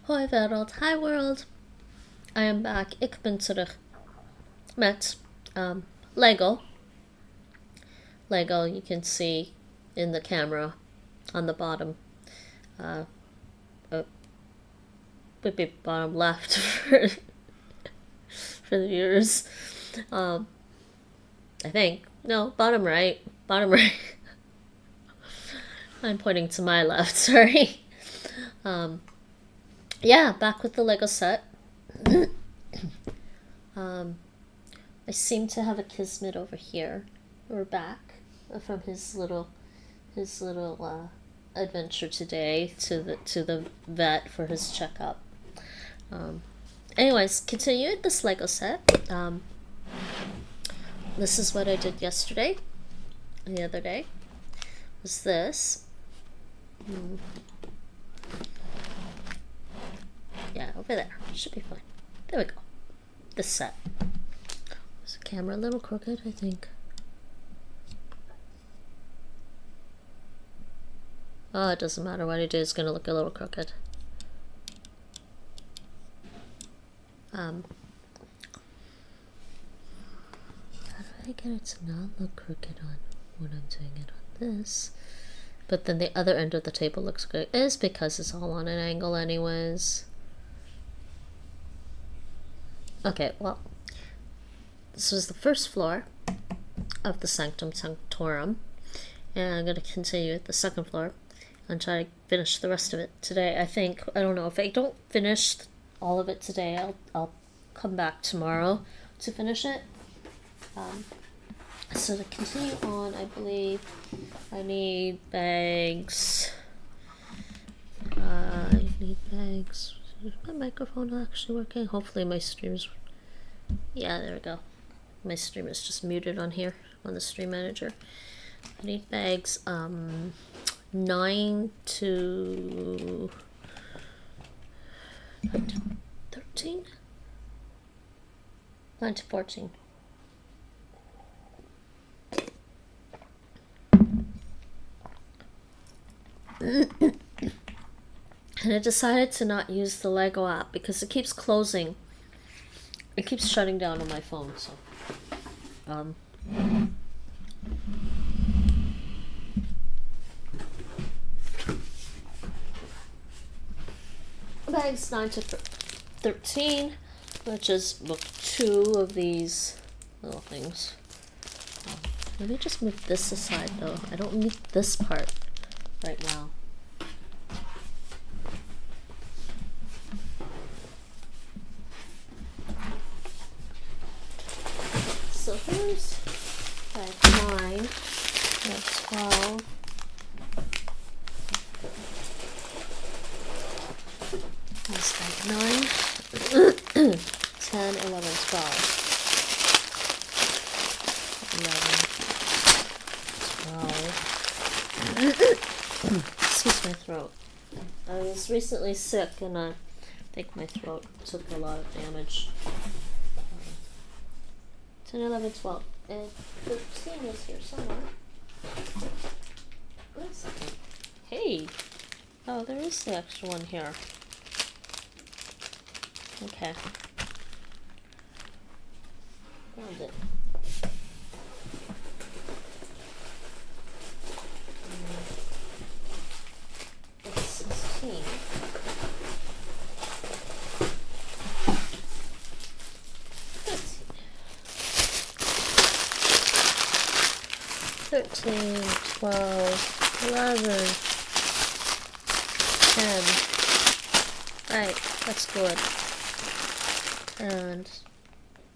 Hoi wereld, hi world. I am back. Ik ben terug met Lego. Lego, you can see in the camera on the bottom. Would be bottom left for the viewers. I think. No, bottom right. Bottom right. I'm pointing to my left, sorry. Yeah, back with the Lego set. I seem to have a Kismet over here. We're back from his little adventure today to the vet for his checkup. Anyways, continue this Lego set. This is what I did yesterday. The other day was this. Yeah, over there. Should be fine. There we go. This set. Is the camera a little crooked, I think? Oh, it doesn't matter what I do, it's gonna look a little crooked. How do I get it to not look crooked on when I'm doing it on this? But then the other end of the table looks good. It's because it's all on an angle anyways. Okay, well, this was the first floor of the Sanctum Sanctorum, and I'm going to continue at the second floor and try to finish the rest of it today. I think, I don't know, if I don't finish all of it today, I'll come back tomorrow to finish it. So to continue on, I believe I need bags. Is my microphone actually working? Hopefully my stream's... Yeah, there we go. My stream is just muted on here, on the stream manager. I need bags, 9 to 13? 9 to 14. And I decided to not use the Lego app because it keeps closing. It keeps shutting down on my phone, so bags 9 to 13, which is book 2 of these little things. Let me just move this aside though. I don't need this part right now. So here's bag 9, bag 12. Here's bag 9, 10, 11, 12. 11, 12. Excuse my throat. I was recently sick and I think my throat took a lot of damage. 10, 11, 12, and 13 is here somewhere. Wait a second. Hey! Oh, there is the extra one here. Okay. Found it. It's 16. 13, 12, 11, 10. Right, that's good. And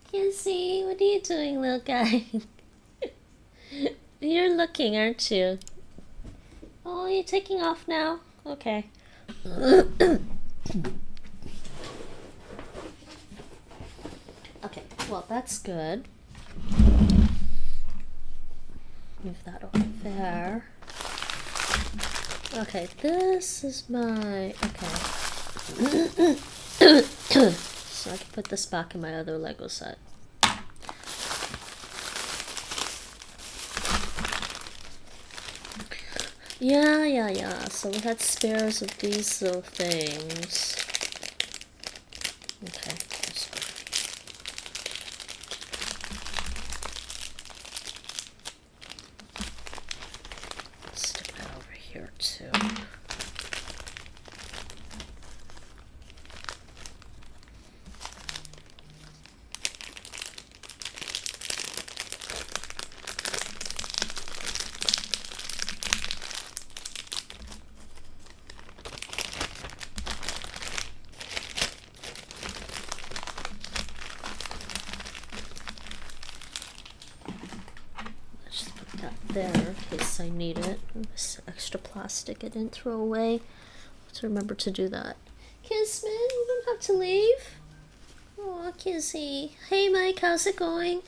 Kizzy, what are you doing, little guy? You're looking, aren't you? Oh, you're taking off now? Okay. Okay, well, that's good. Move that over there. Okay, this is my... Okay. So I can put this back in my other Lego set. Yeah. So we had spares of these little things. Okay. Stick that over here too. There in case I need it. This extra plastic I didn't throw away. To remember to do that. Kismet, you don't have to leave. Oh, Kizzy. Hey Mike, how's it going?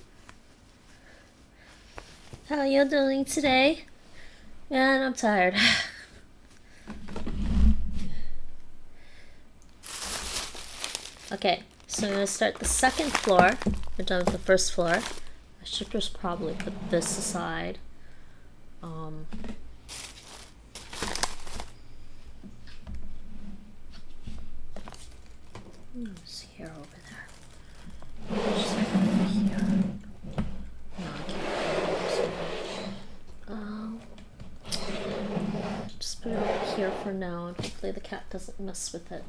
How you doing today? Man, I'm tired. Okay, so I'm gonna start the second floor. We're done with the first floor. I should just probably put this aside. It's here over there. Just put it over here. No, I can't. Just put it over here for now, and hopefully the cat doesn't mess with it.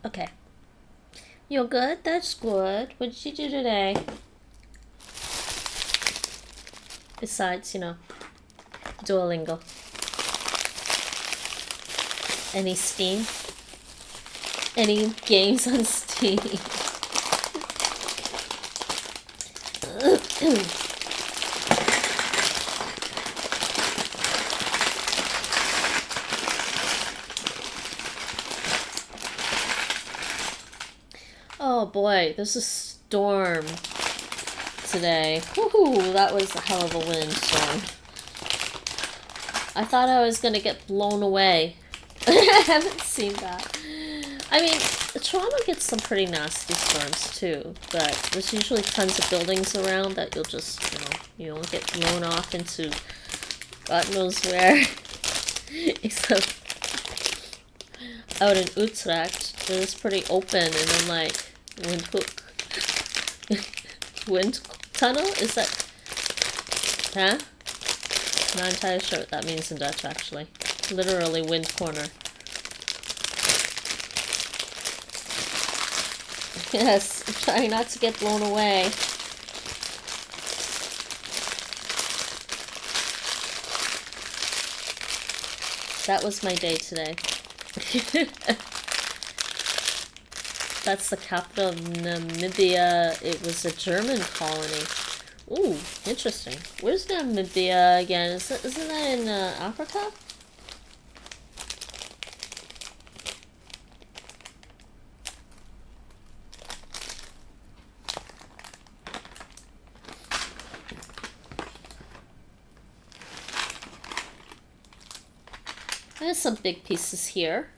Okay. You're good? That's good. What did you do today? Besides, you know, Duolingo. Any Steam? Any games on Steam? Oh boy, there's a storm today. Woohoo, that was a hell of a windstorm. I thought I was gonna get blown away. I haven't seen that. I mean, Toronto gets some pretty nasty storms too, but there's usually tons of buildings around that you'll just, you won't get blown off into God knows where. Except out in Utrecht, it was pretty open, and then like wind tunnel? Is that? Huh? Not entirely sure what that means in Dutch, actually. Literally wind corner. Yes, I'm trying not to get blown away. That was my day today. That's the capital of Namibia. It was a German colony. Ooh, interesting. Where's Namibia again? Isn't that in Africa? There's some big pieces here.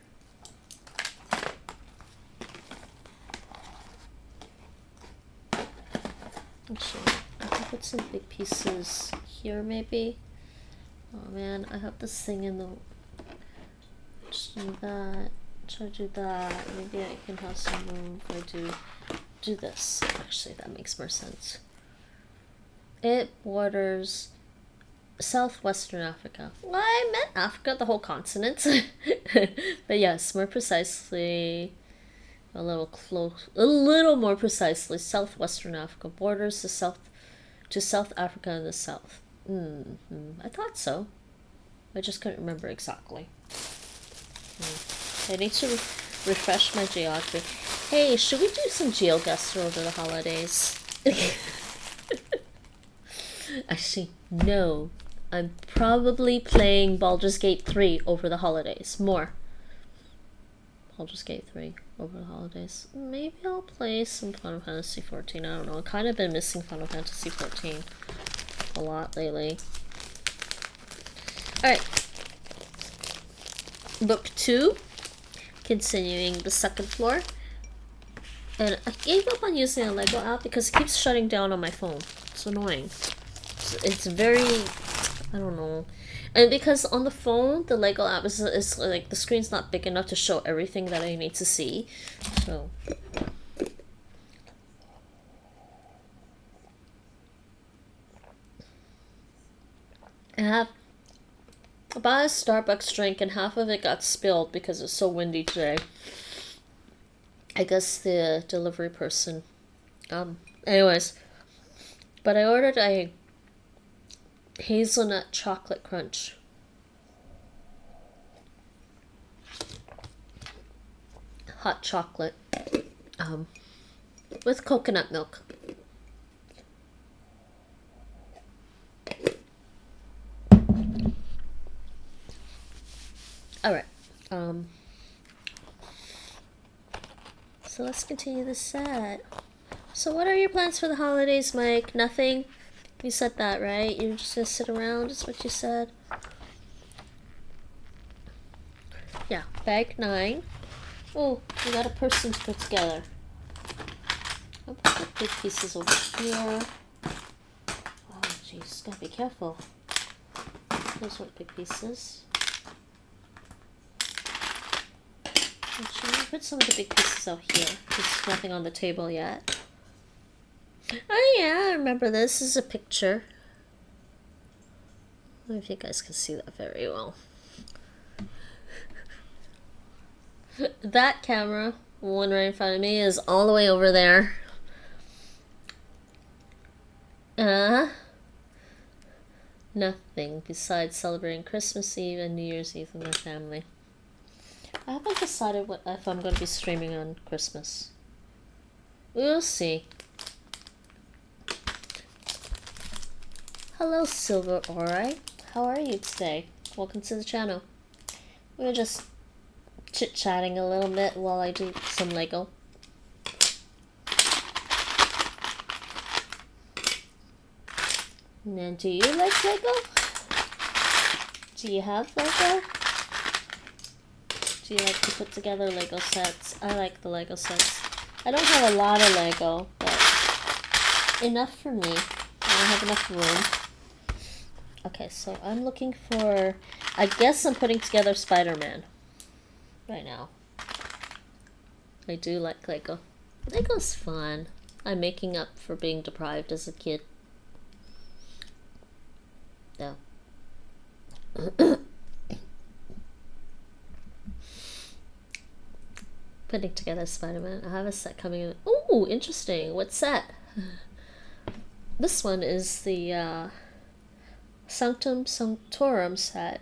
Actually, I can put some big pieces here, maybe. Oh man, I have this thing in the... Just do that. Try to do that. Maybe I can have some room if I do this. Actually, that makes more sense. It borders southwestern Africa. Well, I meant Africa, the whole continent. But yes, more precisely... a little more precisely, southwestern Africa borders to South Africa in the south. I thought so. I just couldn't remember exactly. I need to refresh my geography. Hey, should we do some GeoGuessr over the holidays? Actually, no. I'm probably playing Baldur's Gate 3 over the holidays. More. Baldur's Gate 3 over the holidays. Maybe I'll play some Final Fantasy 14. I don't know. I've kind of been missing Final Fantasy 14 a lot lately. Alright. Book 2. Continuing the second floor. And I gave up on using a Lego app because it keeps shutting down on my phone. It's annoying. It's very I don't know. And because on the phone, the Lego app is like the screen's not big enough to show everything that I need to see. So I have bought a Starbucks drink and half of it got spilled because it's so windy today. I guess the delivery person. Anyways, but I ordered a hazelnut chocolate crunch. Hot chocolate. With coconut milk. Alright. So let's continue the set. So what are your plans for the holidays, Mike? Nothing? You said that, right? You're just gonna sit around, is what you said? Yeah, bag 9. Oh, we got a person to put together. I'll put the big pieces over here. Oh, jeez, gotta be careful. Those are big pieces. Actually, put some of the big pieces out here. There's nothing on the table yet. Oh yeah, I remember this. This is a picture. I don't know if you guys can see that very well. That camera, one right in front of me, is all the way over there. Nothing besides celebrating Christmas Eve and New Year's Eve with my family. I haven't decided if I'm going to be streaming on Christmas. We'll see. Hello, Silver Ori. How are you today? Welcome to the channel. We're just chit-chatting a little bit while I do some Lego. And do you like Lego? Do you have Lego? Do you like to put together Lego sets? I like the Lego sets. I don't have a lot of Lego, but enough for me. I don't have enough room. Okay, so I'm looking for... I guess I'm putting together Spider-Man right now. I do like Lego. Lego's fun. I'm making up for being deprived as a kid. No. Putting together Spider-Man. I have a set coming in. Ooh, interesting. What set? This one is the Sanctum Sanctorum set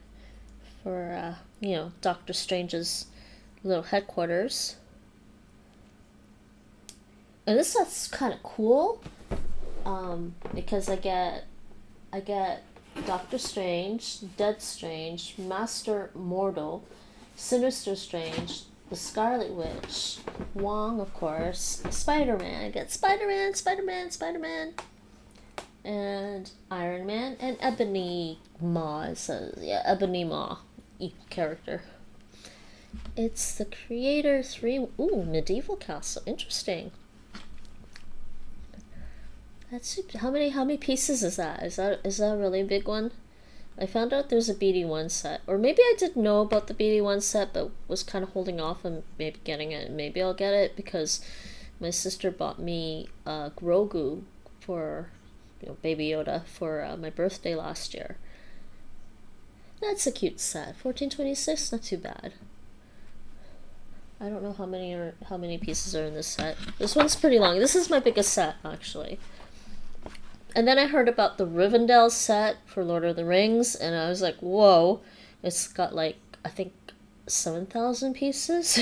for, you know, Doctor Strange's little headquarters. And this set's kind of cool, because I get Doctor Strange, Dead Strange, Master Mortal, Sinister Strange, the Scarlet Witch, Wong, of course, Spider-Man. I get Spider-Man, Spider-Man, and Iron Man, and Ebony Maw. It says, yeah, Ebony Maw character. It's the Creator 3. Ooh, Medieval Castle. Interesting. That's how many pieces is that? Is that a really big one? I found out there's a BD1 set, or maybe I did know about the BD1 set, but was kind of holding off on maybe getting it. Maybe I'll get it because my sister bought me Grogu for, you know, Baby Yoda for my birthday last year. That's a cute set. 1426, not too bad. I don't know how many pieces are in this set. This one's pretty long. This is my biggest set, actually. And then I heard about the Rivendell set for Lord of the Rings, and I was like, whoa. It's got, like, I think 7,000 pieces.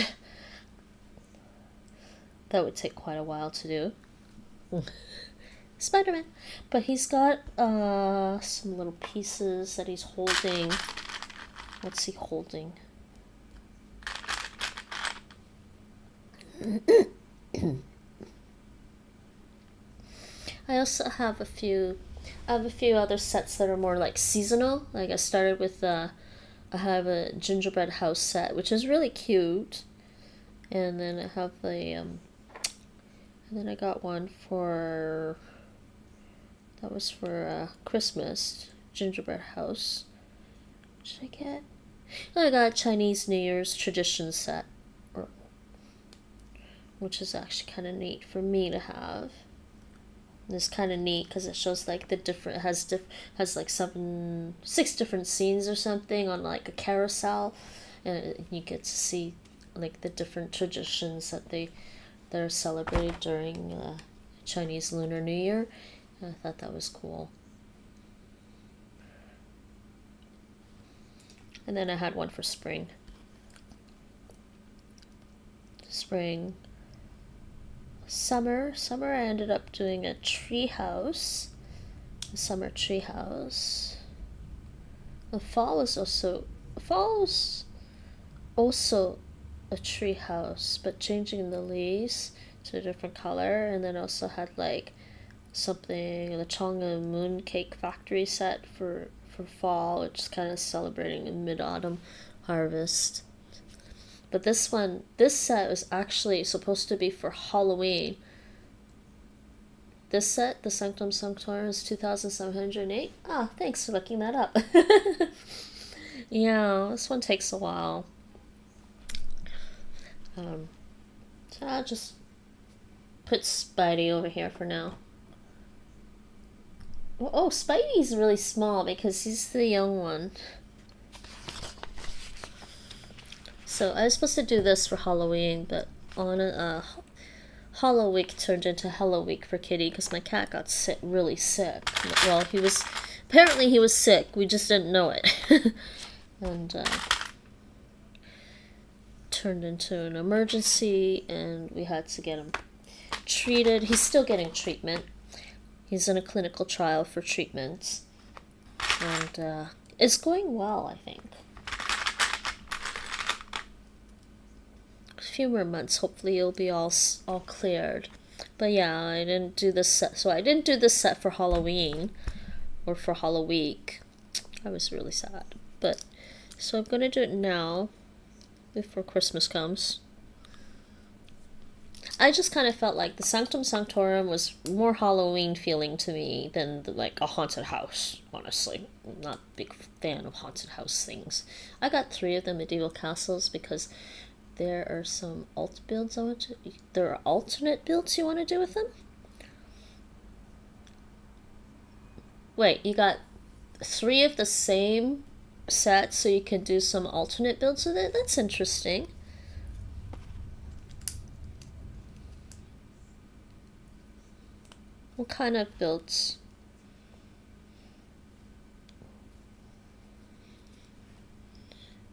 That would take quite a while to do. Spider-Man. But he's got some little pieces that he's holding. What's he holding? I also have a few other sets that are more like seasonal. Like I started with I have a gingerbread house set, which is really cute. And then I have and then I got one that was for Christmas, gingerbread house. What did I get? I got a Chinese New Year's tradition set, which is actually kind of neat for me to have. It's kind of neat because it shows like the different has like 6 different scenes or something on like a carousel, and you get to see like the different traditions that are celebrated during Chinese Lunar New Year. And I thought that was cool. And then I had one for spring. Summer I ended up doing a summer tree house. The fall was also a tree house, but changing the leaves to a different color, and then also had like something, the Chonga Moon Cake Factory set for fall, which is kind of celebrating the mid-autumn harvest. But this set was actually supposed to be for Halloween. This set, the Sanctum Sanctorum, is 2,708. Ah, thanks for looking that up. Yeah, this one takes a while. So I'll just put Spidey over here for now. Oh, Spidey's really small because he's the young one. So I was supposed to do this for Halloween, but on Halloweek turned into Helloweek for Kitty because my cat got really sick. Well, he was sick. We just didn't know it, and turned into an emergency, and we had to get him treated. He's still getting treatment. He's in a clinical trial for treatments, and it's going well, I think. A few more months, hopefully he'll be all cleared. But yeah, I didn't do this set. So I didn't do this set for Halloween or for Halloweek. I was really sad. But so I'm gonna do it now before Christmas comes. I just kind of felt like the Sanctum Sanctorum was more Halloween feeling to me than like a haunted house, honestly. I'm not a big fan of haunted house things. I got 3 of the medieval castles because there are some there are alternate builds you want to do with them? Wait, you got 3 of the same set so you can do some alternate builds with it? That's interesting. What kind of builds?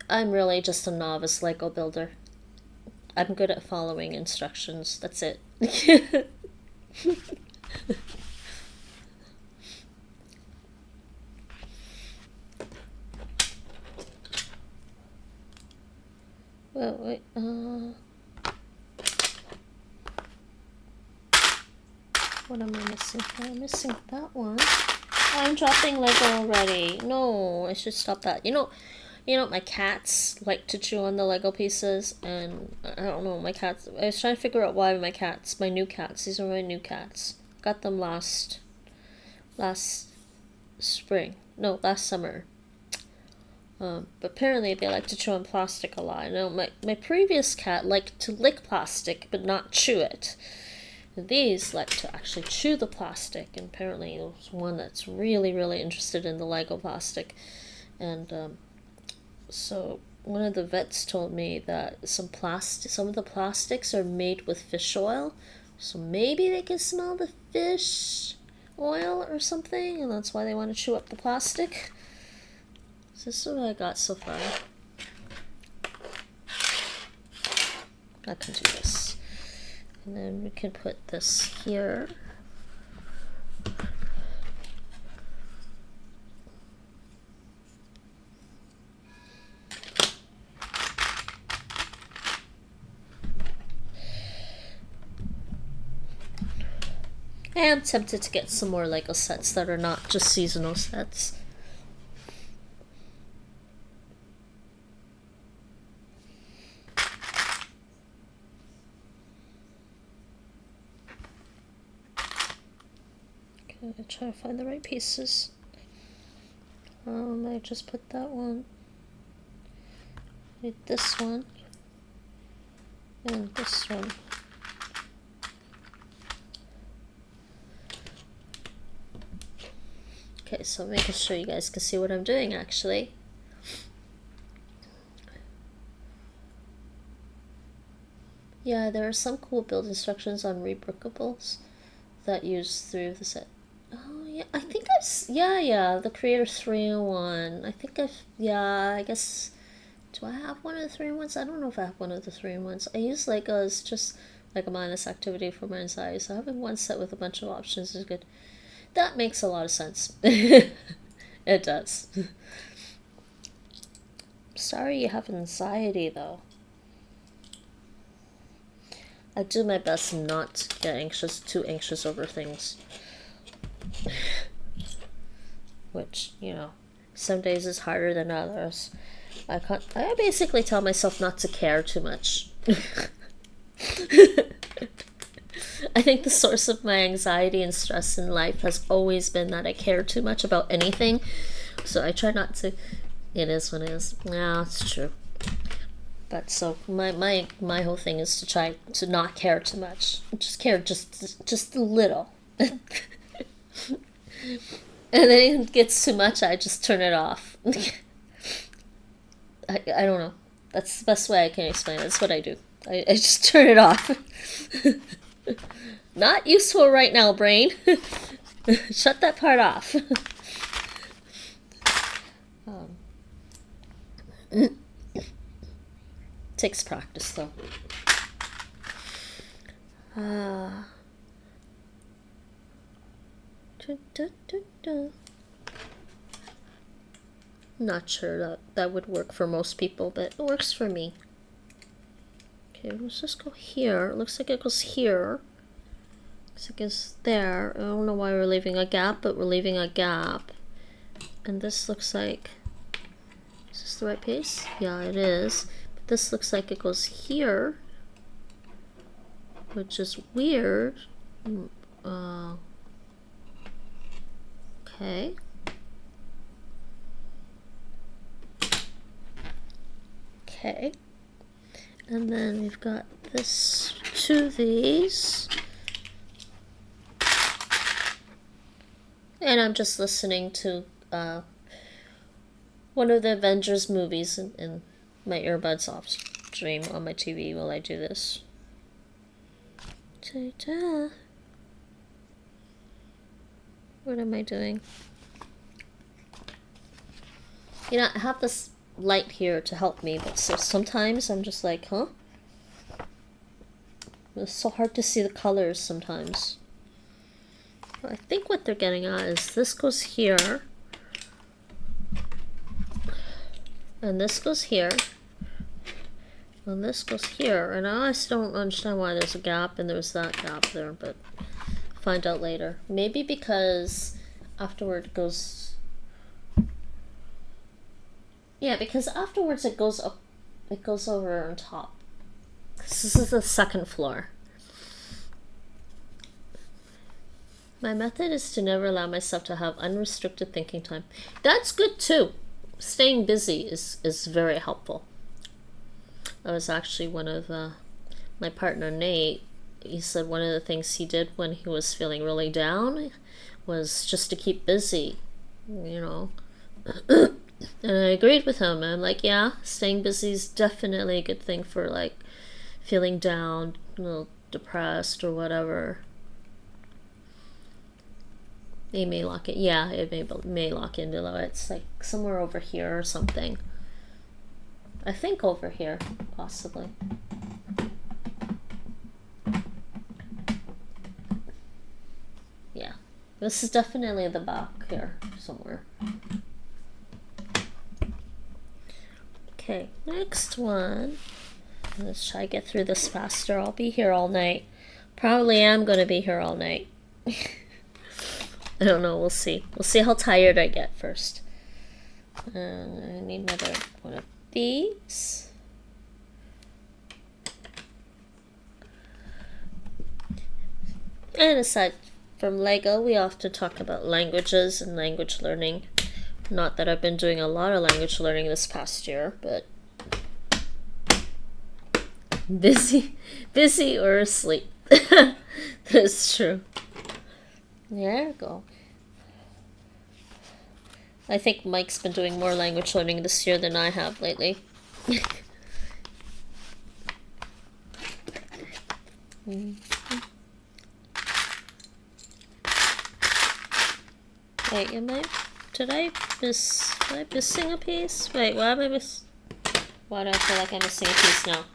I'm really just a novice Lego builder. I'm good at following instructions. That's it. Wait. What am I missing? I'm missing that one. I'm dropping Lego already. No, I should stop that. You know, my cats like to chew on the Lego pieces, and I don't know, my cats, I was trying to figure out why my new cats, these are my new cats. Got them last summer. But apparently they like to chew on plastic a lot. I know my previous cat liked to lick plastic, but not chew it. These like to actually chew the plastic, and apparently there's one that's really, really interested in the Lego plastic. And so one of the vets told me that some of the plastics are made with fish oil, so maybe they can smell the fish oil or something, and that's why they want to chew up the plastic. So this is what I got so far. I can do this. And then we can put this here. I am tempted to get some more Lego sets that are not just seasonal sets. Okay, try to find the right pieces. I just put that one. Need this one. And this one. Okay, so making sure you guys can see what I'm doing actually. Yeah, there are some cool build instructions on rebrickables that use 3 of the set. Oh yeah, I think yeah, the Creator 3-in-1. I think I guess, do I have one of the 3-in-1s? I don't know if I have one of the 3-in-1s. I use Lego as just like a minus activity for my anxiety, so having one set with a bunch of options is good. That makes a lot of sense. It does. Sorry you have anxiety though. I do my best not to get too anxious over things. Which, you know, some days is harder than others. I basically tell myself not to care too much. I think the source of my anxiety and stress in life has always been that I care too much about anything. So I try not to. It is what it is. Yeah, it's true. But so my whole thing is to try to not care too much. Just care just a little. And then it gets too much, I just turn it off. I don't know. That's the best way I can explain it. That's what I do. I just turn it off. Not useful right now, brain. Shut that part off. Takes practice, though. Not sure that would work for most people, but it works for me. Okay, let's just go here. It looks like it goes here. Looks like it's there. I don't know why we're leaving a gap, but we're leaving a gap. And this looks like... Is this the right pace? Yeah, it is. But this looks like it goes here. Which is weird. Okay. Okay. And then we've got this, 2 of these. And I'm just listening to one of the Avengers movies in my earbuds off stream on my TV while I do this. Ta-da. What am I doing? You know, I have this light here to help me, but so sometimes I'm just like, huh? It's so hard to see the colors sometimes. I think what they're getting at is this goes here, and this goes here, and this goes here, and I still don't understand why there's a gap and there's that gap there, but find out later. Maybe because afterward it goes... Yeah, because afterwards it goes up, it goes over on top. This is the 2nd floor. My method is to never allow myself to have unrestricted thinking time. That's good too. Staying busy is very helpful. That was actually one of my partner Nate. He said one of the things he did when he was feeling really down was just to keep busy, you know. And I agreed with him. I'm like, yeah, staying busy is definitely a good thing for like feeling down, a little depressed or whatever. It may lock it. Yeah, it may lock into low. It's like somewhere over here or something. I think over here, possibly. Yeah, this is definitely the back here somewhere. Okay, next one. Let's try to get through this faster. I'll be here all night. Probably am going to be here all night. I don't know, we'll see. We'll see how tired I get first. And I need another one of these. And aside from Lego, we often talk about languages and language learning. Not that I've been doing a lot of language learning this past year, but busy or asleep. That's true. There we go. I think Mike's been doing more language learning this year than I have lately. Wait, did I missing a piece? Wait, why am I why do I feel like I'm missing a piece now?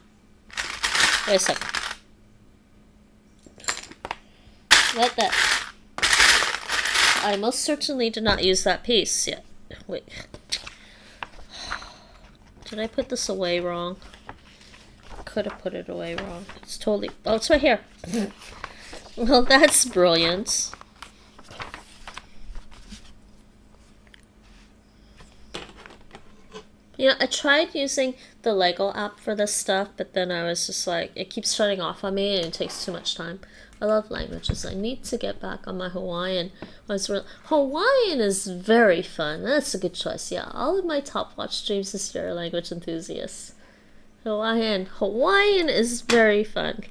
Wait a second. Let that. I most certainly did not use that piece yet. Wait. Did I put this away wrong? Could have put it away wrong. It's totally. Oh, it's right here. Well, that's brilliant. You know, I tried using the Lego app for this stuff, but then I was just like, it keeps shutting off on me and it takes too much time. I love languages. I need to get back on my Hawaiian. Hawaiian is very fun. That's a good choice. Yeah, all of my top watch streams this year are language enthusiasts. Hawaiian is very fun.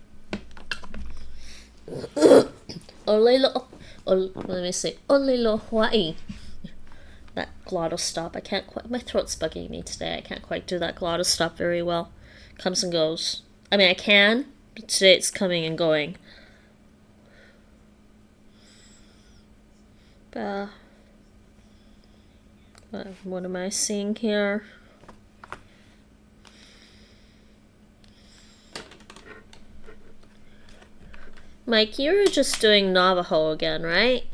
Let me see. Olelo Hawaii. That glottal stop. I can't quite. My throat's bugging me today. I can't quite do that glottal stop very well. Comes and goes. I mean, I can, but today it's coming and going. What am I seeing here? Mike, you were just doing Navajo again, right?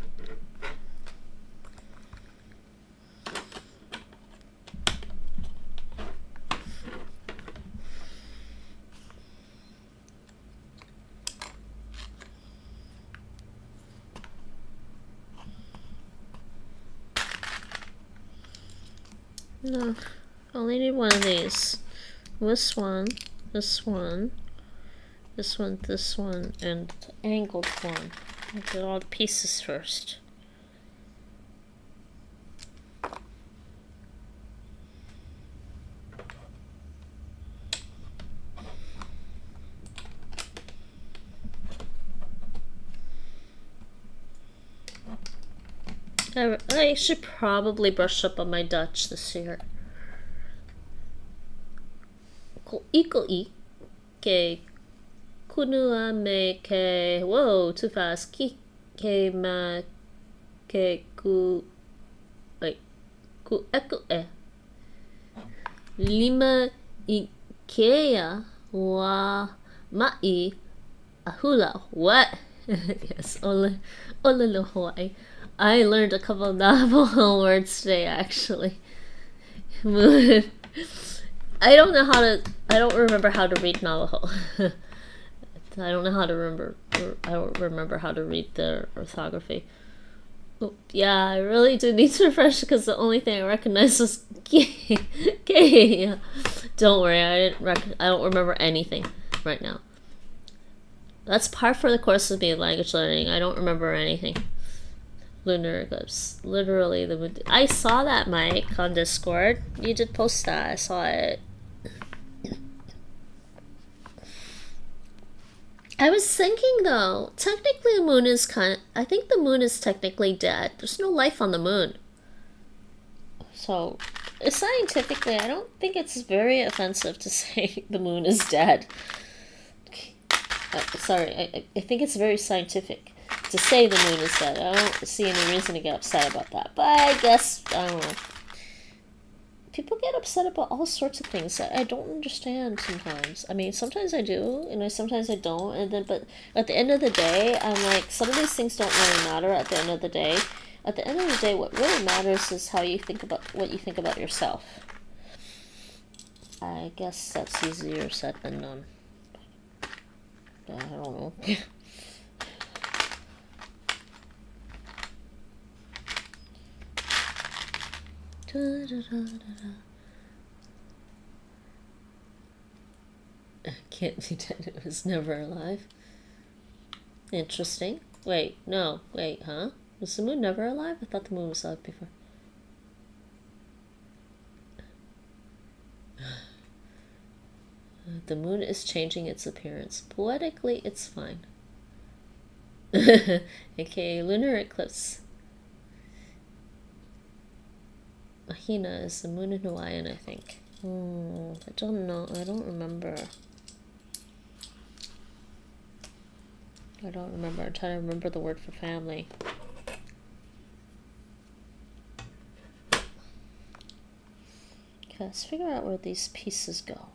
No, only need one of these. This one, this one, this one, this one, and the angled one. I'll get all the pieces first. I should probably brush up on my Dutch this year. Ko iko I ke kunua me ke whoa too fast ki ke ma ke ku wait ku eku e lima ikea wa mai ahula. What? Yes, ole lo Hawaii. I learned a couple of Navajo words today, actually. I don't remember how to read Navajo. I don't remember how to read the orthography. Oh, yeah, I really do need to refresh because the only thing I recognize was K. Yeah. Don't worry, I don't remember anything right now. That's par for the course of me language learning. I don't remember anything. Lunar eclipse. Literally the moon. I saw that, Mike, on Discord. You did post that. I saw it. I was thinking though, technically the moon is I think the moon is technically dead. There's no life on the moon. So, scientifically, I don't think it's very offensive to say the moon is dead. Sorry, I think it's very scientific to say the moon is dead. I don't see any reason to get upset about that. But I guess, I don't know. People get upset about all sorts of things that I don't understand sometimes. I mean, sometimes I do, and sometimes I don't. But at the end of the day, I'm like, some of these things don't really matter at the end of the day. At the end of the day, what really matters is how you think about what you think about yourself. I guess that's easier said than done. I don't know. Can't be dead. It was never alive. Interesting. Wait, no. Wait, huh? Was the moon never alive? I thought the moon was alive before. The moon is changing its appearance. Poetically, it's fine. AKA lunar eclipse. Mahina is the moon in Hawaiian, I think. I don't know. I don't remember. I'm trying to remember the word for family. Okay, let's figure out where these pieces go.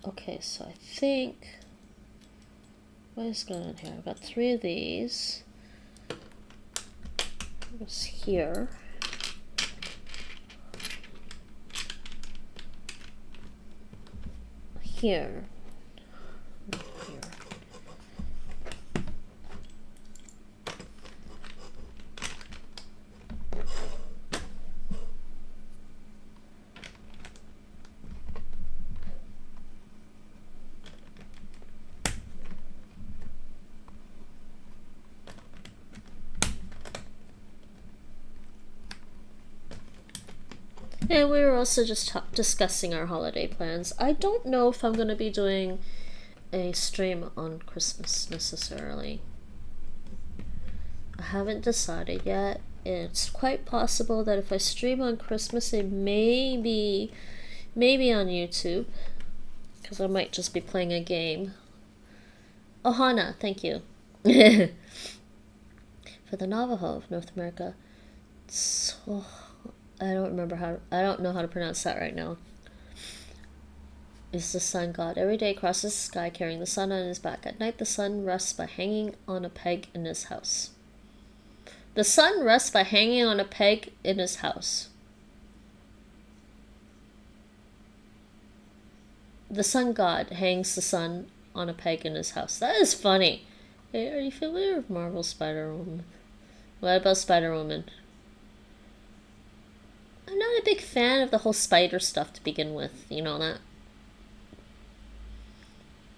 Okay, so I think... What is going on here? I've got 3 of these. It's here. Here. And we were also just discussing our holiday plans. I don't know if I'm going to be doing a stream on Christmas necessarily. I haven't decided yet. It's quite possible that if I stream on Christmas, it may be on YouTube, because I might just be playing a game. Ohana, thank you. For the Navajo of North America. So... I don't know how to pronounce that right now. Is the sun god. Every day crosses the sky carrying the sun on his back. At night the sun rests by hanging on a peg in his house. The sun rests by hanging on a peg in his house. The sun god hangs the sun on a peg in his house. That is funny. Hey, are you familiar with Marvel Spider-Woman? What about Spider-Woman? I'm not a big fan of the whole spider stuff to begin with. You know that?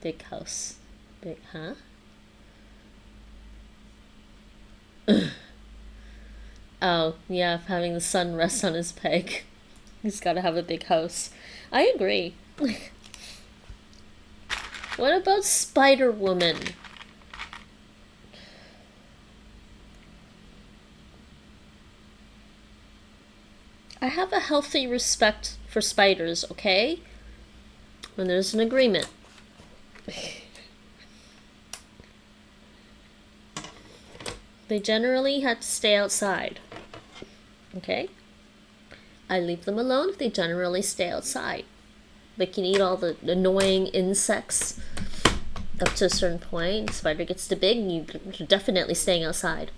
Big house. Big, huh? Oh, yeah, having the sun rest on his peg. He's gotta have a big house. I agree. What about Spider-Woman? I have a healthy respect for spiders, okay? When there's an agreement. They generally have to stay outside. Okay? I leave them alone if they generally stay outside. They can eat all the annoying insects up to a certain point. The spider gets too big and you're definitely staying outside.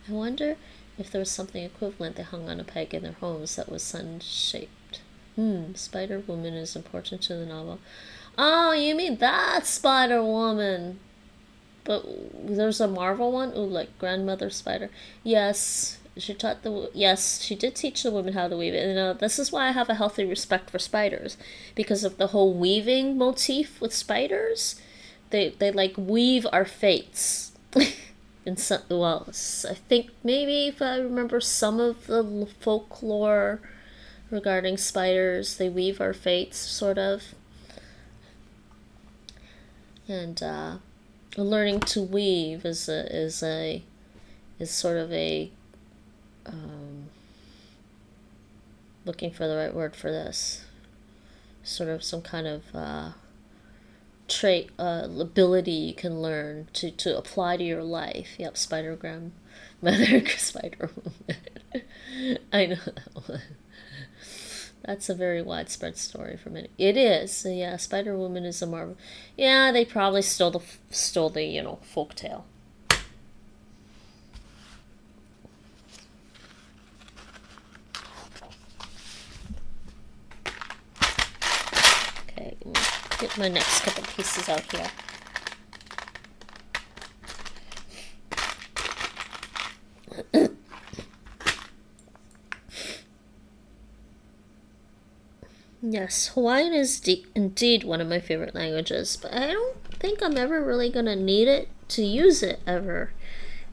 I wonder if there was something equivalent they hung on a peg in their homes that was sun-shaped. Spider-Woman is important to the novel. Oh, you mean that Spider-Woman? But there's a Marvel one? Ooh, like Grandmother Spider. Yes, she did teach the women how to weave it. And this is why I have a healthy respect for spiders. Because of the whole weaving motif with spiders. They like weave our fates. In some, well, I think maybe if I remember some of the folklore regarding spiders, they weave our fates, sort of. And learning to weave is sort of a looking for the right word for this. Sort of some kind of trait, ability you can learn to apply to your life. Yep, Spider-Grandmother, Spider-Woman. I know that one. That's a very widespread story for many. It is. Yeah, Spider-Woman is a Marvel. Yeah, they probably stole the folktale. Okay, get my next couple pieces out here. Yes, Hawaiian is indeed one of my favorite languages, but I don't think I'm ever really going to need it to use it ever.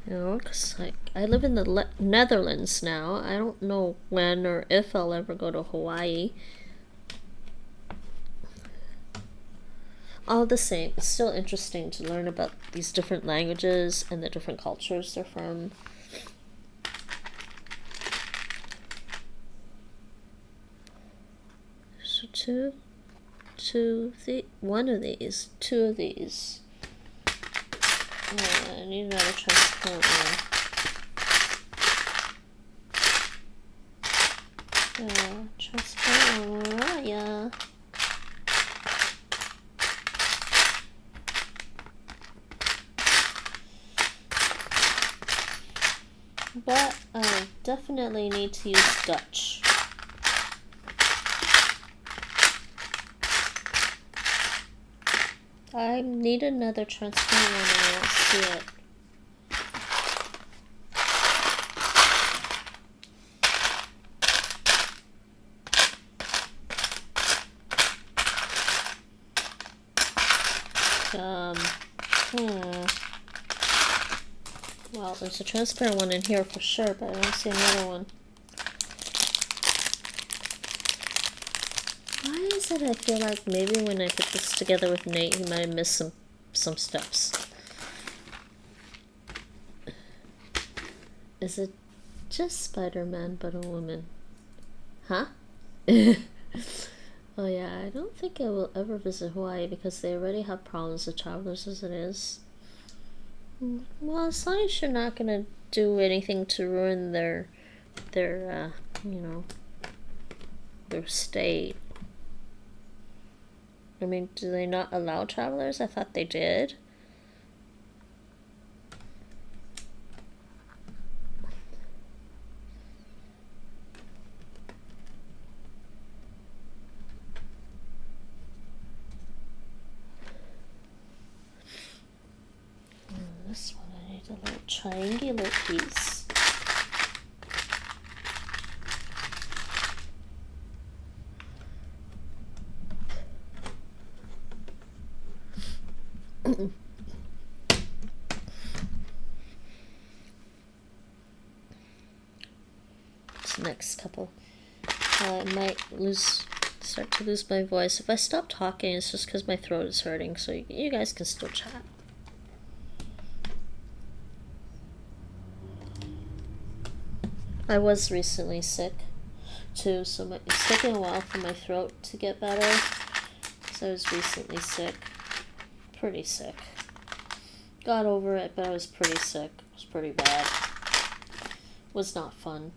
You know, because like, I live in the Netherlands now. I don't know when or if I'll ever go to Hawaii. All the same, it's still interesting to learn about these different languages and the different cultures they're from. So two of these. I need another transparent one. Transparent one, where are ya? But I definitely need to use Dutch. I need another transparent one and I don't see it. Well, there's a transparent one in here for sure, but I don't see another one. Why is it I feel like maybe when I put this together with Nate, he might have missed some steps? Is it just Spider-Man but a woman? Huh? Oh yeah, I don't think I will ever visit Hawaii because they already have problems with travelers as it is. Well, as long as you're not gonna do anything to ruin their stay. I mean, do they not allow travelers? I thought they did. This one, I need a little triangular piece. This next couple, I might start to lose my voice. If I stop talking, it's just because my throat is hurting, so you guys can still chat. I was recently sick too, so it's taken a while for my throat to get better. So I was recently sick. Pretty sick. Got over it, but I was pretty sick. It was pretty bad. Was not fun.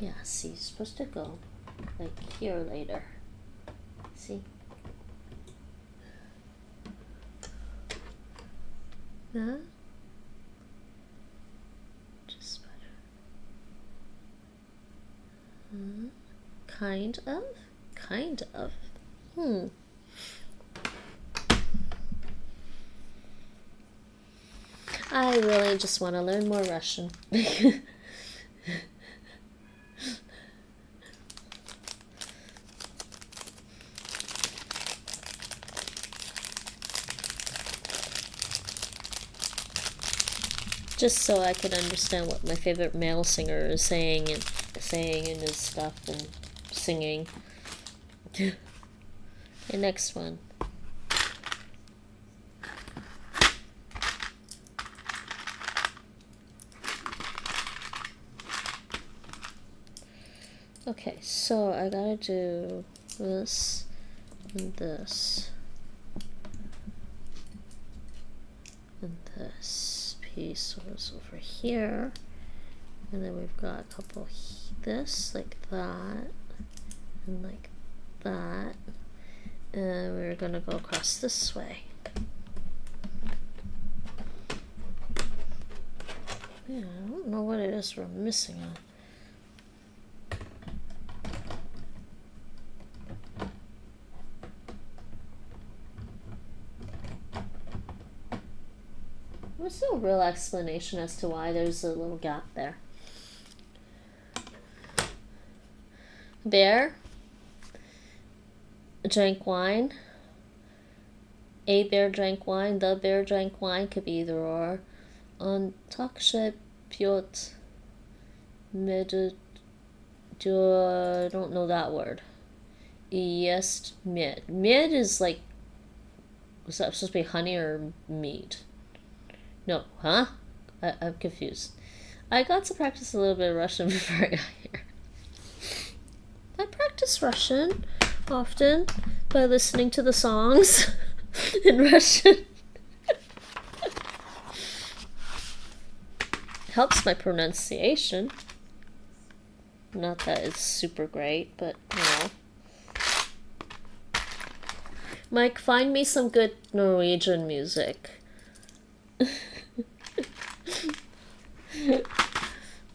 Yeah, see, you're supposed to go like here later. See? Huh? Just better. Kind of? Kind of. I really just want to learn more Russian. Just so I could understand what my favorite male singer is saying and his stuff and singing. Okay, next one. Okay, so I gotta do this and this and this piece was over here, and then we've got a couple this like that and like that, and we're gonna go across this way. Yeah, I don't know what it is we're missing on. There's no real explanation as to why there's a little gap there. Bear drank wine. A bear drank wine. The bear drank wine could be either or. On takshe piot med. I don't know that word. Jest med. Med is like, was that supposed to be honey or mead? No, huh? I'm confused. I got to practice a little bit of Russian before I got here. I practice Russian often by listening to the songs in Russian. Helps my pronunciation. Not that it's super great, but you know. Mike, find me some good Norwegian music.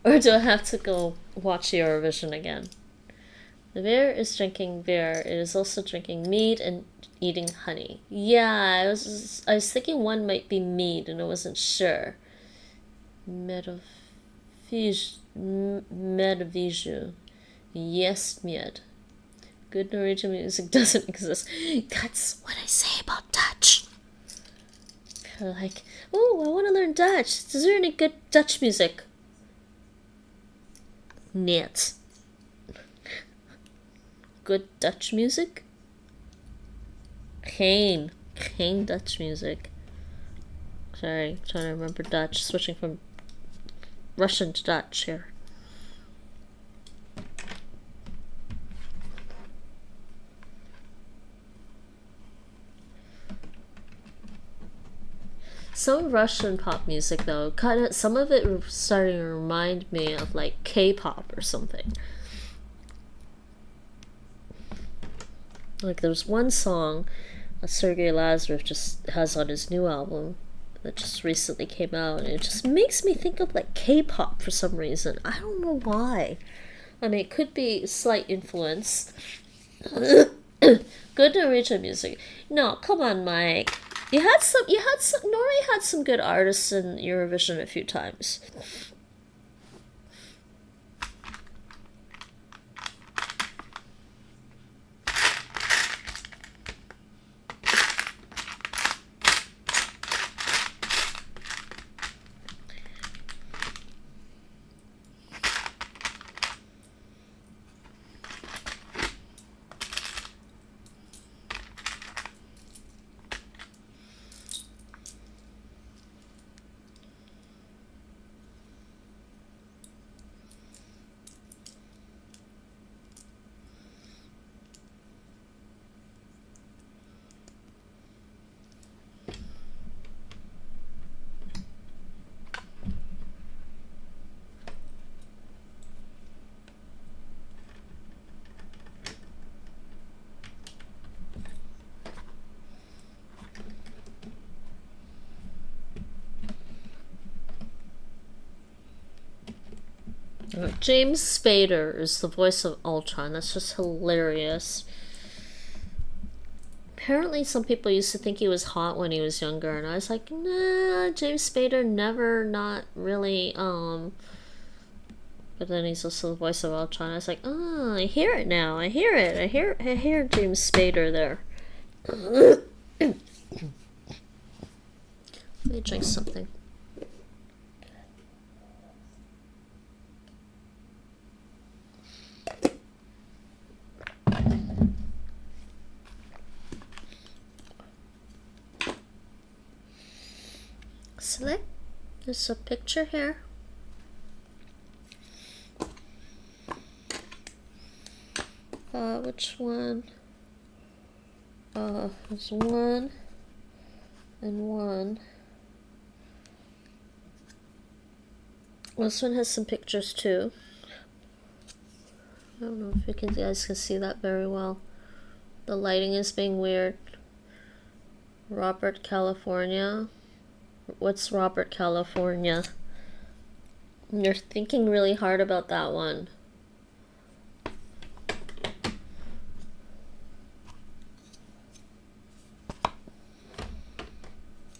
Or do I have to go watch Eurovision again? The bear is drinking beer. It is also drinking mead and eating honey. Yeah, I was thinking one might be mead and I wasn't sure. Medaviju. Yes, med. Good Norwegian music doesn't exist. That's what I say about Dutch. They're like, oh, I want to learn Dutch. Is there any good Dutch music? Niet. Good Dutch music? Geen Dutch music. Sorry, I'm trying to remember Dutch. Switching from Russian to Dutch here. Some Russian pop music though, some of it starting to remind me of like K-pop or something. Like there's one song that Sergei Lazarev just has on his new album that just recently came out, and it just makes me think of like K-pop for some reason. I don't know why. I mean, it could be slight influence. Good Norwegian music. No, come on, Mike. Norway had some good artists in Eurovision a few times. James Spader is the voice of Ultron. That's just hilarious. Apparently some people used to think he was hot when he was younger, and I was like, nah, James Spader never not really, but then he's also the voice of Ultron. I was like, oh, I hear it now. I hear it. I hear James Spader there. Let me drink something. Select. There's a picture here. Which one? There's one and one. This one has some pictures too. I don't know if you guys can see that very well. The lighting is being weird. Robert, California. What's Robert, California? You're thinking really hard about that one.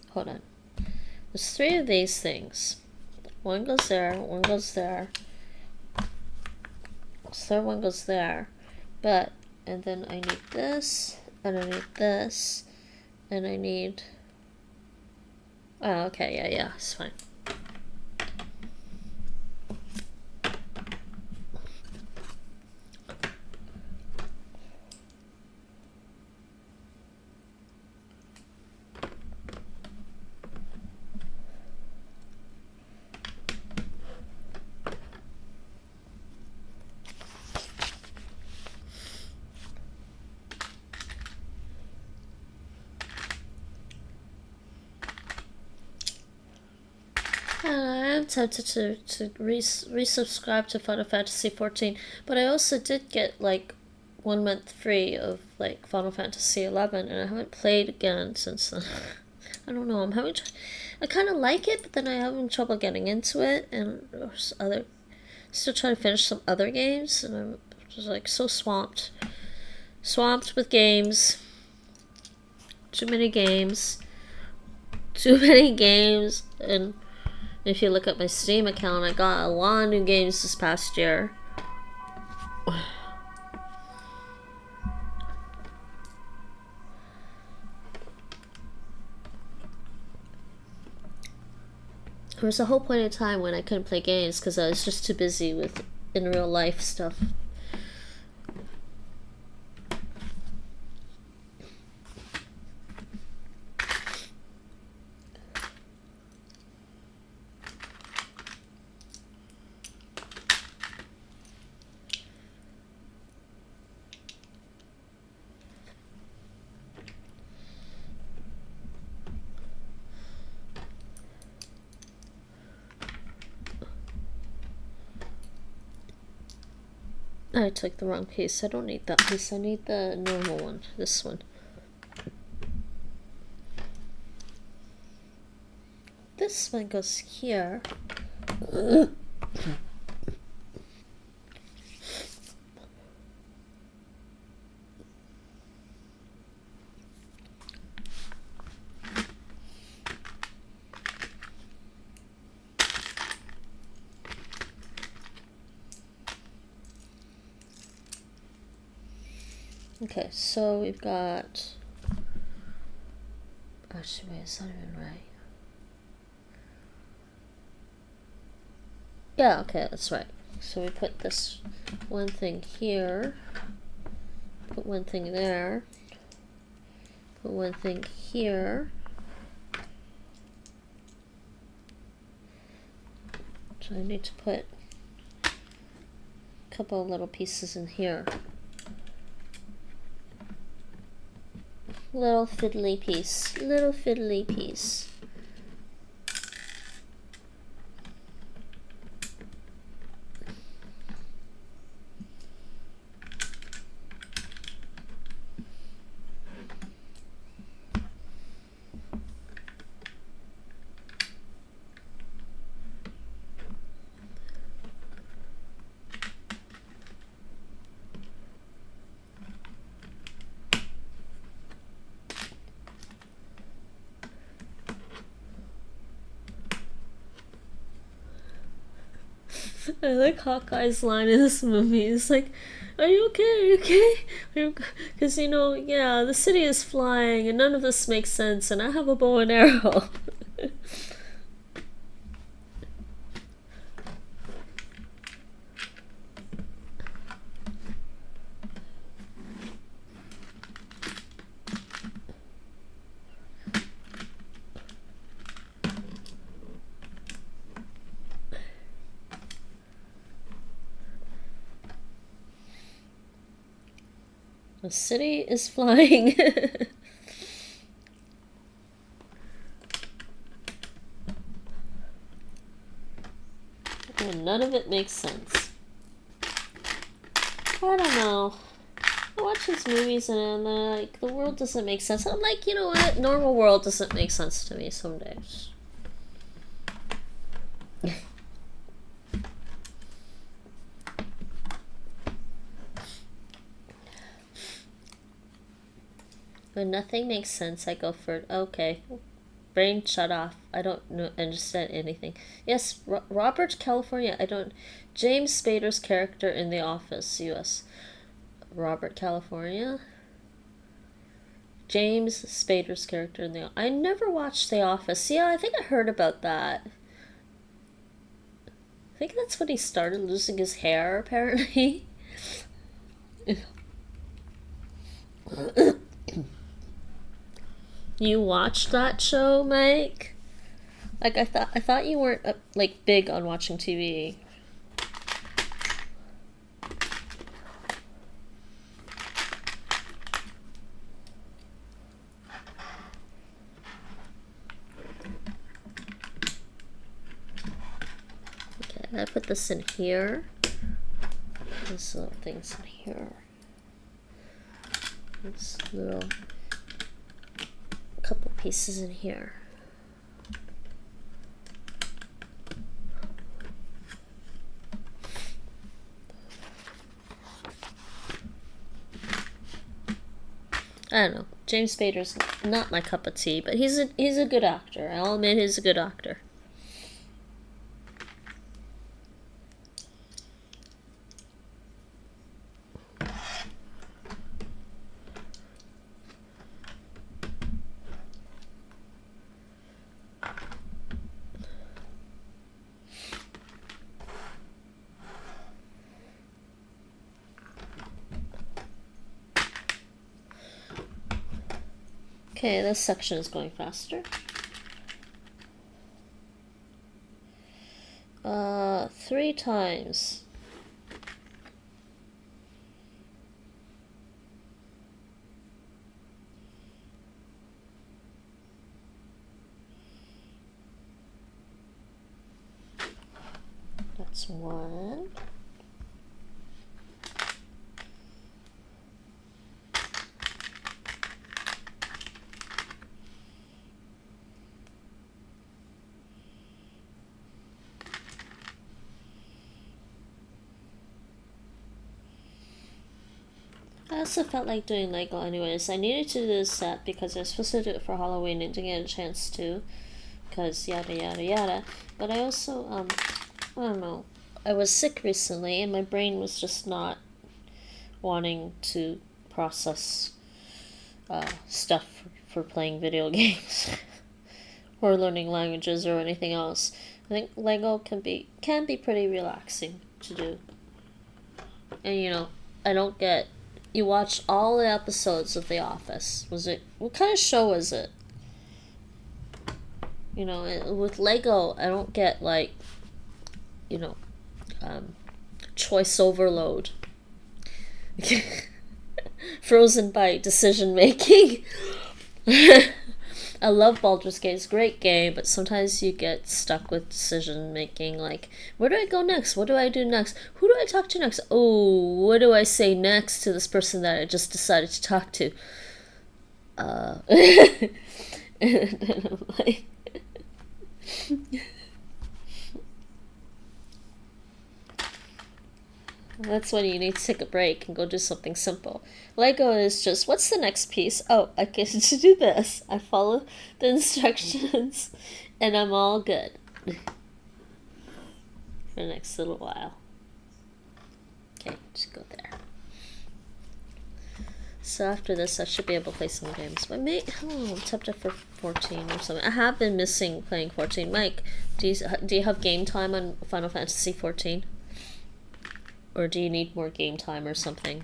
Hold on. There's 3 of these things. One goes there, one goes there. The third one goes there. But, and then I need this, and I need this, and I need... Oh, okay, yeah, it's fine. I'm tempted to resubscribe to Final Fantasy 14, but I also did get like 1 month free of like Final Fantasy 11, and I haven't played again since then. I don't know. I kind of like it, but then I'm having trouble getting into it, and there's still trying to finish some other games, and I'm just like so swamped with games. Too many games, and if you look at my Steam account, I got a lot of new games this past year. There was a whole point in time when I couldn't play games because I was just too busy with in real life stuff. I took the wrong piece. I don't need that piece. I need the normal one. This one. This one goes here. Okay, so we've got... Actually, wait, it's not even right. Yeah, okay, that's right. So we put this one thing here, put one thing there, put one thing here. So I need to put a couple of little pieces in here. Little fiddly piece. I like Hawkeye's line in this movie. It's like, are you okay? Are you okay? Because, you know, yeah, the city is flying and none of this makes sense, and I have a bow and arrow. The city is flying. And none of it makes sense. I don't know. I watch these movies and they're like, the world doesn't make sense. I'm like, you know what? Normal world doesn't make sense to me some days. When nothing makes sense, I go for it. Okay. brain shut off. I don't understand anything. Yes, Robert California. I don't. James Spader's character in The Office, U.S. Robert California. James Spader's character in the. I never watched The Office. Yeah, I think I heard about that. I think that's when he started losing his hair, apparently. You watched that show, Mike? Like I thought you weren't like big on watching TV. Okay, I put this in here. These little things in here. This little couple pieces in here. I don't know. James Spader's not my cup of tea, but he's a good actor. I'll admit he's a good actor. Okay, this section is going faster. 3 times. That's 1. I also felt like doing Lego anyways. I needed to do this set because I was supposed to do it for Halloween and didn't get a chance to. Because yada yada yada. But I also, I don't know. I was sick recently and my brain was just not wanting to process stuff for playing video games. Or learning languages or anything else. I think Lego can be pretty relaxing to do. And you know, I don't get. You watched all the episodes of The Office. What kind of show was it? You know, with Lego, I don't get like, you know, choice overload. Frozen by decision making. I love Baldur's Gate. It's a great game, but sometimes you get stuck with decision making. Like, where do I go next? What do I do next? Who do I talk to next? Oh, what do I say next to this person that I just decided to talk to? And I'm like, that's when you need to take a break and go do something simple. Lego is just, what's the next piece? Oh, I get to do this. I follow the instructions and I'm all good for the next little while. Okay, just go there. So after this, I should be able to play some games. But I'm tempted for 14 or something. I have been missing playing 14. Mike, do you have game time on Final Fantasy 14? Or do you need more game time or something?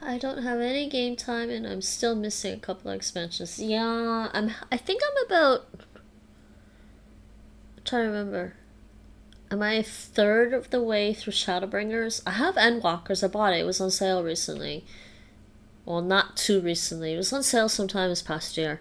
I don't have any game time, and I'm still missing a couple of expansions. Yeah, I think I'm about. I'm trying to remember. Am I a third of the way through Shadowbringers? I have Endwalkers. I bought it. It was on sale recently. Well, not too recently. It was on sale sometime this past year.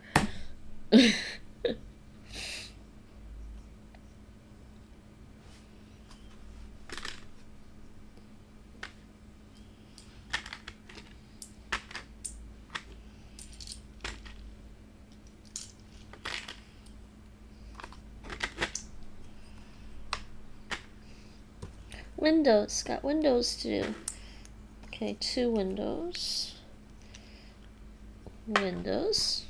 Windows. Got windows to do. Okay, 2 windows. Windows.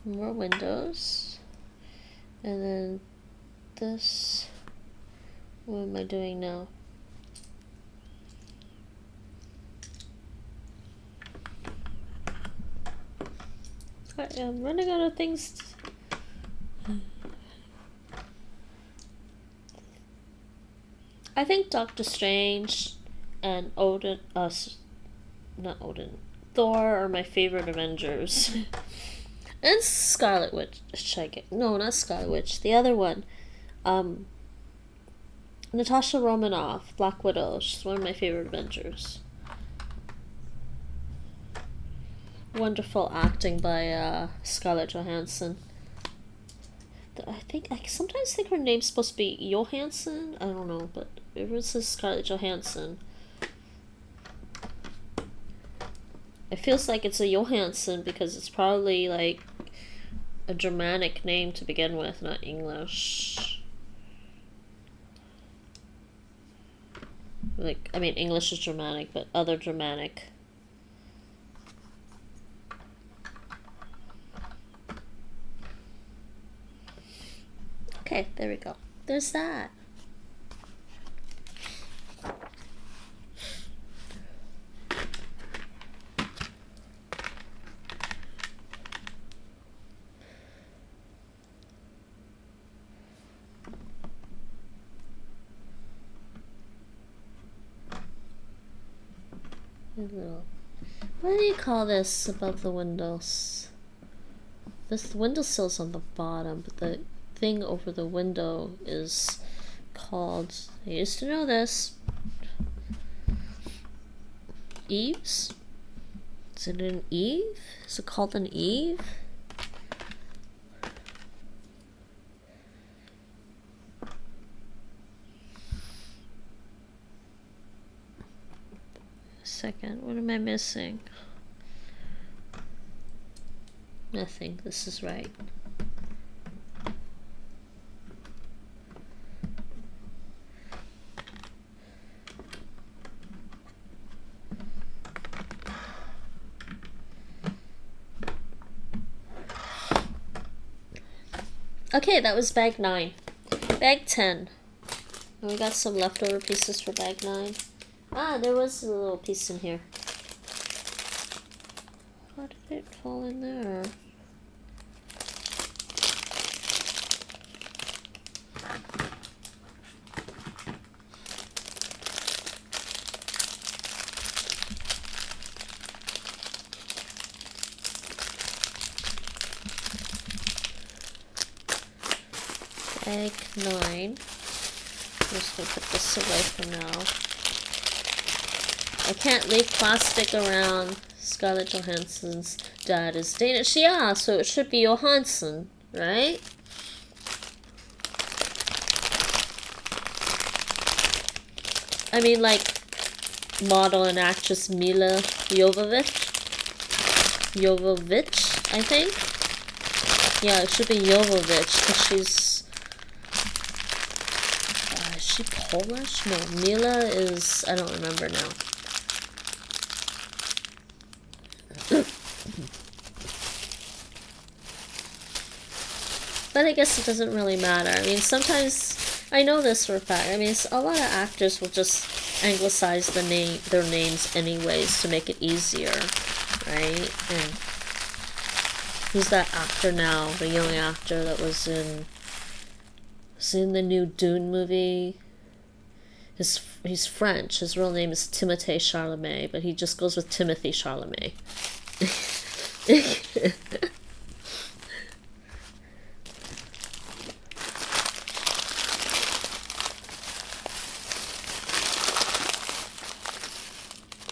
More windows. And then this. What am I doing now? I'm running out of things. I think Doctor Strange and Odin, not Odin, Thor are my favorite Avengers. And Scarlet Witch, no, not Scarlet Witch, the other one. Natasha Romanoff, Black Widow, she's one of my favorite Avengers. Wonderful acting by Scarlett Johansson. I sometimes think her name's supposed to be Johansson. I don't know, but it says Scarlett Johansson. It feels like it's a Johansson because it's probably like a Germanic name to begin with, not English. Like, I mean, English is Germanic, but other Germanic. Okay, there we go. There's that. What do you call this above the windows? This windowsill's on the bottom, but the thing over the window is called, I used to know this, eaves? Is it an eave? Is it called an eave? Second, what am I missing? Nothing, this is right. Okay, that was bag 9. Bag 10. And we got some leftover pieces for bag 9. Ah, there was a little piece in here. How did it fall in there? Bag 9. I'm just going to put this away for now. I can't leave plastic around. Scarlett Johansson's dad is Danish. Yeah, so it should be Johansson, right? I mean, like, model and actress Mila Jovovich, I think. Yeah, it should be Jovovich, because she's... is she Polish? No, Mila is... I don't remember now. But I guess it doesn't really matter. I mean, sometimes... I know this for a fact. I mean, a lot of actors will just anglicize their names anyways to make it easier, right? And who's that actor now? The young actor that was in the new Dune movie. He's French. His real name is Timothée Chalamet, but he just goes with Timothy Chalamet.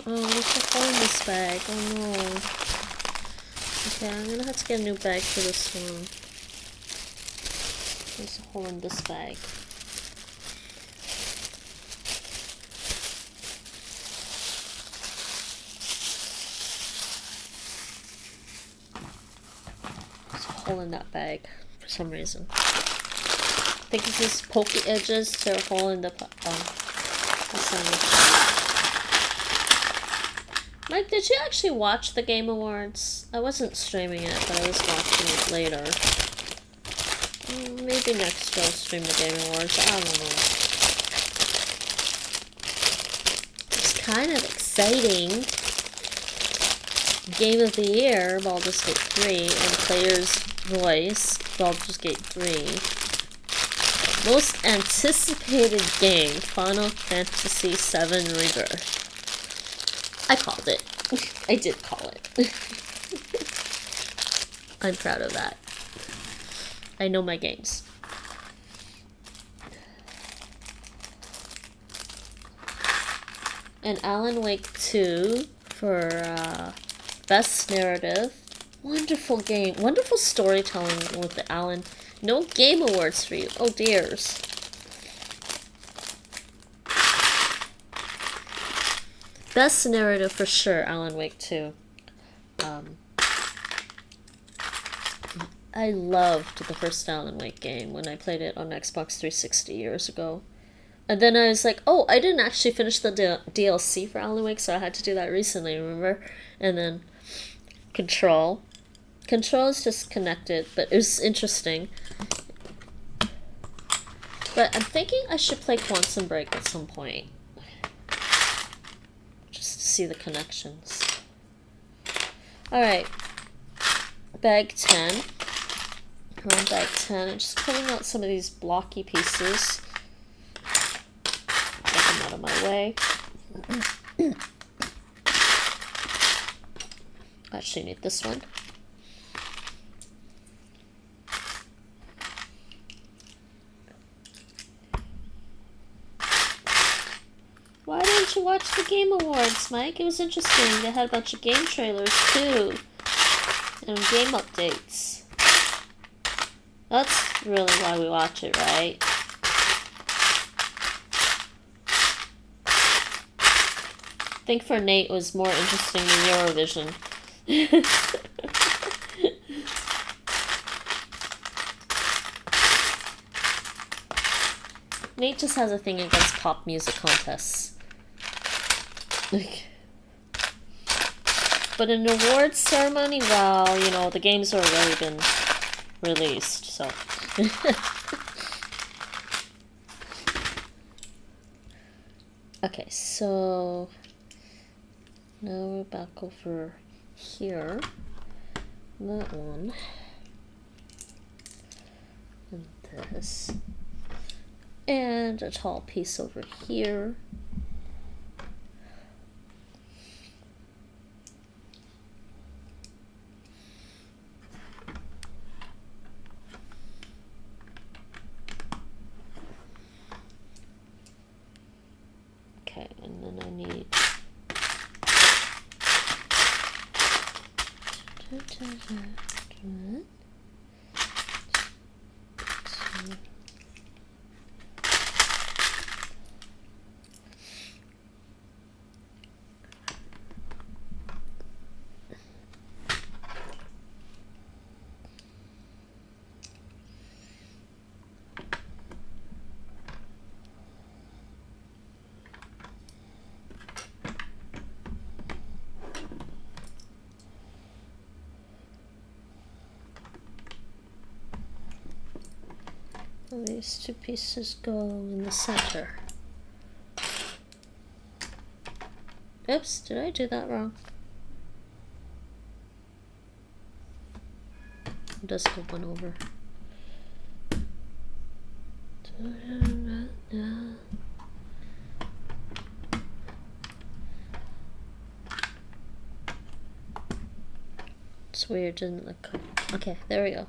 Oh, what's the hole in this bag? Oh no. Okay, I'm gonna have to get a new bag for this one. There's a hole in this bag. There's a hole in that bag for some reason. I think it's these pokey edges to a hole in the sandwich. Mike, did you actually watch the Game Awards? I wasn't streaming it, but I was watching it later. Maybe next year I'll stream the Game Awards. I don't know. It's kind of exciting. Game of the Year, Baldur's Gate 3, and Player's Voice, Baldur's Gate 3. Most anticipated game, Final Fantasy VII Rebirth. I called it. I did call it. I'm proud of that. I know my games. And Alan Wake 2 for Best Narrative. Wonderful game. Wonderful storytelling with the Alan. No Game Awards for you. Oh dears. Best Narrative for sure, Alan Wake 2. I loved the first Alan Wake game when I played it on Xbox 360 years ago. And then I was like, oh, I didn't actually finish the DLC for Alan Wake, so I had to do that recently, remember? And then Control. Control is just connected, but it was interesting. But I'm thinking I should play Quantum Break at some point. Just to see the connections. Alright. Bag 10. We're on bag 10. I'm just pulling out some of these blocky pieces. Get them out of my way. I actually need this one. Why didn't you watch the Game Awards, Mike? It was interesting. They had a bunch of game trailers, too. And game updates. That's really why we watch it, right? I think for Nate it was more interesting than Eurovision. Nate just has a thing against pop music contests. But an awards ceremony, well, you know, the games have already been released, so. Okay, so now we're back over here. That one. And this. And a tall piece over here. Okay, and then I need these two pieces go in the center. Oops, did I do that wrong? Just go one over. It's weird, didn't look. Okay, there we go.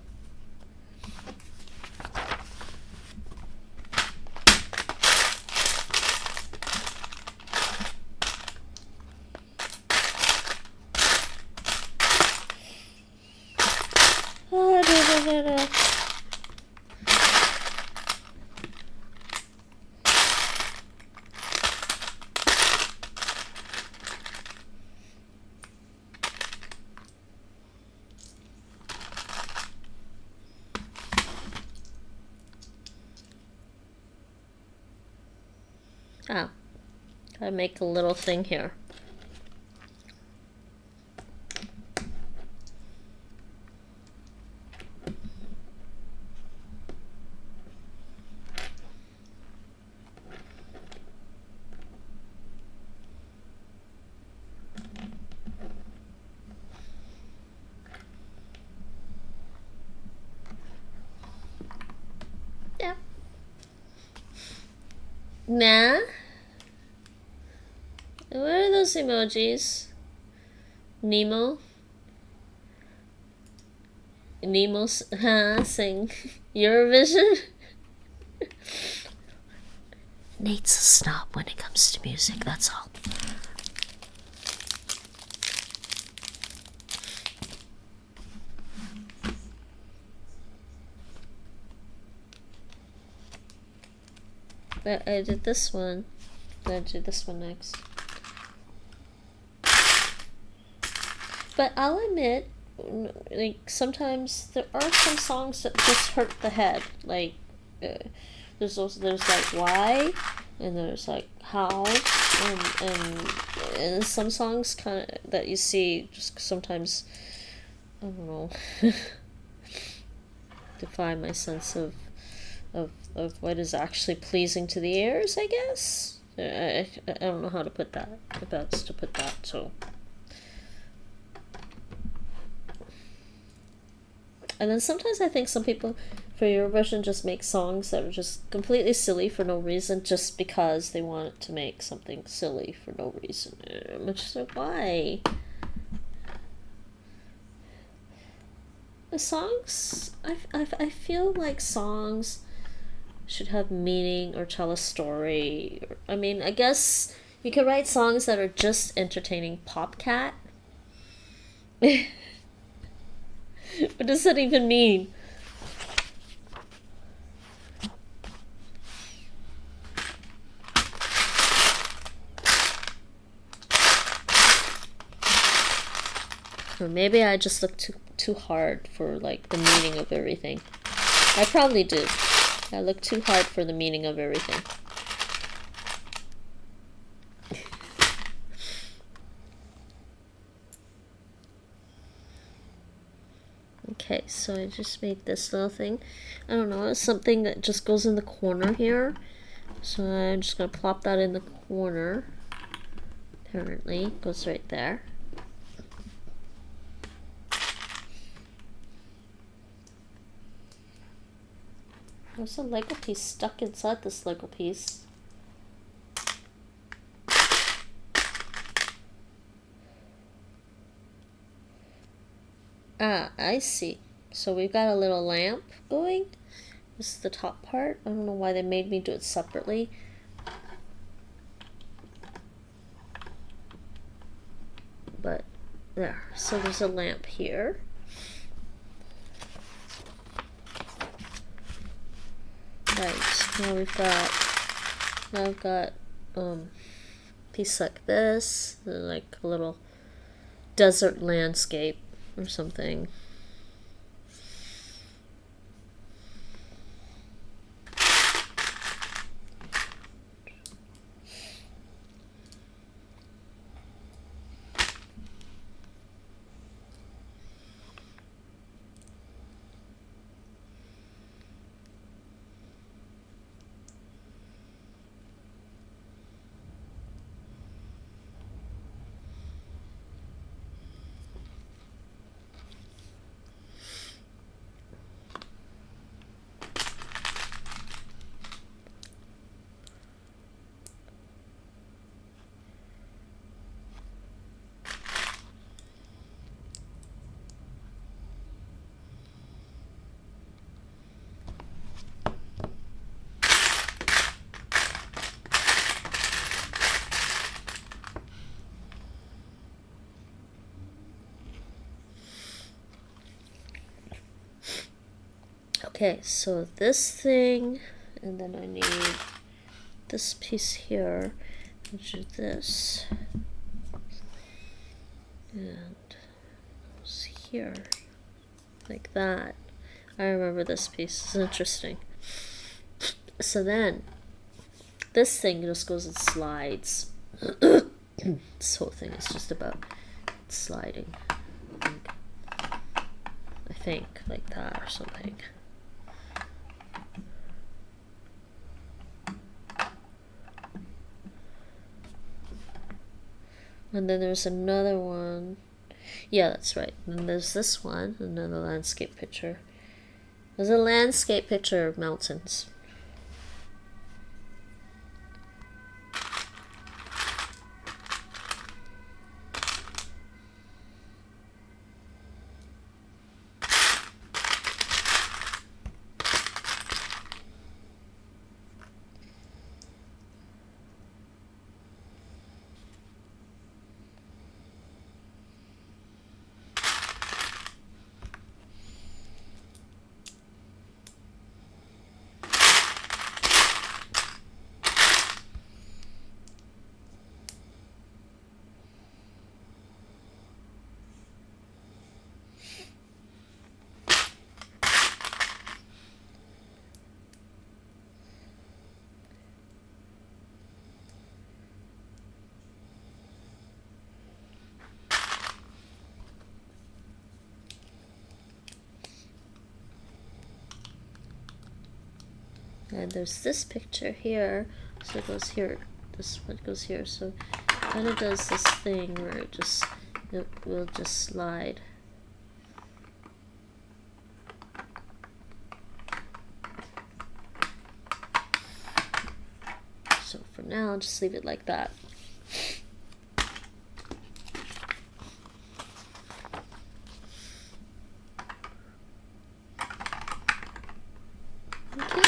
Ah, gotta make a little thing here. Yeah. Nah. What are those emojis? Nemo? Nemo sing Eurovision? Nate's a snob when it comes to music, that's all. But I did this one. I'm gonna do this one next. But I'll admit, like, sometimes there are some songs that just hurt the head. Like, there's like why, and there's like how, and some songs kind of that you see just sometimes, I don't know, defy my sense of what is actually pleasing to the ears, I guess. I don't know how to put that, the best to put that, so. And then sometimes I think some people for Eurovision just make songs that are just completely silly for no reason, just because they want to make something silly for no reason. I'm just like, why? The songs, I feel like songs should have meaning or tell a story. I mean, I guess you could write songs that are just entertaining popcat. What does that even mean? Or maybe I just look too hard for like the meaning of everything. I probably do. I look too hard for the meaning of everything. Okay, so I just made this little thing. I don't know, it's something that just goes in the corner here. So I'm just gonna plop that in the corner. Apparently, it goes right there. There's a Lego piece stuck inside this Lego piece. Ah, I see. So we've got a little lamp going. This is the top part. I don't know why they made me do it separately. But there. So there's a lamp here. Right. Now I've got piece like this, like a little desert landscape or something. Okay, so this thing, and then I need this piece here, which is this, and goes here, like that. I remember this piece. It's interesting. So then, this thing just goes and slides. This whole thing is just about sliding. I think like that or something. And then there's another one. Yeah, that's right. And there's this one, another landscape picture. There's a landscape picture of mountains. And there's this picture here, so it goes here. This one goes here, so it kind of does this thing where it will just slide. So for now, I'll just leave it like that.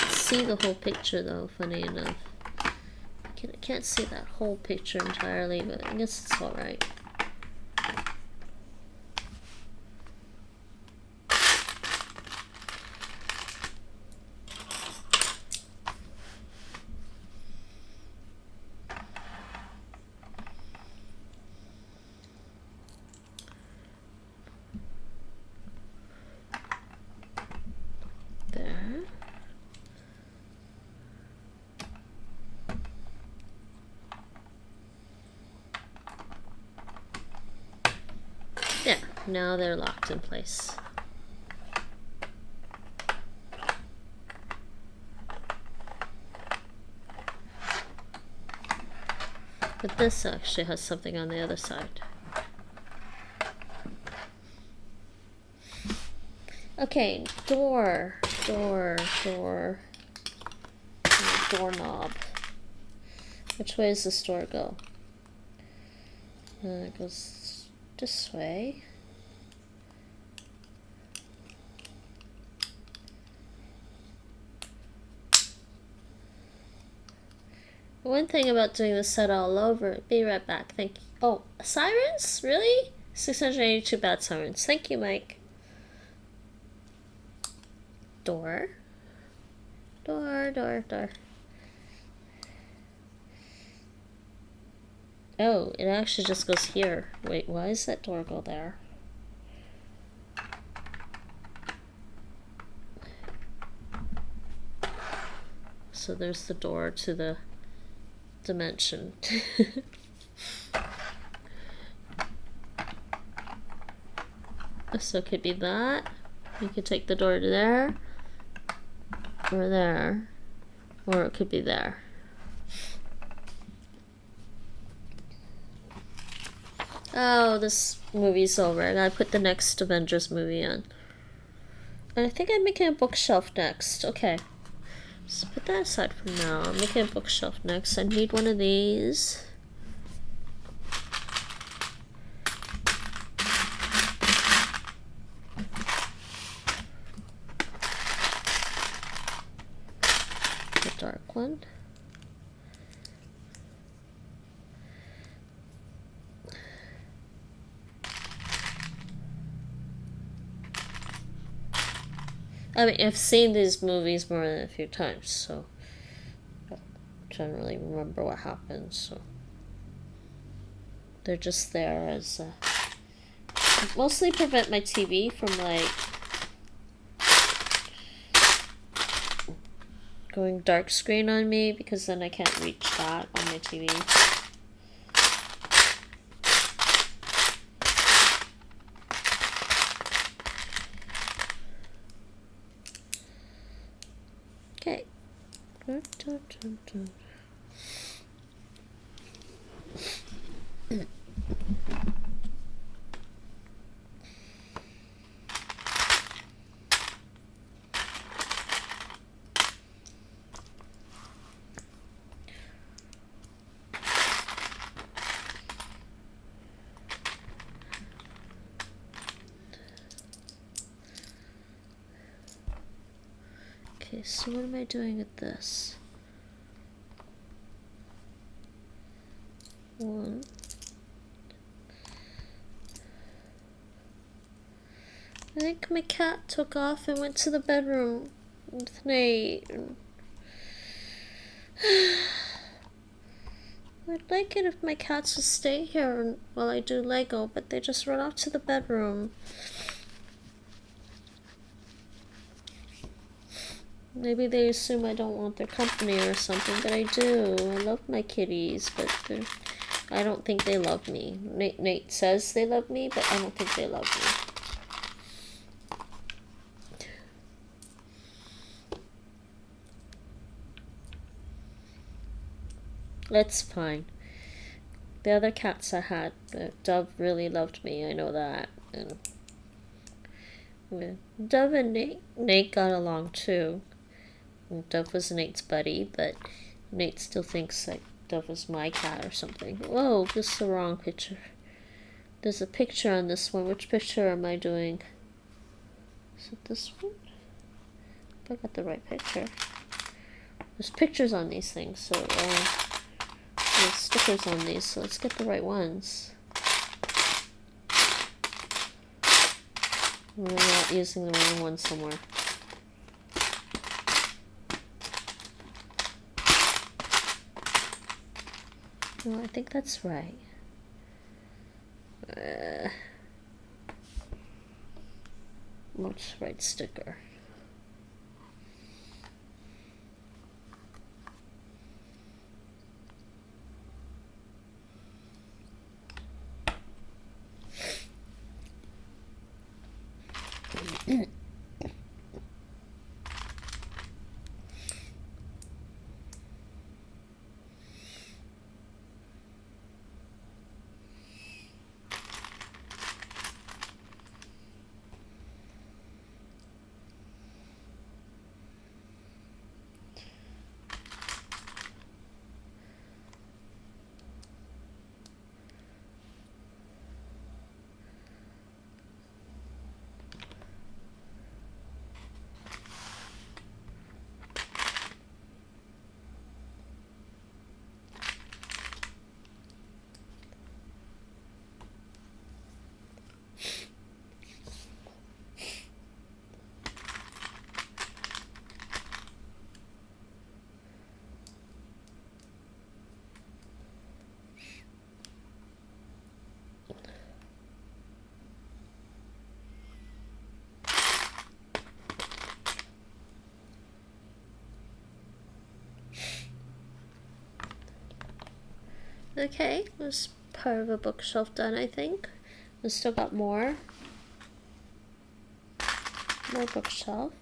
See the whole picture though, funny enough. I can't see that whole picture entirely, but I guess it's alright. Yeah, now they're locked in place. But this actually has something on the other side. Okay, doorknob. Which way does this door go? It goes this way. One thing about doing this set all over, be right back, thank you. Oh, sirens? Really? 682 bad sirens. Thank you, Mike. Door. Oh, it actually just goes here. Wait, why does that door go there? So there's the door to the dimension. So it could be that. You could take the door to there, or there, or it could be there. Oh, this movie's over. I gotta put the next Avengers movie on. And I think I'm making a bookshelf next. Okay. So put that aside for now. I'm making a bookshelf next. I need one of these. The dark one. I mean, I've seen these movies more than a few times, so I don't really remember what happens, so they're just there as mostly prevent my TV from like going dark screen on me, because then I can't reach that on my TV. Okay. Okay, so what am I doing with this? One. I think my cat took off and went to the bedroom with Nate. I'd like it if my cats would stay here while I do Lego, but they just run off to the bedroom. Maybe they assume I don't want their company or something, but I do. I love my kitties, but I don't think they love me. Nate says they love me, but I don't think they love me. It's fine. The other cats I had, Dove really loved me, I know that. And Dove and Nate got along too. And Dove was Nate's buddy, but Nate still thinks like Dove is my cat or something. Whoa, this is the wrong picture. There's a picture on this one. Which picture am I doing? Is it this one? I got the right picture. There's pictures on these things, so there's stickers on these, so let's get the right ones. We're not using the wrong one somewhere. No, I think that's right. What's the right sticker? Okay, there's part of a bookshelf done, I think. We still got more bookshelf.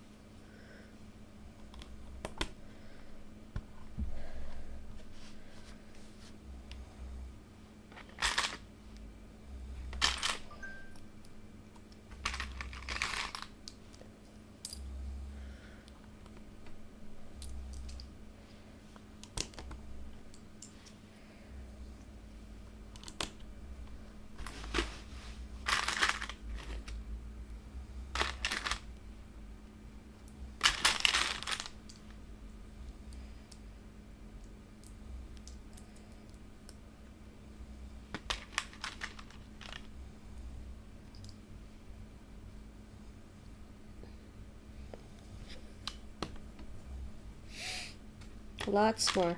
Lots more,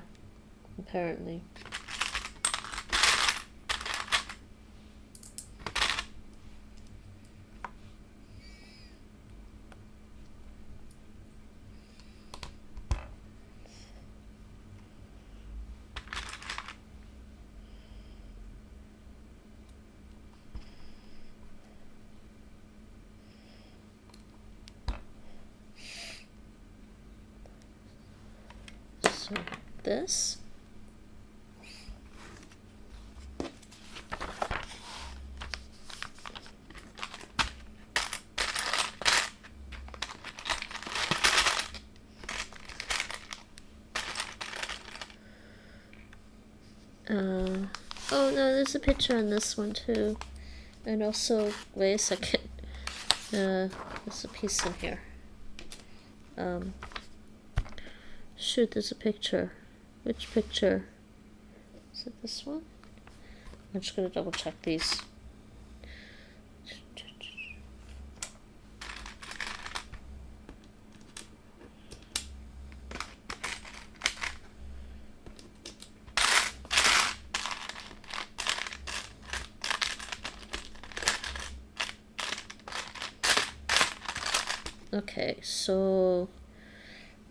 apparently. So this. Oh no, there's a picture on this one too. And also, wait a second. There's a piece in here. Shoot, there's a picture. Which picture? Is it this one? I'm just gonna double check these. Okay, so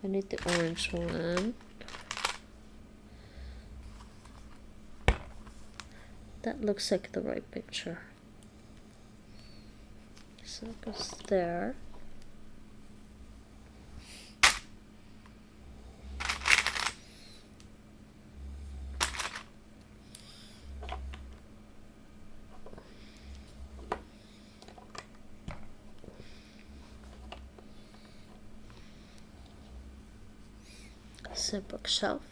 I need the orange one. That looks like the right picture. So it goes there. It's a bookshelf.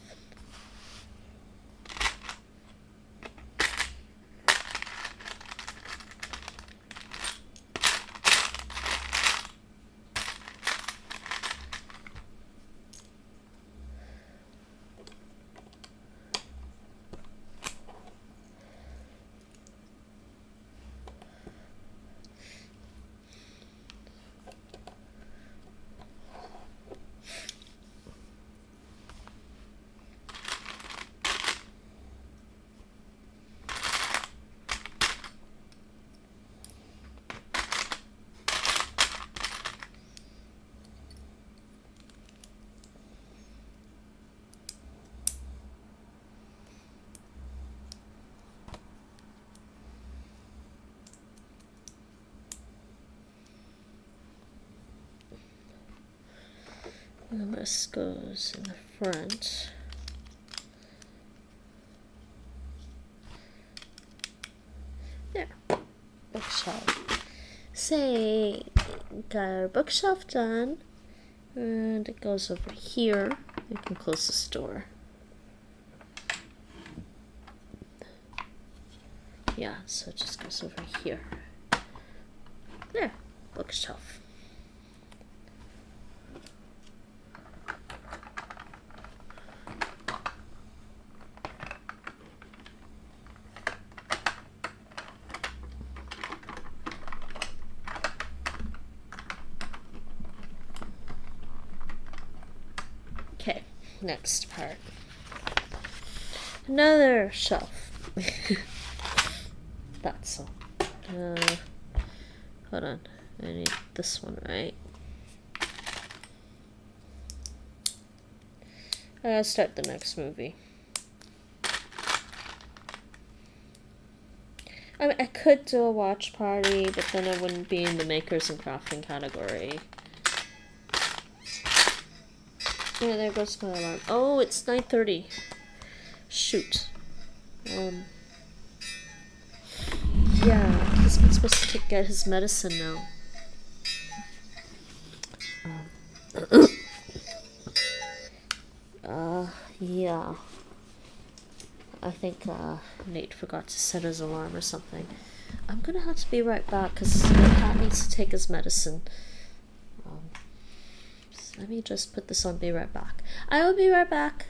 And this goes in the front. There, bookshelf. Say, got our bookshelf done, and it goes over here. We can close this door. Yeah, so it just goes over here. There, bookshelf. Okay, next part. Another shelf. That's all. Hold on. I need this one, right? I gotta start the next movie. I mean, I could do a watch party, but then I wouldn't be in the makers and crafting category. Yeah, there goes my alarm. Oh, it's 9:30. Shoot. Yeah, Kismet's supposed to get his medicine now. Yeah. I think Nate forgot to set his alarm or something. I'm gonna have to be right back because the cat needs to take his medicine. So let me just put this on, be right back. I will be right back.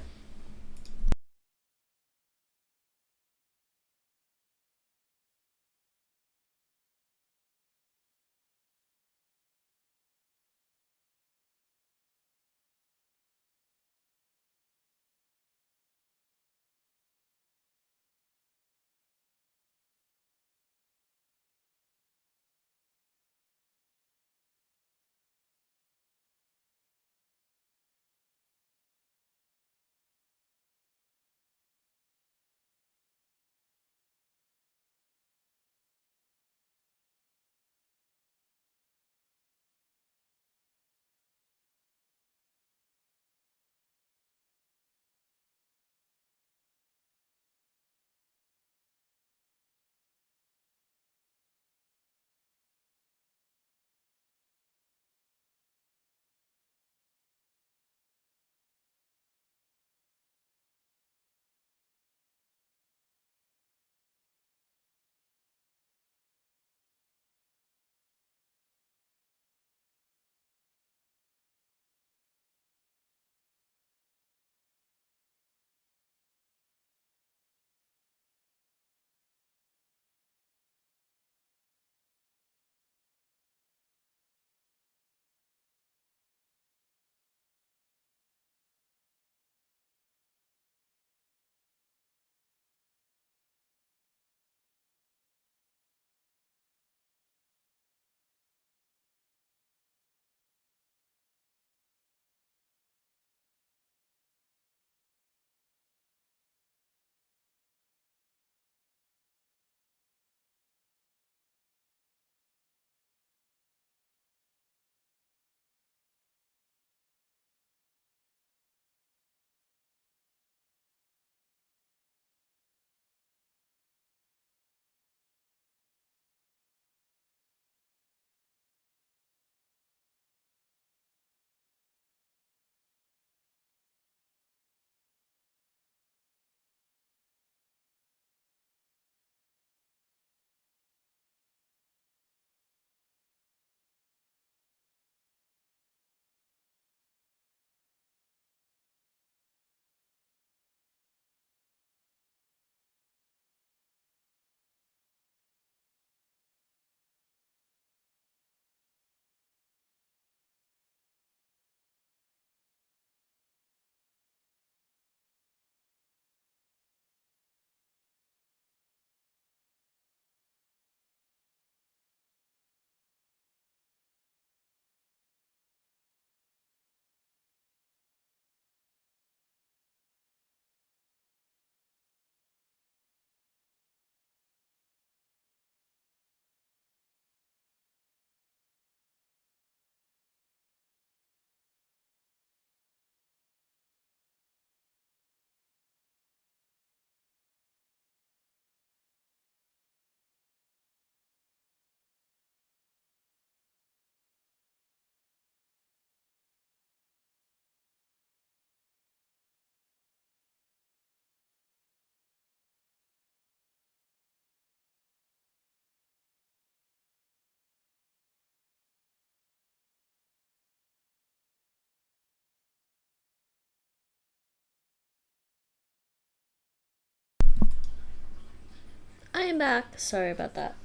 I am back. Sorry about that.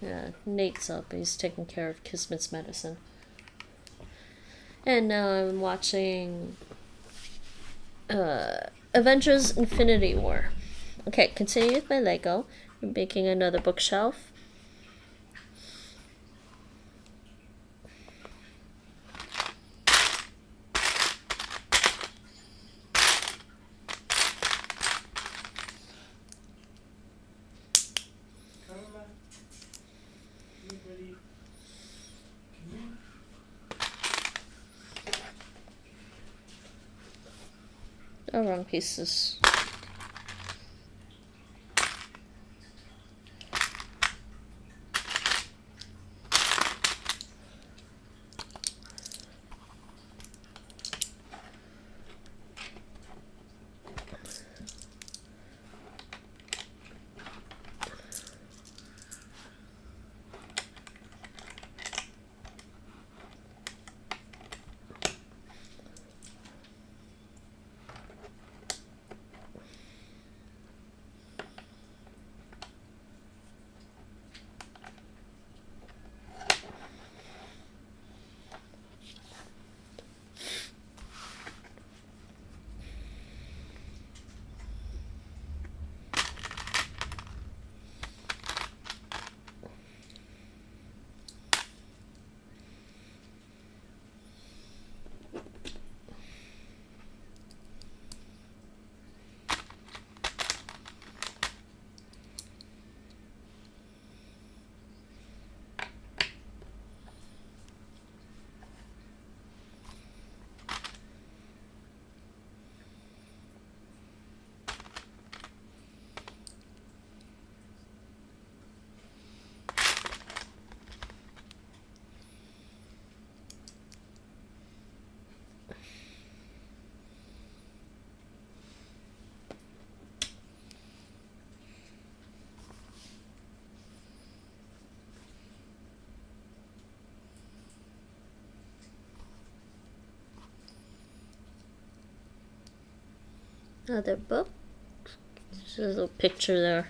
Yeah, Nate's up. He's taking care of Kismet's medicine. And now I'm watching Avengers Infinity War. Okay, continue with my Lego. I'm making another bookshelf. Oh, wrong pieces. Another book. There's a little picture there.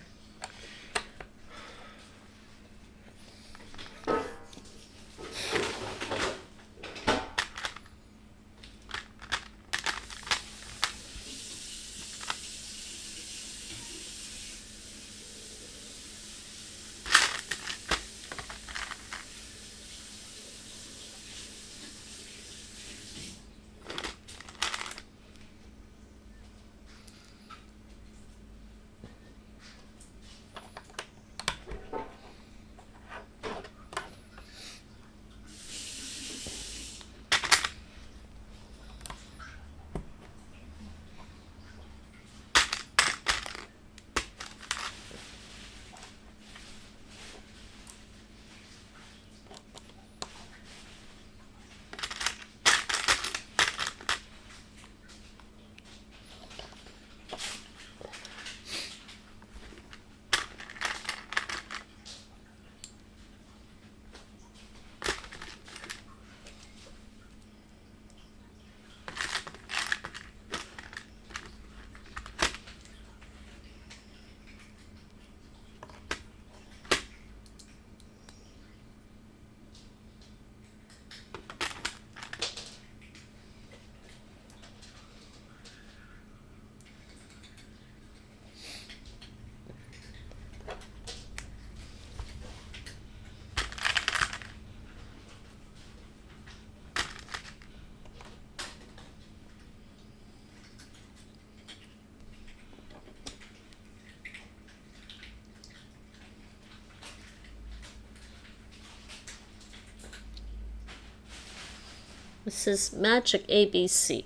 This is Magic ABC.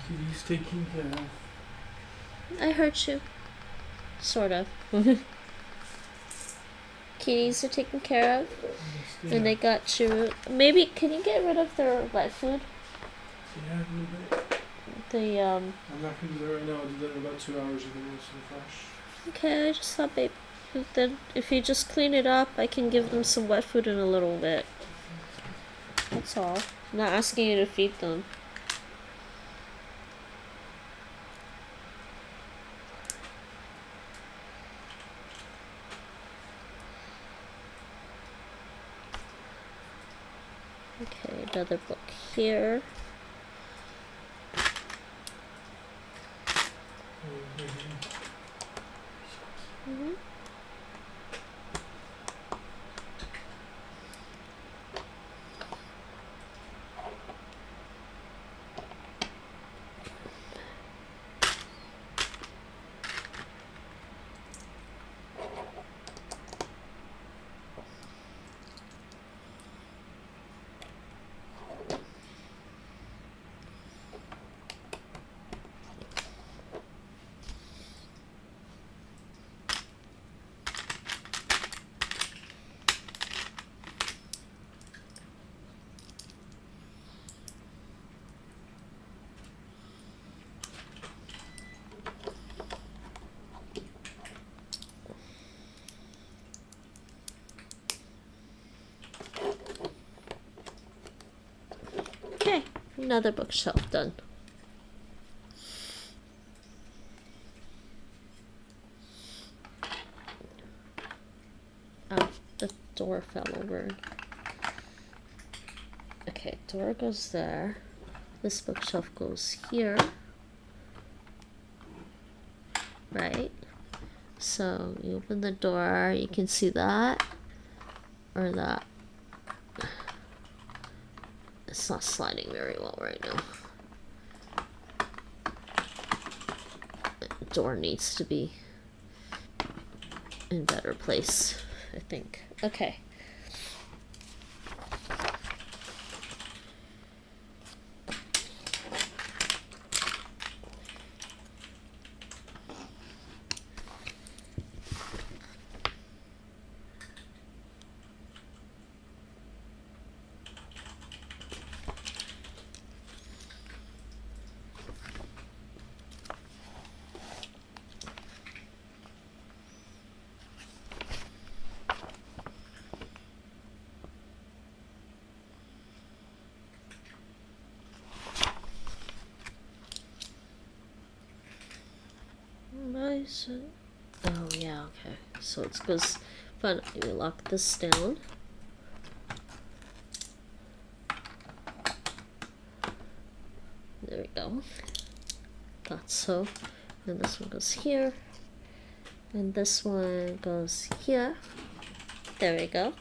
Kitty's taking care of. I hurt you. Sort of. Kitties are taken care of. Yes, And they got you. Maybe, can you get rid of their wet food? Yeah, a little bit. The, I'm not going to do that right now. I'll do that in about 2 hours if it was so fresh. Okay, I just thought, babe. Then if you just clean it up, I can give them some wet food in a little bit. That's all. I'm not asking you to feed them. Okay, another book here. Mm-hmm. Okay, another bookshelf done. Oh, the door fell over. Okay, door goes there. This bookshelf goes here. Right? So you open the door, you can see that or that. It's not sliding very well right now. The door needs to be in better place, I think. Okay. Nice. Oh yeah, okay. So it goes fun. You lock this down. There we go. Thought so. And this one goes here. And this one goes here. There we go.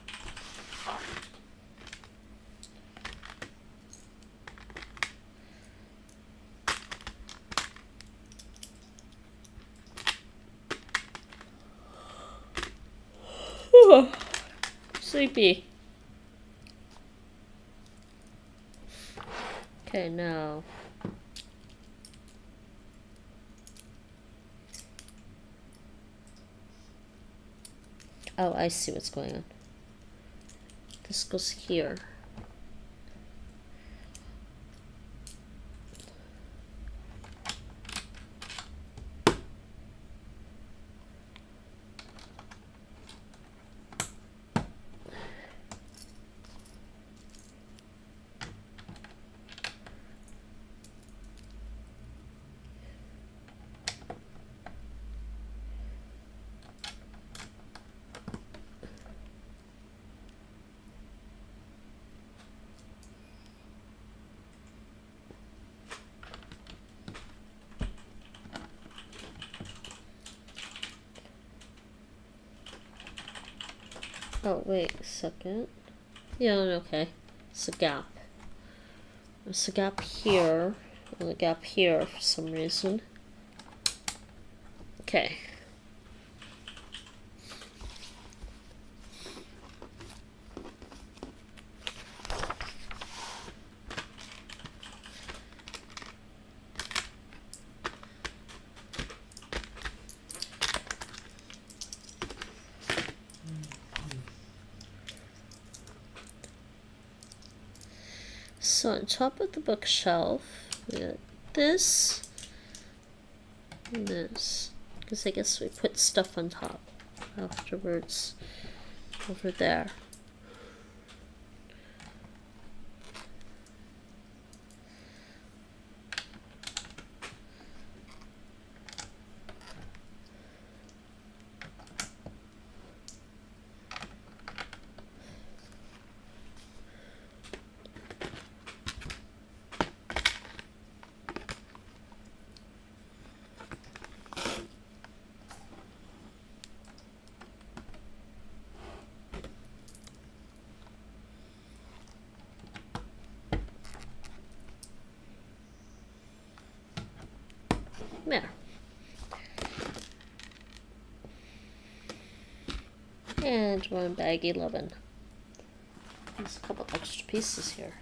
Sleepy. Okay, now. Oh, I see what's going on. This goes here. Oh, wait a second. Yeah, okay. It's a gap. There's a gap here, and a gap here for some reason. Okay. So on top of the bookshelf, we got this and this. Because I guess we put stuff on top. afterwards over there. There. And one bag 11. There's a couple extra pieces here.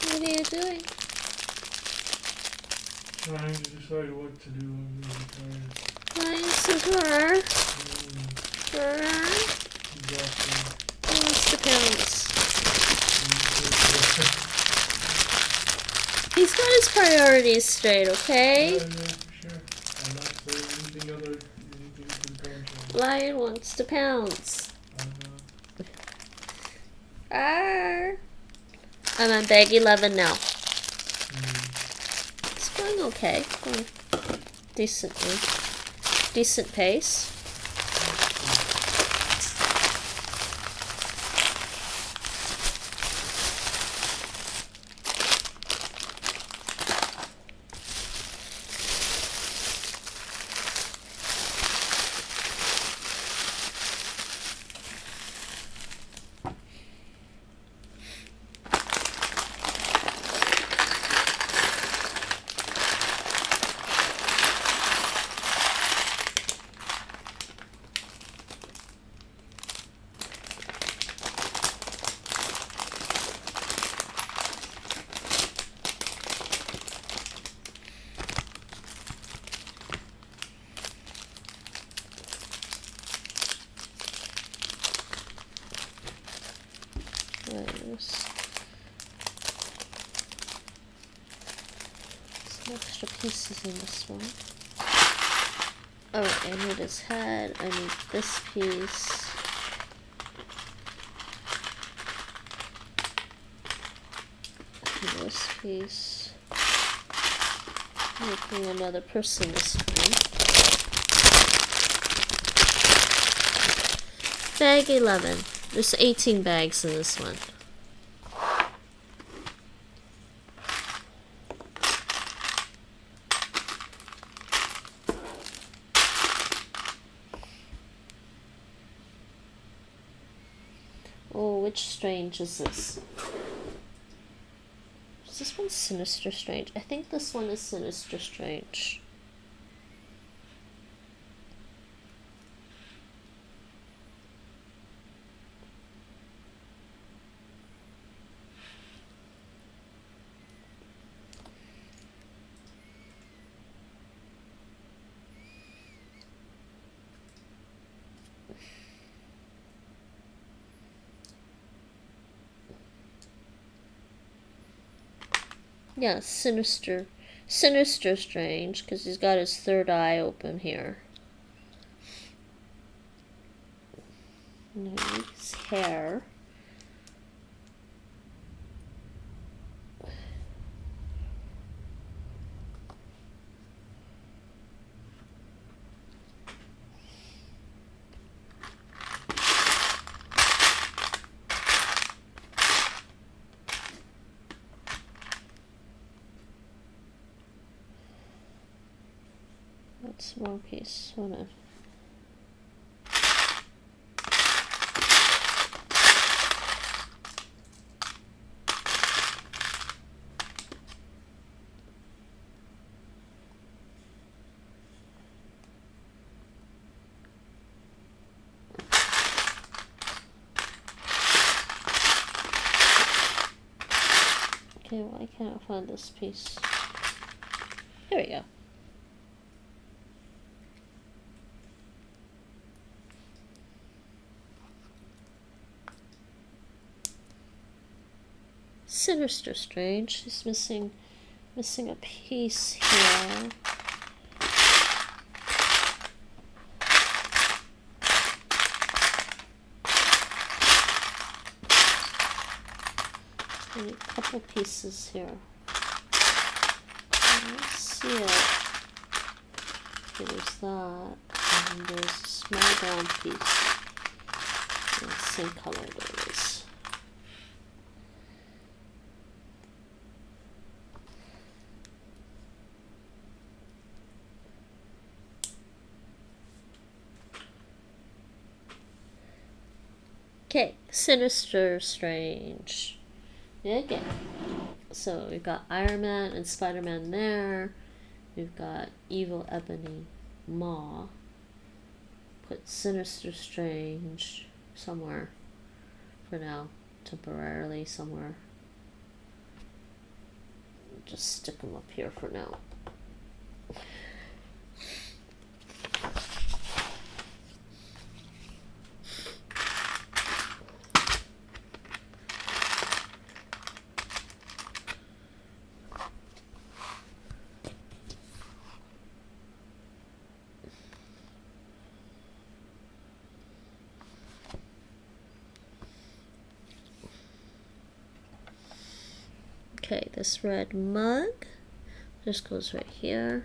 What are you doing? Trying to decide what to do. I'm really tired. Nice of her. Exhausting. What's the counts? He's got his priorities straight, okay? Yeah, for sure. I'm not saying anything other, anything to the contrary. Lion wants to pounce. Uh-huh. Arr. I'm on bag 11 now. It's going okay. Going decently. Decent pace. Some extra pieces in this one. Oh, I need his head. I need this piece. And this piece. Making another person this time. Bag 11. There's 18 bags in this one. Oh, which Strange is this? Is this one Sinister Strange? I think this one is Sinister Strange. Yeah, Sinister Strange, because he's got his third eye open here. And his hair. That's one piece. Hold on. Okay, why can't I find this piece? Here we go. Sinister Strange. She's missing a piece here. And a couple pieces here. Let's see it. Okay, there's that. And there's a small brown piece. And the same color it is. Okay, Sinister Strange. Again. So we've got Iron Man and Spider-Man there. We've got Evil Ebony Maw. Put Sinister Strange somewhere for now. Temporarily somewhere. Just stick them up here for now. Okay, this red mug just goes right here.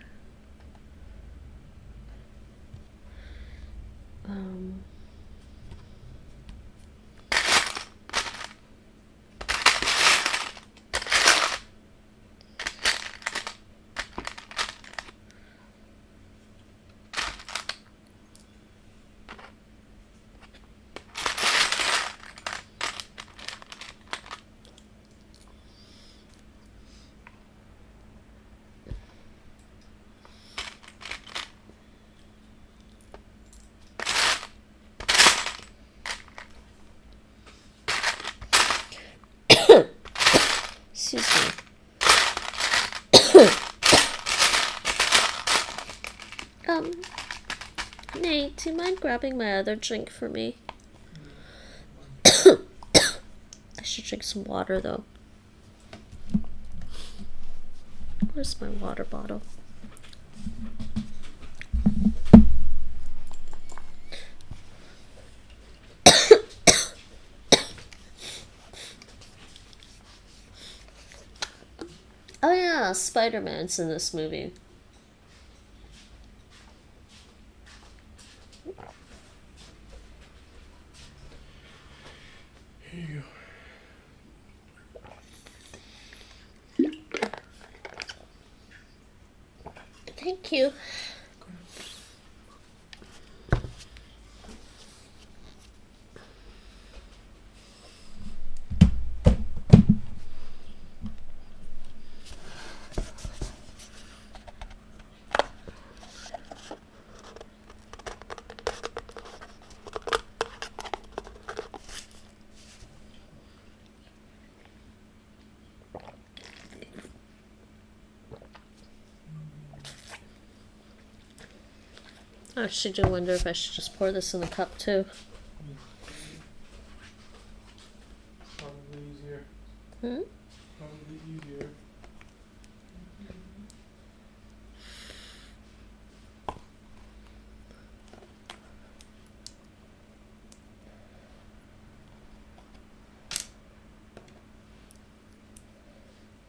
Excuse me. Nate, do you mind grabbing my other drink for me? I should drink some water though. Where's my water bottle? Oh yeah, Spider-Man's in this movie. Here you go. Thank you. I actually do wonder if I should just pour this in the cup too. Probably easier. Hmm? Probably easier.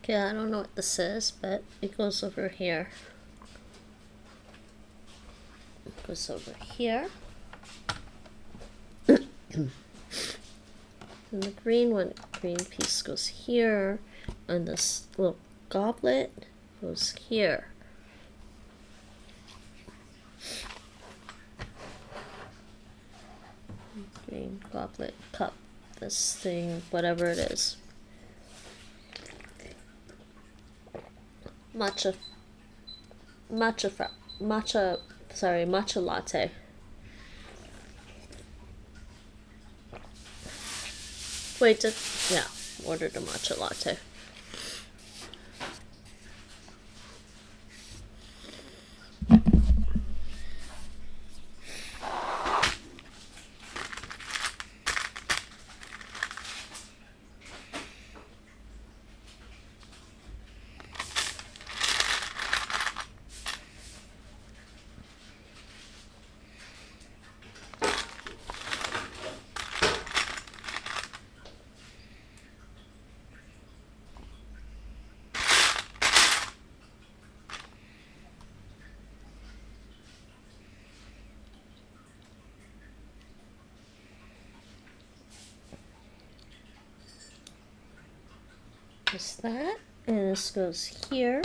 Okay, I don't know what this is, but it goes over here. It goes over here. And the green piece goes here. And this little goblet goes here. Green goblet, cup, this thing, whatever it is. Matcha latte. Wait, yeah, ordered a matcha latte. Just that. And this goes here.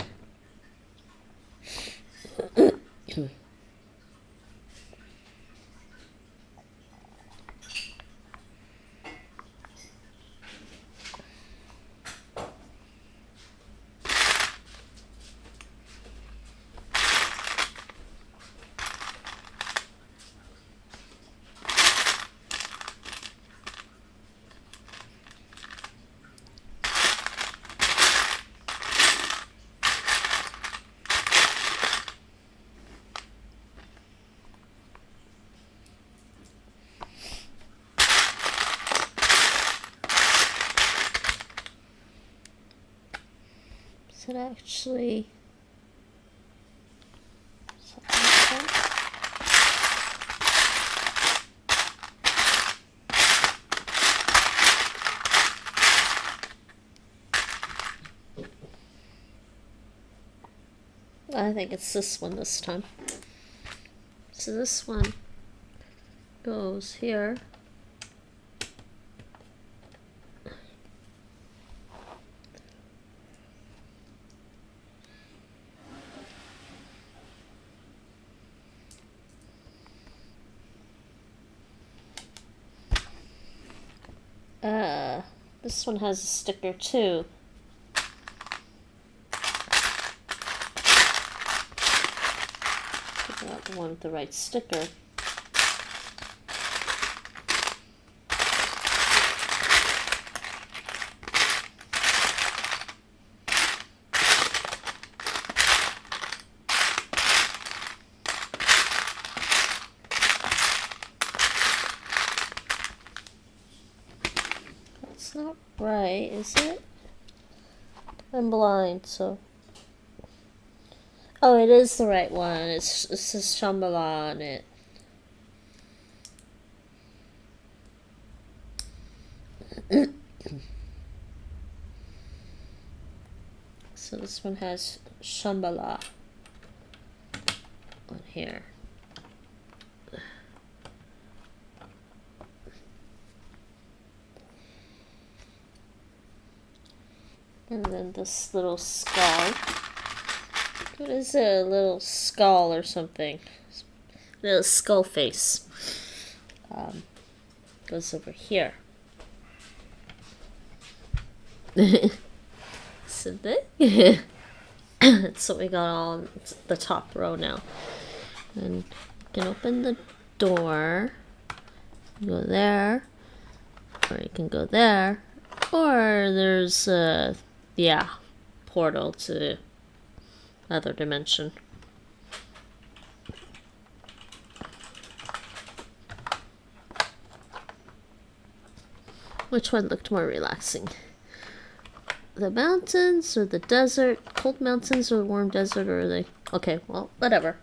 It actually I think it's this one this time. So this one goes here. This one has a sticker too. Figure out the one with the right sticker. That's not right, is it? I'm blind, so. Oh, it is the right one. It says Shambhala on it. So this one has Shambhala on here. And then this little skull. What is it? A little skull or something? Little skull face. Goes over here. So that's what we got on the top row now. And you can open the door. Go there. Or you can go there. Or there's portal to other dimension. Which one looked more relaxing? The mountains or the desert? Cold mountains or warm desert, or they? Okay, well, whatever.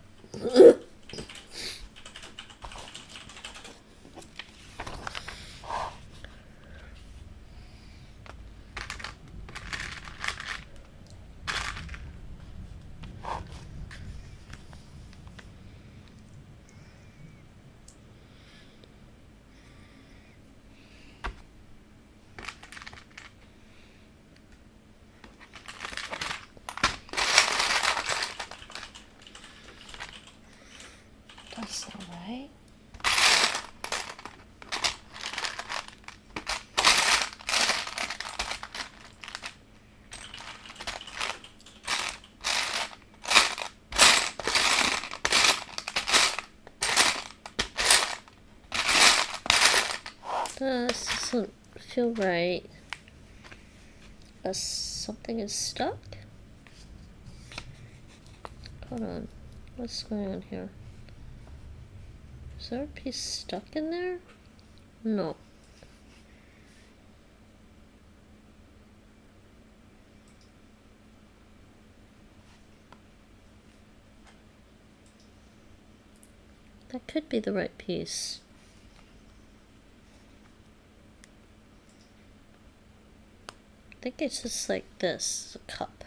That's not right. This doesn't feel right. Something is stuck? Hold on. What's going on here? Is there a piece stuck in there? No. That could be the right piece. I think it's just like this, a cup.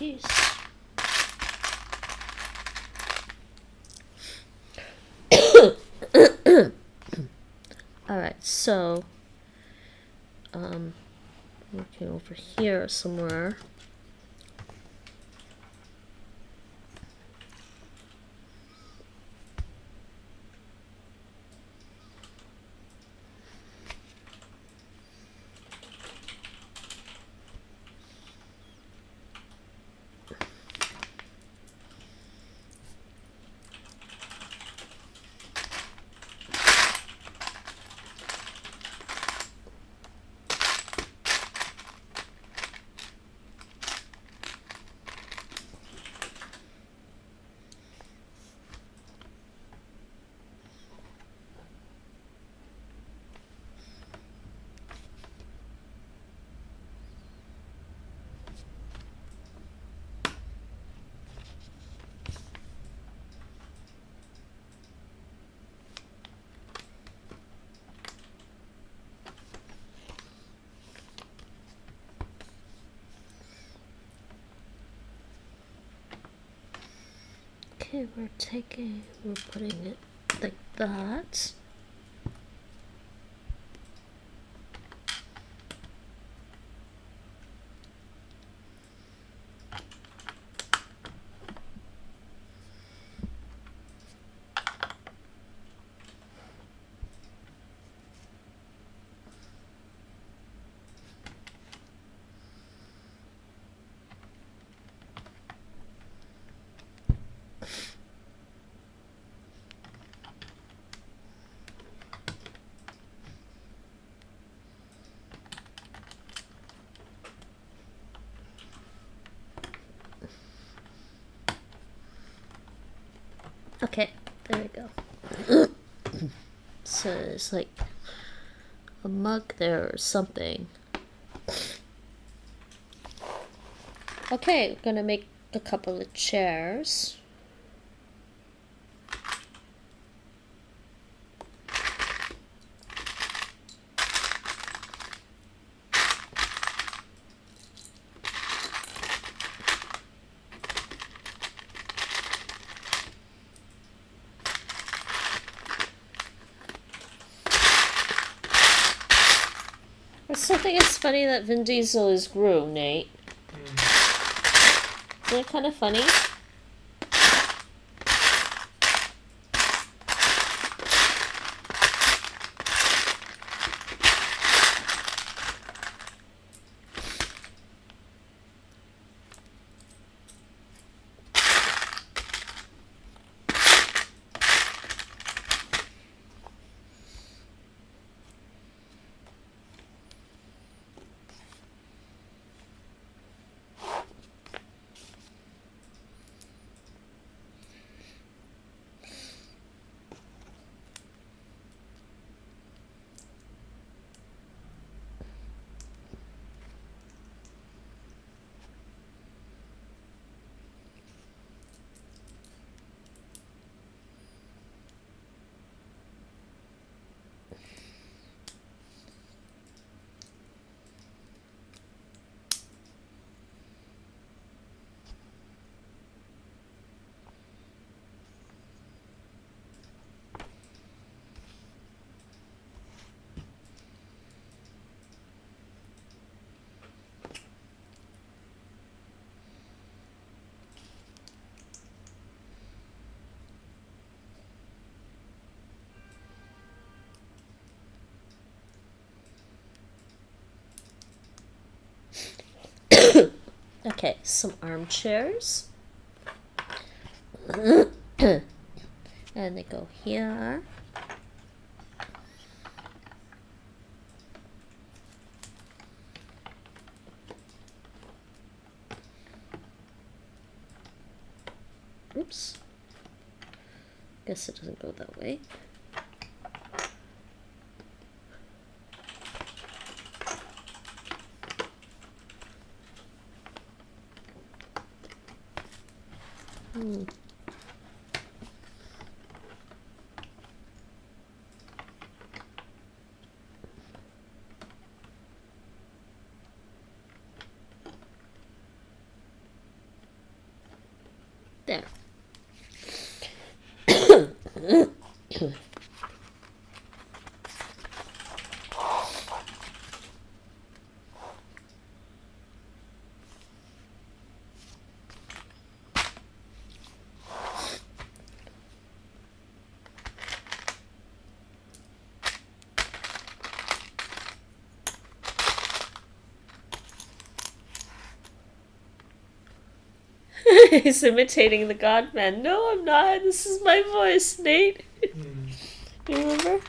piece. Alright, so working over here somewhere. Okay, we're putting it like that. Okay, there we go. So it's like a mug there or something. Okay, we're gonna make a couple of chairs. I still think it's funny that Vin Diesel is Gru, Nate. Isn't it kind of funny? Okay, some armchairs. And they go here. Oops. Guess it doesn't go that way. He's imitating the Godman. No, I'm not. This is my voice, Nate. You remember?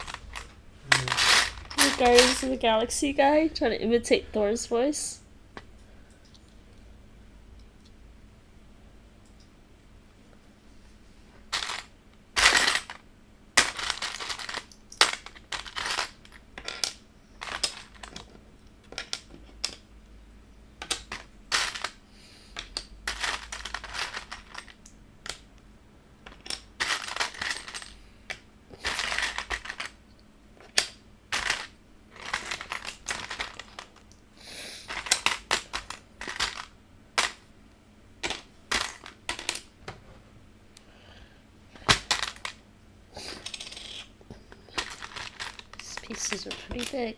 The Guardians of the Galaxy guy trying to imitate Thor's voice? Pieces are pretty big.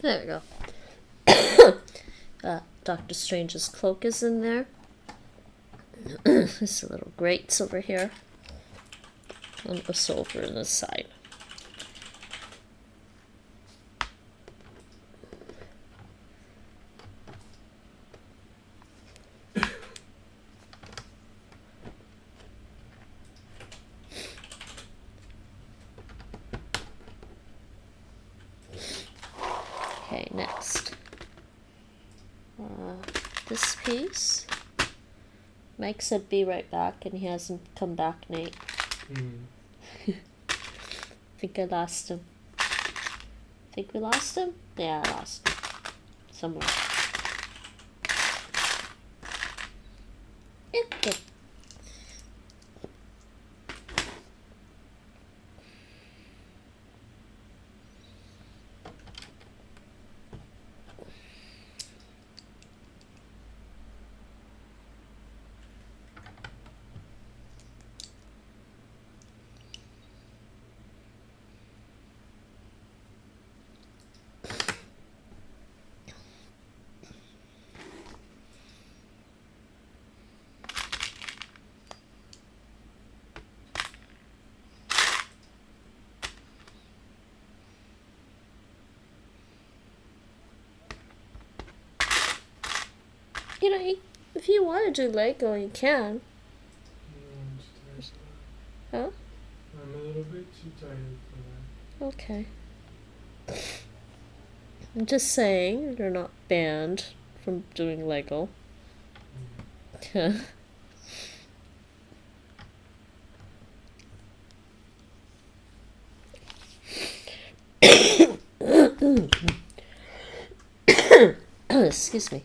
There we go. Doctor Strange's cloak is in there. There's little grates over here. And a silver on this side. Okay, next. This piece. Mike said be right back, and he hasn't come back, Nate. I think I lost him. Think we lost him? Yeah, I lost him. Somewhere. Okay. You know, if you want to do Lego, you can. Huh? I'm a little bit too tired for that. Okay. I'm just saying, you're not banned from doing Lego. Excuse me.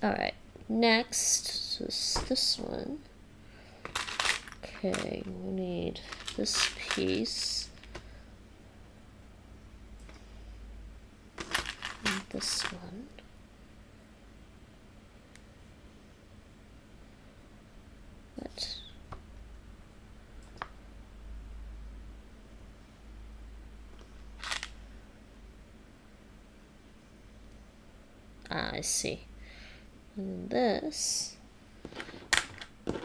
Alright, next is this one. Okay, we need this piece. And this one. But I see. And this and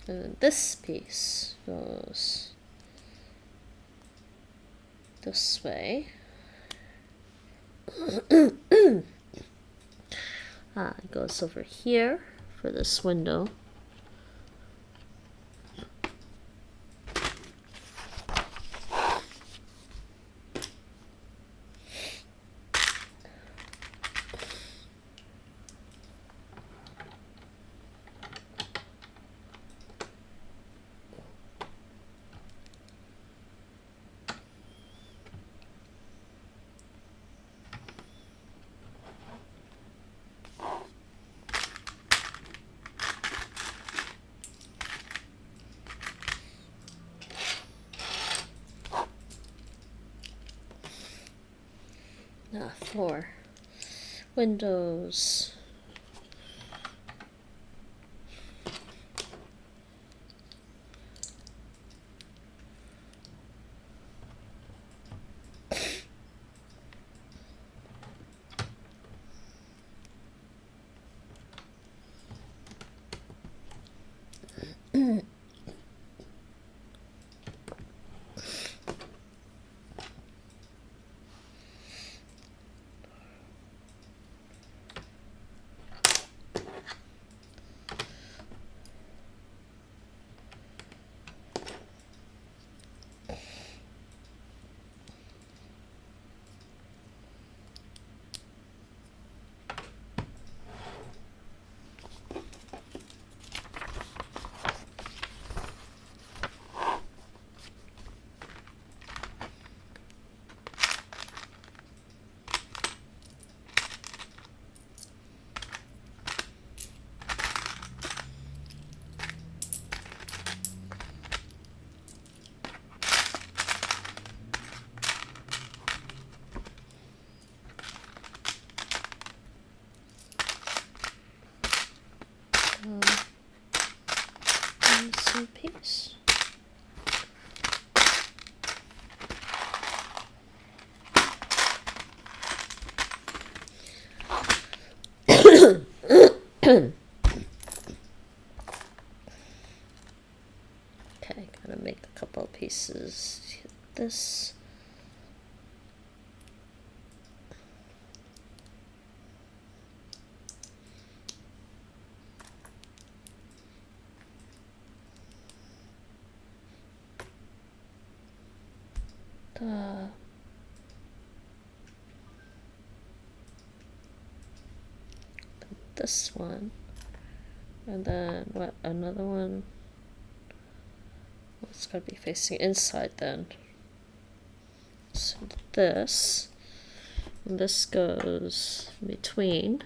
then this piece goes this way. It goes over here for this window. For windows. Some piece. Okay, gotta make a couple of pieces. This. This one, and then what? Another one. Well, it's gotta be facing inside then. So this, and this goes in between.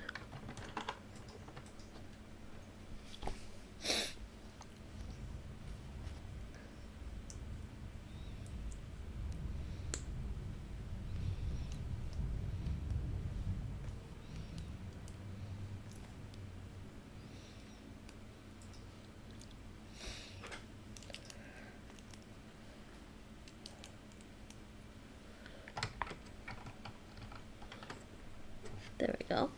There we go.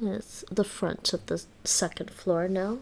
It's the front of the second floor now.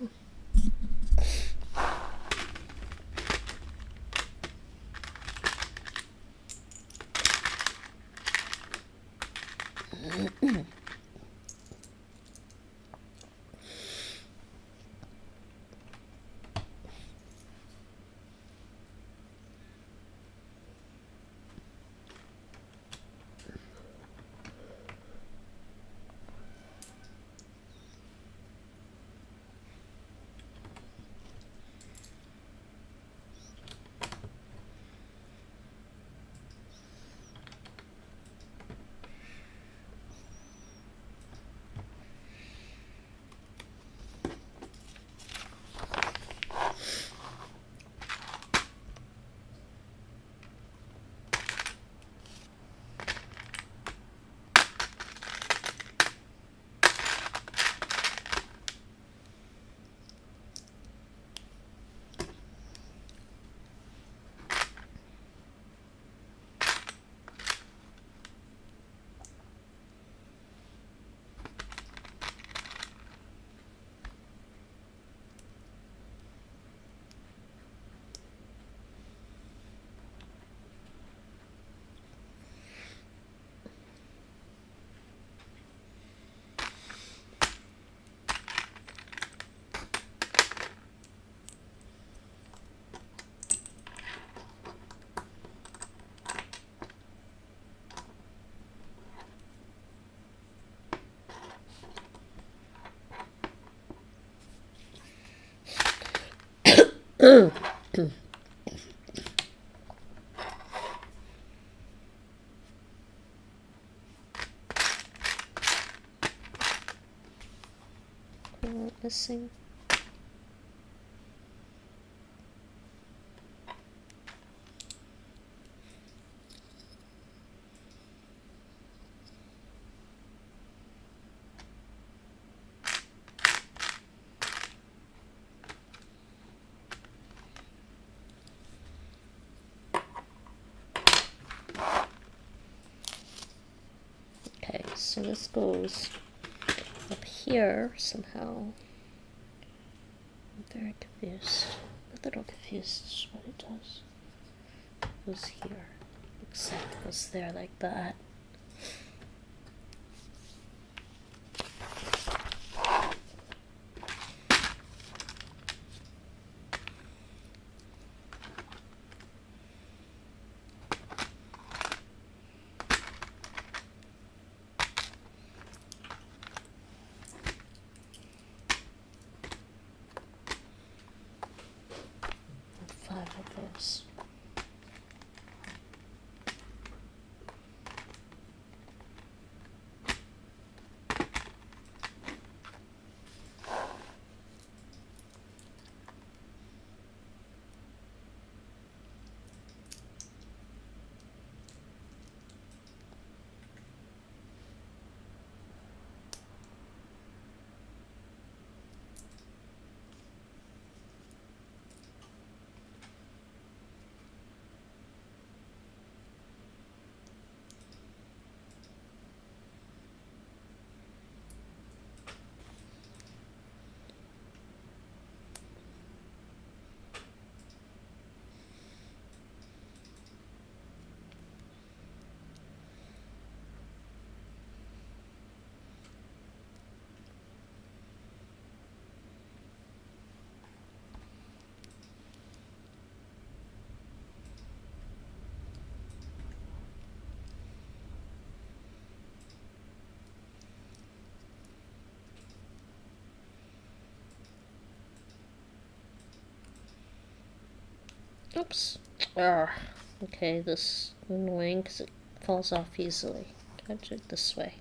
Missing. Okay, so this goes up here somehow. I'm very confused. A little confused is what it does. It goes here. Looks like it goes there like that. This. Oops. Okay, this is annoying because it falls off easily. Gotta do it this way.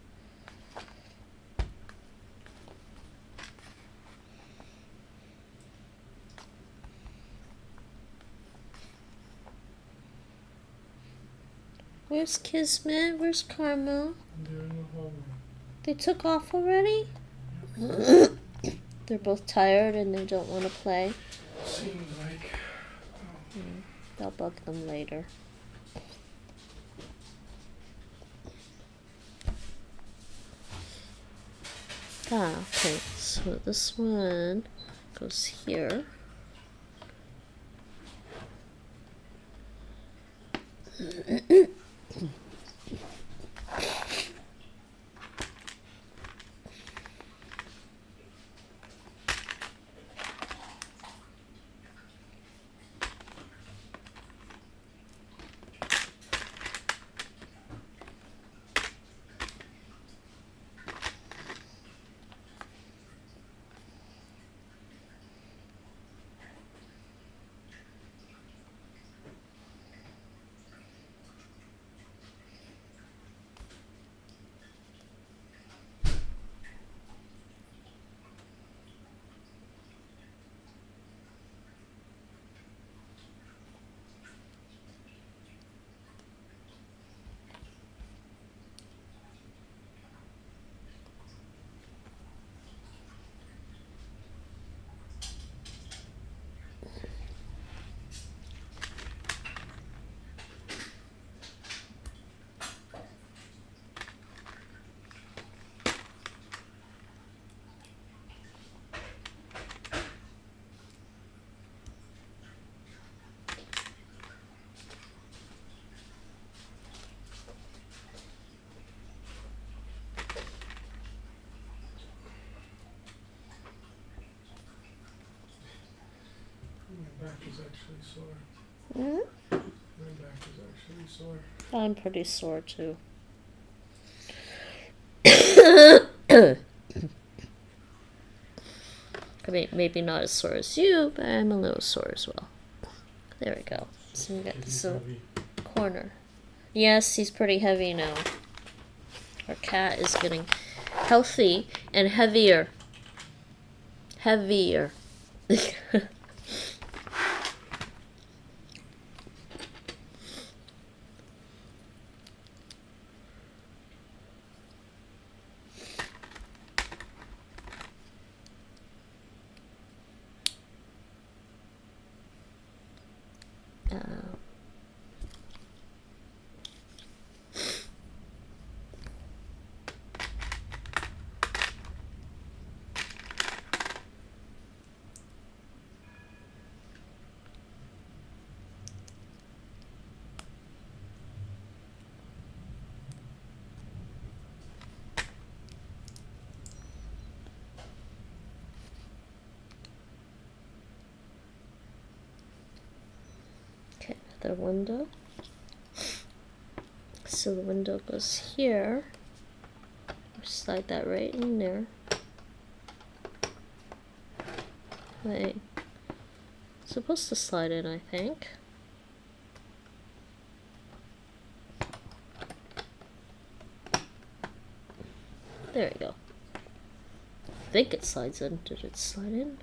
Where's Kismet? Where's Karma? They're in the hallway. They took off already? They're both tired and they don't want to play. Seems like. I'll bug them later. Okay, so this one goes here. My back is actually sore. Mm-hmm. My back is actually sore. I'm pretty sore too. I mean, maybe not as sore as you, but I'm a little sore as well. There we go. So we got this little corner. Yes, he's pretty heavy now. Our cat is getting healthy and heavier. Heavier. The window. So the window goes here. Slide that right in there. Wait. It's supposed to slide in, I think. There we go. I think it slides in. Did it slide in?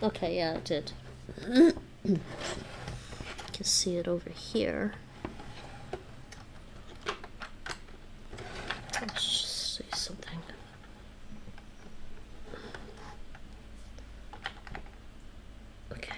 Okay, yeah, it did. You can see it over here. Let's just see something. Okay.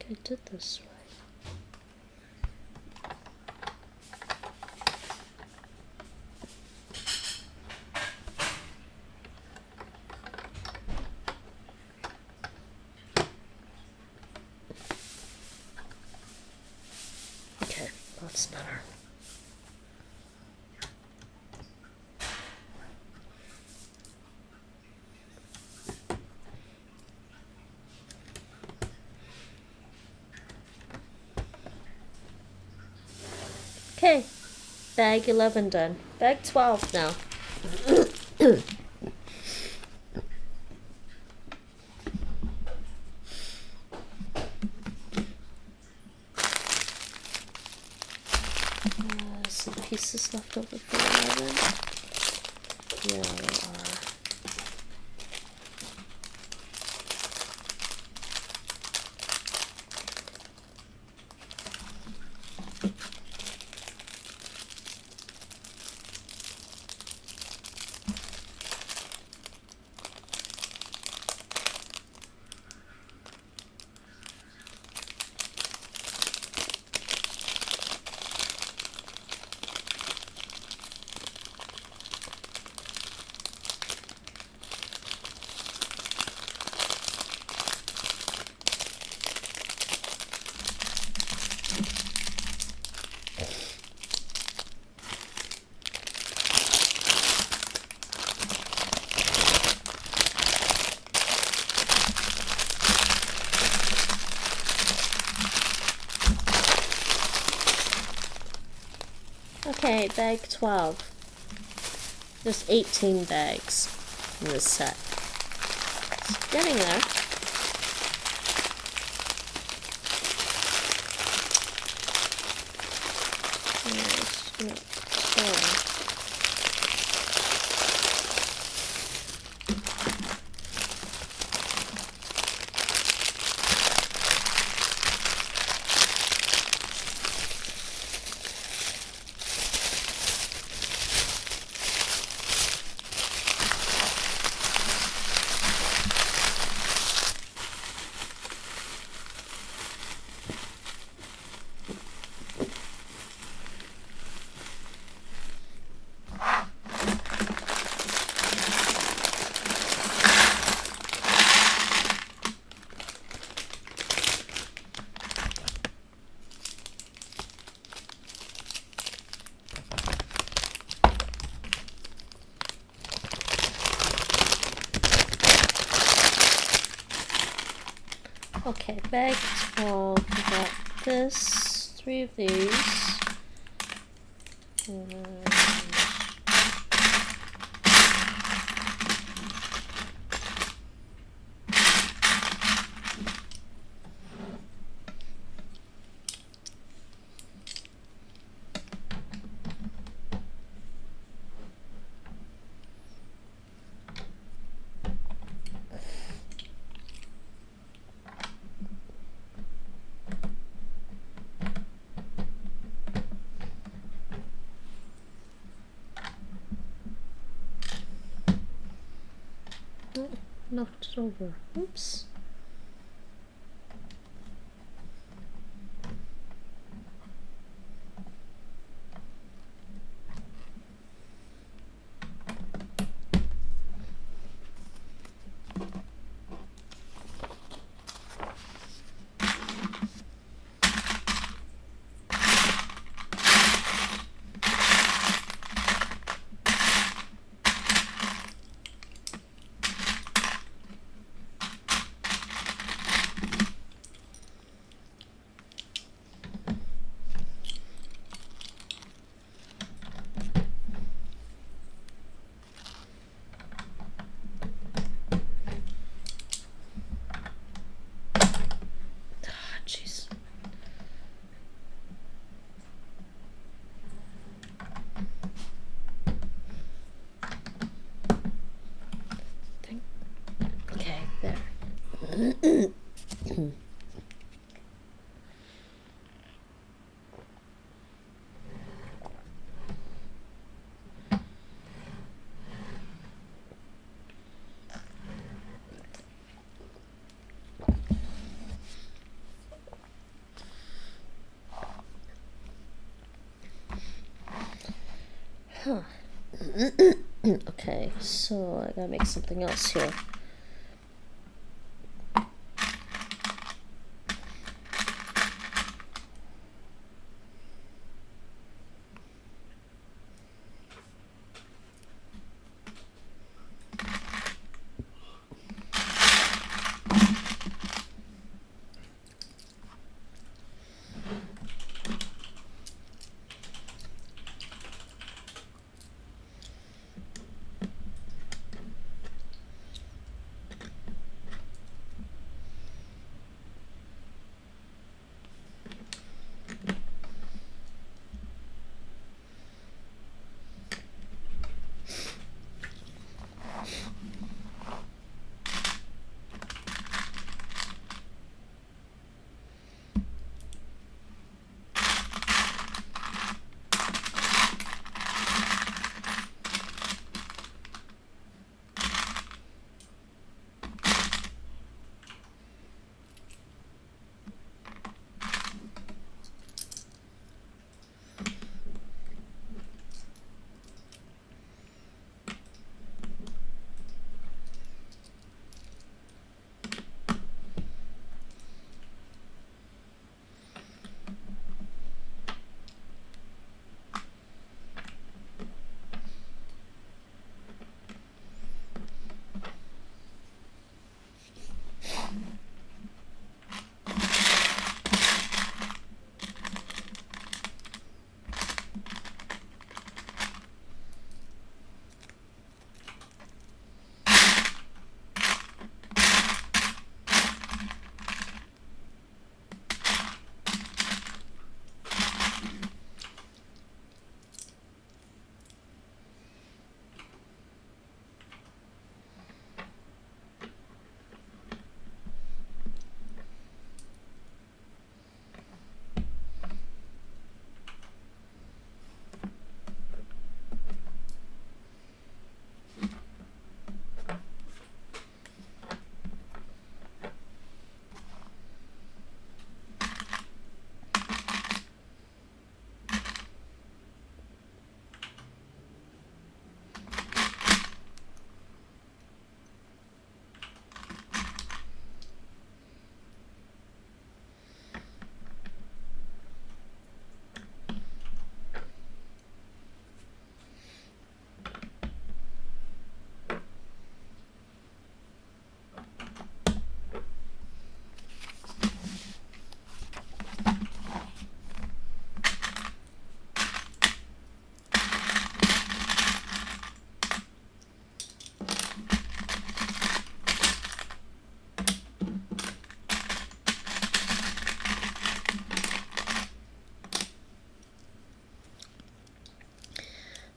I did this right. Okay, that's better. Okay, bag 11 done. Bag 12 now. Some pieces left over for 11. Yeah, there are. Okay, bag 12. There's 18 bags in this set. It's getting there. Okay, bag 12, we got this, 3 of these, and knocked it over. Oops. Jeez. Okay, there. Huh. Okay, so I gotta make something else here.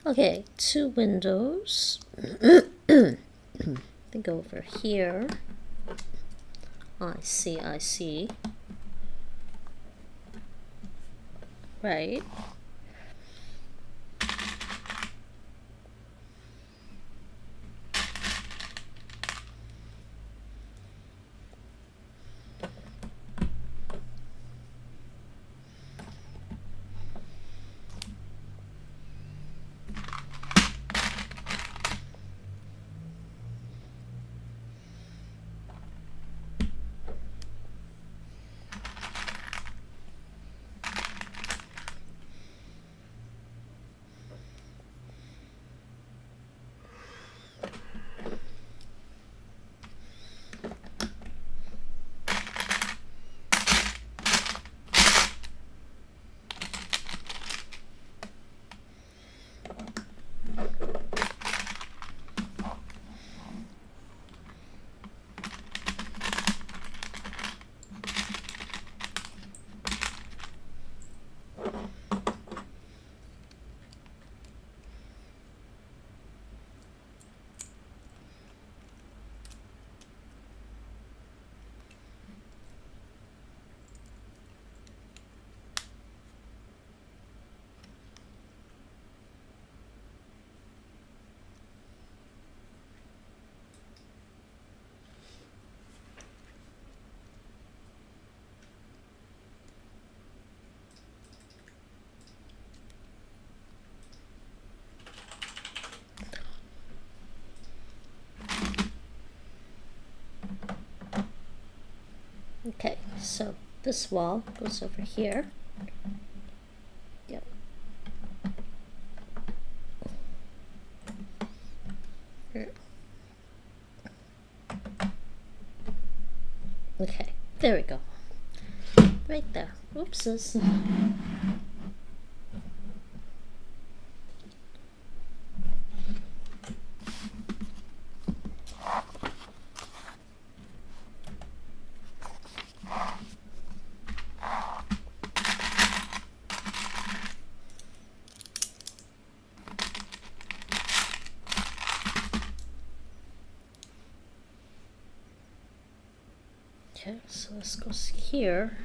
Okay, 2 windows. They go over here. I see. Right. Okay, so this wall goes over here. Yep. Okay, there we go. Right there. Oopses. Okay, so this goes here.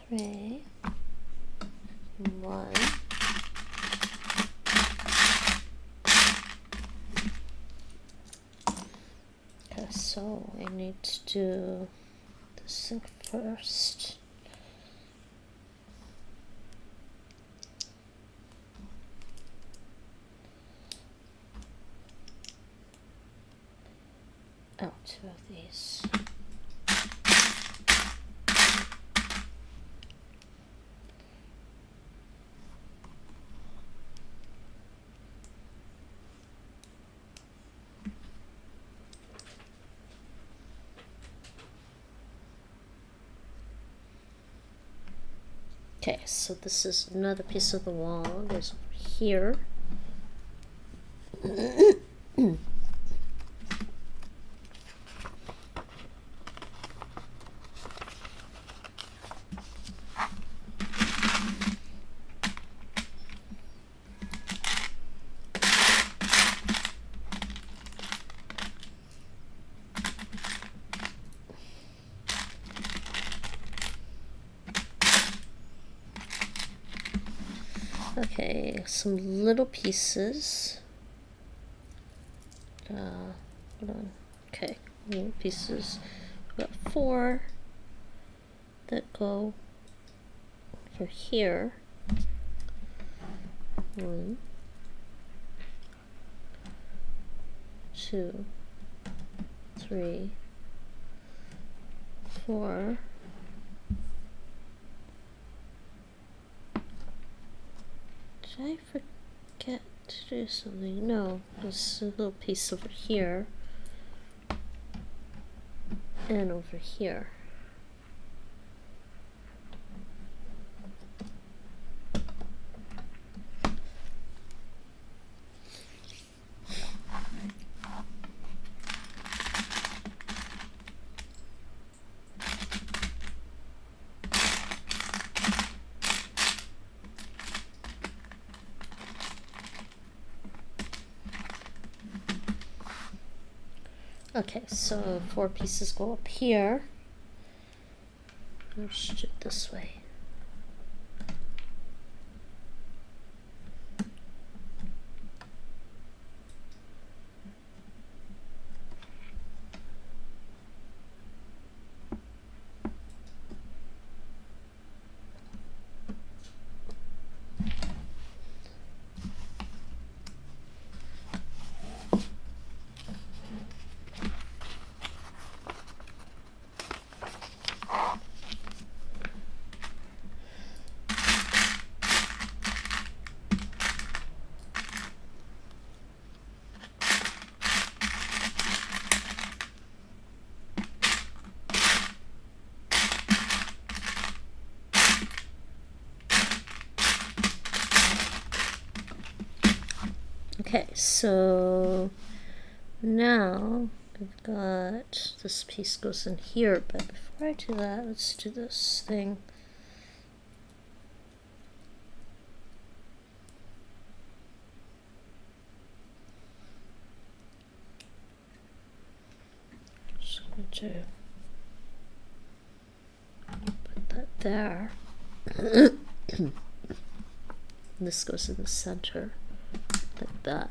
Three, 1. Okay, so I need to do this thing first. Oh, 2 of these. Okay, so this is another piece of the wall. It goes over here. Okay, some little pieces. Hold on. Okay, little pieces. We've got 4 that go for here. 1, 2, 3, 4. Did I forget to do something? No, there's a little piece over here and over here. Okay, so 4 pieces go up here. Let's do it this way. Okay, so now we've got this piece goes in here, but before I do that, let's do this thing. So I'm going to put that there. This goes in the center, like that.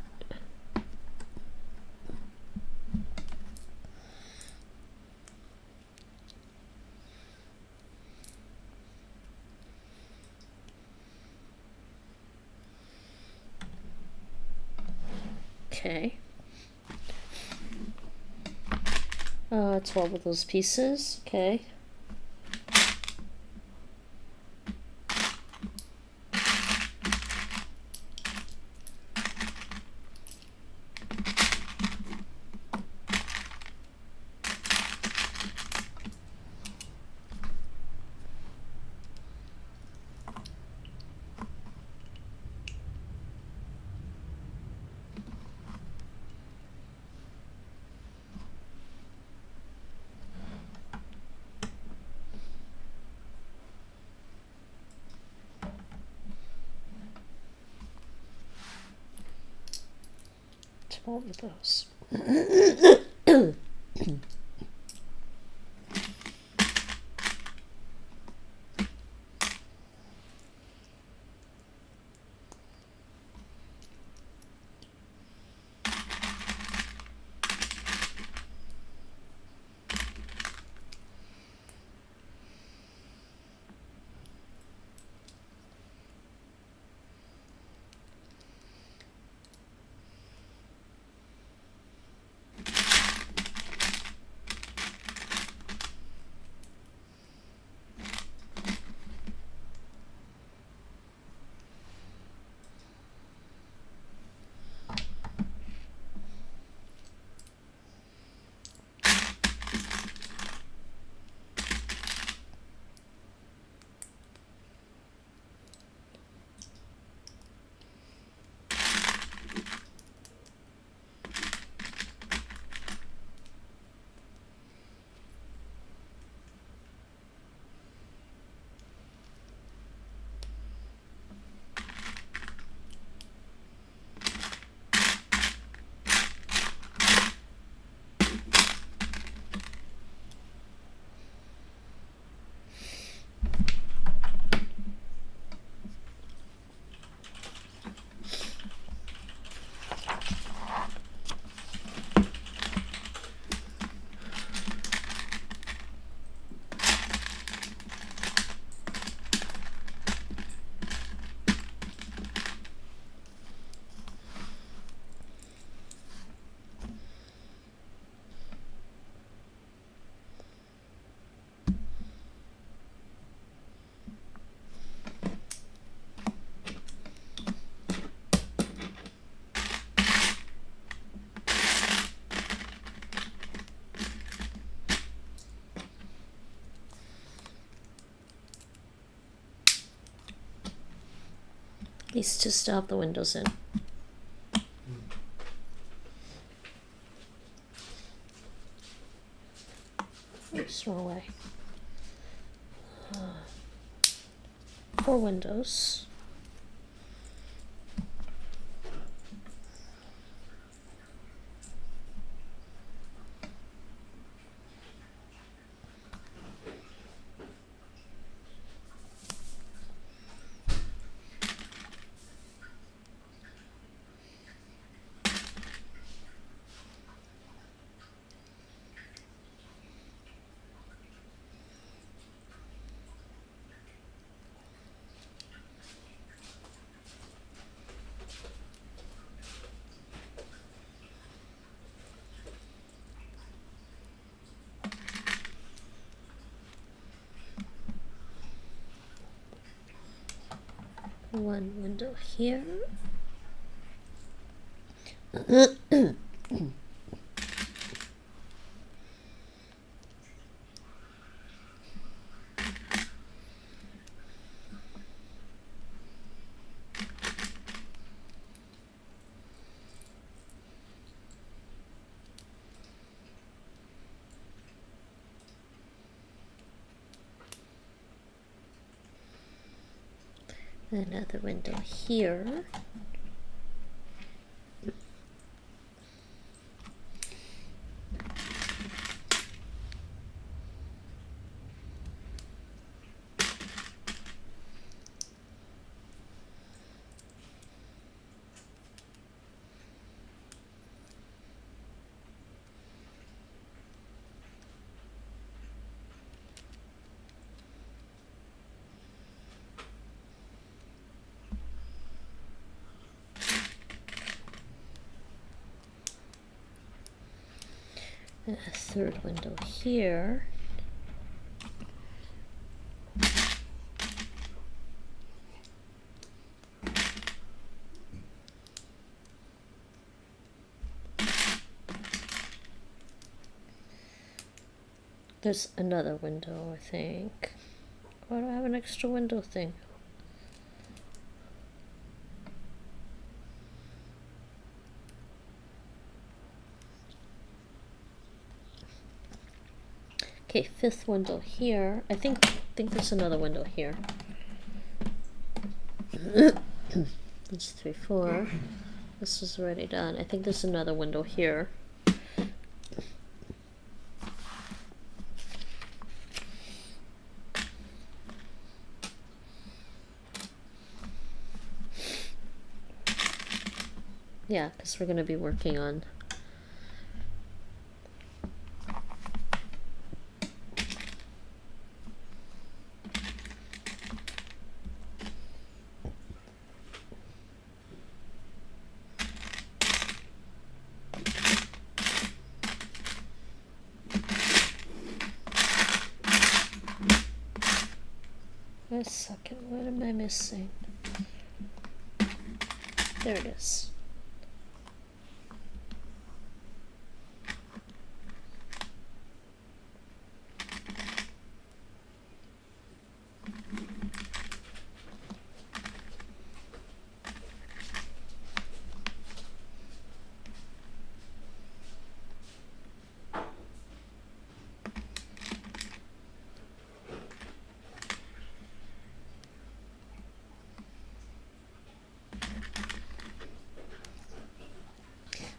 Okay. 12 of those pieces. Okay. All of those. He's to still have the windows in. Oops, wrong way. 4 windows. One window here. Another window here. And a third window here. There's another window, I think. Why do I have an extra window thing? Okay, 5th window here. I think there's another window here. That's 3, 4. This is already done. I think there's another window here. Yeah, because we're going to be working on a second. What am I missing? There it is.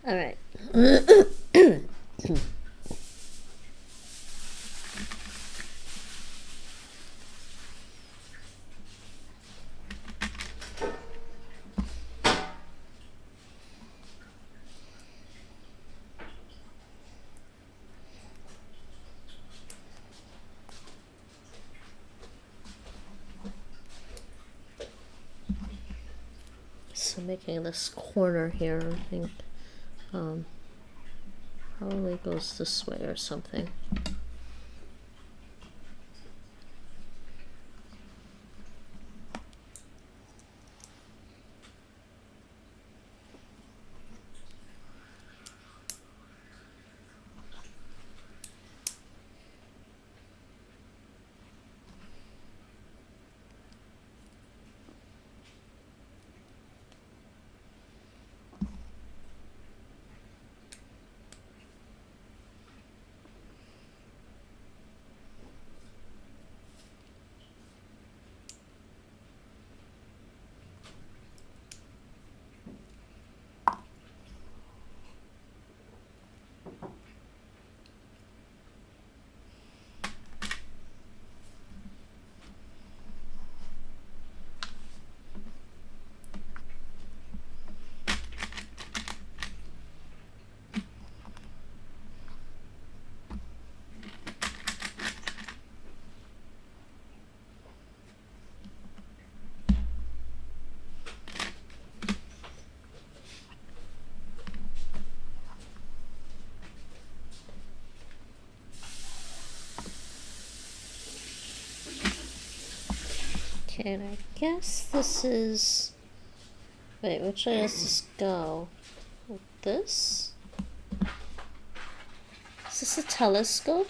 All right. So making this corner here, I think, probably goes this way or something. Okay, and I guess this is... Wait, which way does this go? With this? Is this a telescope?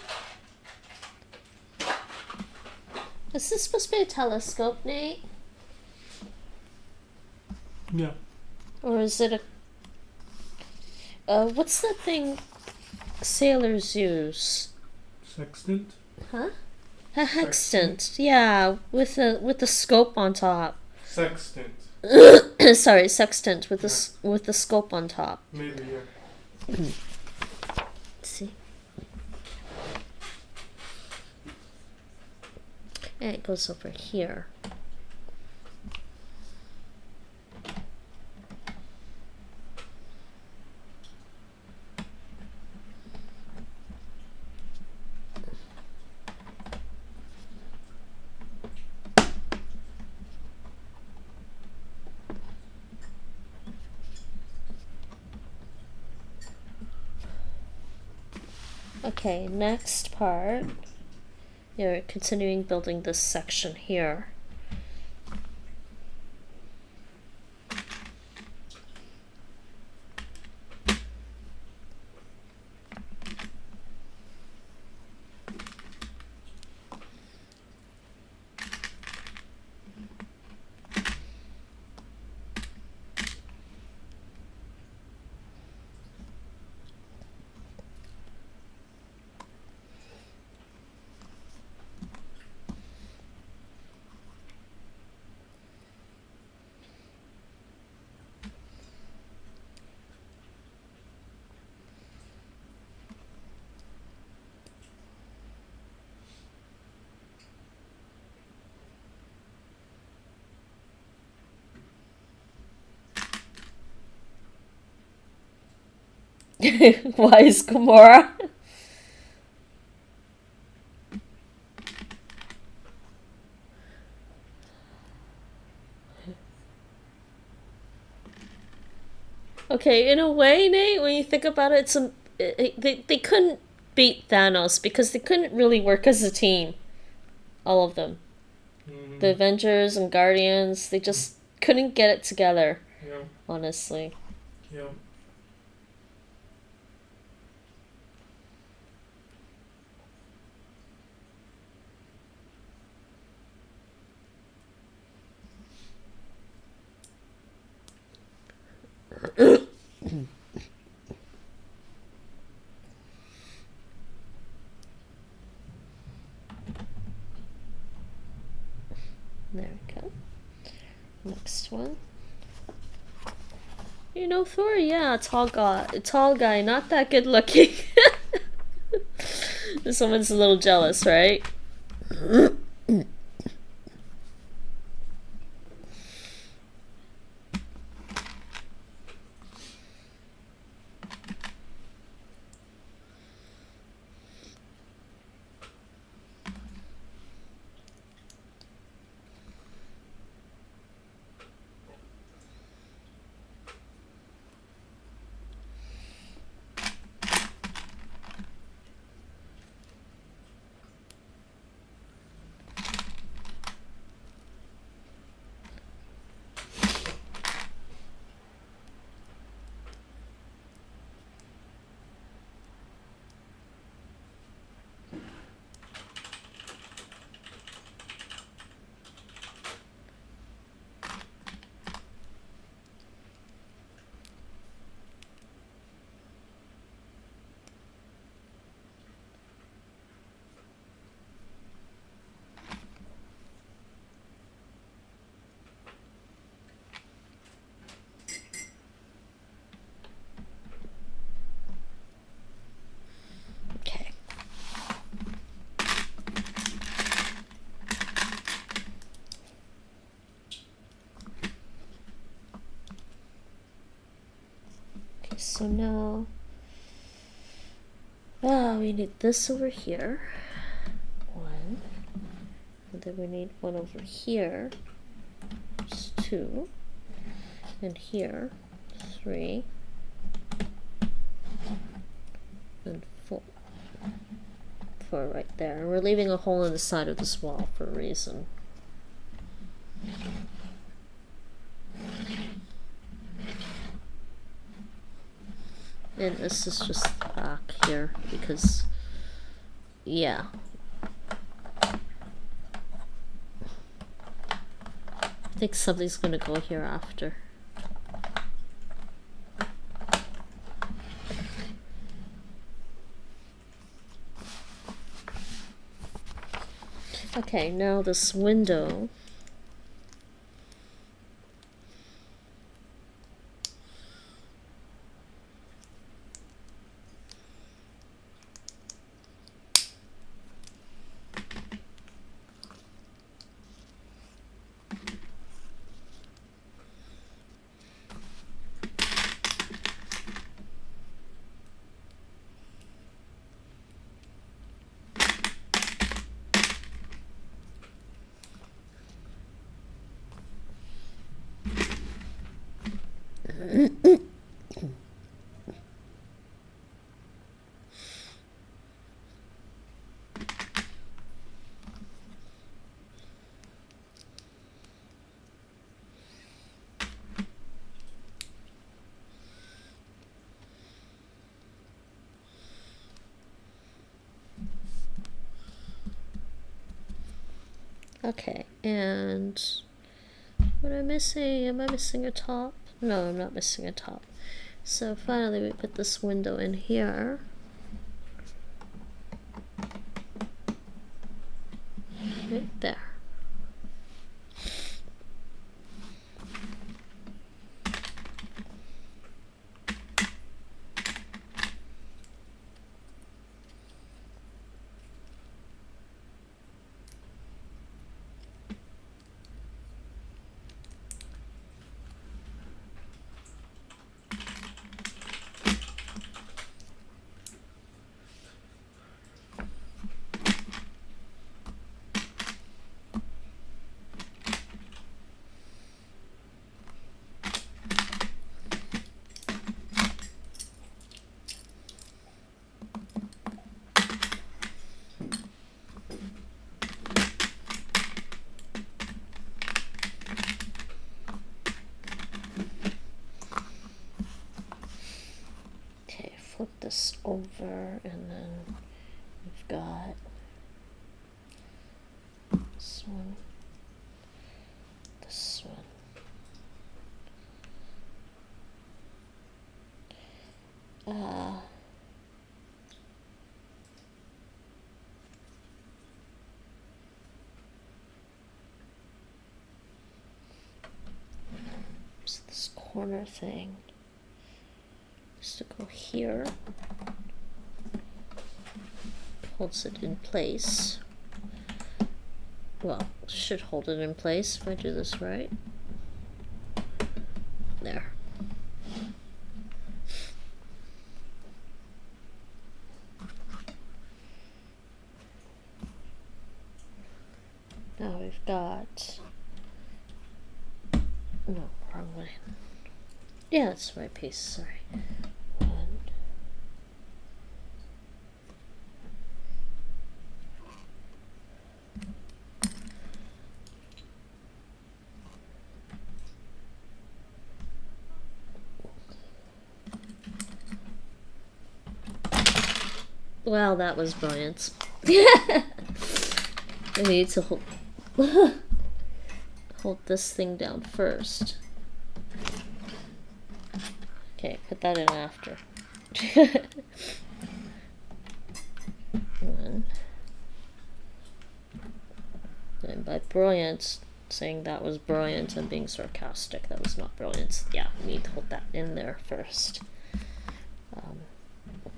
Is this supposed to be a telescope, Nate? Yeah. Or is it a... what's that thing sailors use? Sextant? Huh? A sextant. Yeah, with the scope on top. Sextant. Sorry, sextant with the scope on top. Maybe, yeah. Let's see. And it goes over here. Okay, next part. You're continuing building this section here. Why is Gamora? Okay, in a way, Nate, when you think about it, they couldn't beat Thanos because they couldn't really work as a team. All of them. Mm-hmm. The Avengers and Guardians, they just couldn't get it together. Yeah. Honestly. Yeah. There we go. Next one. You know Thor? Yeah, tall guy, not that good looking. Someone's a little jealous, right? Okay. Okay, so now we need this over here. One. And then we need one over here. There's two. And here. Three. And four. Four right there. And we're leaving a hole in the side of this wall for a reason. And this is just the back here because, yeah. I think something's gonna go here after. Okay, now this window. Okay, and what am I missing? Am I missing a top? No, I'm not missing a top. So finally we put this window in here. Right there. Flip this over, and then we've got this one, this one. So this corner thing is to go here, holds it in place. Well, should hold it in place if I do this right. There. Now we've got, no, wrong way. Yeah, that's the right piece, sorry. Well, that was brilliant. I need to hold this thing down first. Okay, put that in after. And by brilliant, saying that was brilliant and being sarcastic, that was not brilliant. Yeah, we need to hold that in there first.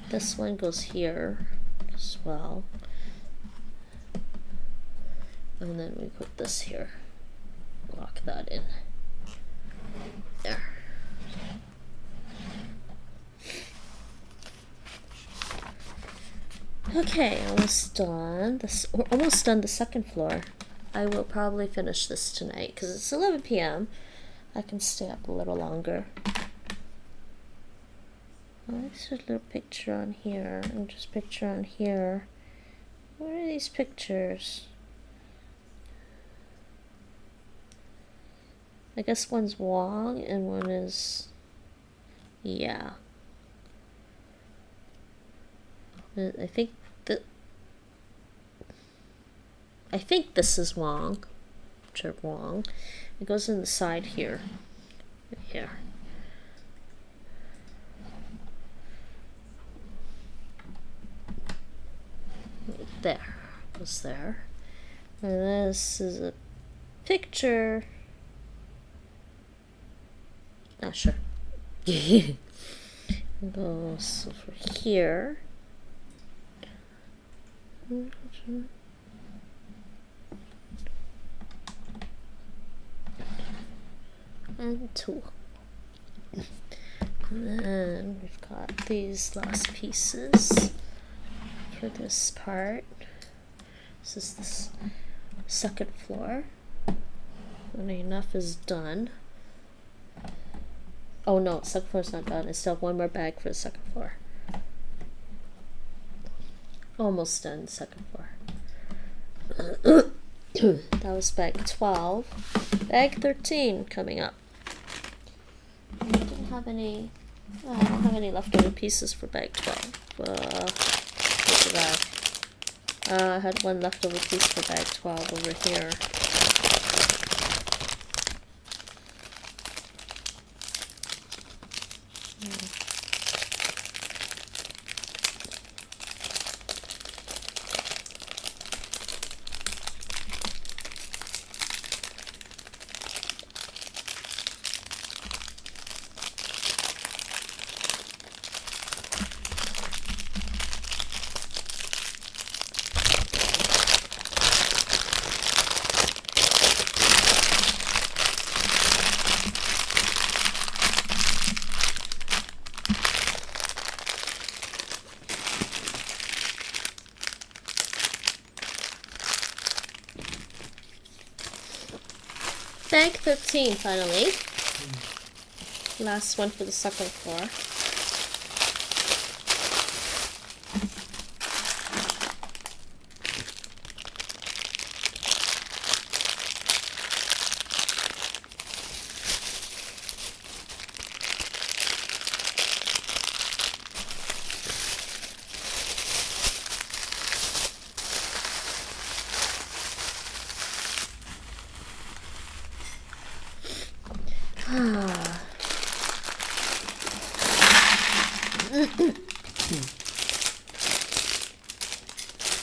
This one goes here as well. And then we put this here. Lock that in. There. Okay, almost done. We're almost done the second floor. I will probably finish this tonight because it's 11 p.m. I can stay up a little longer. There's a little picture on here, and just picture on here. What are these pictures? I guess one's Wong and one is... Yeah. I think that... I think this is Wong. Sure, Wong. It goes in the side here. Right here. There. Goes there. And this is a picture. Not sure. Goes over here. And two. And then we've got these last pieces for this part. This is this second floor. And enough is done. Oh no, second floor's not done. I still have one more bag for the second floor. Almost done, second floor. That was bag 12. Bag 13 coming up. I didn't have any... I don't have any leftover pieces for bag 12. What's the bag? I had one leftover piece for bag 12 over here. Bag 13, finally. Last one for the second floor.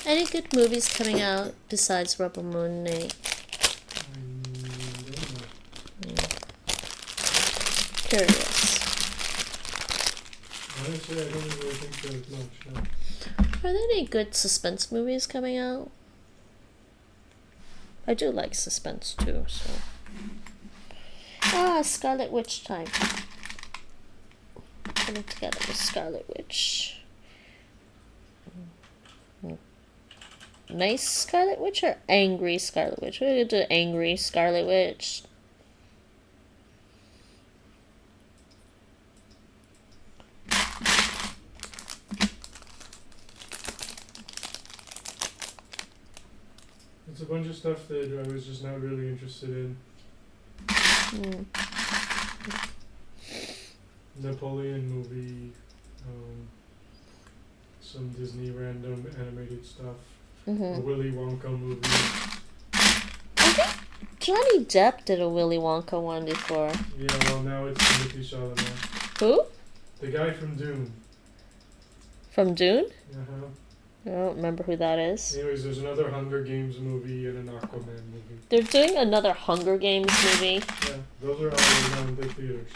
Any good movies coming out besides Rebel Moon Knight? Curious. Honestly, I don't really think there's much. No. Are there any good suspense movies coming out? I do like suspense too, so. Scarlet Witch time. Putting together with Scarlet Witch. Nice Scarlet Witch or angry Scarlet Witch? We're gonna do angry Scarlet Witch. It's a bunch of stuff that I was just not really interested in. Napoleon movie, some Disney random animated stuff, a Willy Wonka movie. I think Johnny Depp did a Willy Wonka one before. Yeah, well now it's Timothée Chalamet. Who? The guy from Dune. From Dune? Uh-huh. I don't remember who that is. Anyways, there's another Hunger Games movie and an Aquaman movie. They're doing another Hunger Games movie. Yeah, those are all around the theaters.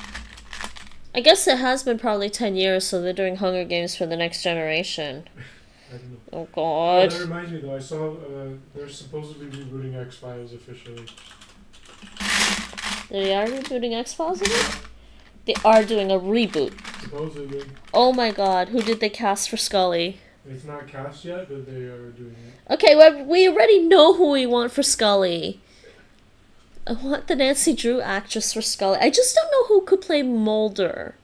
I guess it has been probably 10 years, so they're doing Hunger Games for the next generation. I don't know. Oh god. That reminds me though, I saw they're supposedly rebooting X-Files officially. They are rebooting X-Files again? They are doing a reboot. Supposedly. Oh my god, who did they cast for Scully? It's not cast yet, but they are doing it. Okay, well, we already know who we want for Scully. I want the Nancy Drew actress for Scully. I just don't know who could play Mulder.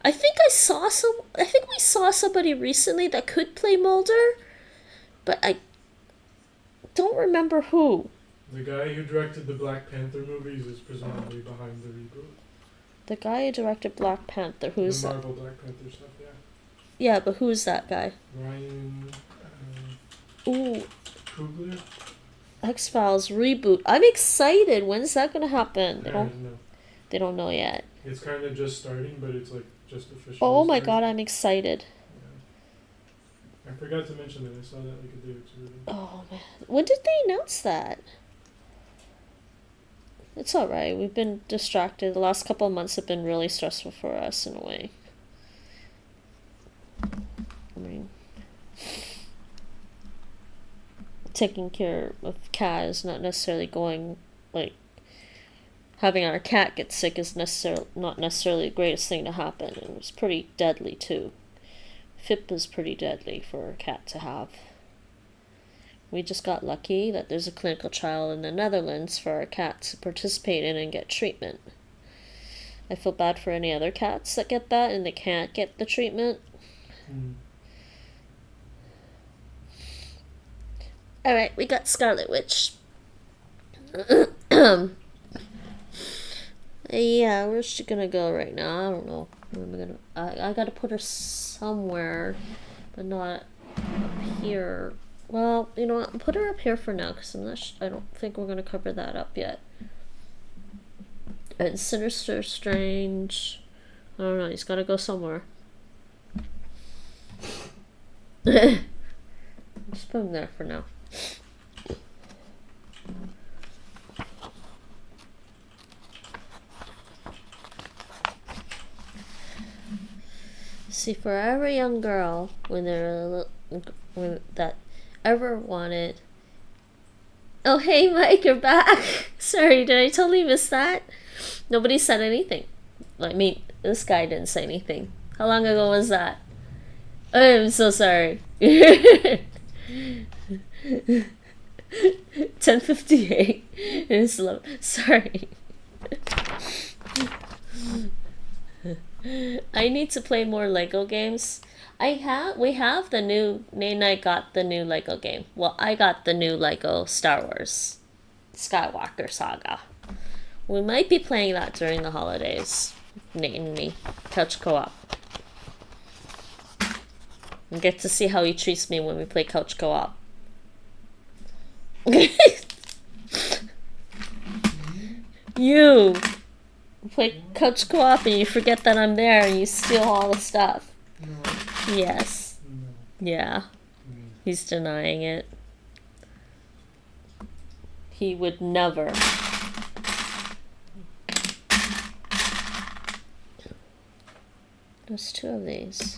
I think we saw somebody recently that could play Mulder, but I don't remember who. The guy who directed the Black Panther movies is presumably behind the reboot. The guy who directed Black Panther, who's the that? Marvel Black Panther stuff, yeah. Yeah, but who's that guy? Ryan Ooh, Coogler? X-Files reboot. I'm excited. When's that gonna happen? I don't know. They don't know yet. It's kind of just starting, but it's like just officially Oh my starting. god, I'm excited. Yeah. I forgot to mention that. I saw that like a day or two ago. Oh man, when did they announce that? It's alright. We've been distracted. The last couple of months have been really stressful for us in a way. I mean, taking care of cat is not necessarily going, like, having our cat get sick is not necessarily the greatest thing to happen. It was pretty deadly too. FIP is pretty deadly for a cat to have. We just got lucky that there's a clinical trial in the Netherlands for our cats to participate in and get treatment. I feel bad for any other cats that get that and they can't get the treatment. Alright, we got Scarlet Witch. Yeah, where's she gonna go right now? I don't know. Where am I gonna... I gotta put her somewhere, but not up here. Well, you know what? I'll put her up here for now, because I don't think we're gonna cover that up yet. And Sinister Strange... I don't know, he's gotta go somewhere. Just put him there for now. See, for every young girl, when that ever wanted... Oh, hey, Mike, you're back! Sorry, did I totally miss that? Nobody said anything. I mean, this guy didn't say anything. How long ago was that? I'm so sorry. 10:58. It's low. Sorry. I need to play more Lego games. We have the new... Nate and I got the new Lego game. Well, I got the new Lego Star Wars Skywalker Saga. We might be playing that during the holidays. Nate and me. Couch co-op. And get to see how he treats me when we play couch co-op. You play couch co-op and you forget that I'm there and you steal all the stuff. No. Yes. No. Yeah. He's denying it. He would never. There's two of these.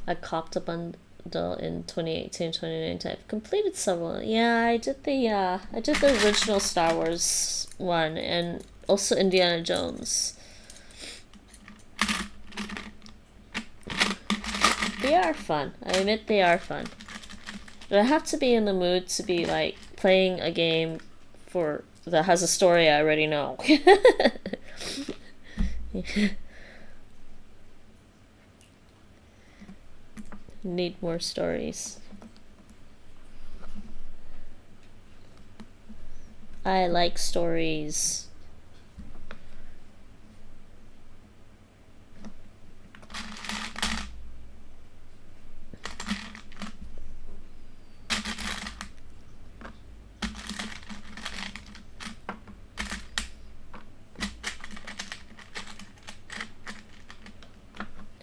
I copped a bundle in 2018, 2019. I've completed several. Yeah, I did the original Star Wars one and also Indiana Jones. They are fun. I admit they are fun. But I have to be in the mood to be like playing a game that has a story I already know. Need more stories. I like stories.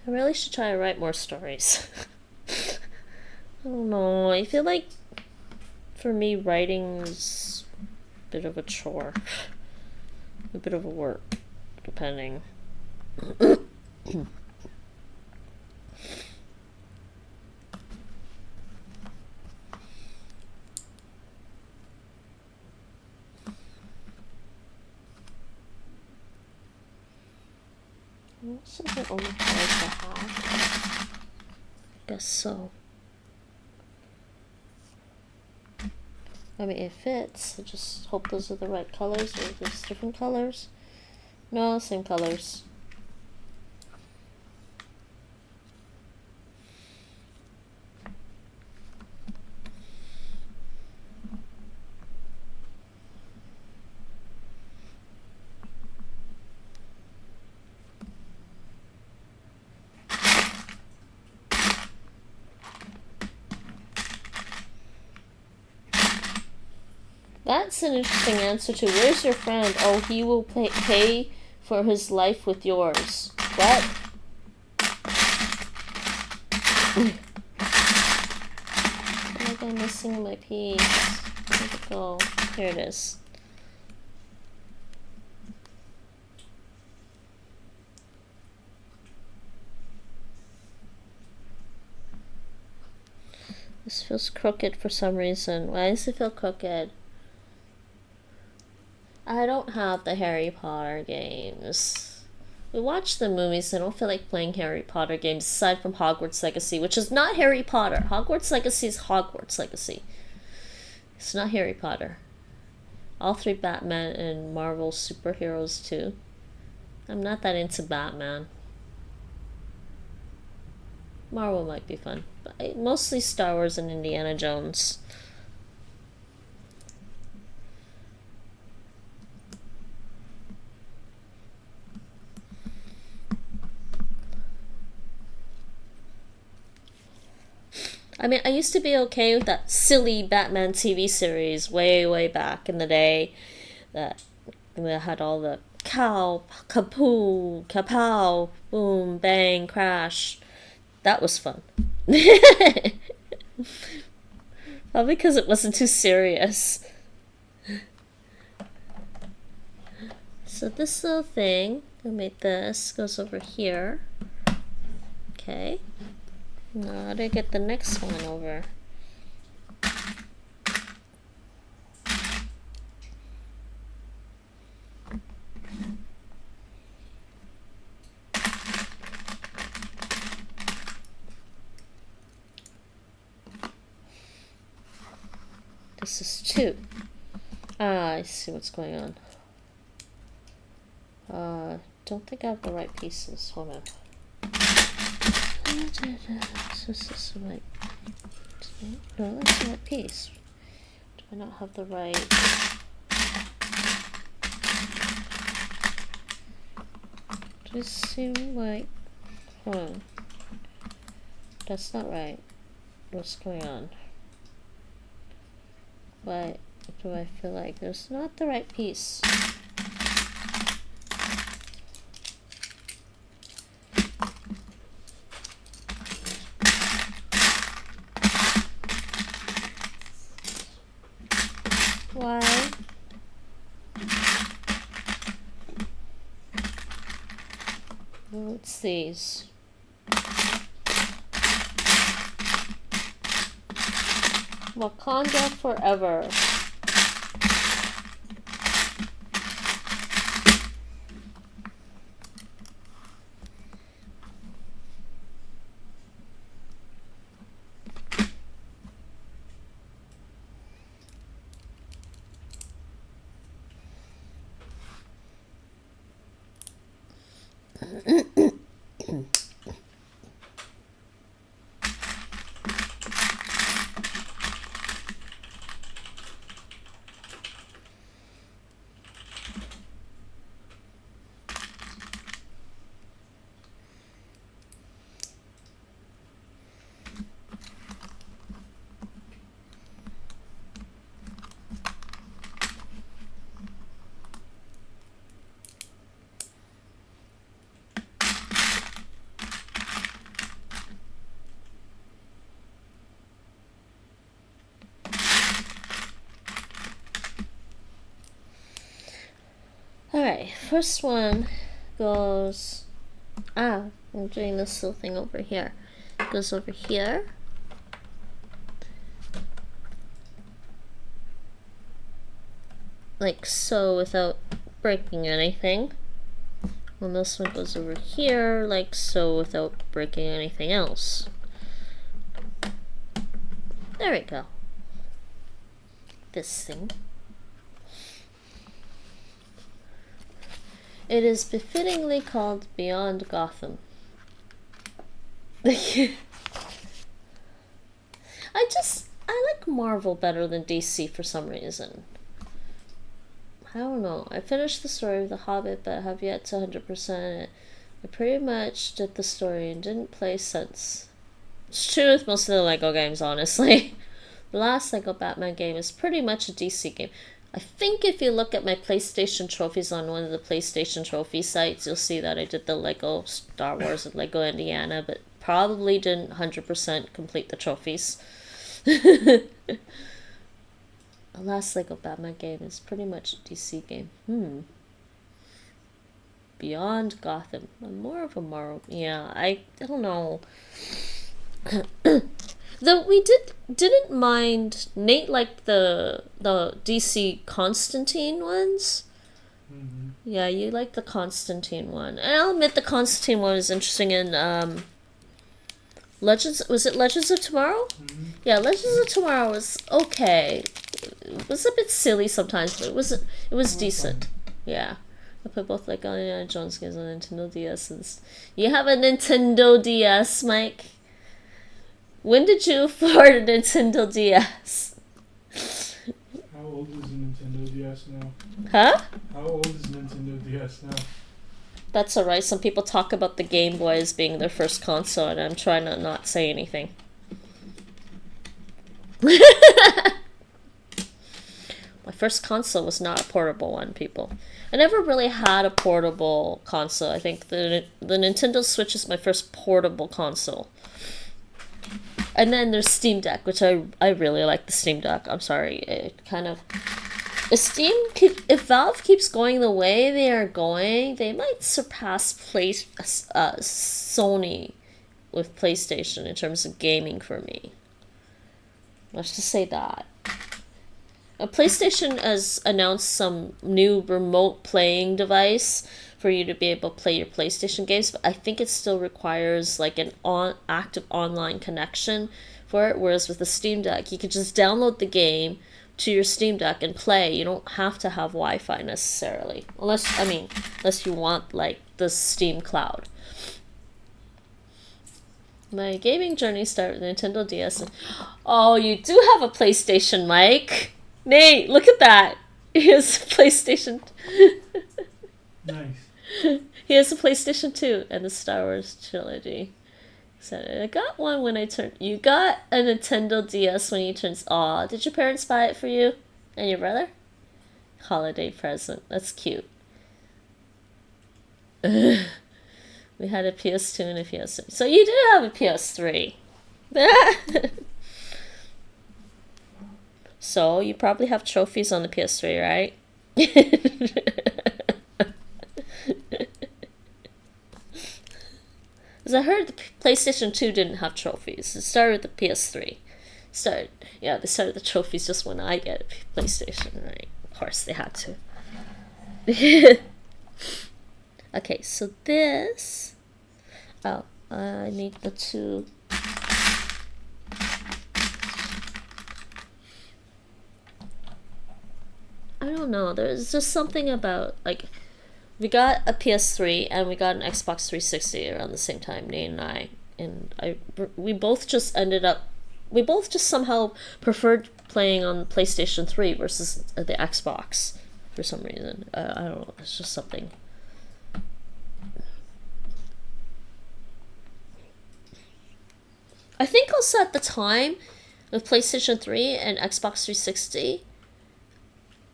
I really should try to write more stories. I don't know. I feel like for me, writing's a bit of a chore. A bit of a work, depending. This is the only cards I have. Guess so. I mean, it fits. I just hope those are the right colors, or if there's different colors. No, same colors. That's an interesting answer to where's your friend? Oh, he will pay for his life with yours. What? Why am I missing my piece? Where'd it go? Here it is. This feels crooked for some reason. Why does it feel crooked? I don't have the Harry Potter games. We watched the movies. I don't feel like playing Harry Potter games aside from Hogwarts Legacy, which is not Harry Potter. Hogwarts Legacy is Hogwarts Legacy. It's not Harry Potter. All 3 Batman and Marvel superheroes too. I'm not that into Batman. Marvel might be fun, but mostly Star Wars and Indiana Jones. I mean, I used to be okay with that silly Batman TV series way back in the day that had all the cow, kapoo, kapow, boom, bang, crash. That was fun. Probably because it wasn't too serious. So this little thing, I made this, goes over here. Okay. Now how do I get the next one over? This is 2. Ah, I see what's going on. Don't think I have the right pieces. Hold on. This is the right. No, that's the right piece. Do I not have the right? Does it seem like? Hold on. That's not right. What's going on? Why do I feel like there's not the right piece? Why? Well, it's these. Wakanda forever. Alright, first one goes, I'm doing this little thing over here. It goes over here. Like so, without breaking anything. And this one goes over here, like so, without breaking anything else. There we go. This thing. It is befittingly called Beyond Gotham. I like Marvel better than DC for some reason. I don't know. I finished the story of The Hobbit, but have yet to 100% it. I pretty much did the story and didn't play since. It's true with most of the LEGO games, honestly. The last LEGO Batman game is pretty much a DC game. I think if you look at my PlayStation trophies on one of the PlayStation trophy sites, you'll see that I did the Lego Star Wars and Lego Indiana, but probably didn't 100% complete the trophies. The last Lego Batman game is pretty much a DC game. Beyond Gotham. I'm more of a Marvel. Yeah, I don't know. Though we didn't mind. Nate liked the DC Constantine ones. Mm-hmm. Yeah, you like the Constantine one, and I'll admit the Constantine one is interesting in Legends. Was it Legends of Tomorrow? Mm-hmm. Yeah, Legends of Tomorrow was okay. It was a bit silly sometimes, but it was decent. Fun. Yeah. I put both like Indiana Jones games on Nintendo DS. You have a Nintendo DS, Mike? When did you afford a Nintendo DS? How old is a Nintendo DS now? Huh? How old is Nintendo DS now? That's alright. Some people talk about the Game Boy as being their first console, and I'm trying to not say anything. My first console was not a portable one, people. I never really had a portable console. I think the Nintendo Switch is my first portable console. And then there's Steam Deck, which I really like the Steam Deck. I'm sorry. It kind of... If Valve keeps going the way they are going, they might surpass Sony with PlayStation in terms of gaming for me. Let's just say that. PlayStation has announced some new remote playing device for you to be able to play your PlayStation games, but I think it still requires like an active online connection for it, whereas with the Steam Deck, you could just download the game to your Steam Deck and play. You don't have to have Wi-Fi necessarily, unless you want like the Steam Cloud. My gaming journey started with Nintendo DS. Oh, you do have a PlayStation, Mike. Nate, look at that. He has a PlayStation. Nice. He has a PlayStation 2 and the Star Wars trilogy. So I got one when I turned... You got a Nintendo DS when you turned... Aw, did your parents buy it for you? And your brother? Holiday present. That's cute. We had a PS2 and a PS3. So you do have a PS3. So you probably have trophies on the PS3, right? Because I heard the PlayStation 2 didn't have trophies. It started with the PS3. They started the trophies just when I get a PlayStation, right? Of course, they had to. Okay, so this... Oh, I need the two... I don't know. There's just something about, like... We got a PS3 and we got an Xbox 360 around the same time, Nate and I. And we both just somehow preferred playing on PlayStation 3 versus the Xbox for some reason. I don't know. It's just something. I think also at the time with PlayStation 3 and Xbox 360,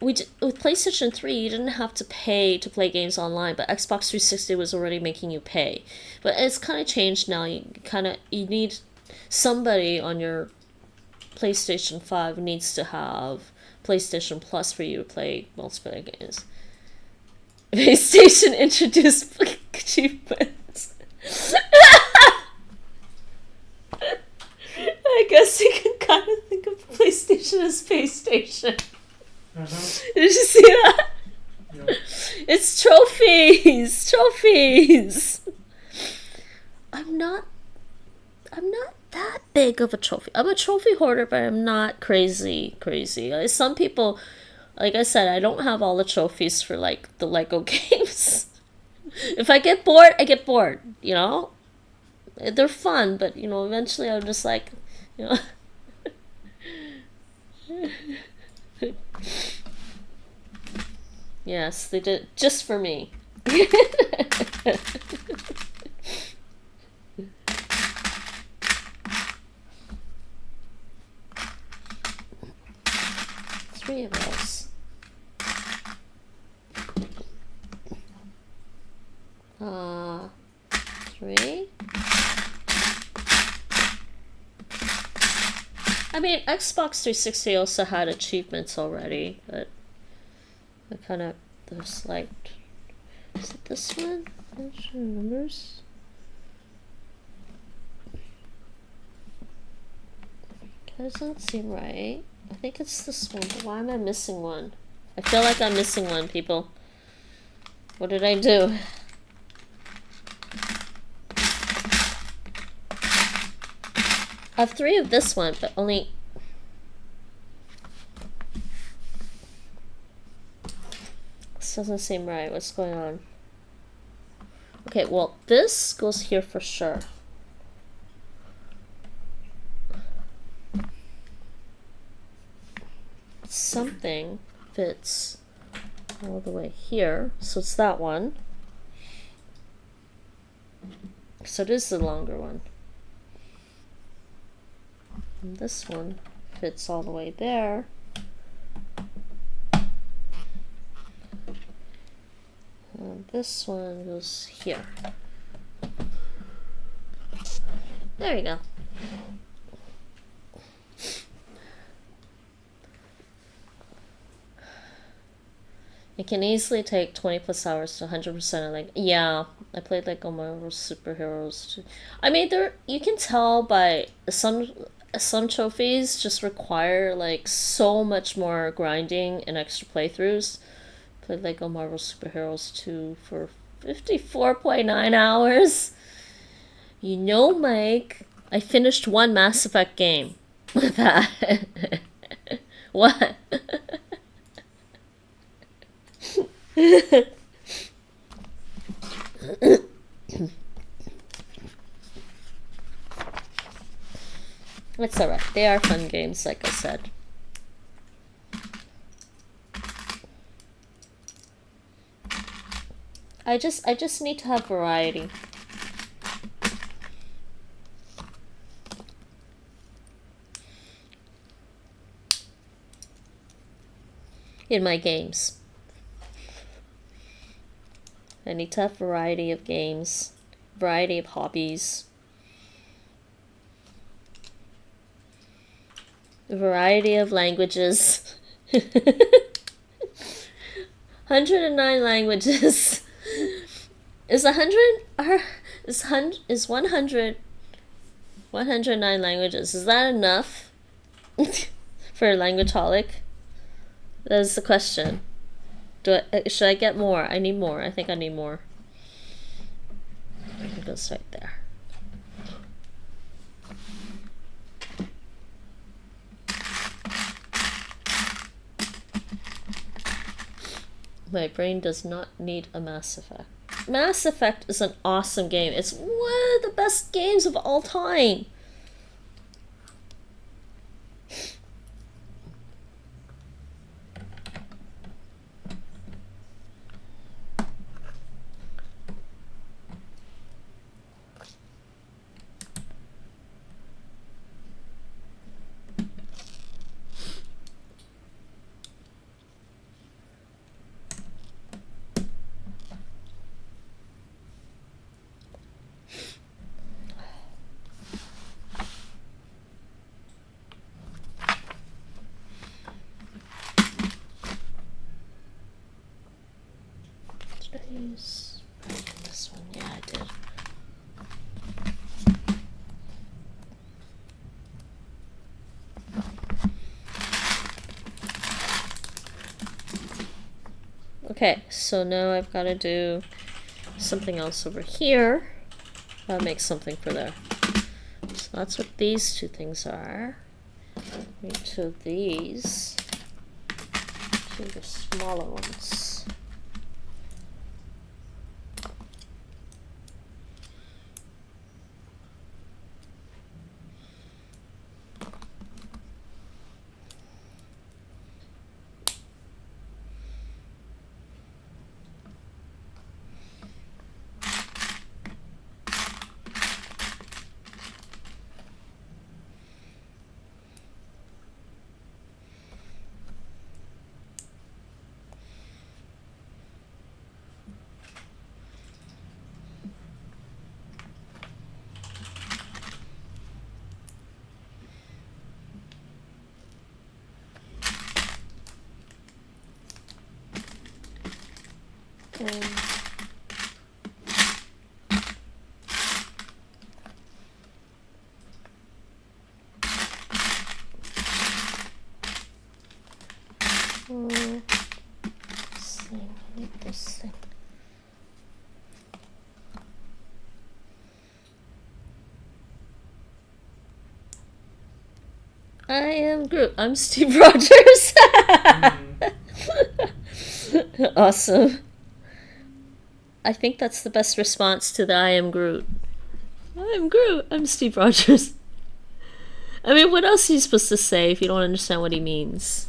with PlayStation 3, you didn't have to pay to play games online, but Xbox 360 was already making you pay. But it's kind of changed now. You need somebody on your PlayStation 5 needs to have PlayStation Plus for you to play multiplayer games. PlayStation introduced achievements. I guess you can kind of think of PlayStation as FeyStation. Did you see that? Yeah. It's trophies! Trophies! I'm not that big of a trophy. I'm a trophy hoarder, but I'm not crazy. Like, some people, like I said, I don't have all the trophies for, like, the Lego games. If I get bored, I get bored, you know? They're fun, but, you know, eventually I'm just like, you know... Yes, they did just for me. 3 of those. 3. I mean, Xbox 360 also had achievements already, but I kind of disliked. Is it this one? Numbers? That doesn't seem right. I think it's this one, but why am I missing one? I feel like I'm missing one, people. What did I do? I have 3 of this one, but only... This doesn't seem right. What's going on? Okay, well, this goes here for sure. Something fits all the way here, so it's that one. So it is the longer one. And this one fits all the way there. And this one goes here. There you go. It can easily take 20 plus hours to 100% of like, yeah, I played like Marvel superheroes too. I mean, you can tell by some trophies just require like so much more grinding and extra playthroughs. Played like Marvel superheroes 2 for 54.9 hours. You know, Mike, I finished one Mass Effect game with that. What? It's alright. They are fun games, like I said. I just need to have variety. In my games. I need to have variety of games, variety of hobbies, a variety of languages. 109 languages. Is 109 languages? Is that enough for a languageaholic? That is the question. Should I get more? I need more. I think I need more. It goes right there. My brain does not need a Mass Effect. Mass Effect is an awesome game. It's one of the best games of all time. This one, yeah, I did. Okay, so now I've got to do something else over here. I'll make something for there. So that's what these two things are. Each of these, two of the smaller ones. This thing, I need this thing. I am Groot. I'm Steve Rogers. Awesome. I think that's the best response to the I am Groot. I am Groot. I'm Steve Rogers. I mean, what else are you supposed to say if you don't understand what he means?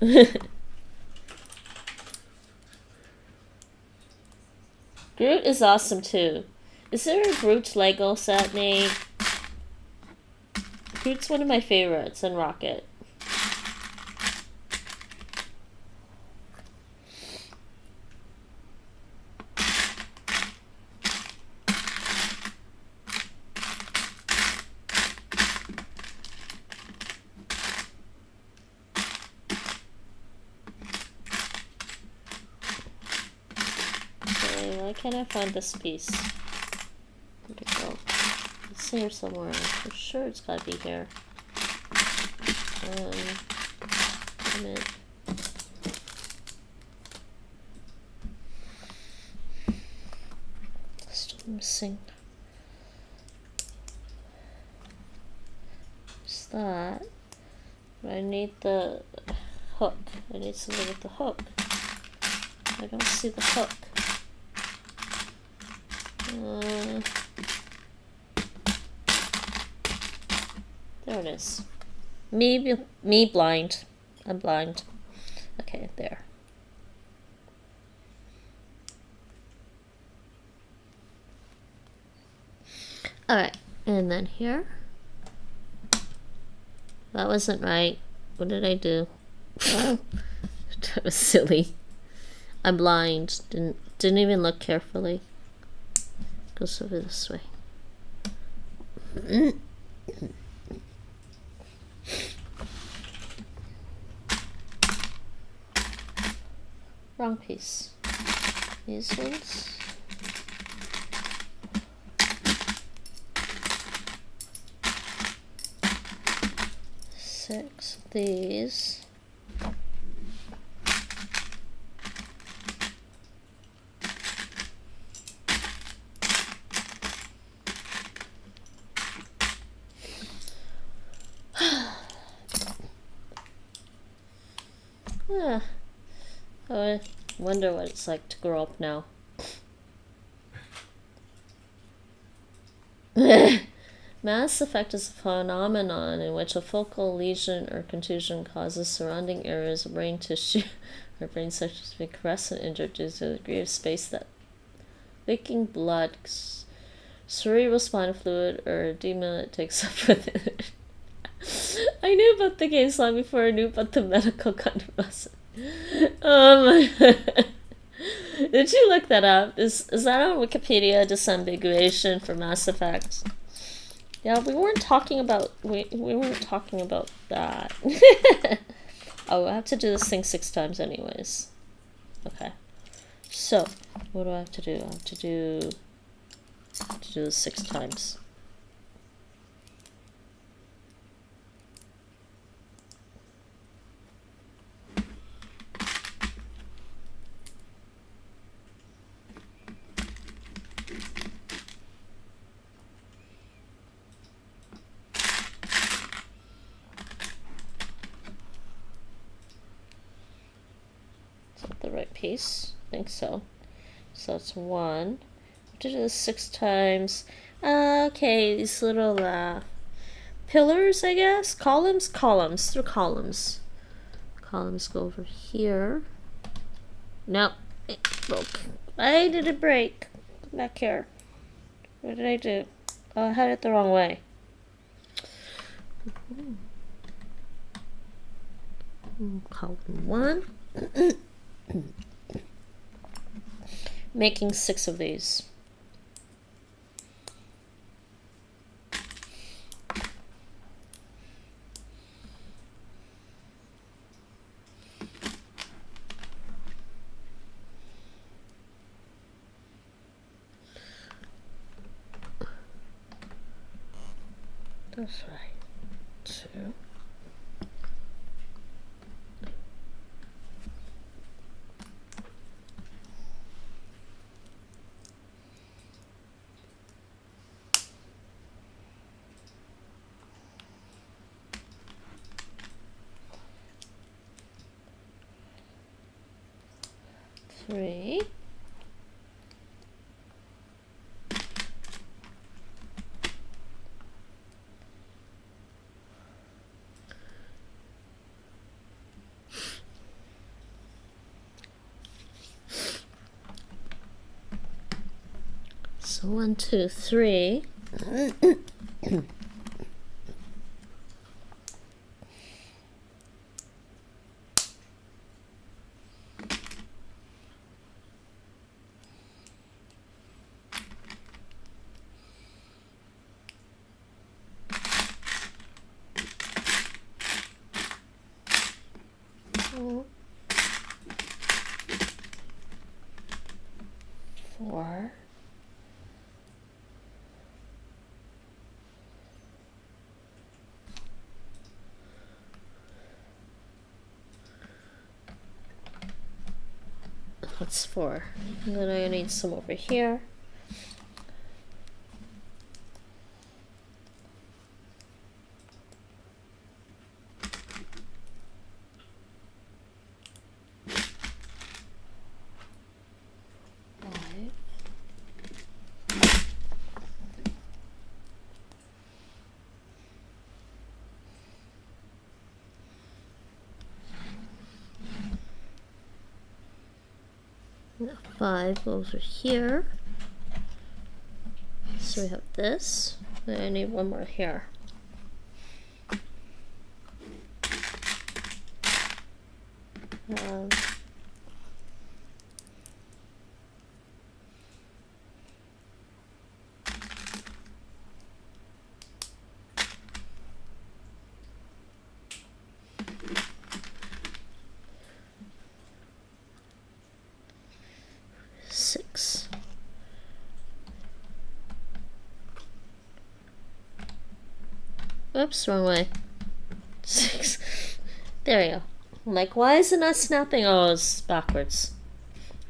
Groot is awesome too. Is there a Groot Lego set, Nate? Groot's one of my favorites, and Rocket. Okay, why can't I find this piece? Where'd it go? It's here somewhere. I'm sure it's gotta be here. Damn it. Still missing. What's that? I need the hook. I need something with the hook. I don't see the hook. There it is. Me blind. I'm blind. Okay, there. Alright, and then here. That wasn't right. What did I do? That was silly. I'm blind. Didn't even look carefully. Goes over this way. Wrong piece. These ones. Six of these. I wonder what it's like to grow up now. Mass effect is a phenomenon in which a focal lesion or contusion causes surrounding areas of brain tissue or brain sections to be compressed and injured due to the degree of space that leaking blood, cerebrospinal fluid, or edema it takes up with it. I knew about the game long before I knew about the medical controversy. Did you look that up? Is that on Wikipedia, disambiguation for Mass Effect? Yeah, we weren't talking about we weren't talking about that. Oh, I have to do this thing 6 times anyways. Okay. So, what do I have to do? I have to do this 6 times. The right piece? I think so. So that's 1. I have to do this 6 times. Okay, these little pillars, I guess? Columns? Columns. Through columns. Columns go over here. Nope. It broke. Why did it break? Come back here. What did I do? Oh, I had it the wrong way. Column 1. Making 6 of these. That's right. 2. Three. So 1, 2, 3. 4. That's 4. And then I need some over here. Five over here. So we have this. And I need one more here. Um, six. Oops, wrong way. 6. There we go. I'm like, why is it not snapping? Oh, it's backwards.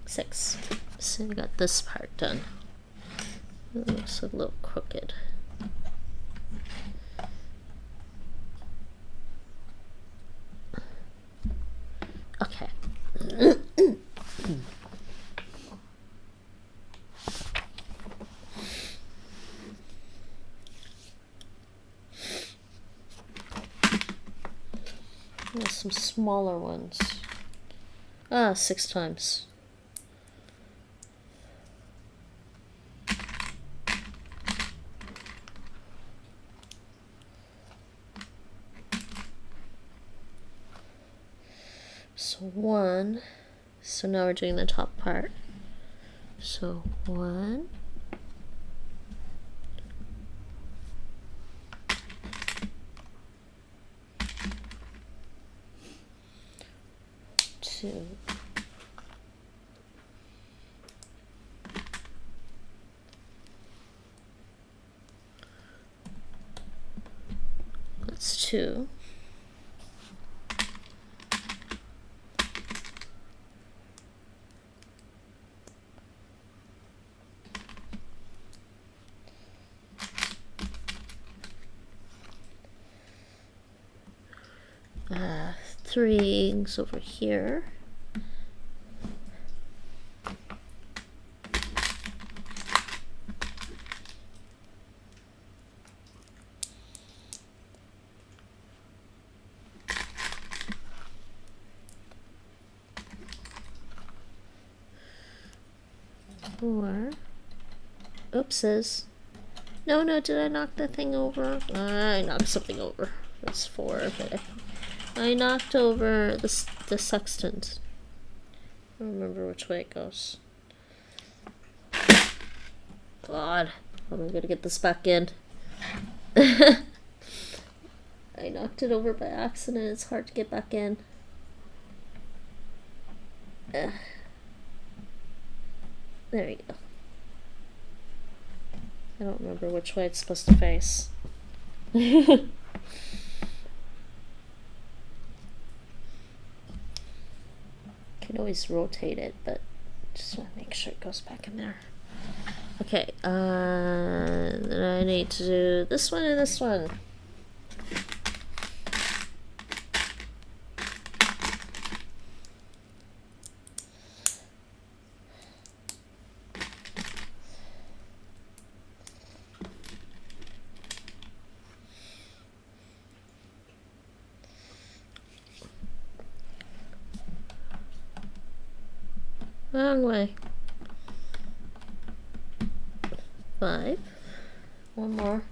6. So we got this part done. It looks a little crooked. Okay. There's some smaller ones. 6 times. So 1. So now we're doing the top part. So 1. 2. That's 2. Threes over here. Four. Oopses. No, did I knock the thing over? I knocked something over. That's 4, but I knocked over the sextant. I don't remember which way it goes. God, I'm gonna get this back in. I knocked it over by accident. It's hard to get back in. There we go. I don't remember which way it's supposed to face. Can always rotate it, but just want to make sure it goes back in there. Okay, then I need to do this one and this one. Wrong way. 5. One more.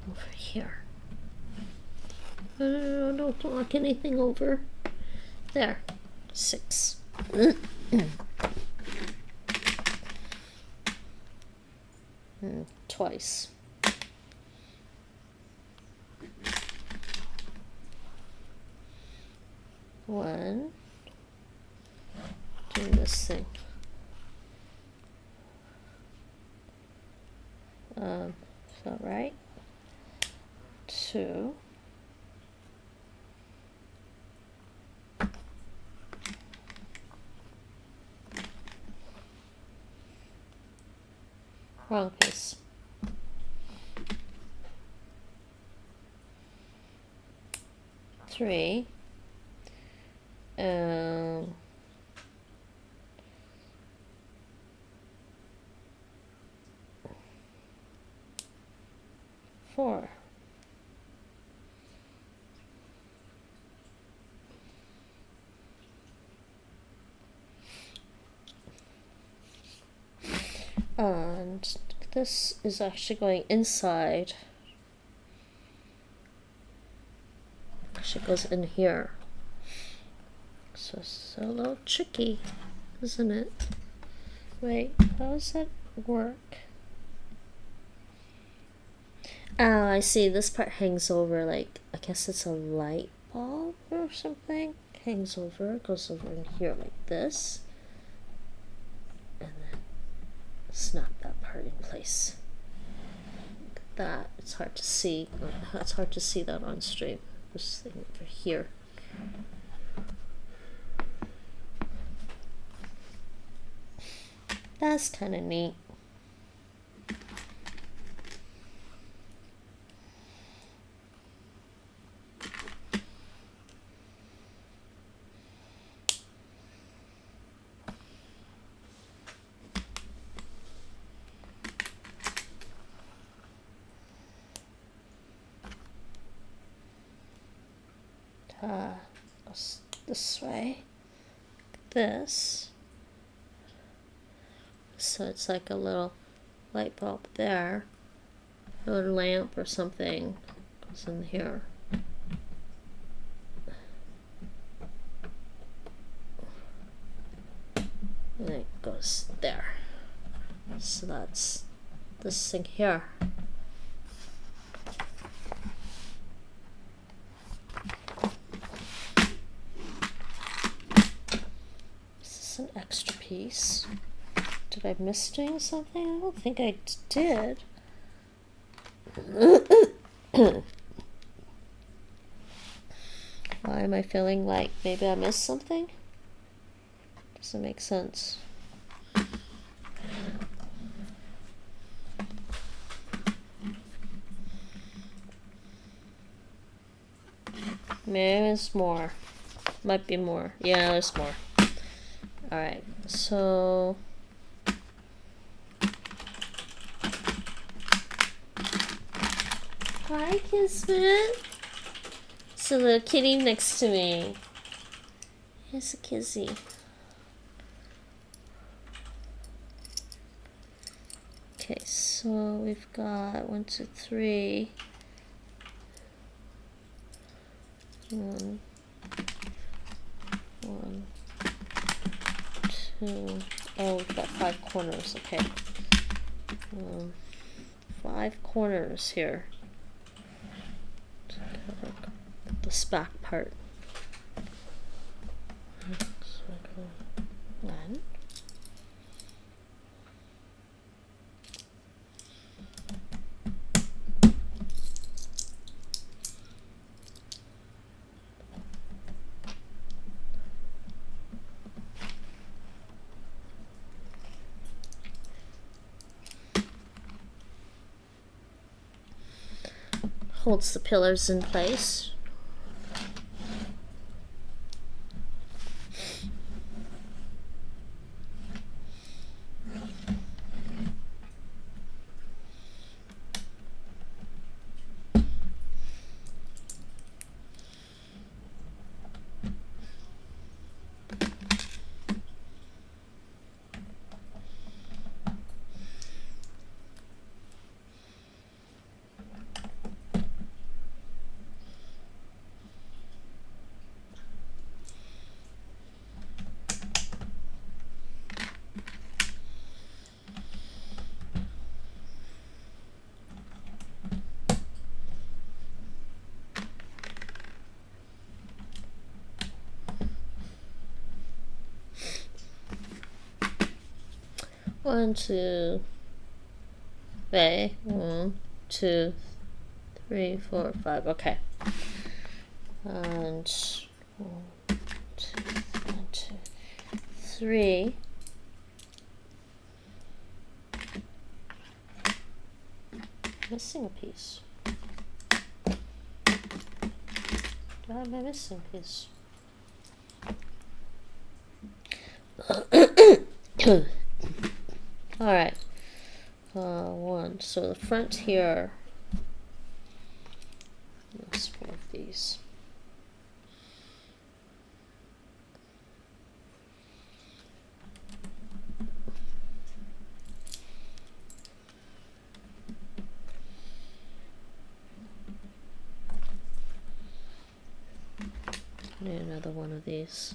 Over here. No, don't block anything over there. 6. Twice. One. Do this thing. Is that right? 2. Wrong piece. 3. 4. And this is actually going inside. Actually goes in here. So it's a little tricky, isn't it? Wait, how does that work? Oh, I see. This part hangs over, like, I guess it's a light bulb or something. Hangs over, goes over in here like this. And then snap that part in place. Look at that. It's hard to see. It's hard to see that on stream. This thing over here. That's kind of neat. Goes this way, this. So it's like a little light bulb there, a little lamp or something goes in here. And it goes there. So that's this thing here. An extra piece. Did I miss doing something? I don't think I did. Why am I feeling like maybe I missed something? Doesn't make sense. Maybe there's more. Might be more. Yeah, there's more. Alright, so hi, Kismet. It's a little kitty next to me. Here's a kizzy. Okay, so we've got 1, 2, 3. 1, Oh, we've got 5 corners, okay. 5 corners here. To cover this back part. So I go 1. Holds the pillars in place. One, two, 1, 2, 3, 4, 5. Okay. And 1, 2, 3. Missing a piece. Do I have my missing piece? All right. 1. So the front here. Let's four of these. Need another one of these.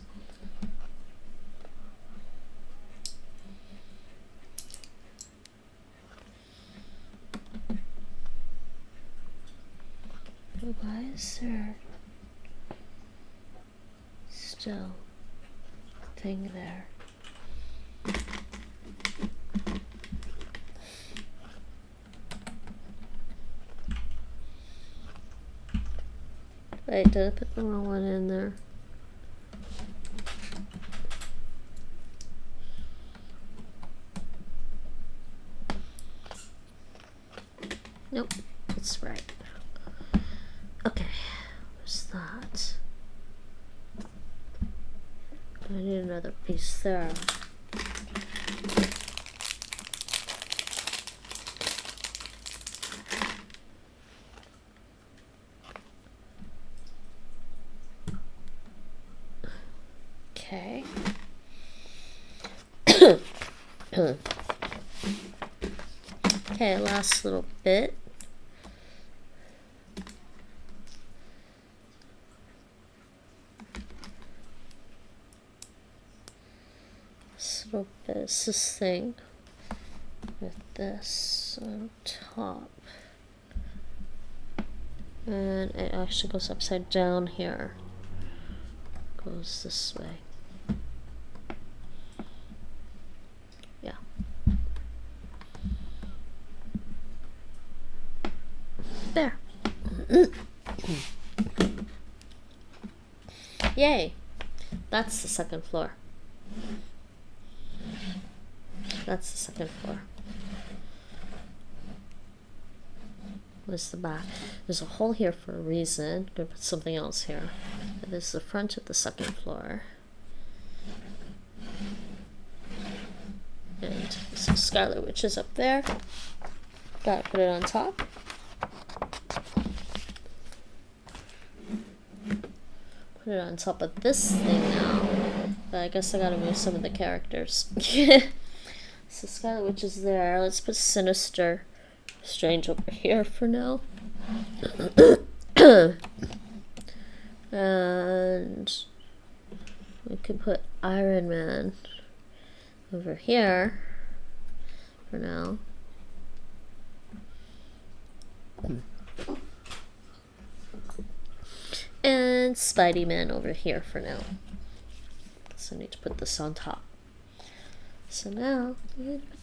Why is there still a thing there? Wait, did I put the wrong one in there? Nope, that's right. Okay, what's that? I need another piece there. Okay. Okay, last little bit. This thing with this on top, and it actually goes upside down here. Goes this way. Yeah. There. Yay! That's the second floor. That's the second floor. Where's the back? There's a hole here for a reason. I'm gonna put something else here. This is the front of the second floor. And some Scarlet Witch is up there. Gotta put it on top. Put it on top of this thing now. But I guess I gotta move some of the characters. So Scarlet Witch is there. Let's put Sinister Strange over here for now. And we could put Iron Man over here for now. And Spidey-Man over here for now. So I need to put this on top. So now, I'm going to put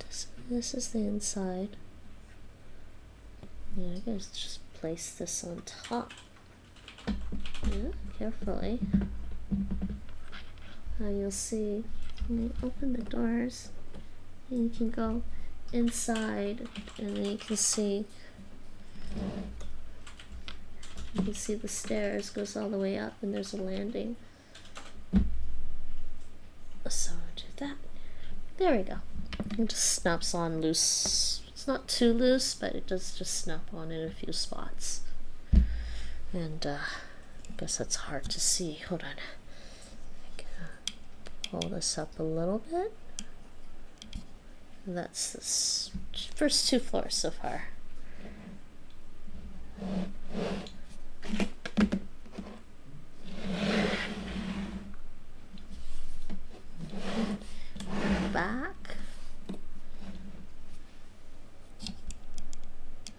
this is the inside. Yeah, I guess just place this on top. Yeah, carefully. Now you'll see, when you open the doors, and you can go inside, and then you can see the stairs goes all the way up, and there's a landing. So do that. There we go. It just snaps on loose. It's not too loose, but it does just snap on in a few spots. And I guess that's hard to see. Hold on. Pull this up a little bit. And that's this first 2 floors so far. Back.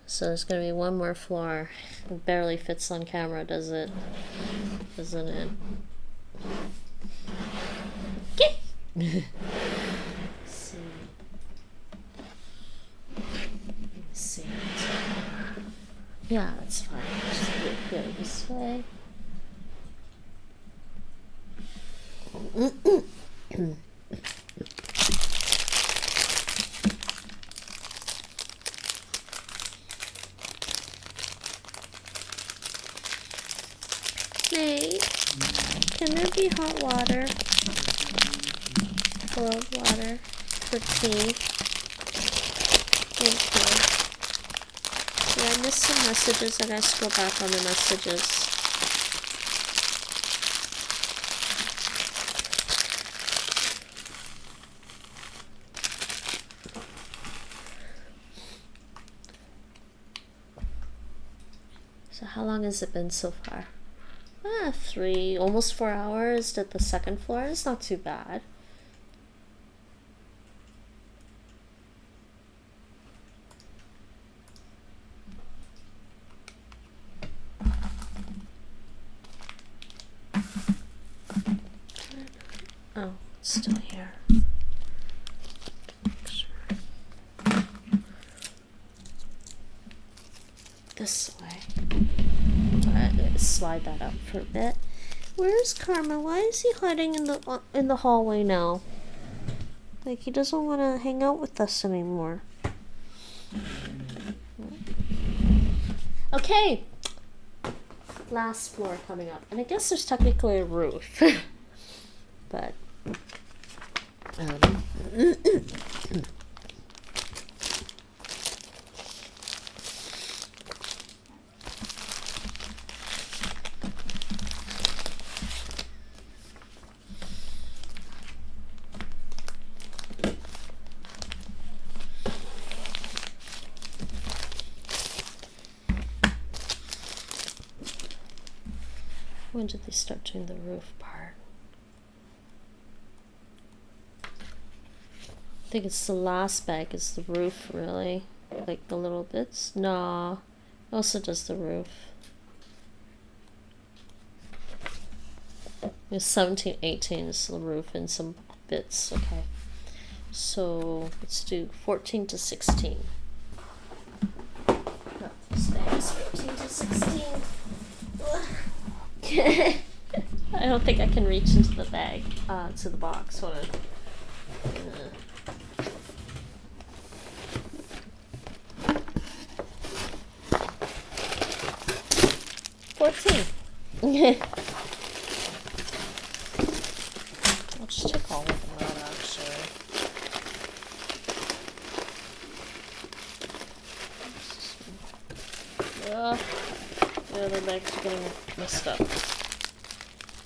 So there's going to be one more floor. It barely fits on camera, does it? Doesn't it? Okay. Let's see. Let's see. Yeah, that's fine. Just go this way. Nate, can there be hot water? Boiled water for tea? Thank you. Yeah, I missed some messages. I gotta scroll back on the messages. So how long has it been so far? 3, almost 4 hours at the second floor. It's not too bad. Oh, it's still here. This way. Slide that up for a bit. Where's Karma? Why is he hiding in the hallway now? Like he doesn't want to hang out with us anymore. Okay. Last floor coming up, and I guess there's technically a roof, but. When did they start doing the roof part? I think it's the last bag is the roof, really. Like the little bits. Nah. It also does the roof. It's 17, 18 is the roof and some bits. Okay. So let's do 14 to 16. Not these bags, 14 to 16. I don't think I can reach into the bag, to the box. Hold on. 14. I'll just check all of them out, actually. The other bags are getting messed up.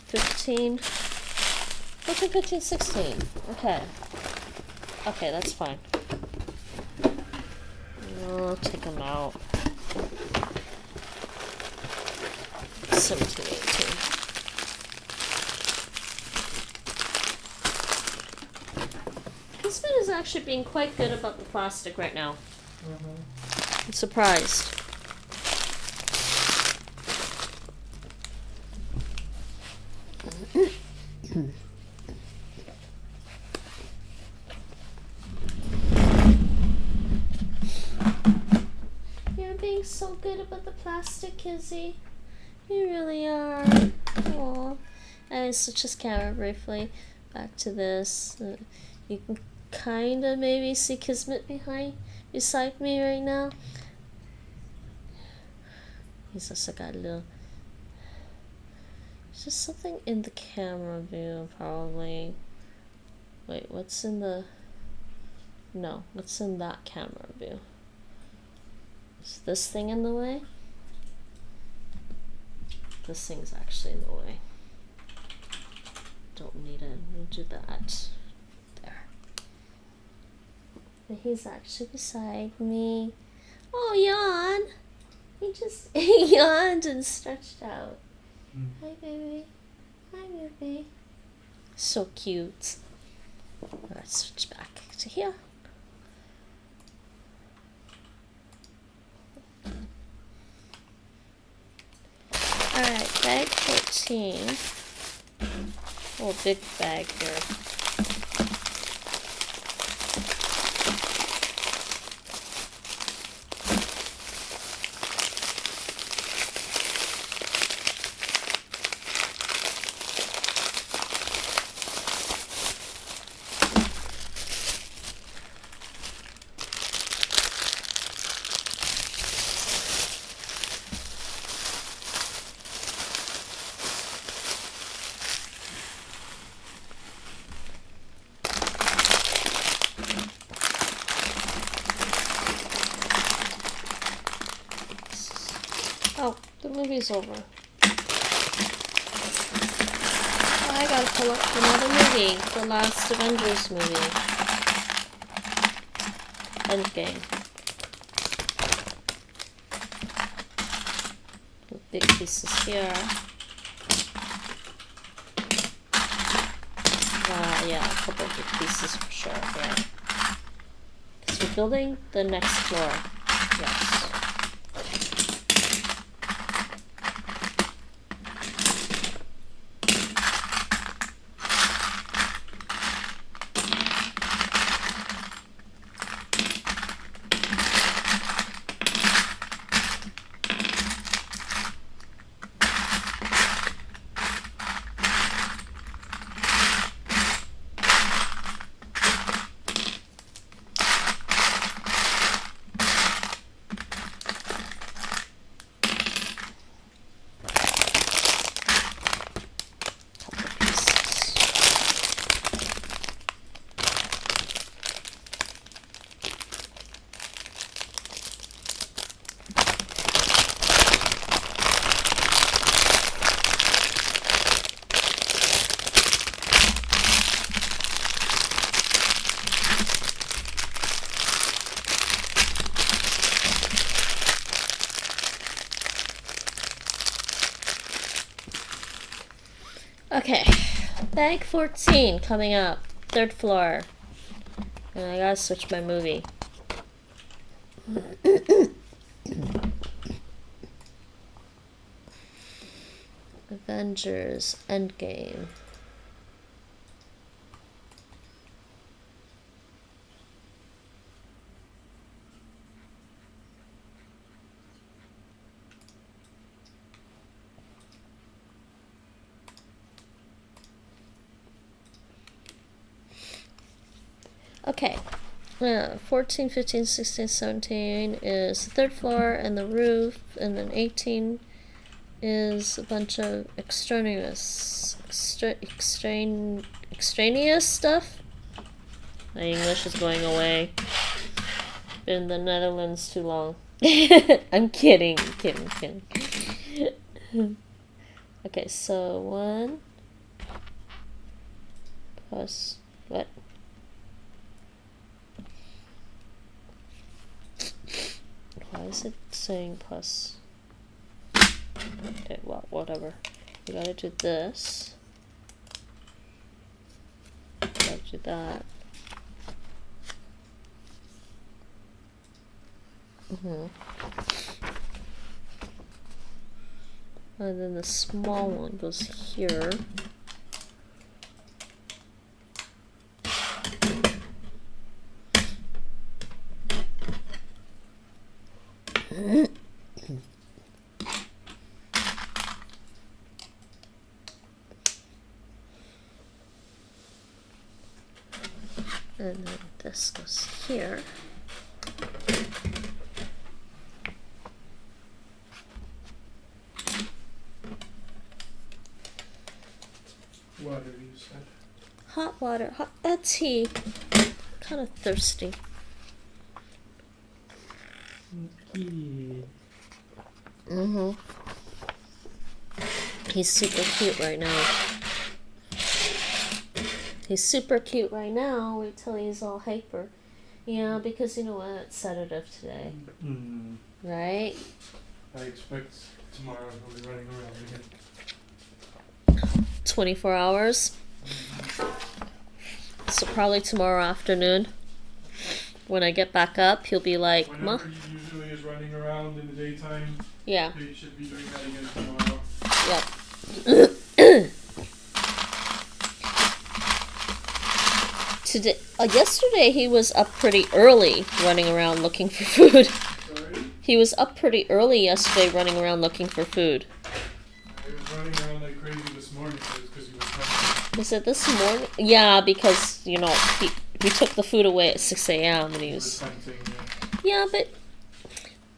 15. 14, 15, 16. Okay. Okay, that's fine. I'll take them out. 17, 18. These actually being quite good about the plastic right now. Uh-huh. I'm surprised. You're being so good about the plastic, Kizzy. You really are. Aw. I switch this camera briefly back to this. You can kind of maybe see Kismet beside me right now. He's also got a little. There's just something in the camera view, probably. Wait, what's in the. No, what's in that camera view? Is this thing in the way? This thing's actually in the way. Don't need it. We'll do that. There. But he's actually beside me. Oh, yawn! He just yawned and stretched out. Hi, baby. Hi, baby. So cute. Let's switch back to here. Alright, bag 14. Oh, big bag here. Oh, the movie's over. I gotta pull up another movie, the last Avengers movie. Endgame. With big pieces here. Yeah, a couple of big pieces for sure, right? Because we're building the next floor. Yes. Okay, bag 14 coming up, 3rd floor. And I gotta switch my movie. Avengers Endgame. Okay, 14, 15, 16, 17 is the 3rd floor and the roof, and then 18 is a bunch of extraneous stuff. My English is going away. Been in the Netherlands too long. I'm kidding. Okay, so 1 plus what? Why is it saying plus? Okay, well, whatever. We gotta do this. Gotta do that. And then the small one goes here. And then this goes here. Water, you said. Hot water, tea. Kind of thirsty. He's super cute right now. He's super cute right now. Wait till he's all hyper. Yeah, because you know what? It's sedative today. Right? I expect tomorrow he'll be running around again. 24 hours. So probably tomorrow afternoon. When I get back up, he'll be like, Ma? Whenever he usually is running around in the daytime, Yeah. he should be doing that again tomorrow. Yep. Yesterday he was up pretty early running around looking for food. Sorry? He was up pretty early yesterday running around looking for food. He was running around like crazy this morning because he was hunting. Was it this morning? Yeah, because, you know, we took the food away at 6 a.m. and he was hunting, yeah, but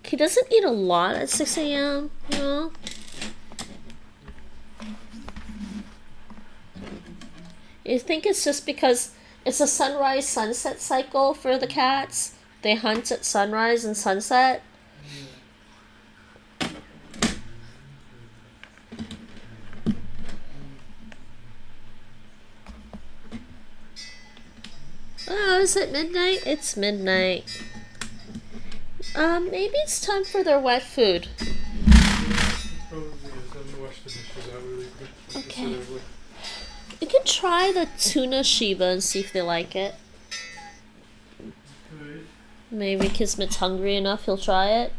he doesn't eat a lot at 6 a.m., you know? You think it's just because it's a sunrise-sunset cycle for the cats? They hunt at sunrise and sunset? Oh, is it midnight? It's midnight. Maybe it's time for their wet food. Probably is. I'm gonna wash the dishes out really quick. Okay. You can try the tuna Shiba and see if they like it. Okay. Maybe Kismet's hungry enough, he'll try it.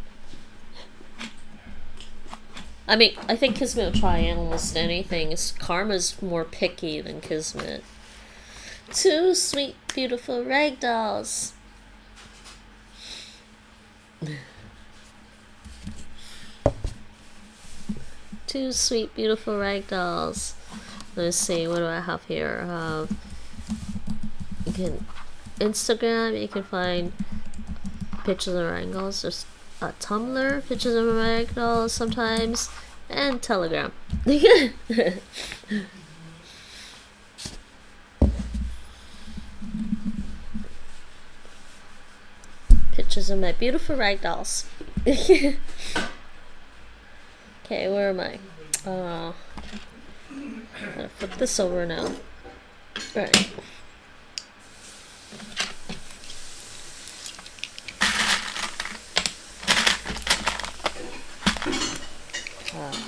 I mean, I think Kismet will try almost anything. Karma's more picky than Kismet. 2 sweet, beautiful ragdolls. Two sweet, beautiful ragdolls. Let's see, what do I have here? You can Instagram. You can find pictures of ragdolls. There's Tumblr, pictures of ragdolls sometimes, and Telegram. Pictures of my beautiful ragdolls. Okay, where am I? I'm gonna flip this over now. Alright.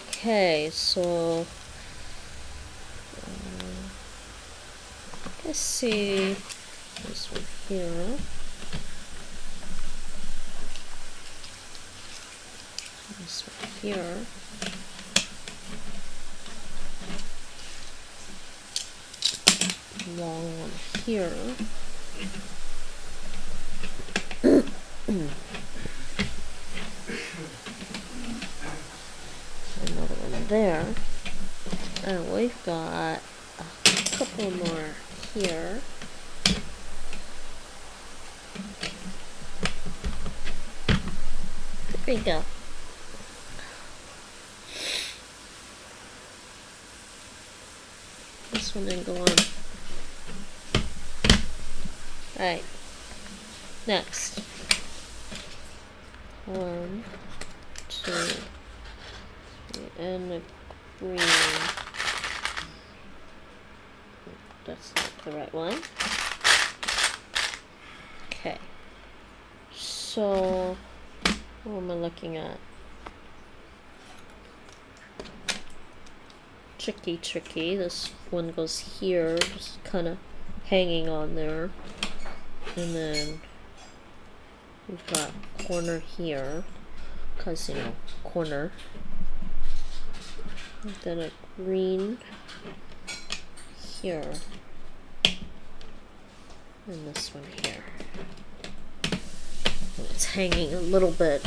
Okay, so let's see this one here. This one here. Long one here. Another one there. And we've got a couple more here. There we go. This one didn't go on. Alright. Next. 1, 2, 3, and a green. That's not the right one. Okay. So, what am I looking at? Tricky. This one goes here, just kind of hanging on there. And then We've got corner here, because, you know, corner. And then a green here. And this one here. And it's hanging a little bit.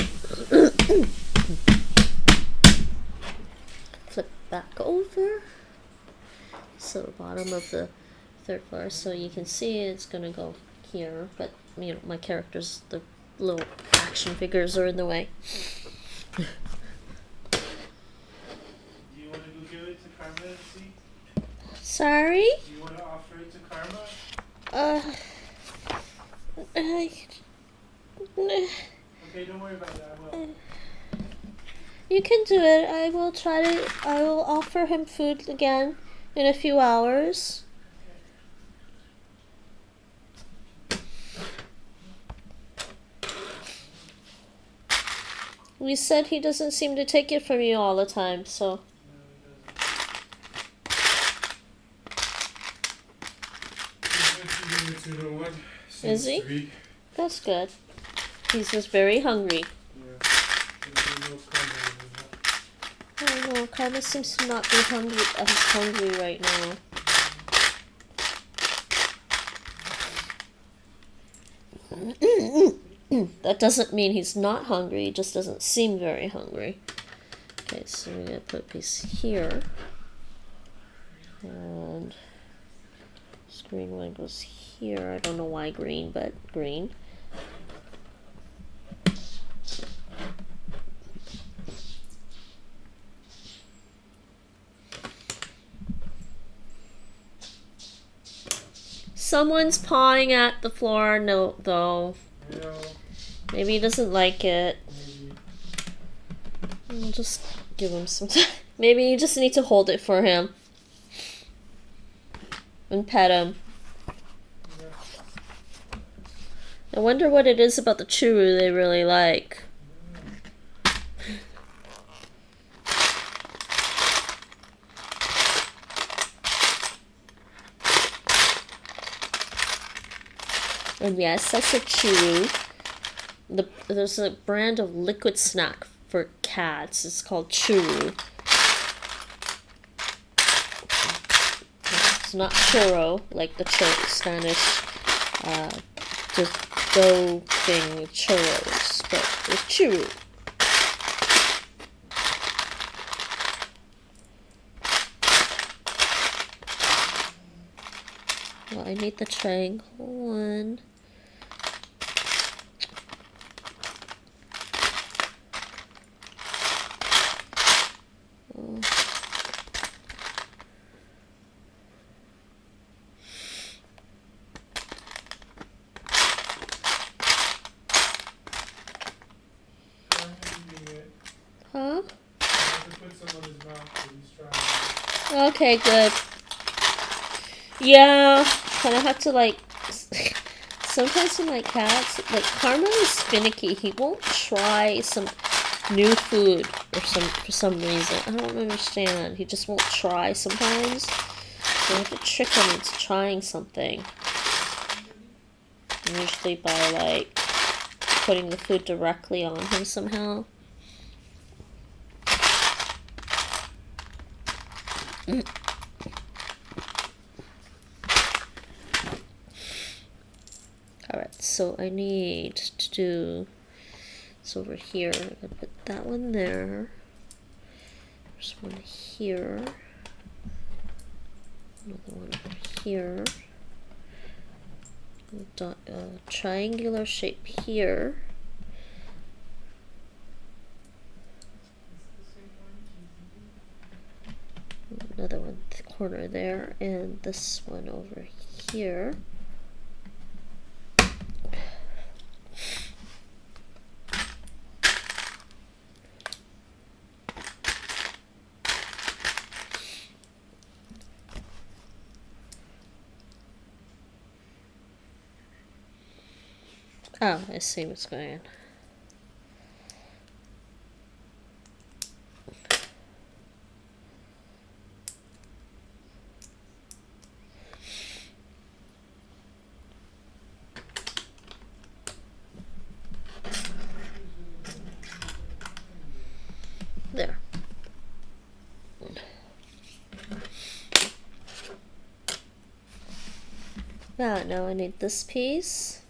Flip back over. So the bottom of the third floor. So you can see it's gonna go here, but you know, my characters, the little action figures are in the way. Do you want to go give it to Karma and see? Sorry? Do you want to offer it to Karma? Okay, don't worry about that. I will. You can do it. I will offer him food again in a few hours. We said he doesn't seem to take it from you all the time, so. Is he? That's good. He's just very hungry. Yeah. I know, Karma seems to not be hungry right now. That doesn't mean he's not hungry, he just doesn't seem very hungry. Okay, so we're gonna put a piece here. And this green one goes here. I don't know why green, but green. Someone's pawing at the floor, though. Yeah. Maybe he doesn't like it. Maybe. I'll just give him some time. Maybe you just need to hold it for him. And pet him. Yeah. I wonder what it is about the churu they really like. And yes, that's a churu. There's a brand of liquid snack for cats. It's called churu. It's not churro, like the Spanish dough thing, churros, but it's churu. Well, I need the triangle one. Huh? Okay, good. Yeah, kind of have to like. Sometimes in my cats, like Karma is finicky. He won't try some new food for some reason. I don't understand. He just won't try sometimes. So I have to trick him into trying something. Usually by like putting the food directly on him somehow. Alright, so I need to do, it's over here, I'm gonna put that one there, there's one here, another one over here, triangular shape here, another one corner there, and this one over here. Oh, I see what's going on. Now I need this piece.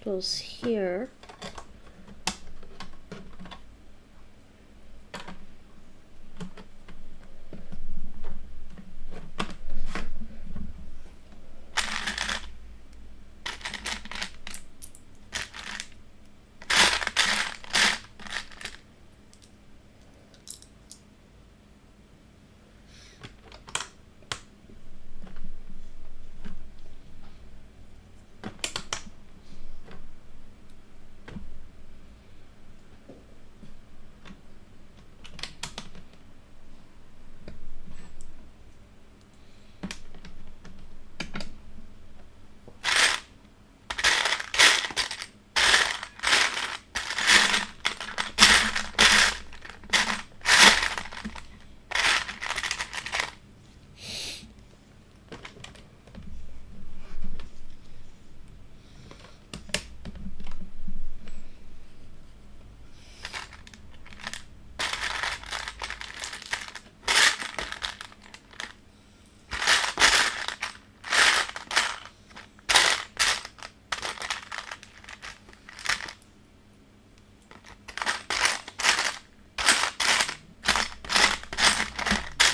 Goes here.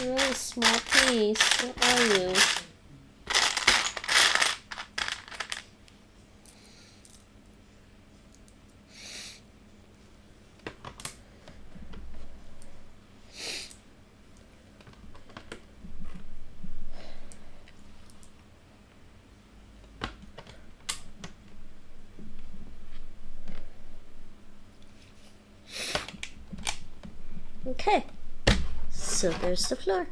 Really small piece. What are you? Okay, so there's the floor.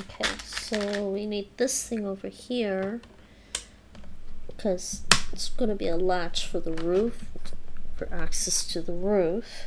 Okay, so we need this thing over here because it's going to be a latch for the roof, for access to the roof.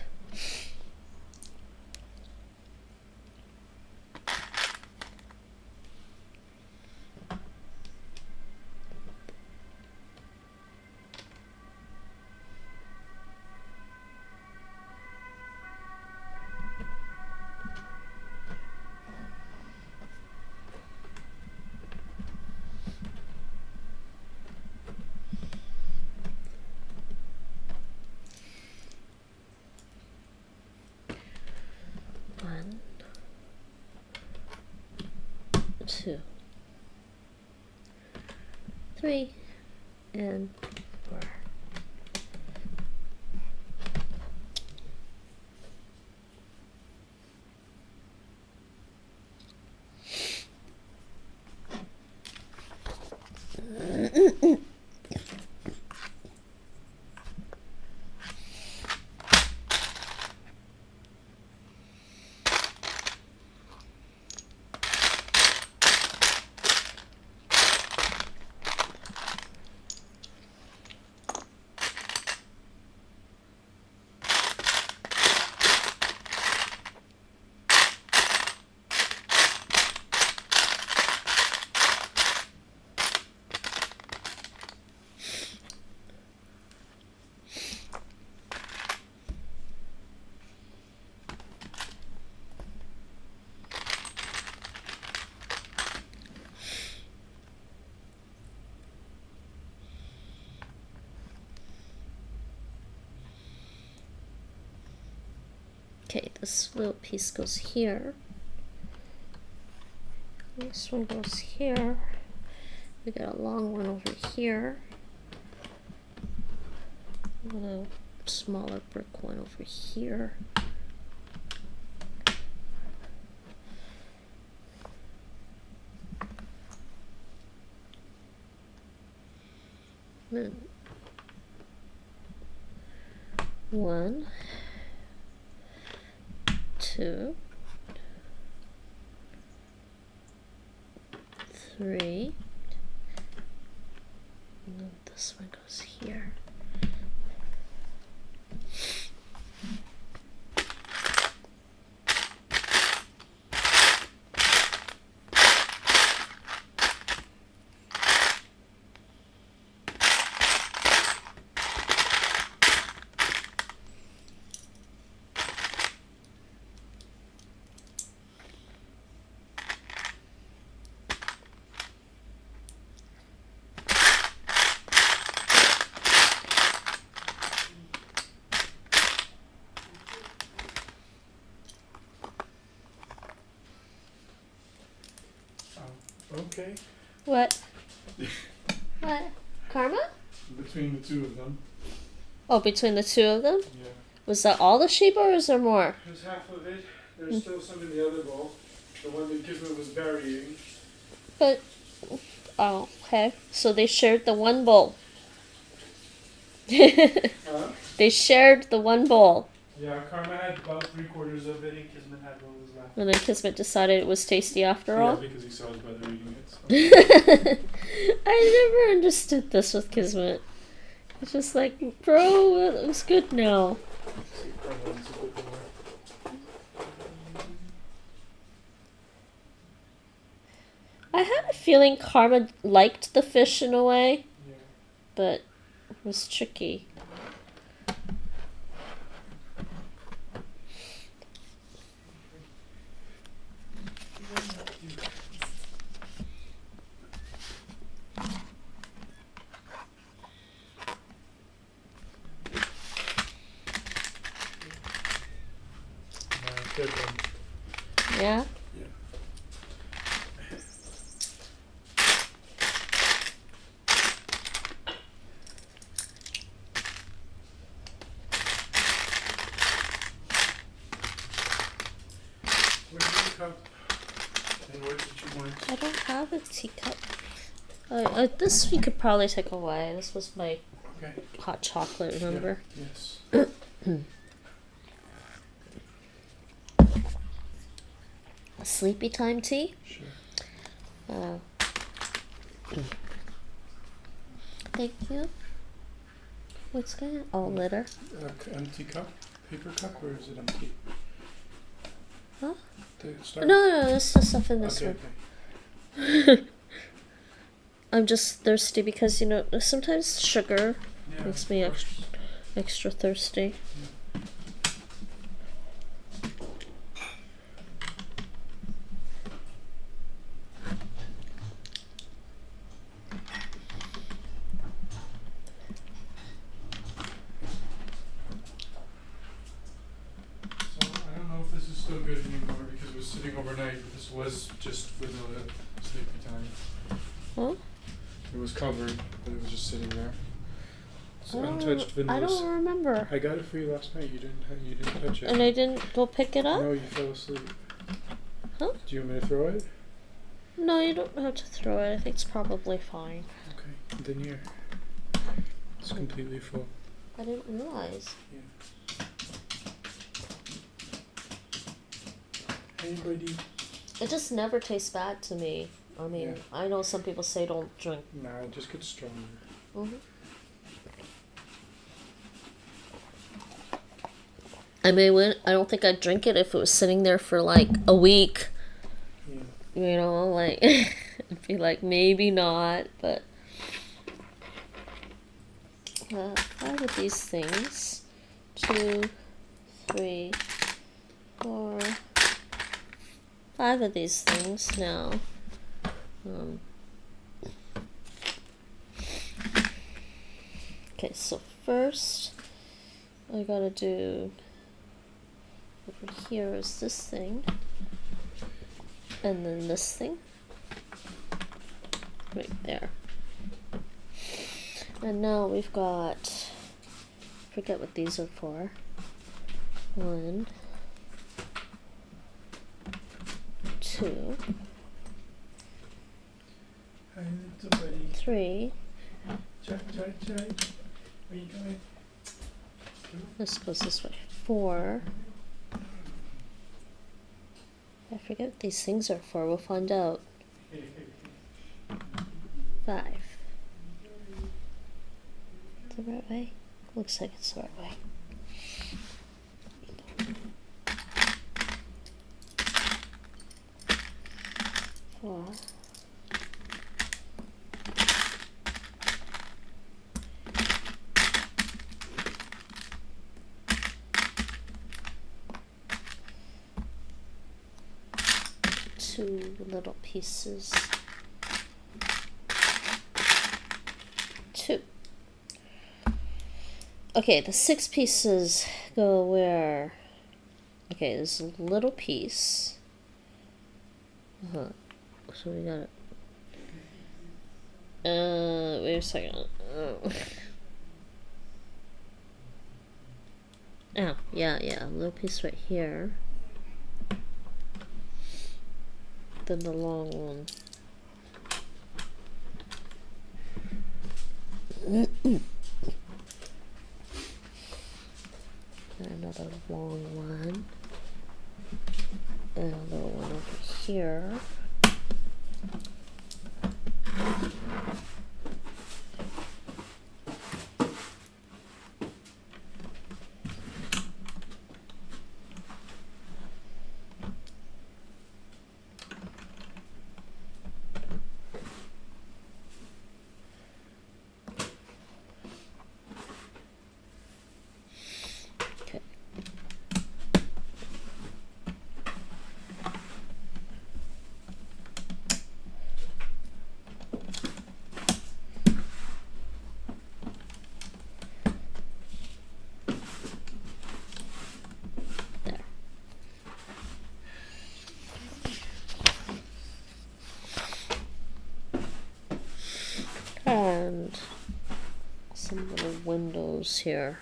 One, two, three, and four. Okay, this little piece goes here. This one goes here. We got a long one over here. A little smaller brick one over here. then 1, 2, 3, and then this one goes here. Okay. What? What? Karma? Between the two of them. Oh, between the two of them? Yeah. Was that all the sheep or is there more? There's half of it. There's still some in the other bowl. The one that Kismet was burying. But, oh, okay. So they shared the one bowl. Huh? They shared the one bowl. Yeah, Karma had about 3/4 of it and Kismet had what was left. And then Kismet decided it was tasty after all. Yeah, because he saw his brother eating it. So. I never understood this with Kismet. It's just like, bro, it was good now. See, Karma wants a bit more. I had a feeling Karma liked the fish in a way, Yeah. but it was tricky. Good one. Yeah? Yeah. Where's your cup? And what did you want? I don't have a teacup. This we could probably take away. This was my Okay. hot chocolate, remember? Yeah. Yes. Sleepy time tea? Sure. Thank you. What's that? Oh, litter. Empty cup? Paper cup, or is it empty? Huh? To start? No, there's just stuff in this Okay, one. okay. I'm just thirsty because, you know, sometimes sugar Yeah, makes me of course. extra thirsty. So I don't know if this is still good anymore because it was sitting overnight, but this was just vanilla sleepy time. Huh? It was covered, but it was just sitting there. So I untouched vanilla. don't remember. I got it for you last night. You didn't touch it. And I didn't go pick it up? No, you fell asleep. Huh? Do you want me to throw it? No, you don't have to throw it. I think it's probably fine. Okay, then here. It's completely full. I didn't realize. Yeah. Hey, buddy. It just never tastes bad to me. I mean, Yeah. I know some people say don't drink. Nah, it just gets stronger. Mm-hmm. I mean, I don't think I'd drink it if it was sitting there for like a week. Yeah. You know, like, I'd be like, maybe not, but 5 of these things. 2, 3, 4, 5 of these things now. Okay, so first I gotta do over here is this thing, and then this thing right there. And now we've got, forget what these are for. 1, 2, Hi, little buddy. 3, Chai. Where are you going? This goes this way. 4. I forget what these things are for. We'll find out. 5. The right way? Looks like it's the right way. 4. 2 little pieces. 2. Okay, the 6 pieces go where? Okay, there's a little piece. So we got it. Wait a second. Oh, yeah, a little piece right here. Then the long one. Another long one. And a little one over here. And some little windows here.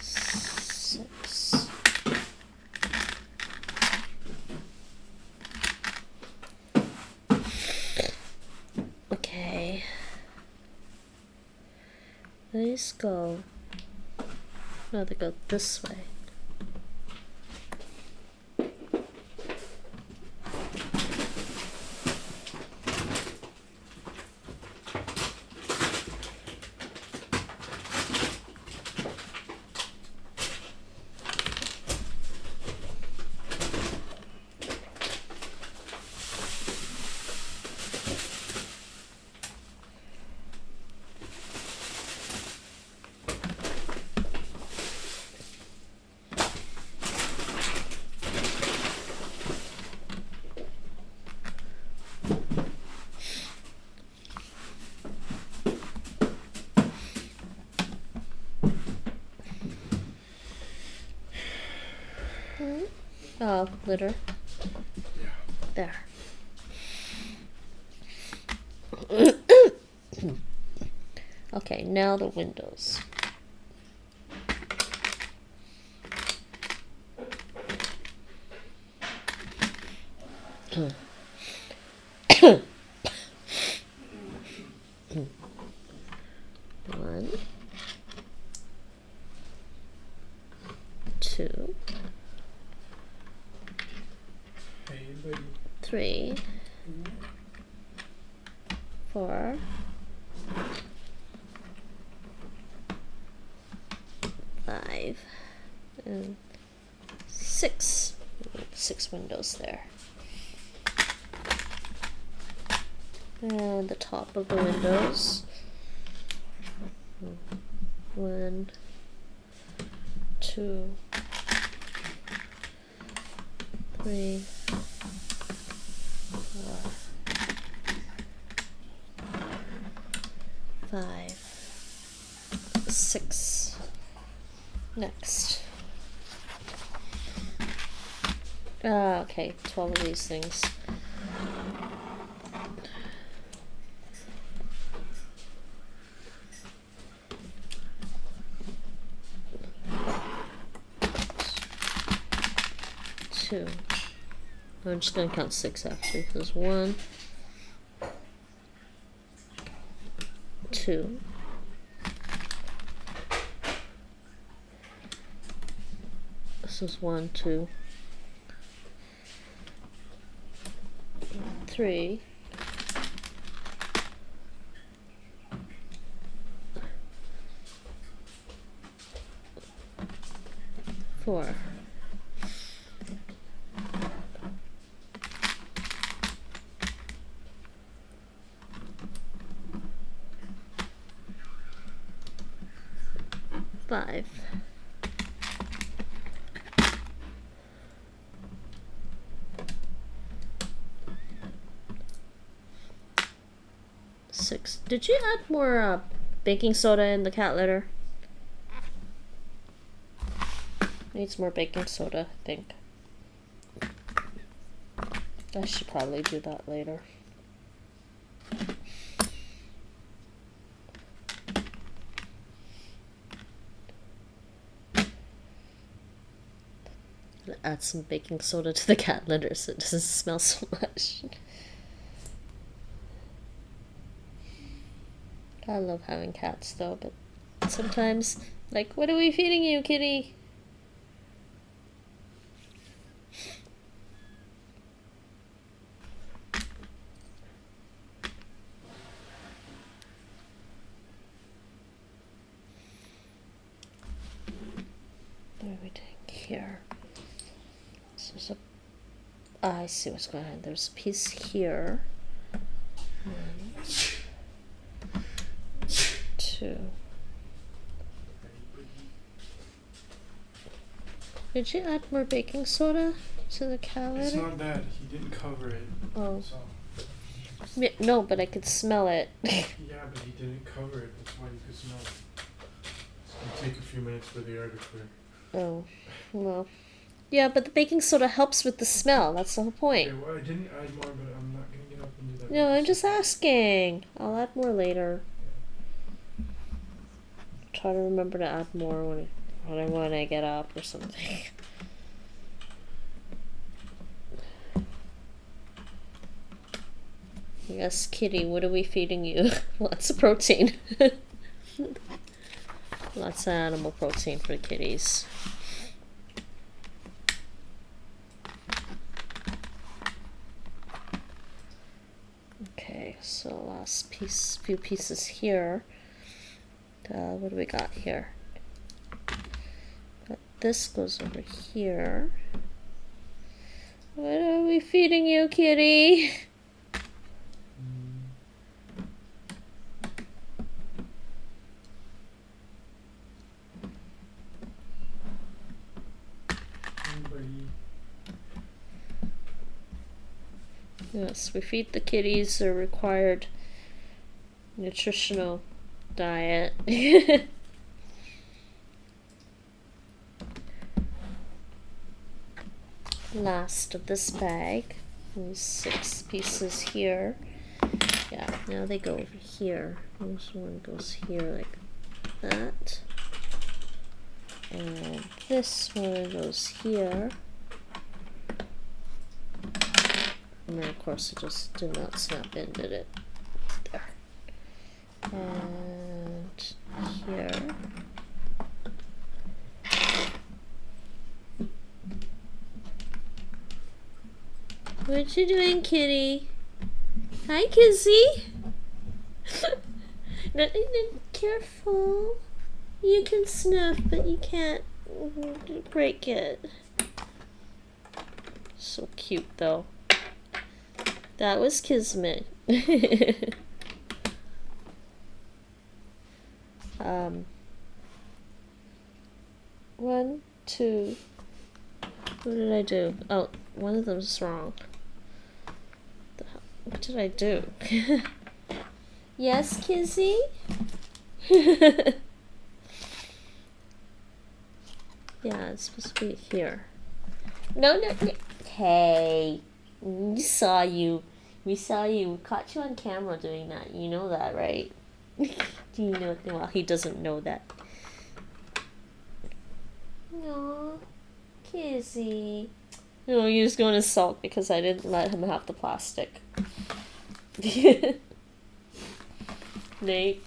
Six. Okay. These go. No, they go this way. Oh, glitter. Yeah. There. Okay, now the windows. One, 2, Hey, buddy. 3, 4, 5, and 6. 6 windows there. And the top of the windows. 1, 2, 3, 4, 5, 6. Next. Okay, 12 of these things. 2. I'm just gonna count 6 actually. There's 1, 2. This is 1, 2, 3. 4. 5. 6. Did you add more baking soda in the cat litter? Needs more baking soda, I think. I should probably do that later. Add some baking soda to the cat litter so it doesn't smell so much. I love having cats though, but sometimes, like, what are we feeding you, kitty? What are we doing here? So there's a... I see what's going on. There's a piece here. 1, 2. Did you add more baking soda to the cat litter? It's not that. He didn't cover it. Oh. So. No, but I could smell it. Yeah, but he didn't cover it. That's why you could smell it. It's gonna take a few minutes for the air to clear. Oh, well. Yeah, but the baking soda helps with the smell. That's the whole point. Okay, well, I didn't add more, but I'm not gonna get up and do that. No, I'm just asking. I'll add more later. Try to remember to add more when I get up or something. Yes, kitty, what are we feeding you? Lots of protein. Lots of animal protein for the kitties. Okay, so last few pieces here. What do we got here? But this goes over here. What are we feeding you, kitty? Yes, we feed the kitties a required nutritional diet. Last of this bag. There's 6 pieces here. Yeah, now they go over here. This one goes here like that. And this one goes here. And then of course it just did not snap in, did it? There. And here. What you doing, kitty? Hi, Kizzy. Careful. You can sniff, but you can't break it. So cute, though. That was Kismet. 1, 2. What did I do? Oh, one of them's wrong. What did I do? Yes, Kizzy? Yeah, it's supposed to be here. No. Hey. We saw you. We caught you on camera doing that. You know that, right? Do you know? Well, he doesn't know that. No, Kizzy. You know, he was going to sulk because I didn't let him have the plastic. Nate,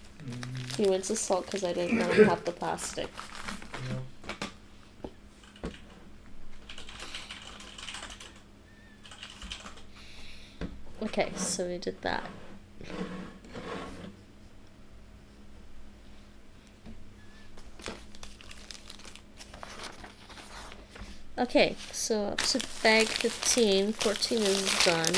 he went to sulk because I didn't let him have the plastic. Okay, so we did that. Okay, so up to bag 15. 14 is done.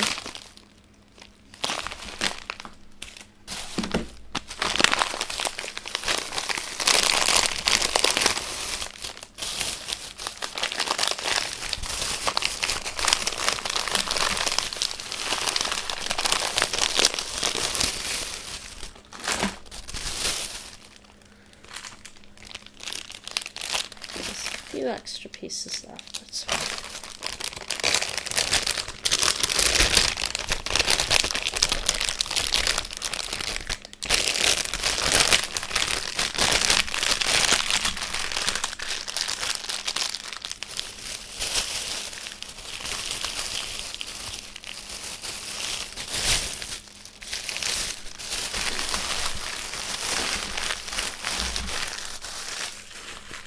Few extra pieces left. That's fine.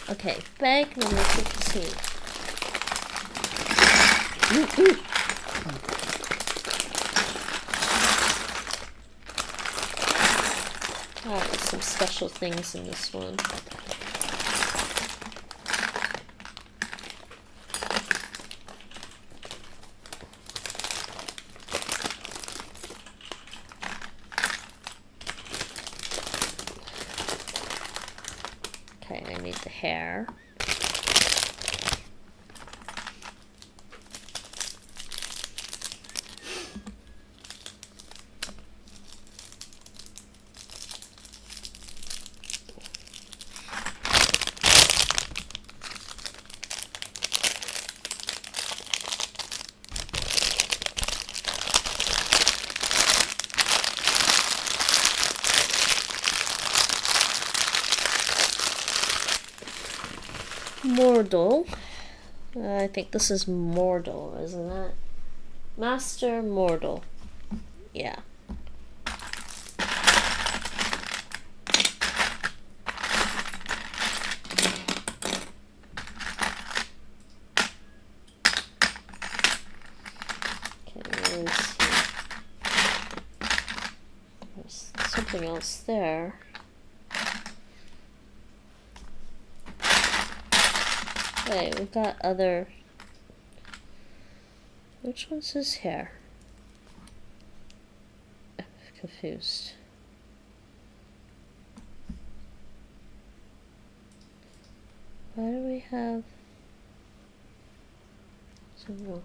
Okay, bag number 15. Alright, some special things in this one. Okay, I need the hair. Mordal. I think this is Mordal, isn't it? Master Mordal. Yeah. Okay, where is he? There's something else there. Wait, we've got other... Which one's his hair? I'm confused. Why do we have... So,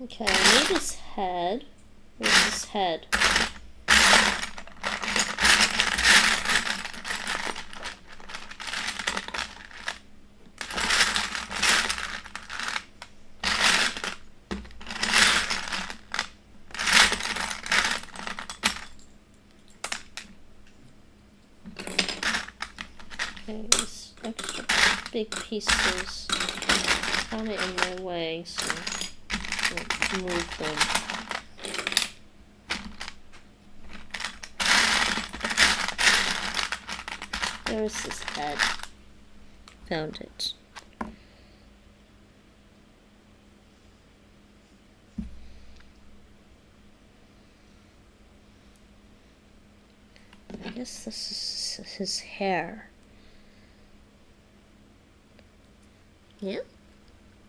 okay, I need his head. Where's his head? Okay, these extra big pieces kind of in my way, so I'll move them. There's his head. Found it. I guess this is his hair. Yeah.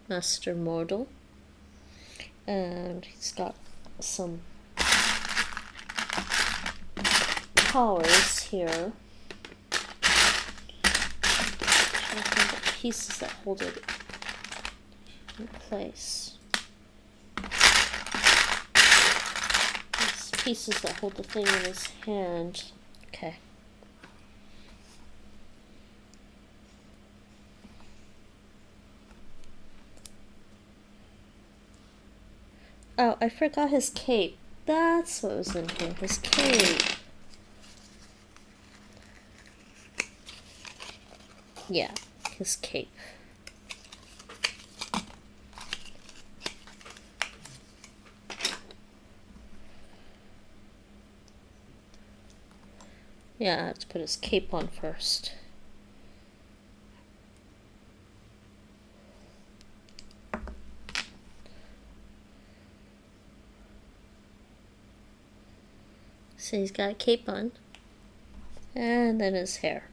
Master Mortal. And he's got some powers here. I think the pieces that hold it in place. These pieces that hold the thing in his hand. Okay. Oh, I forgot his cape. That's what was in here. His cape. Yeah, his cape. Yeah, I have to put his cape on first. So he's got a cape on. And then his hair.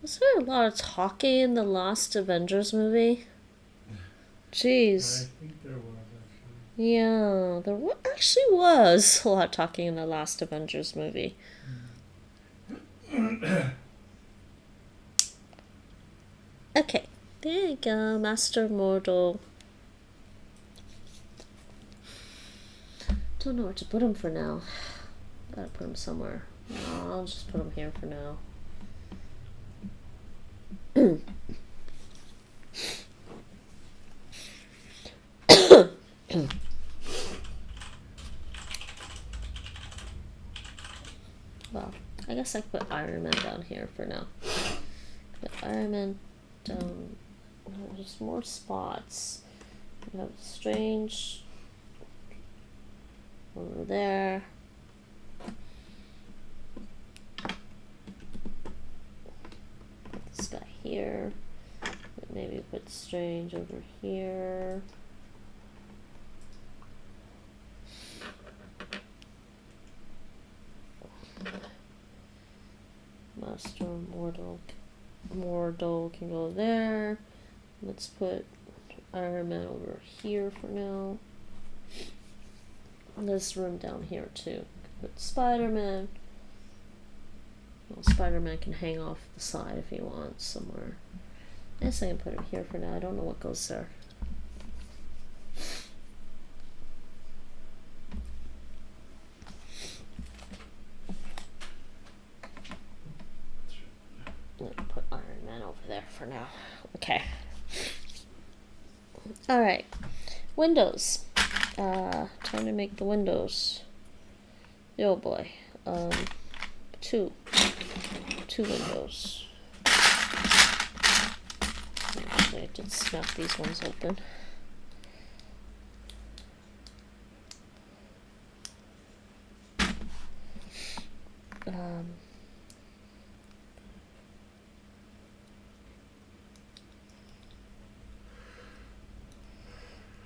Was there a lot of talking in the last Avengers movie? Jeez. I think there was actually. Yeah, there actually was a lot of talking in the last Avengers movie. Okay, there you go, Master Mortal. Don't know where to put him for now. Gotta put him somewhere. No, I'll just put him here for now. Well, I guess I could put Iron Man down here for now. Put Iron Man down. Oh, there's more spots. We have Strange over there. Put this guy here. Maybe put Strange over here. Master Mortal can go there. Let's put Iron Man over here for now. And there's room down here too. Put Spider-Man. Well, Spider-Man can hang off the side if he wants somewhere. I guess I can put him here for now. I don't know what goes there. Put Iron Man over there for now. Okay. Alright. Windows. Time to make the windows. Oh boy. Two windows. Actually, I did snap these ones open.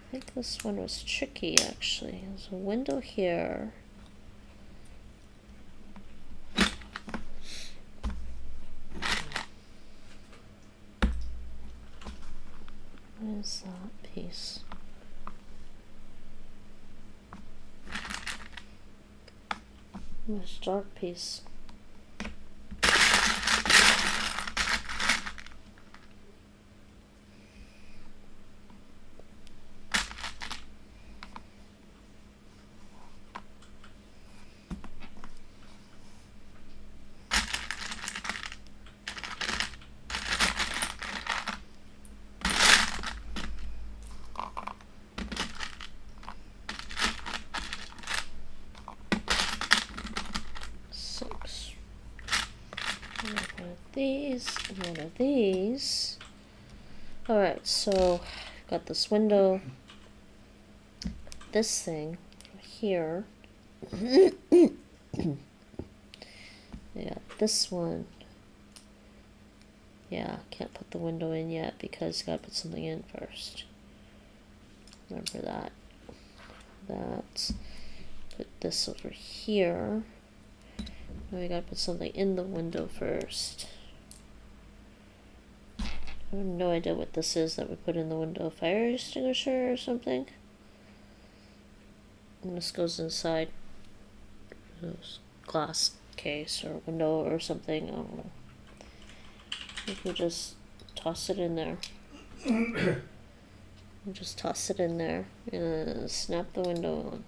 I think this one was tricky actually. There's a window here. Where's that piece? This dark piece. One of these. Alright, so got this window, this thing here. Yeah, this one. Yeah, can't put the window in yet because you gotta put something in first. Remember that. Put this over here. We gotta put something in the window first. I have no idea what this is that we put in the window. Fire extinguisher or something? And this goes inside this glass case or window or something. I don't know. I think we just toss it in there. Just toss it in there and snap the window on.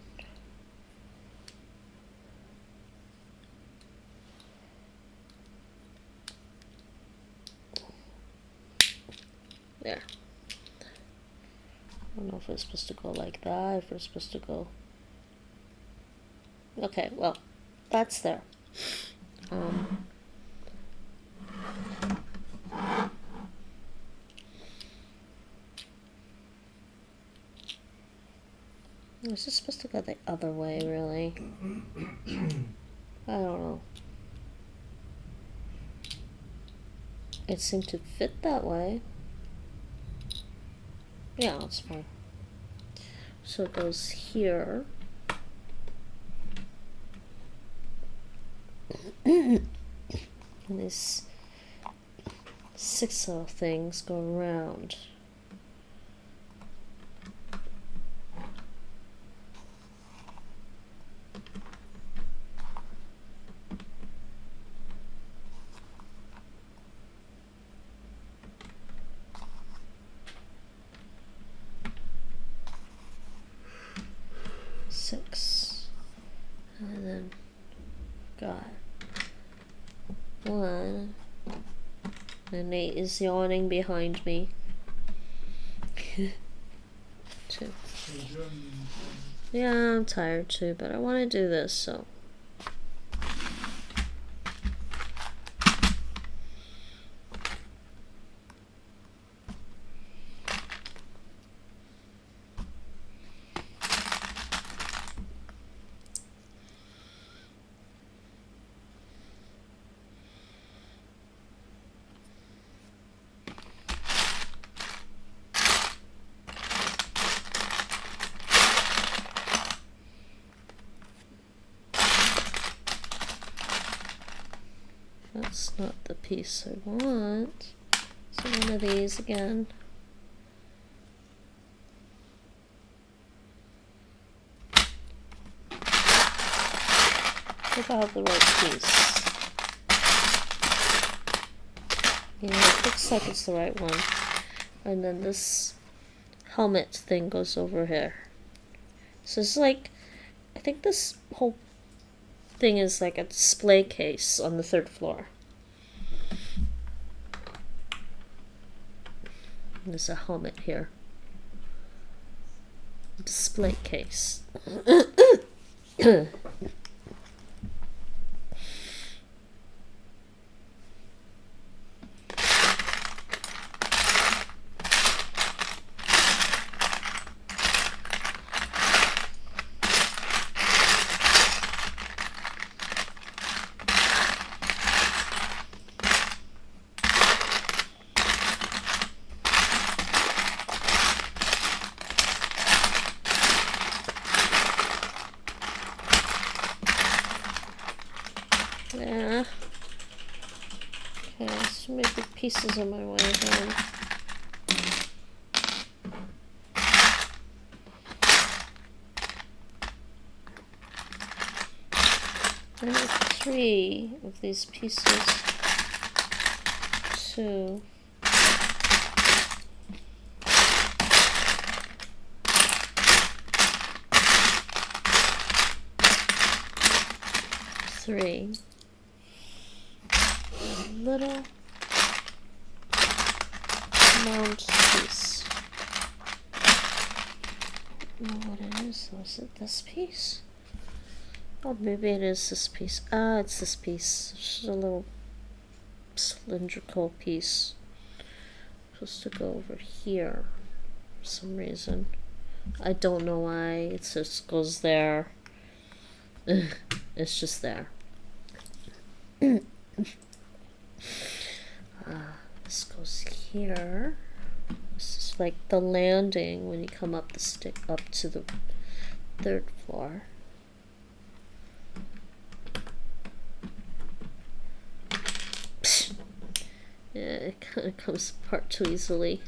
There. I don't know if it's supposed to go like that, if it's supposed to go... Okay, well, that's there. Is this supposed to go the other way, really? I don't know. It seemed to fit that way. Yeah, that's fine. So it goes here. And these 6 little things go around. And then got 1. And Nate is yawning behind me. 2. Yeah, I'm tired too, but I want to do this, so. That's not the piece I want. So one of these again. I think I have the right piece. Yeah, it looks like it's the right one. And then this helmet thing goes over here. So it's like, I think this whole thing is like a display case on the 3rd floor. There's a helmet here. Display case. Yeah. Okay, so maybe pieces on my way home. I have 3 of these pieces. 2. Three. Little round piece. I don't know what it is though. Is it this piece? Oh, maybe it is this piece. Ah, it's this piece. It's just a little cylindrical piece. Supposed to go over here for some reason. I don't know why. It just goes there. It's just there. This goes here. This is like the landing when you come up the stick up to the 3rd floor. it kind of comes apart too easily.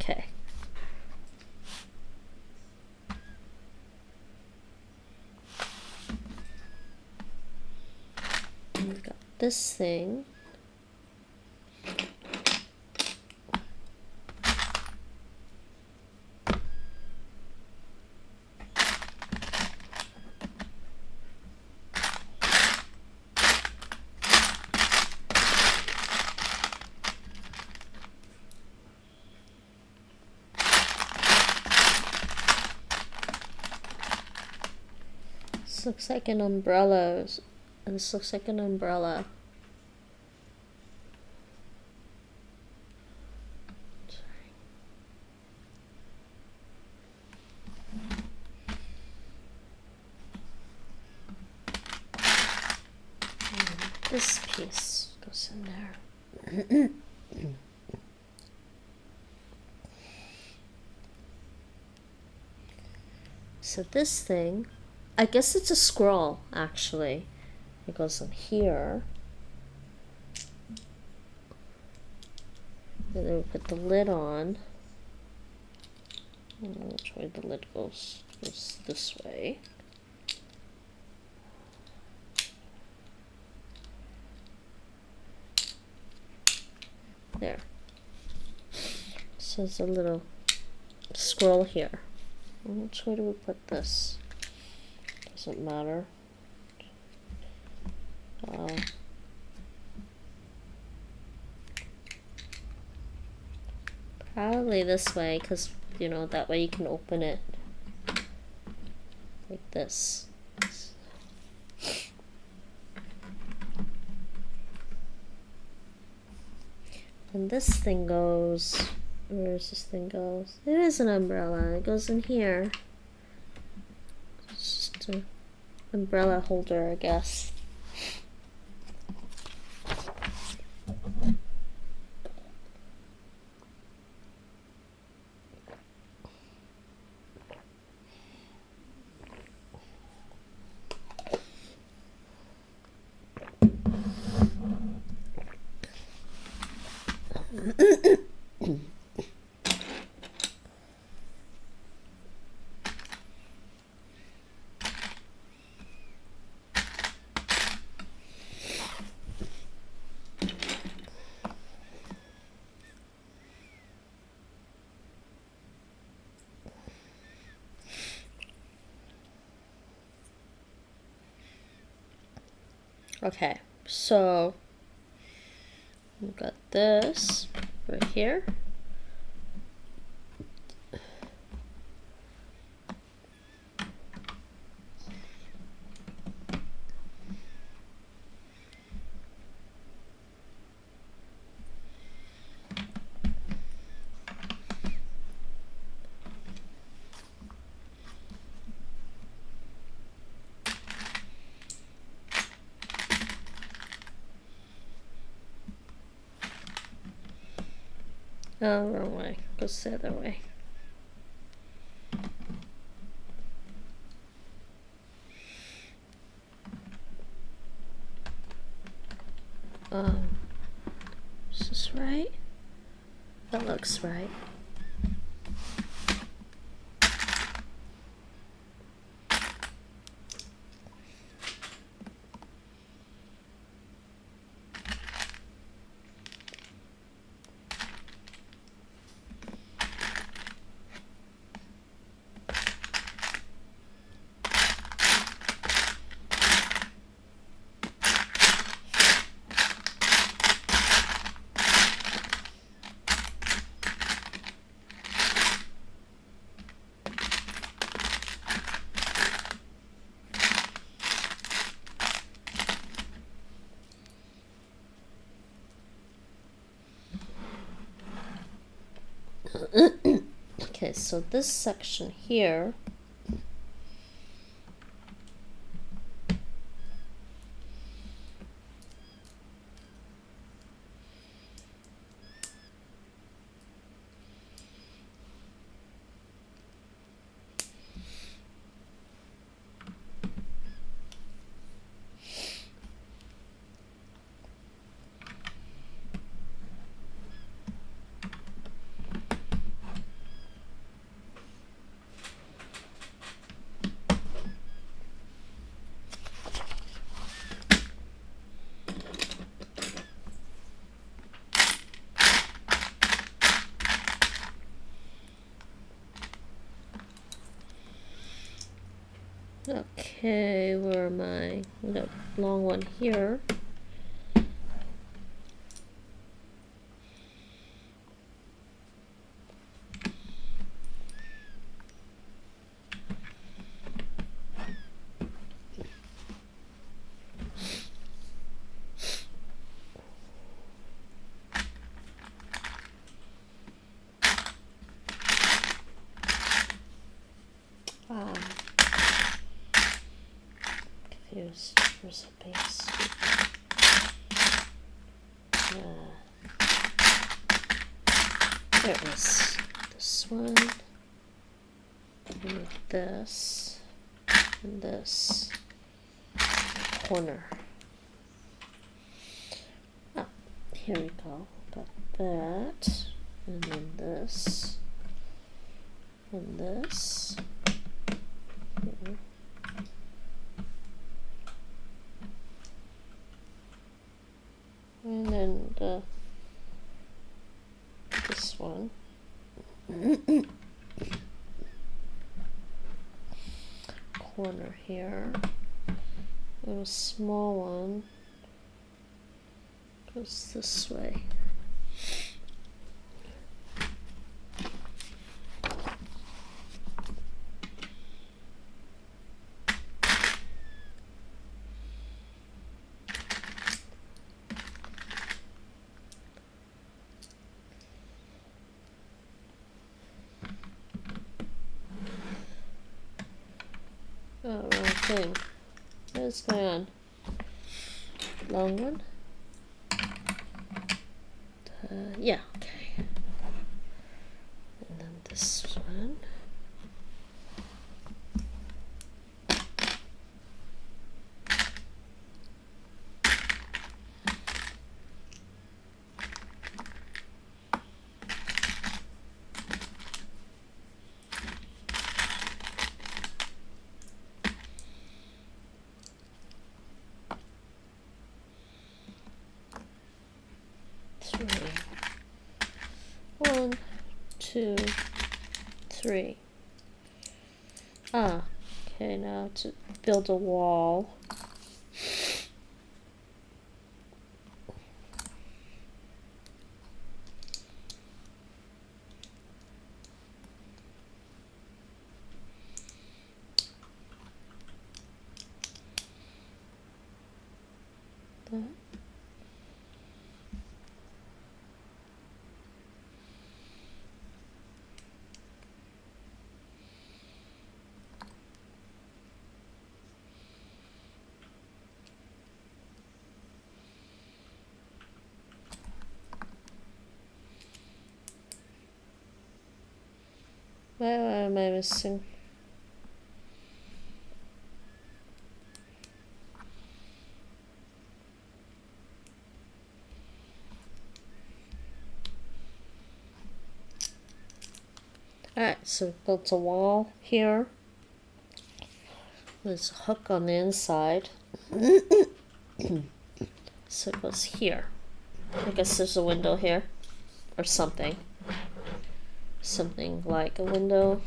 Okay. We've got this thing. This looks like an umbrella. This looks like an umbrella. This piece goes in there. So this thing, I guess it's a scroll actually. It goes in here. And then we put the lid on. I don't know which way the lid goes. It goes this way. There. So there's a little scroll here. Which way do we put this? Doesn't matter. Probably this way, because you know that way you can open it like this. And this thing goes, where does this thing go? It is an umbrella. It goes in here. It's just an umbrella holder, I guess. Okay, so we've got this right here. Oh, wrong way. Goes the other way. Is this right? That looks right. Okay, so this section here Okay, where am I? The long one here. Confused. Where's the base? There it is. This one, and this, and this corner. Ah, here we go. Got that, and then this, and this. Here. And then this one. Corner here. And a small one goes this way. Oh, wrong thing. What is going on? Long one? Yeah, okay. And then this one. Three. 1, 2, 3. Ah, okay, now to build a wall. That. What am I missing? Alright, so built a wall here. There's a hook on the inside. So it goes here. I guess there's a window here. Or something. Something like a window.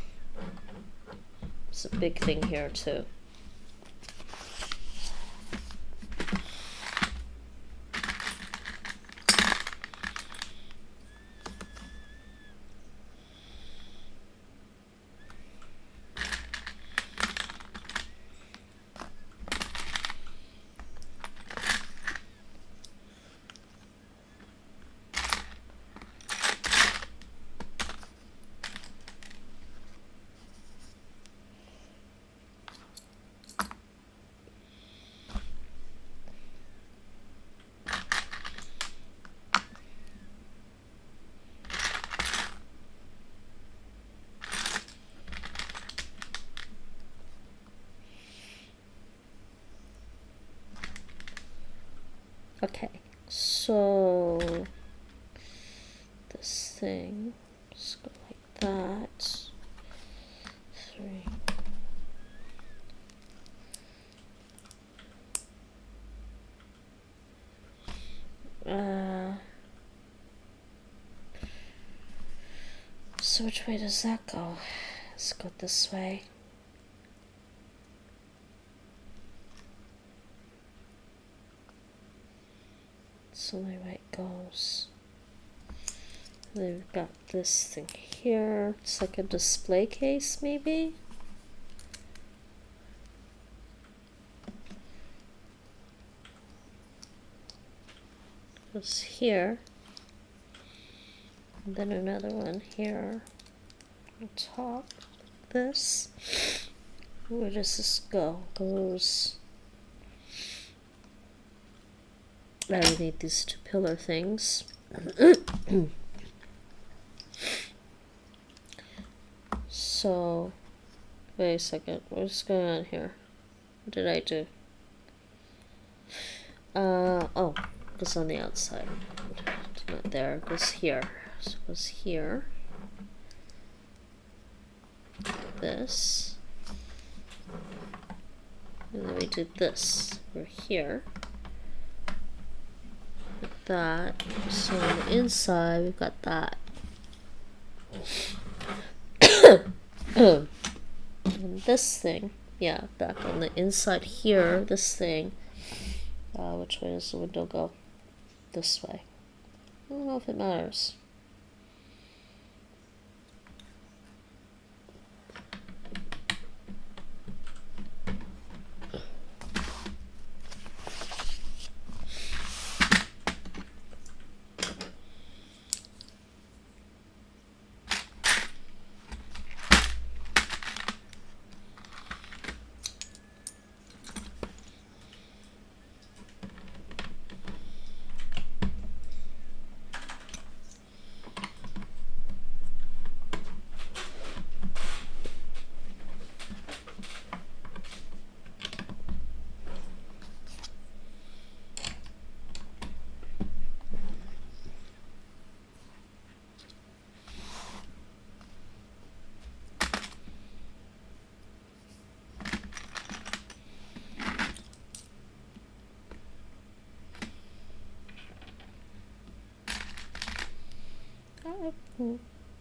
It's a big thing here too. Okay, so this thing, just go like that. 3. So which way does that go? Let's go this way. So anyway, it goes. Then we've got this thing here. It's like a display case, maybe. Goes here. And then another one here on top. This. Where does this go? Goes. I don't need these two pillar things. So, wait a second. What's going on here? What did I do? Oh, it goes on the outside. It's not there. It goes here. So it goes here. This. And then we did this. We're here. Like that. So on the inside, we've got that. And this thing, yeah, back on the inside here, this thing. Which way does the window go? This way. I don't know if it matters.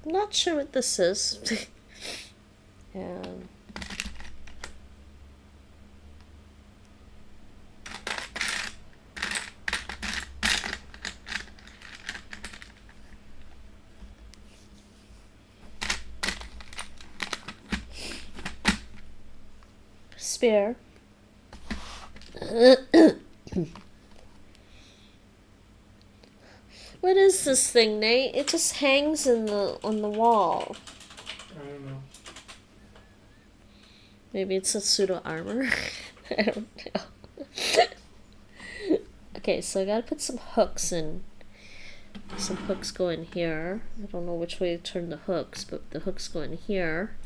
I'm not sure what this is. And spare. What is this thing, Nate? It just hangs on the wall. I don't know. Maybe it's a pseudo armor. I don't know. Okay, so I gotta put some hooks in. Some hooks go in here. I don't know which way to turn the hooks, but the hooks go in here.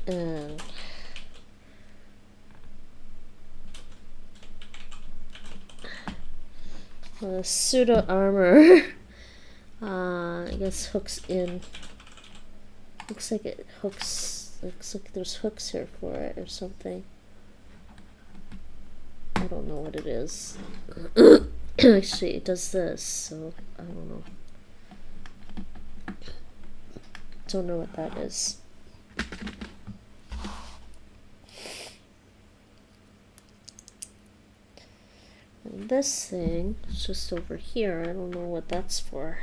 And pseudo armor. I guess hooks in. Looks like it hooks. Looks like there's hooks here for it or something. I don't know what it is. Actually, it does this, so I don't know. Don't know what that is. And this thing is just over here. I don't know what that's for.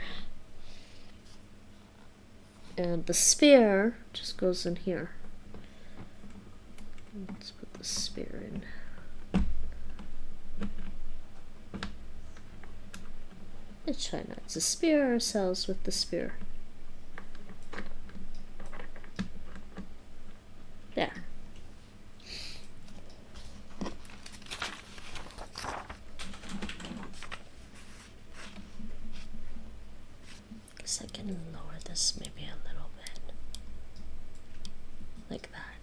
And the spear just goes in here. Let's put the spear in. Let's try not to spear ourselves with the spear. There. Guess I can lower this maybe a little bit. Like that.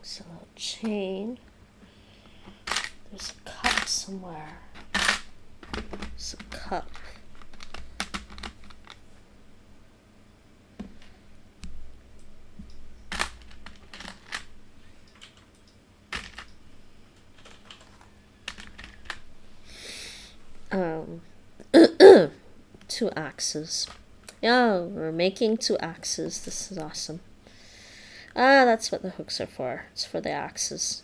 So chain. There's a cup somewhere. There's a cup. 2 axes. Yeah, we're making 2 axes. This is awesome. Ah, that's what the hooks are for. It's for the axes.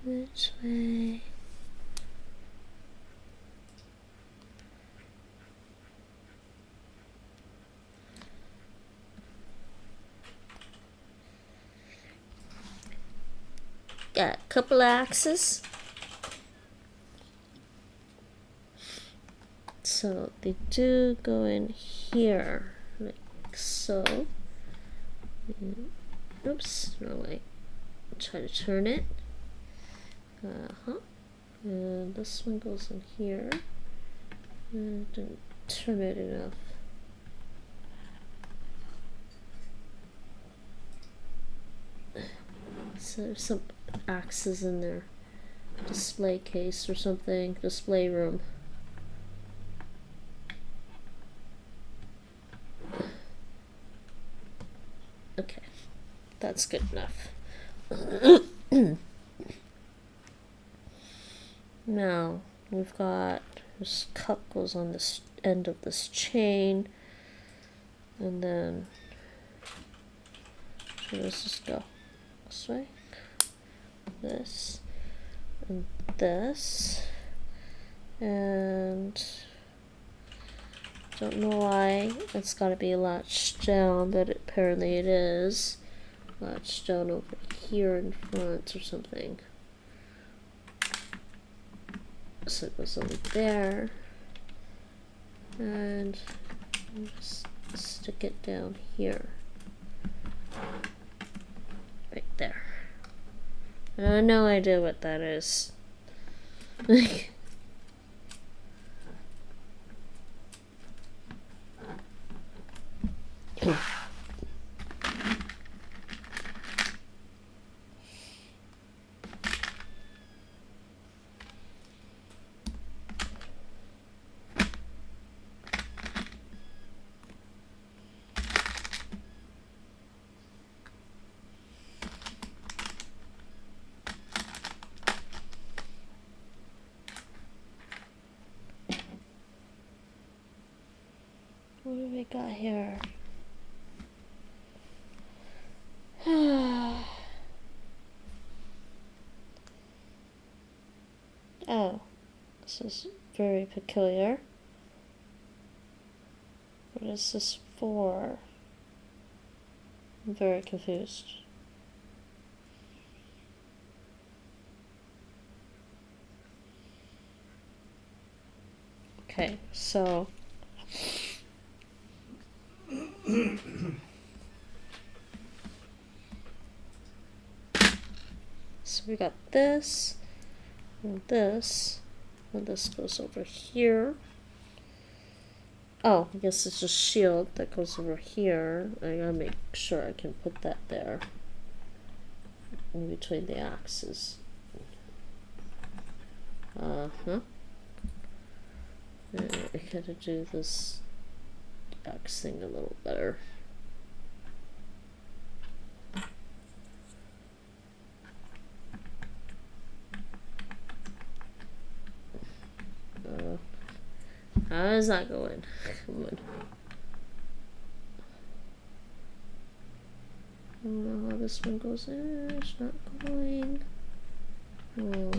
Which way? Got a couple axes. So they do go in here, like so. Oops, no way. Try to turn it. And this one goes in here. Didn't turn it enough. So there's some axes in there. Display case or something. Display room. Okay, that's good enough. Now we've got this cup goes on this end of this chain, and then where does this go? This way. This and this, and don't know why it's got to be latched down, but apparently it is latched down over here in front or something. So it goes over there, and just stick it down here, right there. I have no idea what that is. What do we got here? Oh, this is very peculiar. What is this for? I'm very confused. Okay, so so we got this and this, and this goes over here. Oh, I guess it's a shield that goes over here. I gotta make sure I can put that there in between the axes. I gotta do this axe thing a little better. How is that going? Come on. I don't know how this one goes in. It's not going. Oh,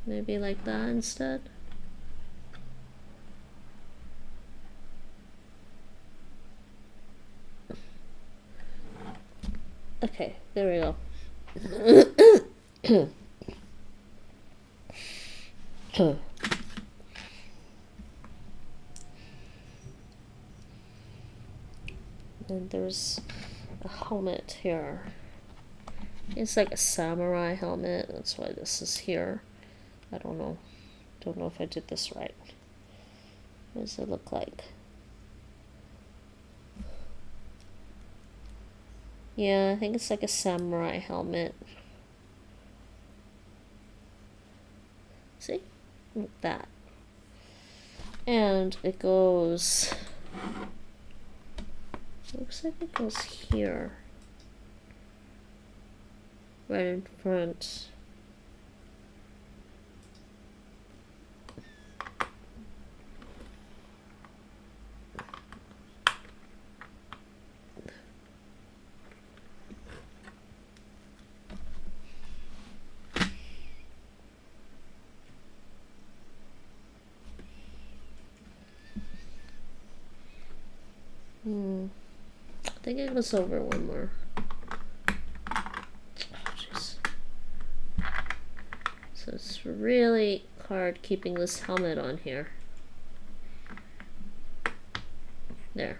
maybe like that instead. Okay, there we go. And there's a helmet here. It's like a samurai helmet. That's why this is here. I don't know. Don't know if I did this right. What does it look like? Yeah, I think it's like a samurai helmet. See? Like that. And it goes... Looks like it goes here. Right in front. think it goes over one more. Oh, jeez. So it's really hard keeping this helmet on here. There.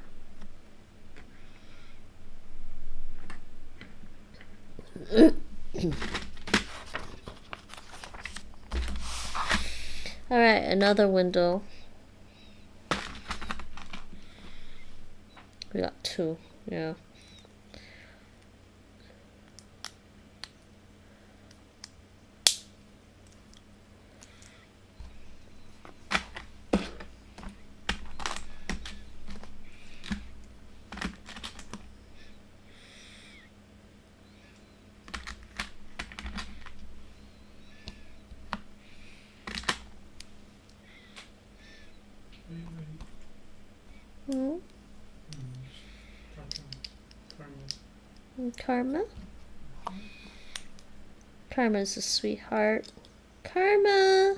Alright, another window. We got two, yeah. Hmm? Karma? Karma's a sweetheart. Karma!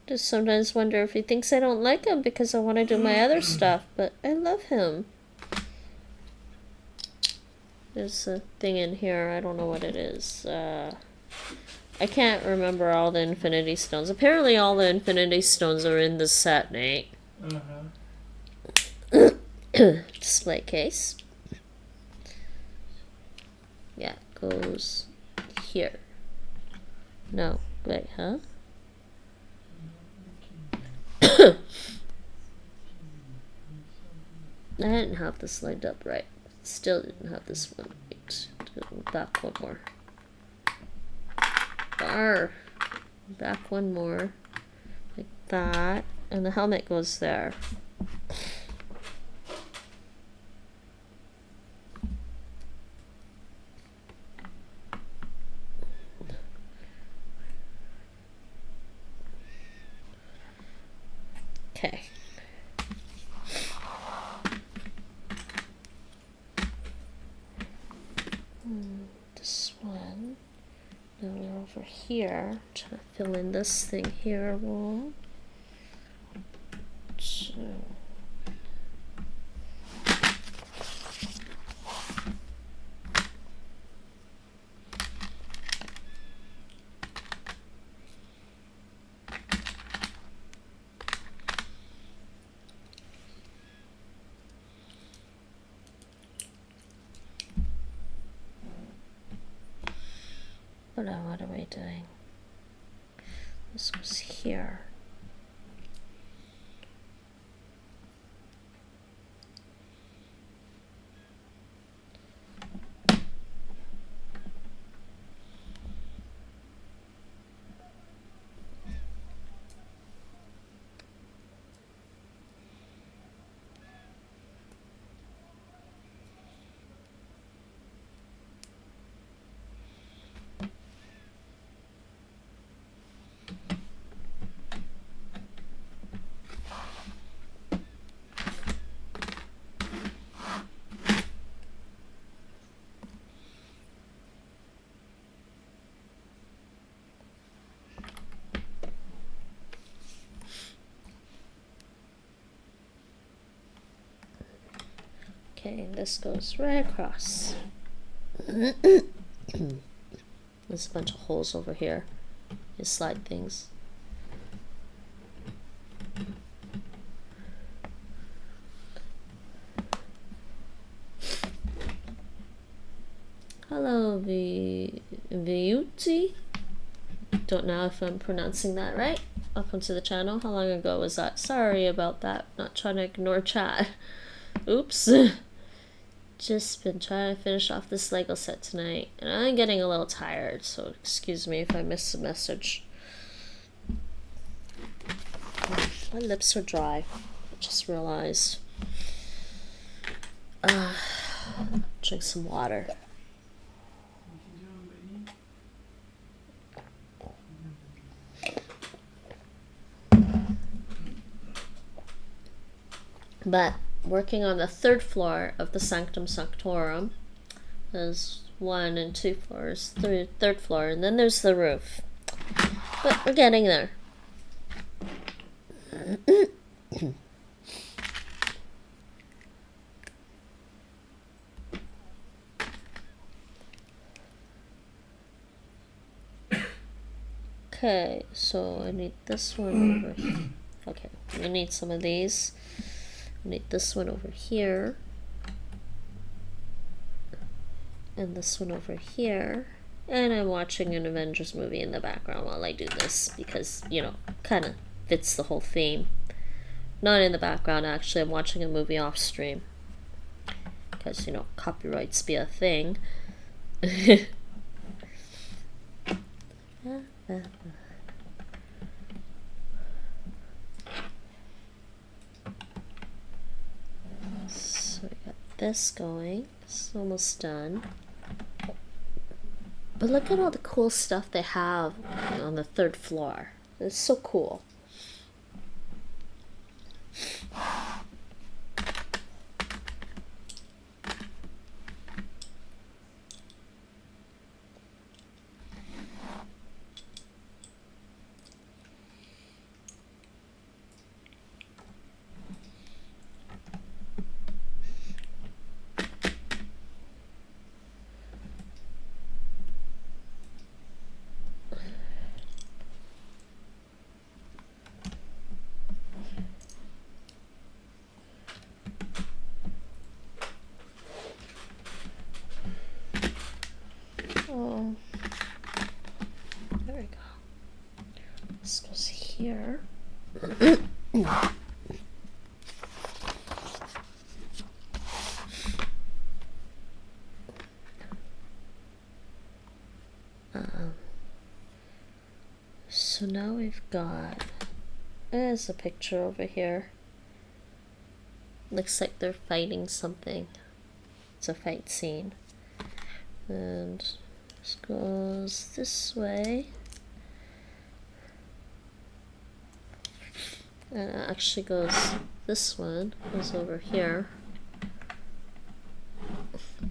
Just sometimes wonder if he thinks I don't like him because I want to do my other stuff, but I love him. There's a thing in here, I don't know what it is. I can't remember all the Infinity Stones. Apparently all the Infinity Stones are in the set, Nate. Display case. Yeah, goes here. No, wait, huh? I didn't have this lined up right. Still didn't have this one. Wait, back one more. Back one more. Like that. And the helmet goes there. Okay. This one. Now we're over here. I'm trying to fill in this thing here. One, two. What are we doing? This was here. Okay, this goes right across. There's a bunch of holes over here. You slide things. Hello, Viuti. Don't know if I'm pronouncing that right. Welcome to the channel. How long ago was that? Sorry about that. Not trying to ignore chat. Oops. Just been trying to finish off this Lego set tonight, and I'm getting a little tired, so excuse me if I miss a message. My lips are dry. I just realized. Drink some water. But working on the third floor of the Sanctum Sanctorum. There's 1 and 2 floors, third floor, and then there's the roof. But we're getting there. Okay, so I need this one over here. Okay, I need some of these. I need this one over here. And this one over here. And I'm watching an Avengers movie in the background while I do this because, you know, kind of fits the whole theme. Not in the background, actually. I'm watching a movie off stream. Because, you know, copyrights be a thing. So we got this going. It's almost done. But look at all the cool stuff they have on the 3rd floor. It's so cool. Oh, there we go. This goes here. So now we've got, there's a picture over here. Looks like they're fighting something. It's a fight scene. And this goes this way. And it actually goes, this one goes over here.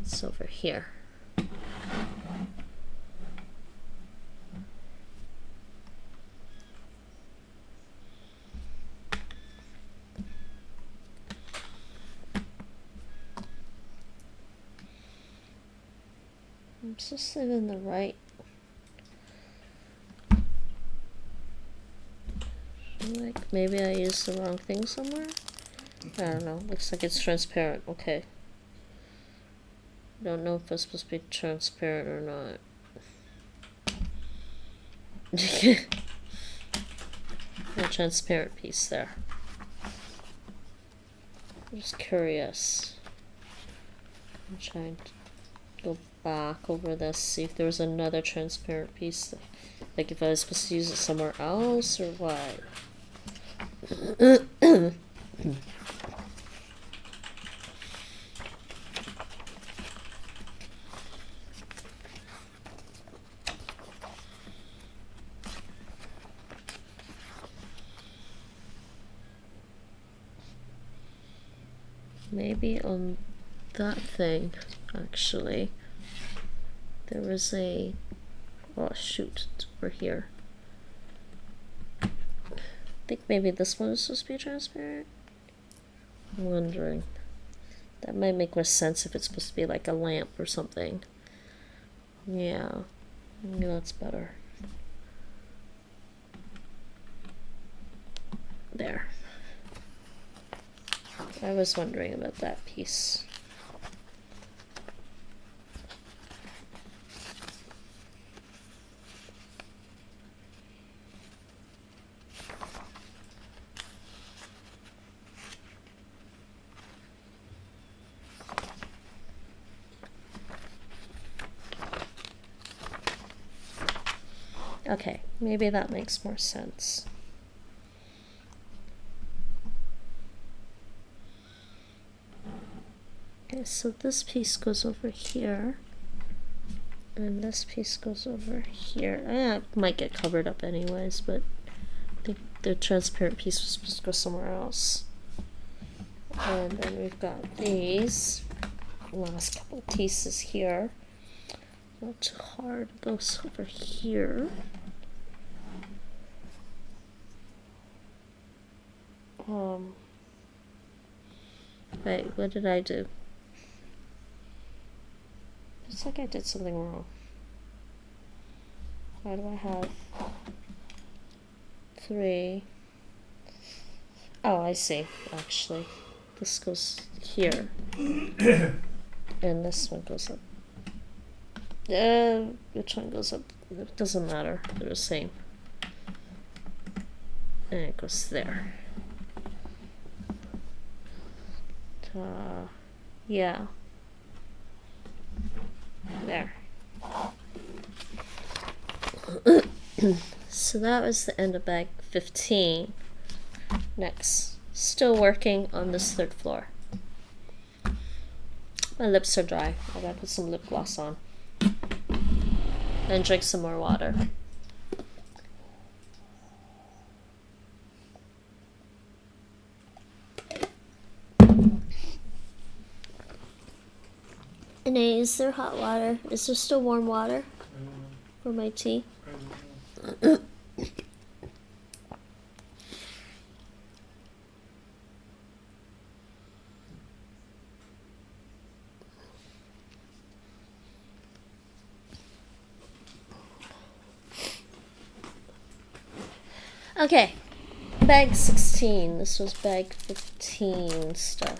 It's over here. I'm just in the right. Like maybe I used the wrong thing somewhere? I don't know. Looks like it's transparent. Okay. Don't know if it's supposed to be transparent or not. A transparent piece there. I'm just curious. I'm trying to go back over this, see if there was another transparent piece. Like if I was supposed to use it somewhere else or what. Maybe on that thing, actually, there was a, oh shoot, it's over here. I think maybe this one is supposed to be transparent. I'm wondering. That might make more sense if it's supposed to be like a lamp or something. Yeah, maybe that's better. There. I was wondering about that piece. Okay, maybe that makes more sense. Okay, so this piece goes over here, and this piece goes over here. It might get covered up anyways, but I think the transparent piece was supposed to go somewhere else. And then we've got these last couple pieces here. Not too hard, those over here. Wait, what did I do? It's like I did something wrong. Why do I have 3. Oh, I see, actually. This goes here. And this one goes up. Which one goes up? It doesn't matter. They're the same. And it goes there. Yeah. There. So that was the end of bag 15. Next, still working on this 3rd floor. My lips are dry. I gotta put some lip gloss on. And drink some more water. Nate, is there hot water? Is there still warm water for my tea? I don't know. Okay, bag 16. This was bag 15 stuff.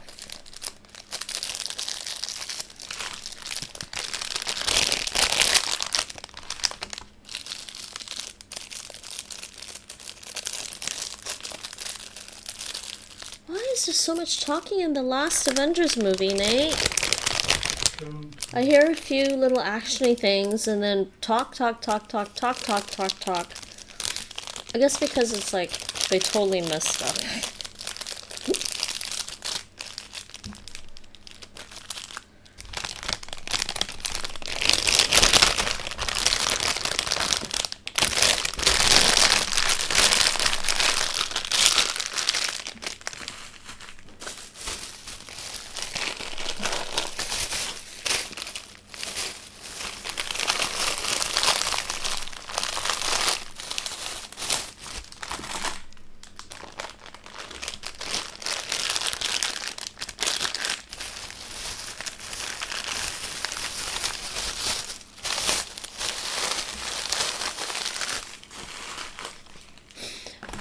Why is there so much talking in the last Avengers movie, Nate? I hear a few little actiony things and then talk. I guess because it's like they totally messed up.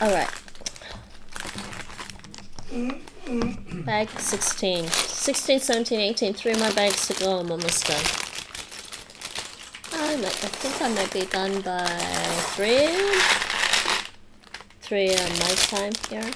Alright. Bag 16. 16, 17, 18. 3 of my bags to go. I'm almost done. I think I might be done by 3. 3 on my time here.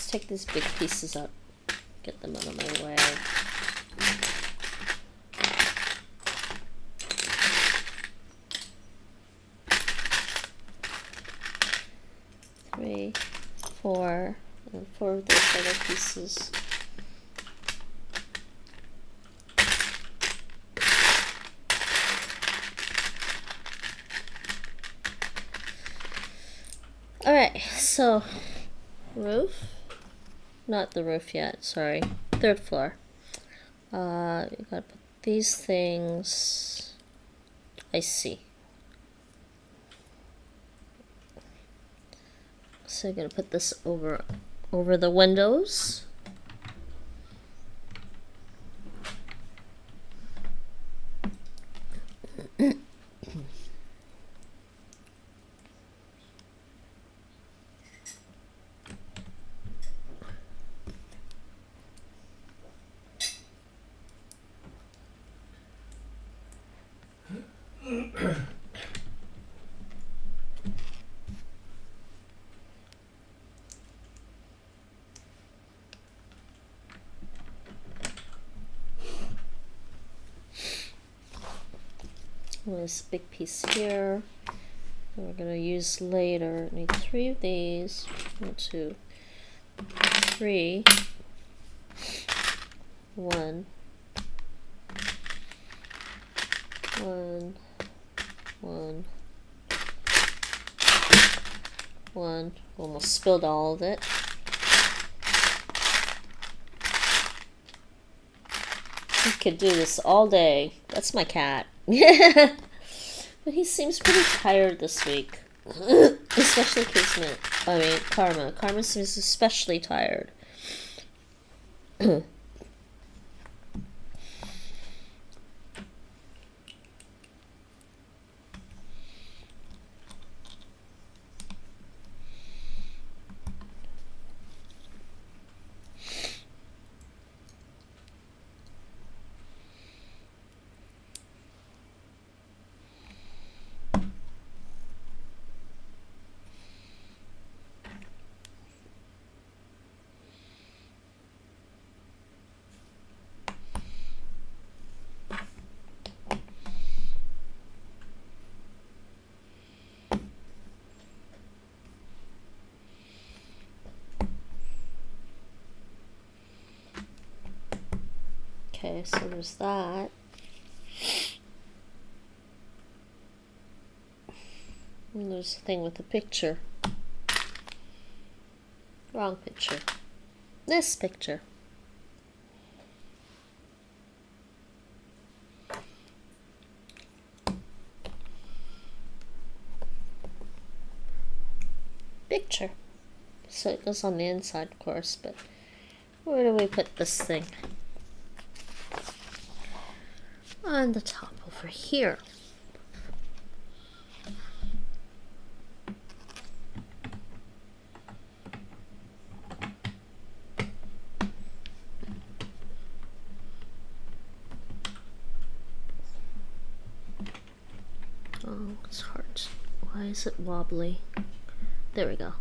Take these big pieces up, get them out of my way. Three, 4, and 4 of those other pieces. Alright, so roof. Not the roof yet, sorry. 3rd floor. You gotta put these things. I see. So I'm gonna put this over the windows. This big piece here that we're going to use later. I need 3 of these. 1, 2, 3. 1. 1. 1. 1. Almost spilled all of it. We could do this all day. That's my cat. But he seems pretty tired this week. Especially Kismet. I mean, Karma. Karma seems especially tired. Okay, so there's that. And there's a thing with the picture. Wrong picture. This picture. Picture. So it goes on the inside, of course, but where do we put this thing? On the top over here. Oh, it's hard. Why is it wobbly? There we go.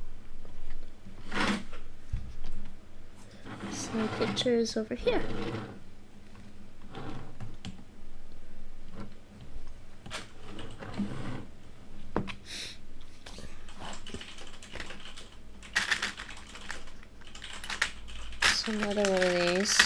So the picture is over here. So another one of these.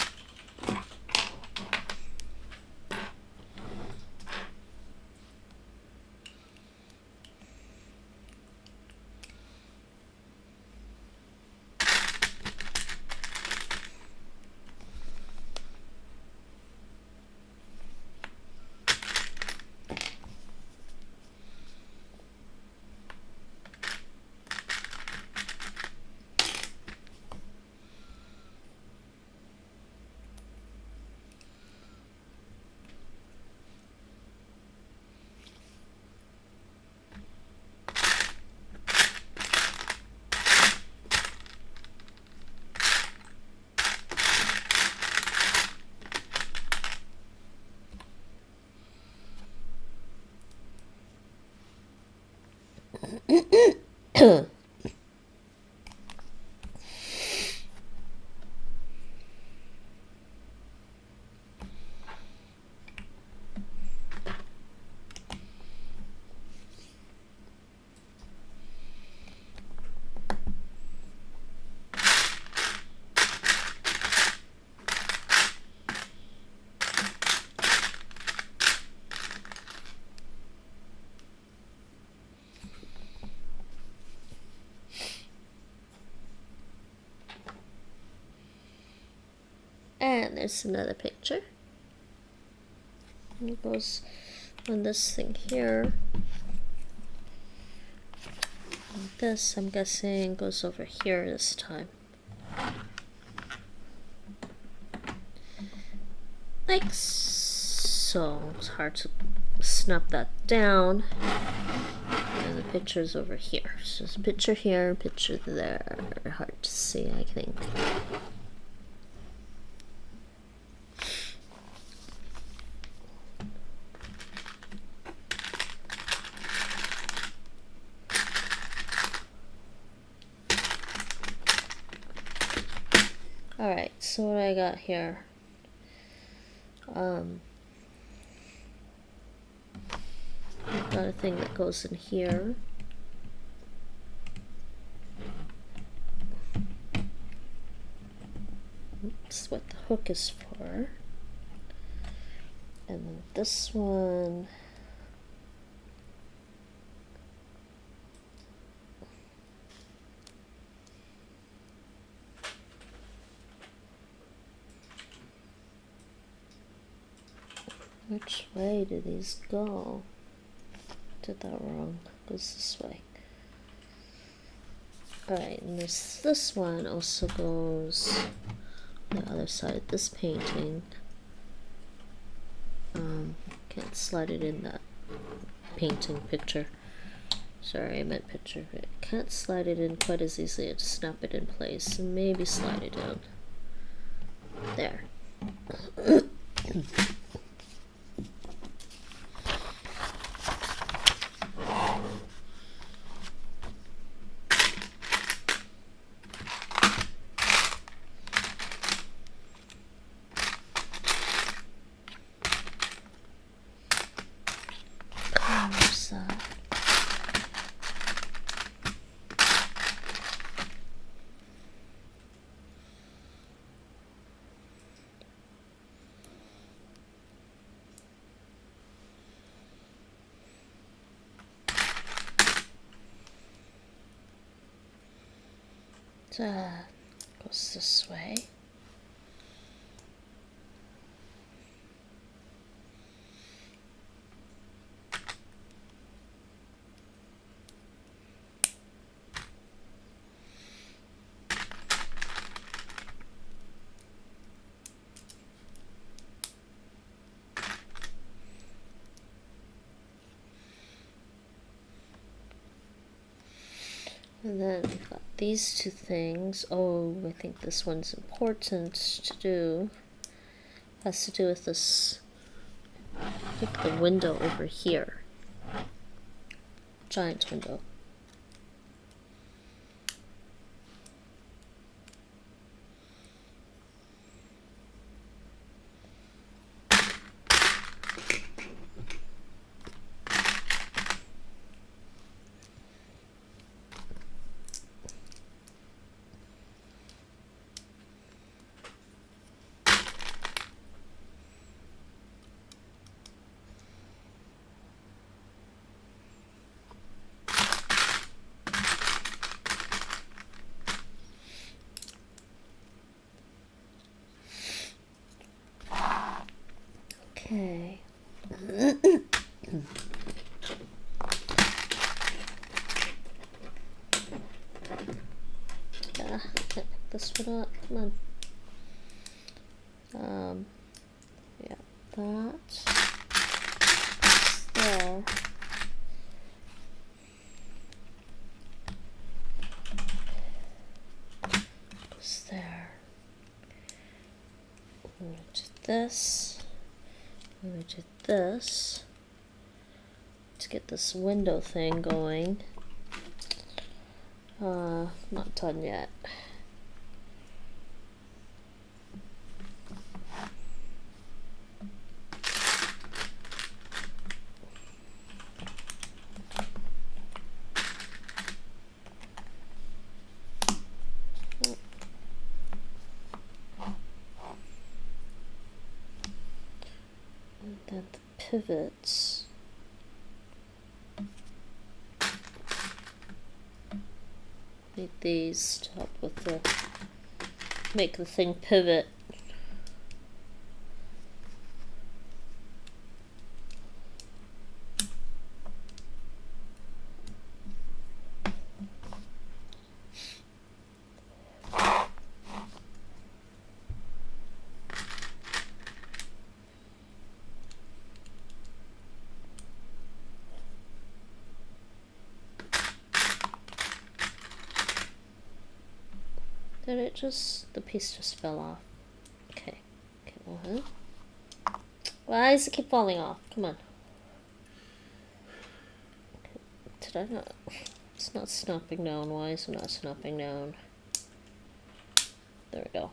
And there's another picture. And it goes on this thing here. And this, I'm guessing, goes over here this time. Like so. It's hard to snap that down. And the picture's over here. So there's a picture here, picture there. Hard to see, I think. Alright, so what I got here? I've got a thing that goes in here. That's what the hook is for. And then this one. Which way do these go? Did that wrong. Goes this way. Alright, and this one also goes on the other side of this painting. Can't slide it in that painting picture. Sorry, I meant picture. I can't slide it in quite as easily. I just snap it in place and maybe slide it down. There. Goes this way. And then we've got these two things. Oh, I think this one's important to do. Has to do with this, I think, the window over here. Giant window. Okay. Yeah, pick this one up. Come on. Yeah, that. There. Goes there. I'm gonna do this. I'm gonna do this to get this window thing going. Not done yet. And then the pivots. Need these to help with the make the thing pivot. Did it just, the piece just fell off? Okay. Okay, why does it keep falling off? Come on. Okay. Did I not? It's not snapping down. Why is it not snapping down? There we go.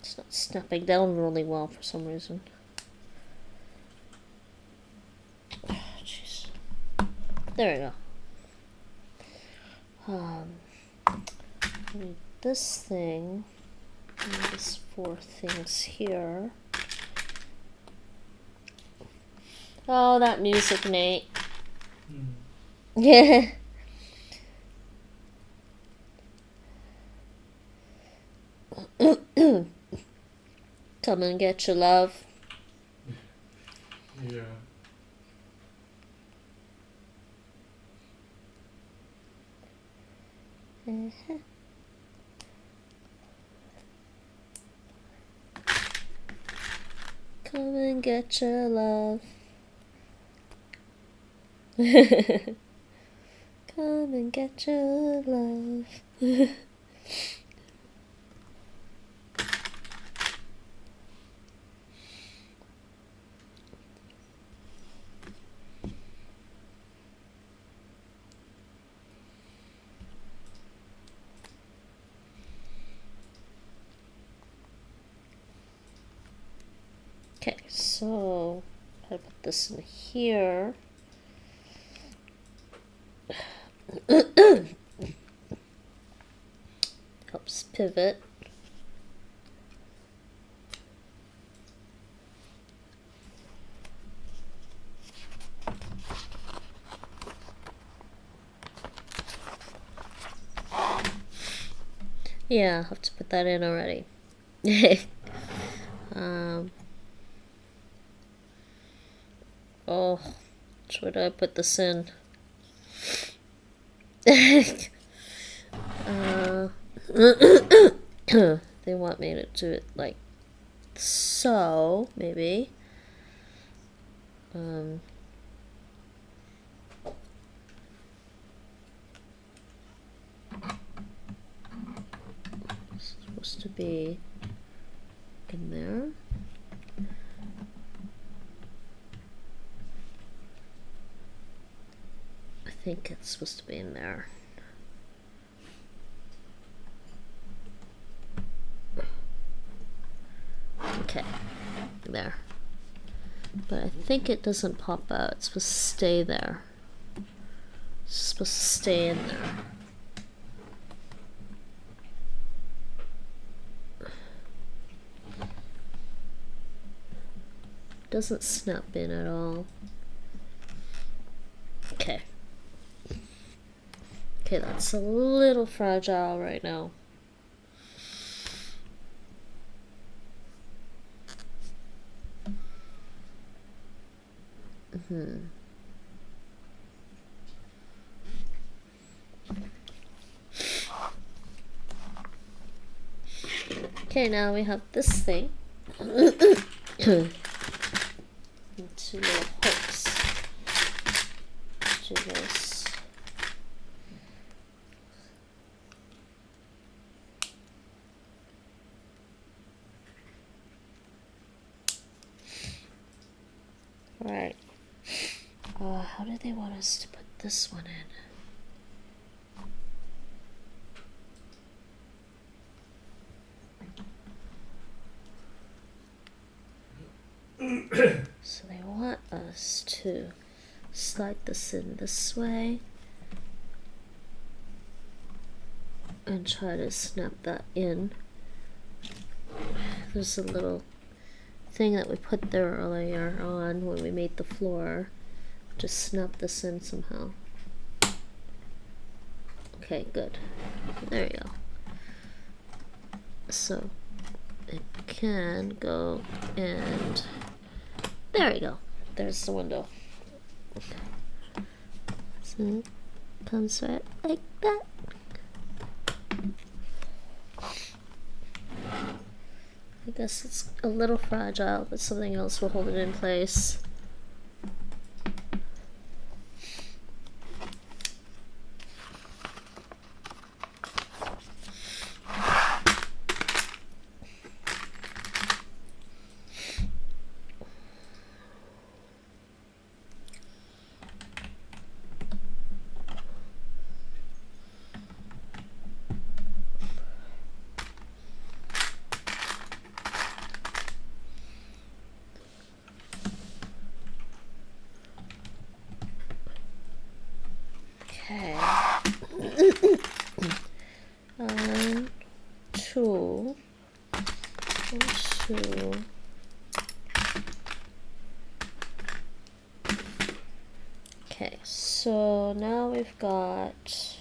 It's not snapping down really well for some reason. Jeez. There we go. Need this thing, and these 4 things here. Oh, that music, Nate. Yeah. Come and get your love. Yeah. Come and get your love. Come and get your love. Okay, so I put this in here. Helps pivot. Yeah, I'll have to put that in already. Oh, where do I put this in? They want me to do it like so, maybe. It's supposed to be in there. I think it's supposed to be in there. Okay, there. But I think it doesn't pop out. It's supposed to stay there. It's supposed to stay in there. Doesn't snap in at all. Okay. Okay, that's a little fragile right now. Okay, now we have this thing. Two little hooks. Do this. Alright. How do they want us to put this one in? So they want us to slide this in this way and try to snap that in. There's a little thing that we put there earlier on when we made the floor. Just snap this in somehow. Okay, good. There you go. So it can go, and there you go. There's the window. So it comes right like that. I guess it's a little fragile, but something else will hold it in place. Okay. Two. Okay, so now we've got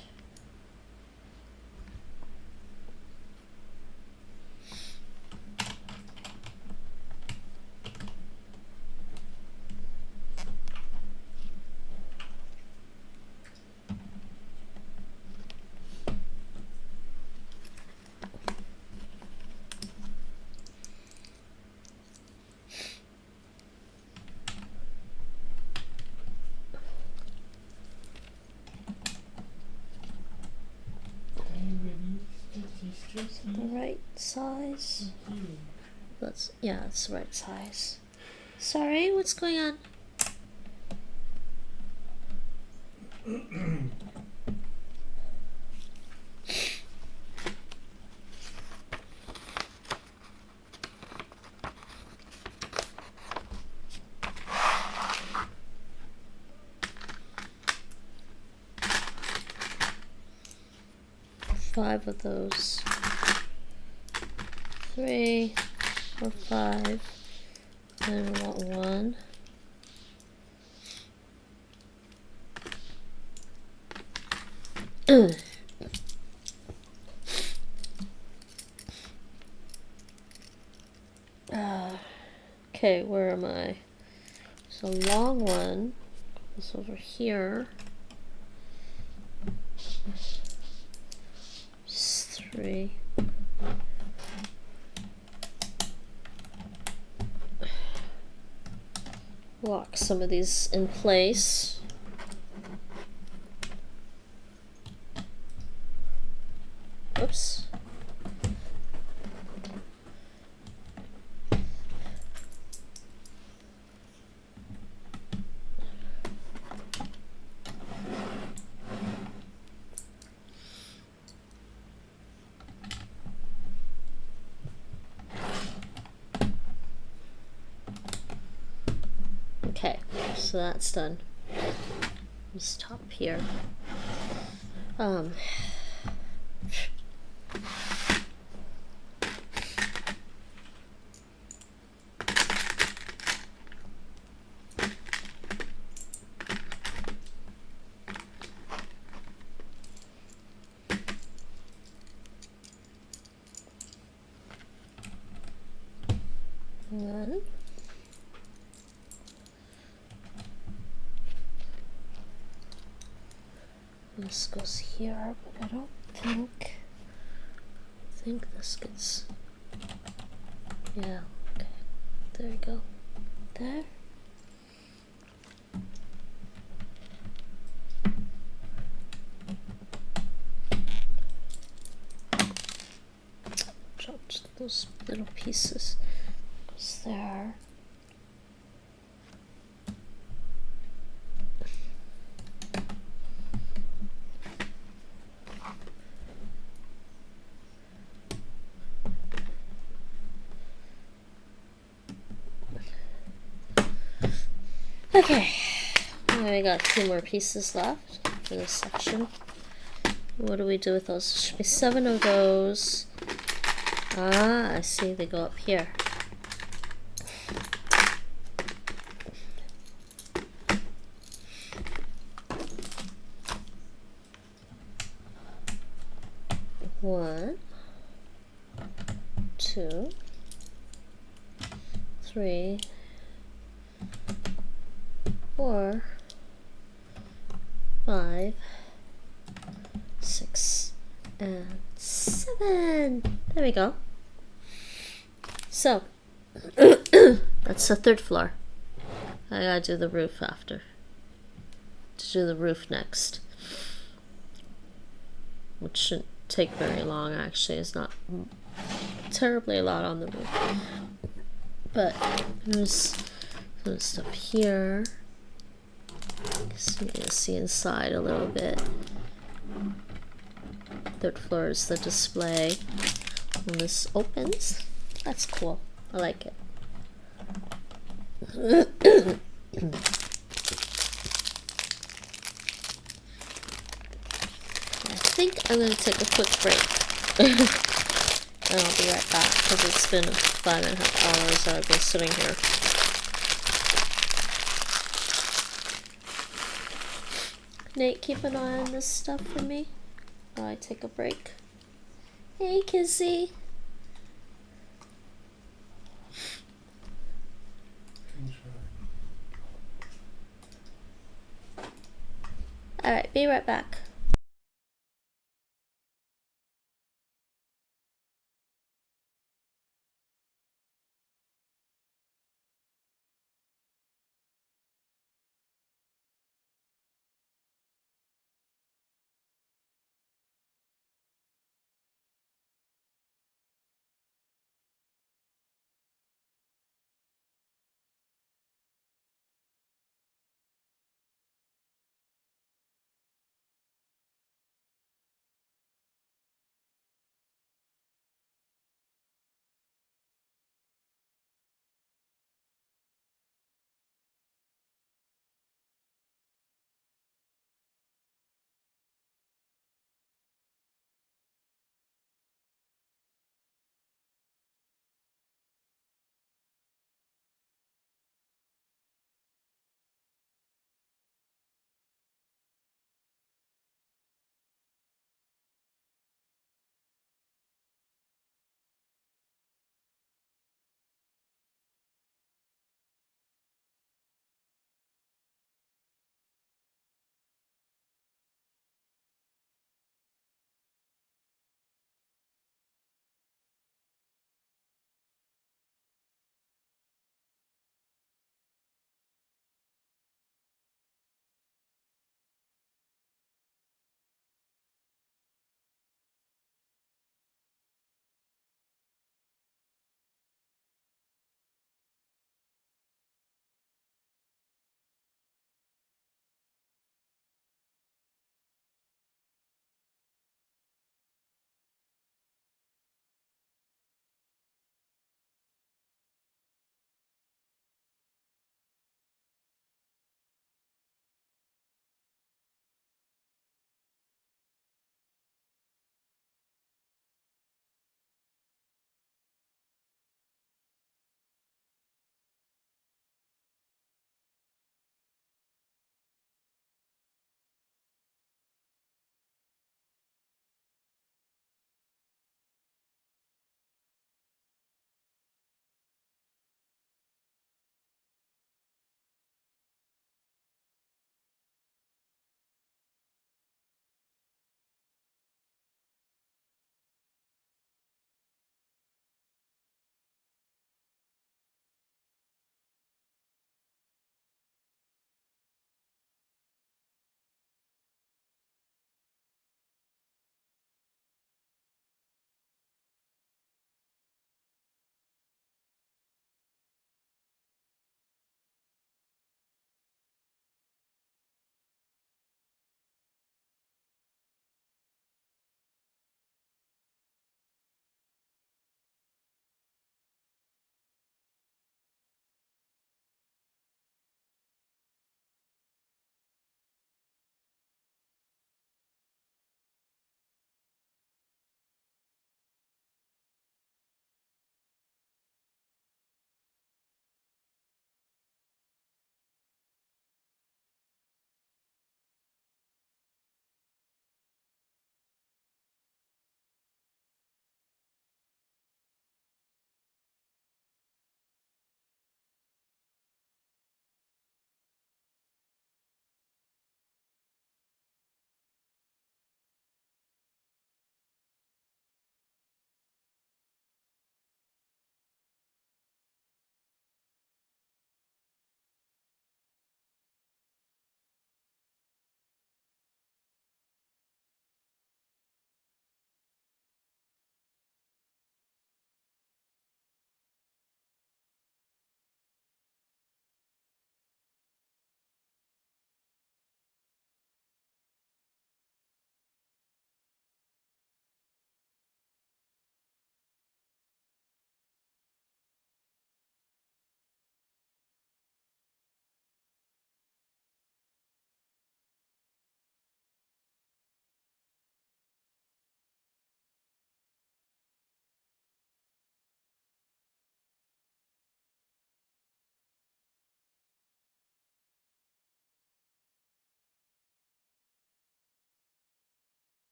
The right size. Yeah, it's the right size. Sorry, what's going on? Five of those. 3 or 5. And I want 1. Okay, where am I? So long one is over here. Just 3. Lock some of these in place. Oops. Okay, so that's done. Let's stop here. One. This goes here, but I don't think this gets, yeah, okay, there we go, there. Dropped those little pieces, goes there. Okay, now we got 2 more pieces left for this section. What do we do with those? There should be 7 of those. Ah, I see, they go up here. One, 2, 3, 4, 5, 6, and 7. There we go. So, that's the 3rd floor. I gotta do the roof after. To do the roof next. Which shouldn't take very long, actually. It's not terribly a lot on the roof. But there's some stuff here. So you can see inside a little bit. 3rd floor is the display. When this opens, that's cool. I like it. I think I'm going to take a quick break. And I'll be right back because it's been 5.5 hours that I've been sitting here. Nate, keep an eye on this stuff for me while I take a break. Hey, Kizzy. Alright, be right back.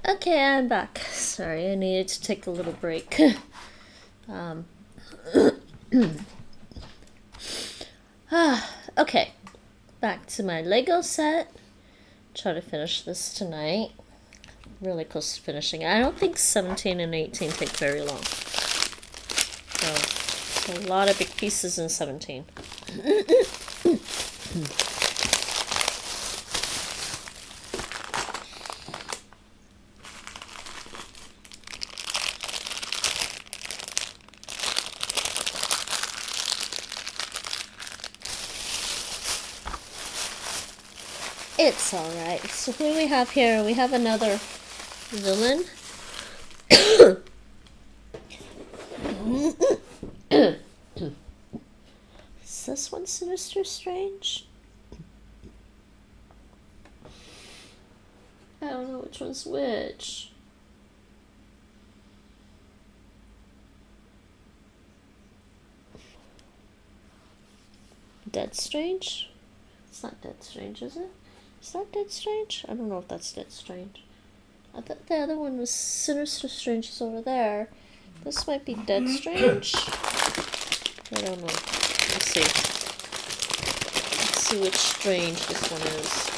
Okay, I'm back. Sorry, I needed to take a little break. Okay, back to my Lego set. Try to finish this tonight. Really close to finishing. I don't think 17 and 18 take very long. So, a lot of big pieces in 17. It's alright. So who do we have here? We have another villain. Is this one Sinister Strange? I don't know which one's which. Dead Strange? It's not Dead Strange, is it? Is that Dead Strange? I don't know if that's Dead Strange. I thought the other one was Sinister Strange is over there. This might be Dead Strange. I don't know. Let's see. Let's see which Strange this one is.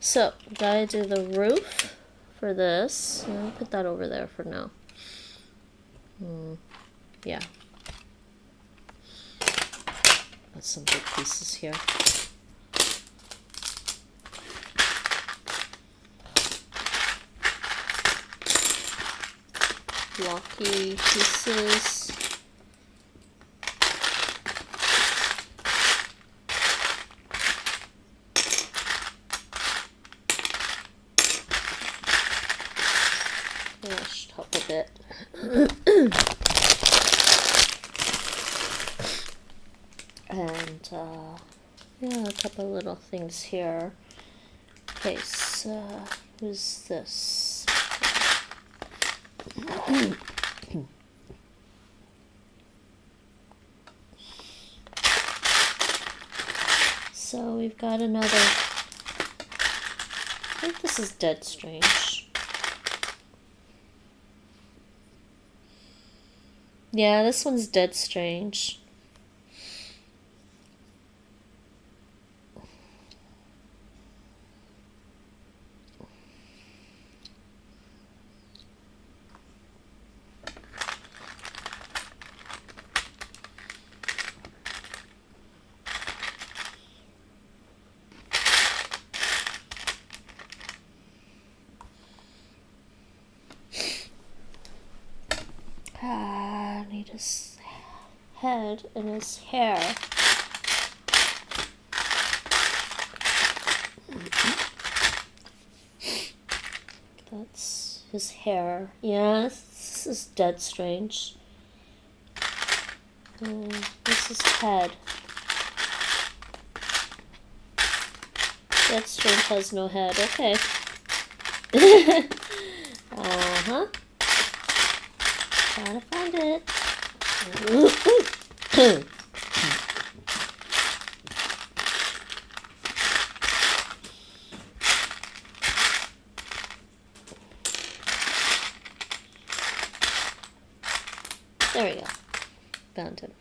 So gotta do the roof for this. I'll put that over there for now. Yeah. Got some big pieces here. Blocky pieces. Help a bit. And yeah, a couple little things here. Okay, so who's this? So we've got another. I think this is Dead Strange. Yeah, this one's Dead Strange. I need his head and his hair. That's his hair. Yeah, this is Dead Strange. This is head. Dead Strange has no head. Okay. Uh-huh. Trying to find it. There we go. Found him.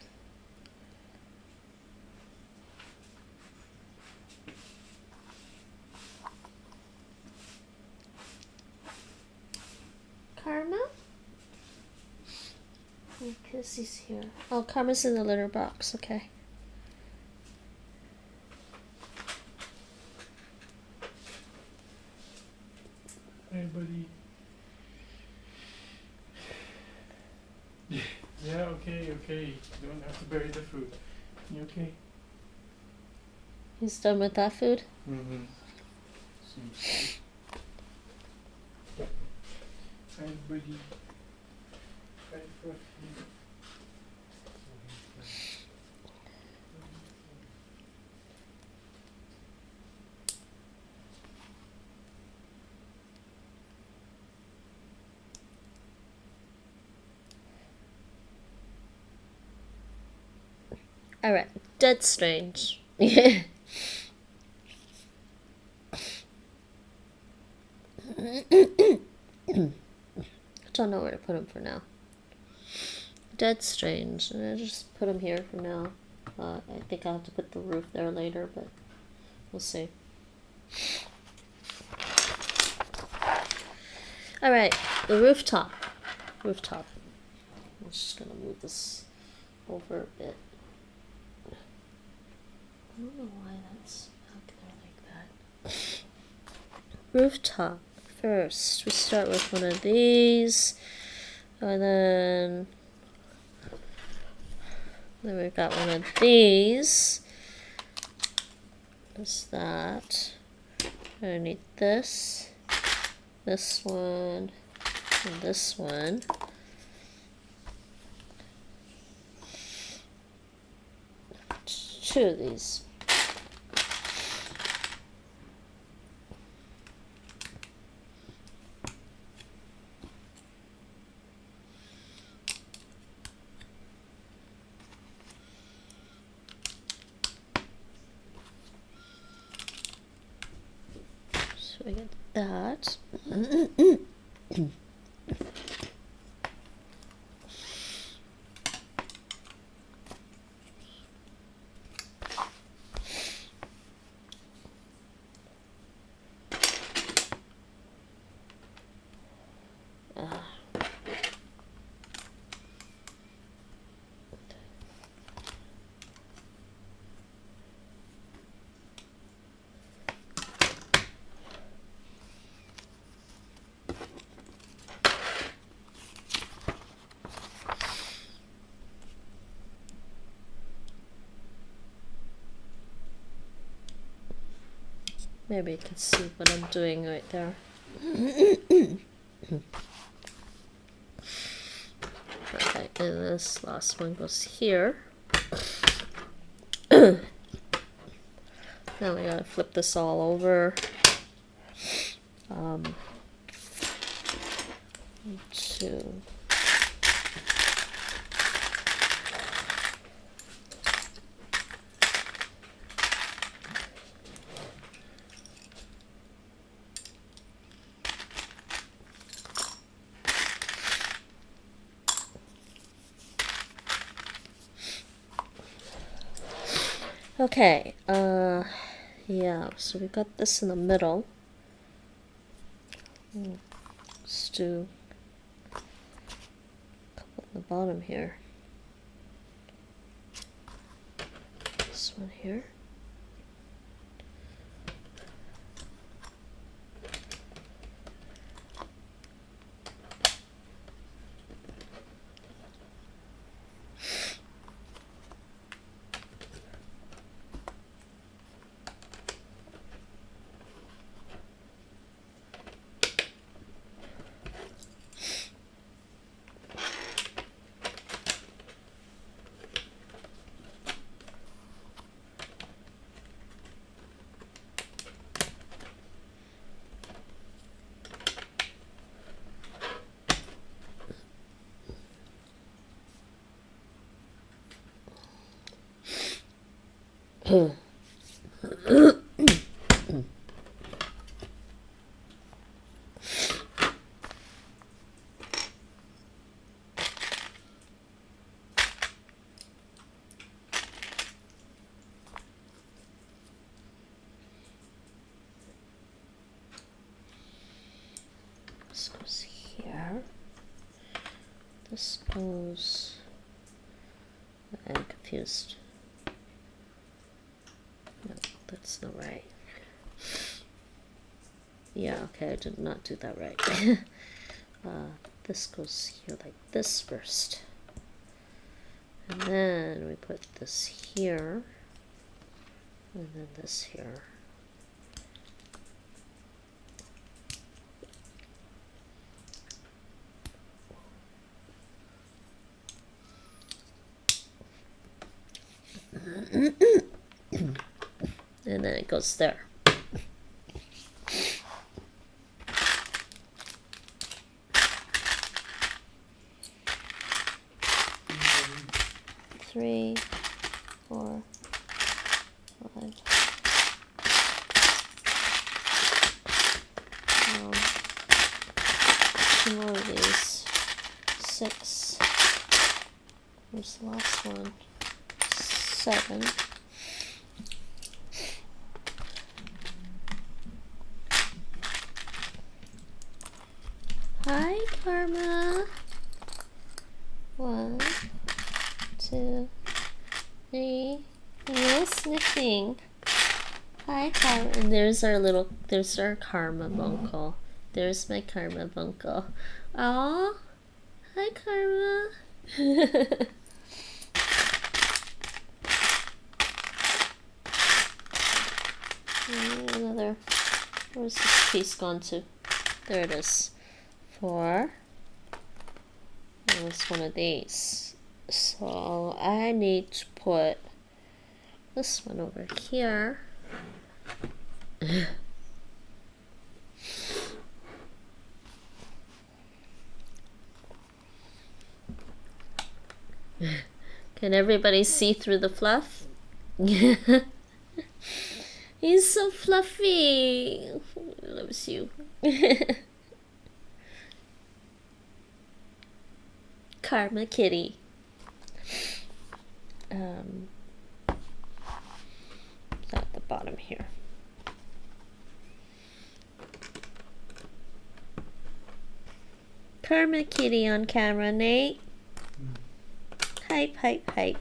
Karma? Because he's here. Oh, Karma's in the litter box. Okay. Hey, buddy. Yeah, okay. You don't have to bury the food. You okay? He's done with that food? Mm-hmm. Seems Hi, buddy. Hi, Fluffy. Alright, dead strange. Yeah. Don't know where to put him for now. Dead strange. I just put him here for now. I think I'll have to put the roof there later, but we'll see. Alright, the rooftop. Rooftop. I'm just gonna move this over a bit. I don't know why that's out there like that. Rooftop. First, we start with one of these, and then we've got one of these. What's that? I need this one, and this one. Two of these. So we get that. Maybe you can see what I'm doing right there. Okay, and this last one goes here. Now we gotta flip this all over. Two. Okay, yeah, so we got this in the middle. Let's do a couple at the bottom here. This one here. This goes here. This goes. I'm confused. No, that's not right. Yeah, okay, I did not do that right. This goes here like this first. And then we put this here. And then this here. And then it goes there. Three, 4, 5. Two more of these. 6. Where's the last one? 7. Hi, Karma. 1, 2, 3. No sniffing. Hi, Karma. And there's our Karma Bunkle. There's my Karma Bunkle. Aw. Hi, Karma. Another. Where's this piece gone to? There it is. 4. And it's one of these. So I need to put this one over here. Can everybody see through the fluff? He's so fluffy. He loves you. Karma Kitty. At the bottom here. Karma Kitty on camera, Nate. Hype, hype, hype.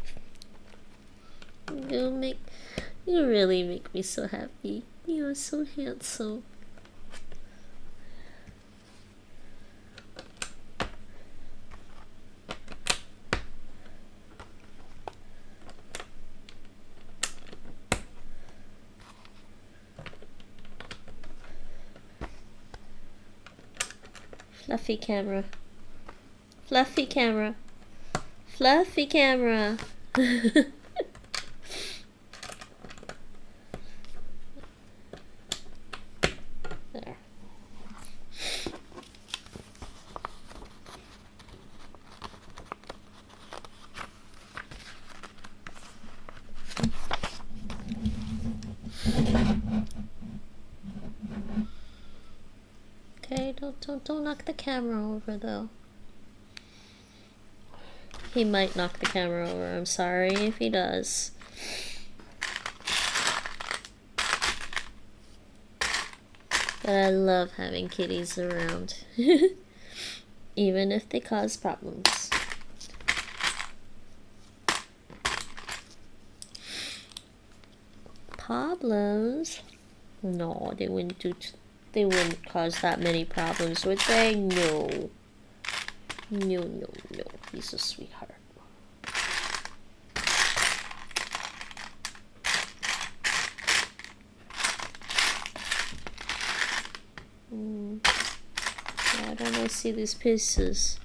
You really make me so happy. You are so handsome. Fluffy camera. Fluffy camera. Fluffy camera. There. Okay, don't knock the camera over though. He might knock the camera over. I'm sorry if he does. But I love having kitties around. Even if they cause problems. Problems? No, they wouldn't cause that many problems, would they? No. No, no, no. He's a sweetheart. Why don't I see these pieces?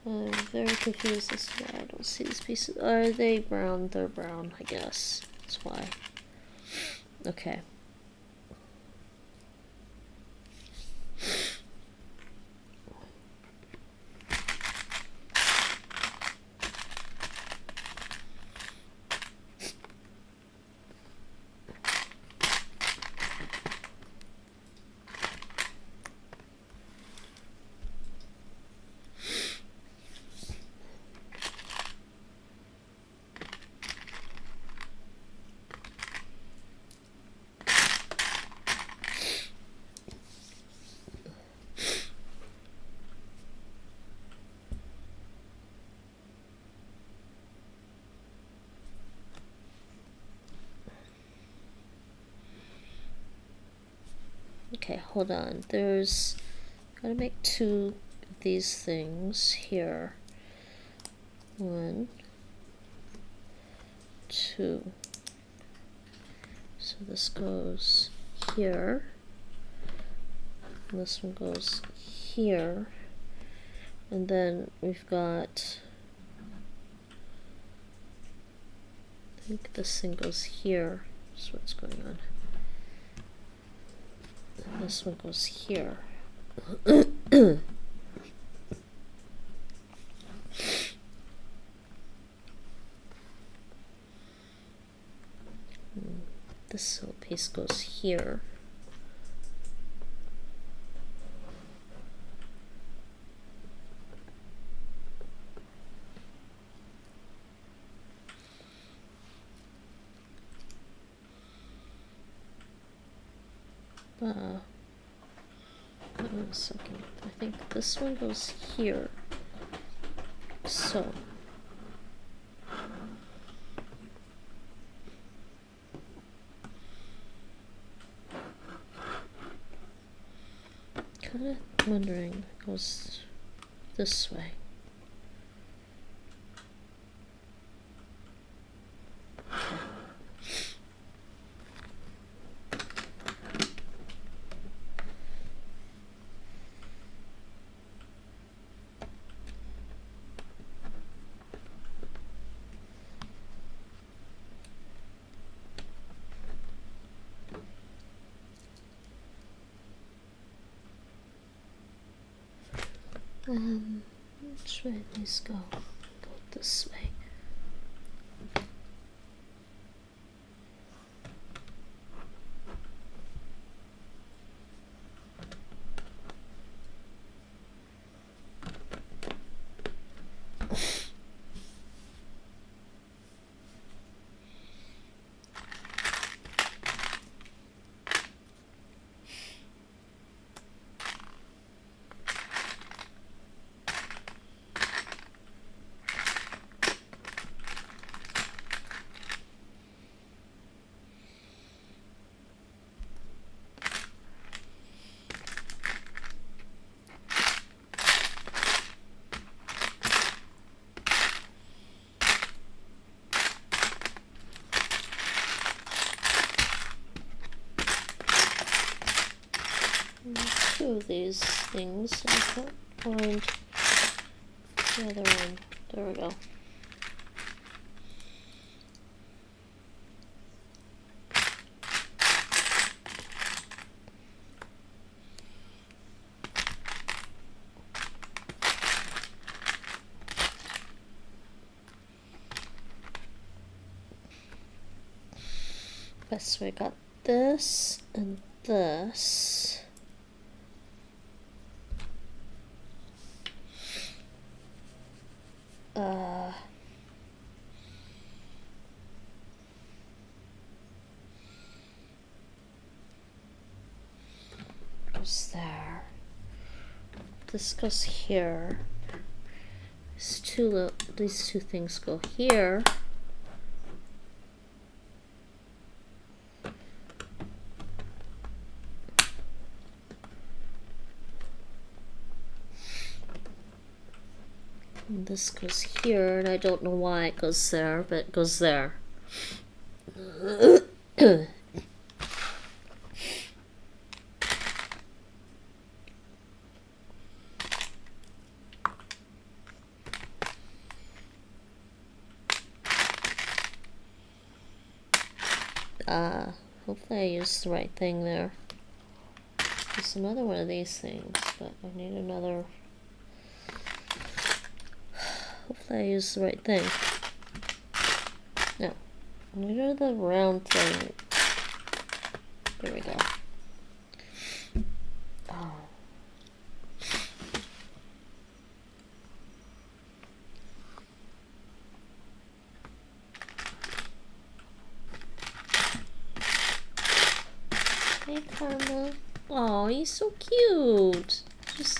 I'm very confused as to why I don't see these pieces. Are they brown? They're brown, I guess. That's why. Okay. Okay, hold on. Gotta make 2 of these things here. 1, 2. So this goes here. And this one goes here. And then we've got, I think this thing goes here. That's what's going on. This one goes here. This little piece goes here. Wait a second. I think this one goes here. So. Kinda wondering it goes this way. Which way these go? Go this way. Two of these things. I can't find the other one. There we go. So we got this and this. Goes there. This goes here. These two things go here. And this goes here, and I don't know why it goes there, but it goes there. Hopefully I used the right thing there. There's another one of these things, but I need another. Hopefully I used the right thing. No. Where the round thing? There we go. Oh. Hey, Karma. Oh, he's so cute. Just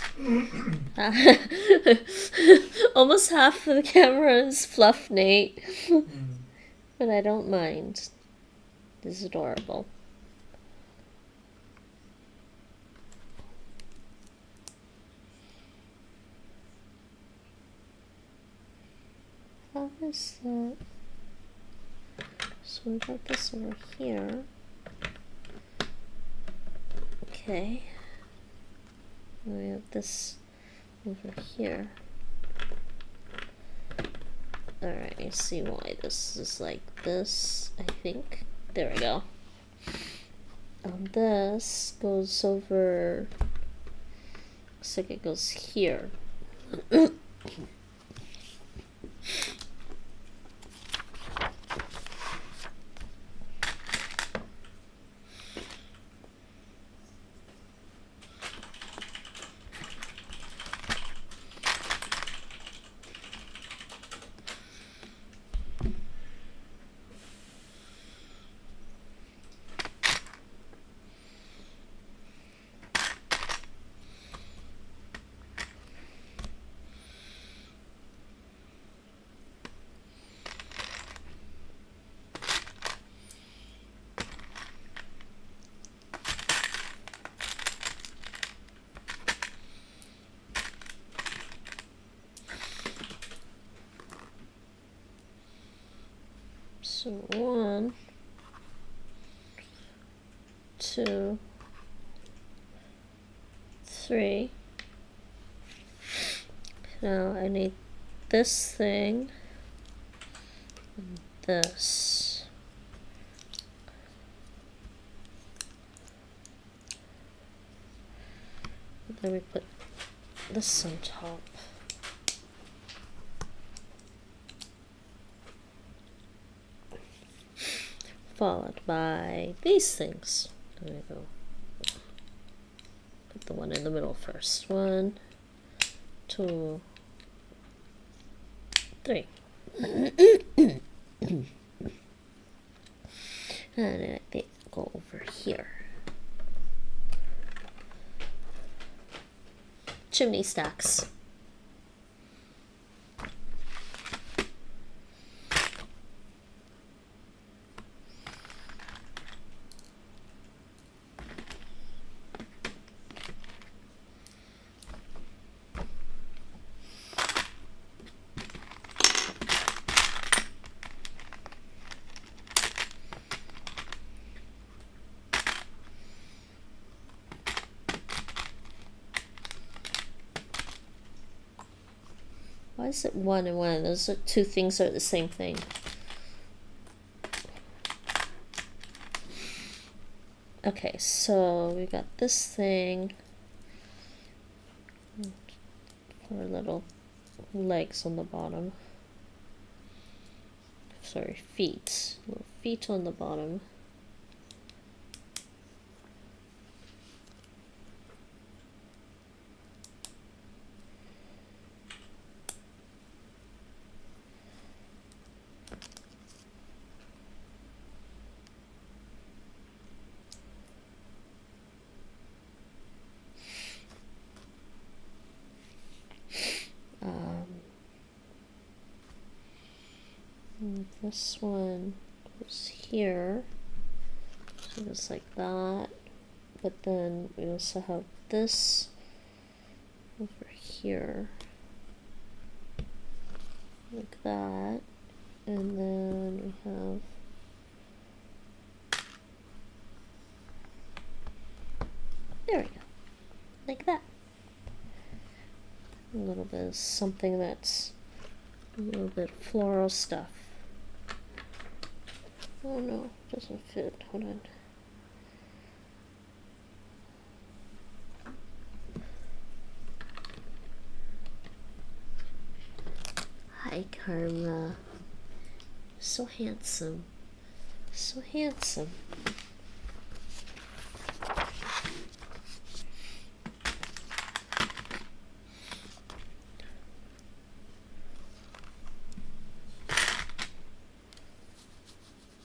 almost half of the camera is fluff, Nate. But I don't mind. It's adorable. How is that? So we got this over here. Okay. We have this over here. Alright, I see why this is like this, I think. There we go. This goes over, looks like it goes here. So 1, 2, 3. Now I need this thing and this. Then we put this on top. Followed by these things. There we go. Put the one in the middle first. 1, 2, 3. And I think go over here. Chimney stacks. Why is it 1 and 1? Those are two things that are the same thing. Okay, so we got this thing. Four little legs on the bottom. Sorry, feet. Little feet on the bottom. This one goes here, so it's like that, but then we also have this over here, like that, and then we have there we go, like that. A little bit of something that's a little bit floral stuff. Oh no, doesn't fit. Hold on. Hi, Karma. So handsome. So handsome.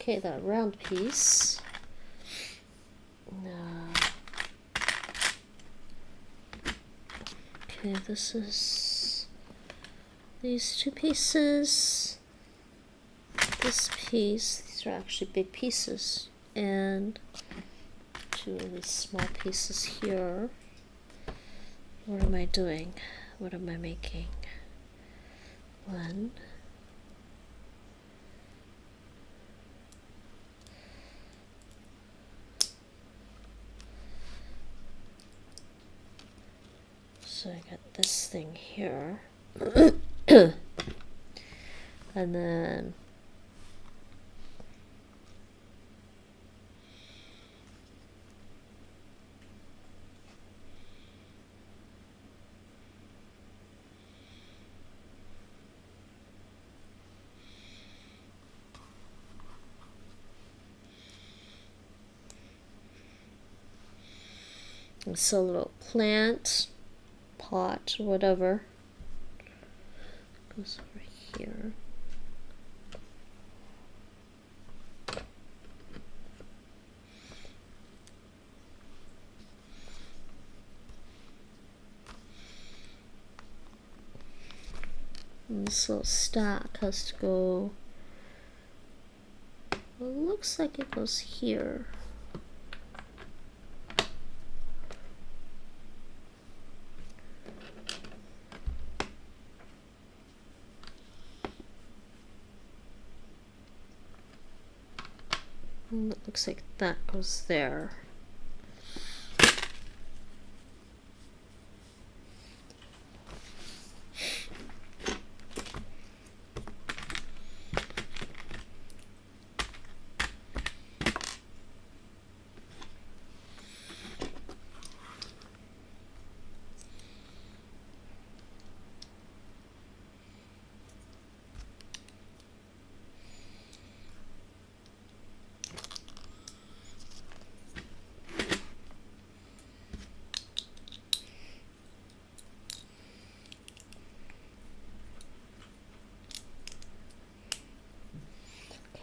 Okay, that round piece. Okay, this is these two pieces. This piece, these are actually big pieces, and two of these small pieces here. What am I doing? What am I making? 1. So I got this thing here. And then It's a little plant, pot, whatever. Goes over here. And this little stack has to go. It looks like it goes here. And it looks like that goes there.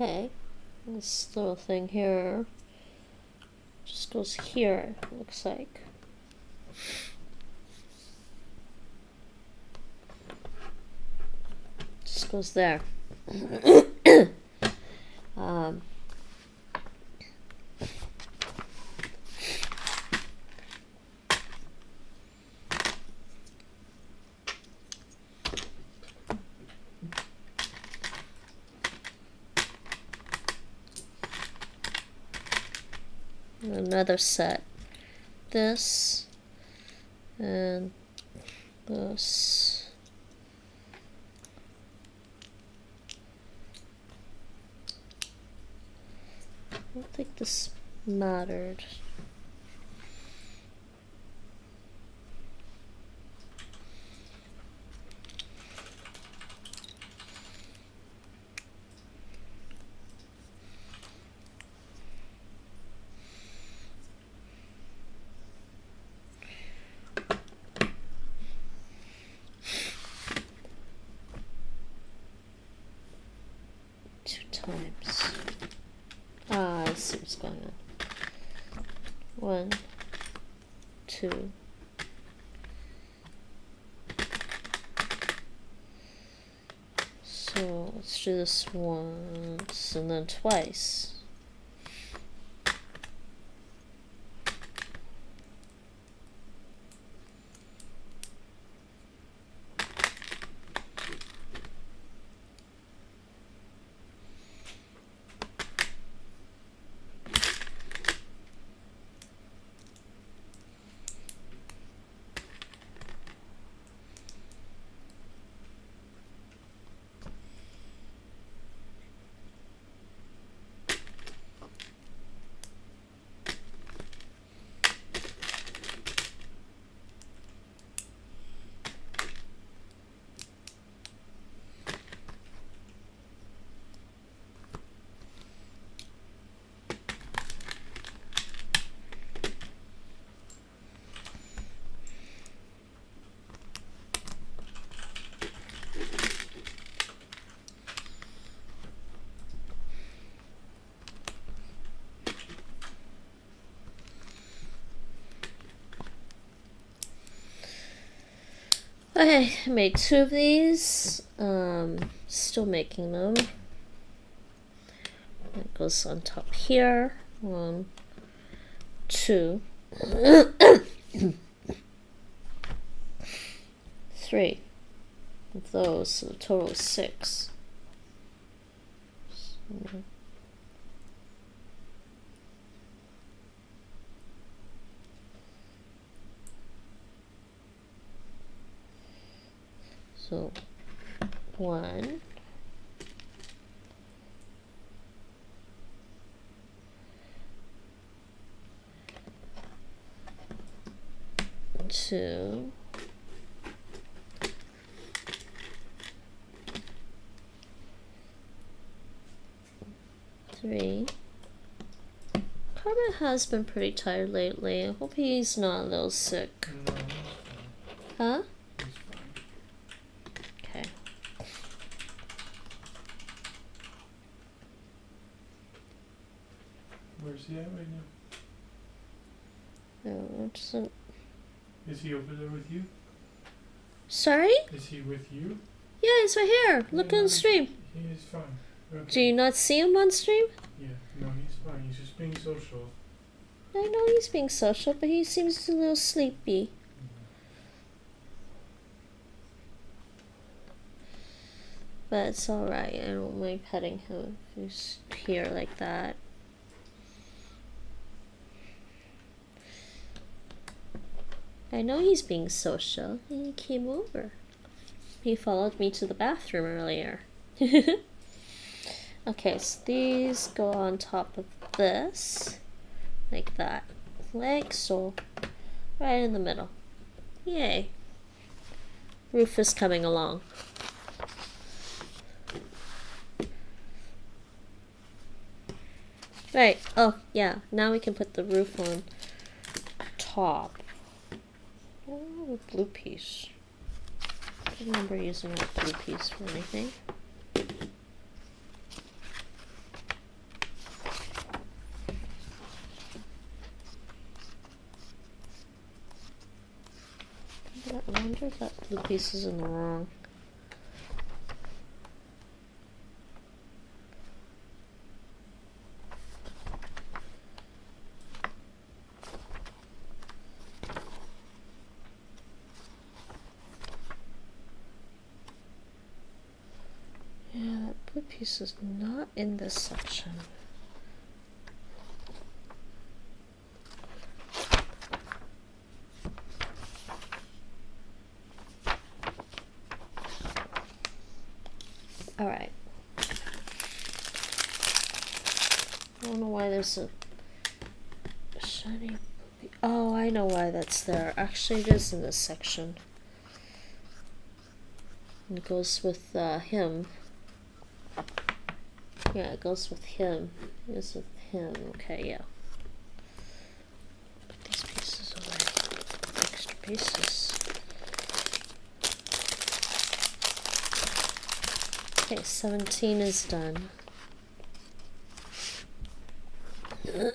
Okay, this little thing here just goes here, it looks like. Just goes there. Another set. This and this. I don't think this mattered. Times. I see what's going on. 1, 2. So let's do this once and then twice. Okay, I made 2 of these. Still making them. It goes on top here. 1, 2, 3 of those, so a total of 6. So 1, 2, 3. Come has been pretty tired lately. I hope he's not a little sick. No, he's fine. Huh? He's fine. Okay. Where's he at right now? No, it doesn't... Is he over there with you? Sorry? Is he with you? Yeah, he's right here. Look on the stream. He is fine. Okay. Do you not see him on stream? Yeah, no, he's fine. He's just being social. I know he's being social, but he seems a little sleepy. But it's alright. I don't mind petting him if he's here like that. I know he's being social. He came over. He followed me to the bathroom earlier. Okay, so these go on top of this. Like that. Like so. Right in the middle. Yay. Roof is coming along. Right. Oh, yeah. Now we can put the roof on top. Oh, blue piece. I don't remember using that blue piece for anything. I wonder if that blue piece is in the wrong. Yeah, that blue piece is not in this section. Alright. I don't know why there's a shiny... Oh, I know why that's there. Actually, it is in this section. It goes with him. Yeah, it goes with him. It goes with him. Okay, yeah. Put these pieces away. Extra pieces. Okay, 17 is done. Well,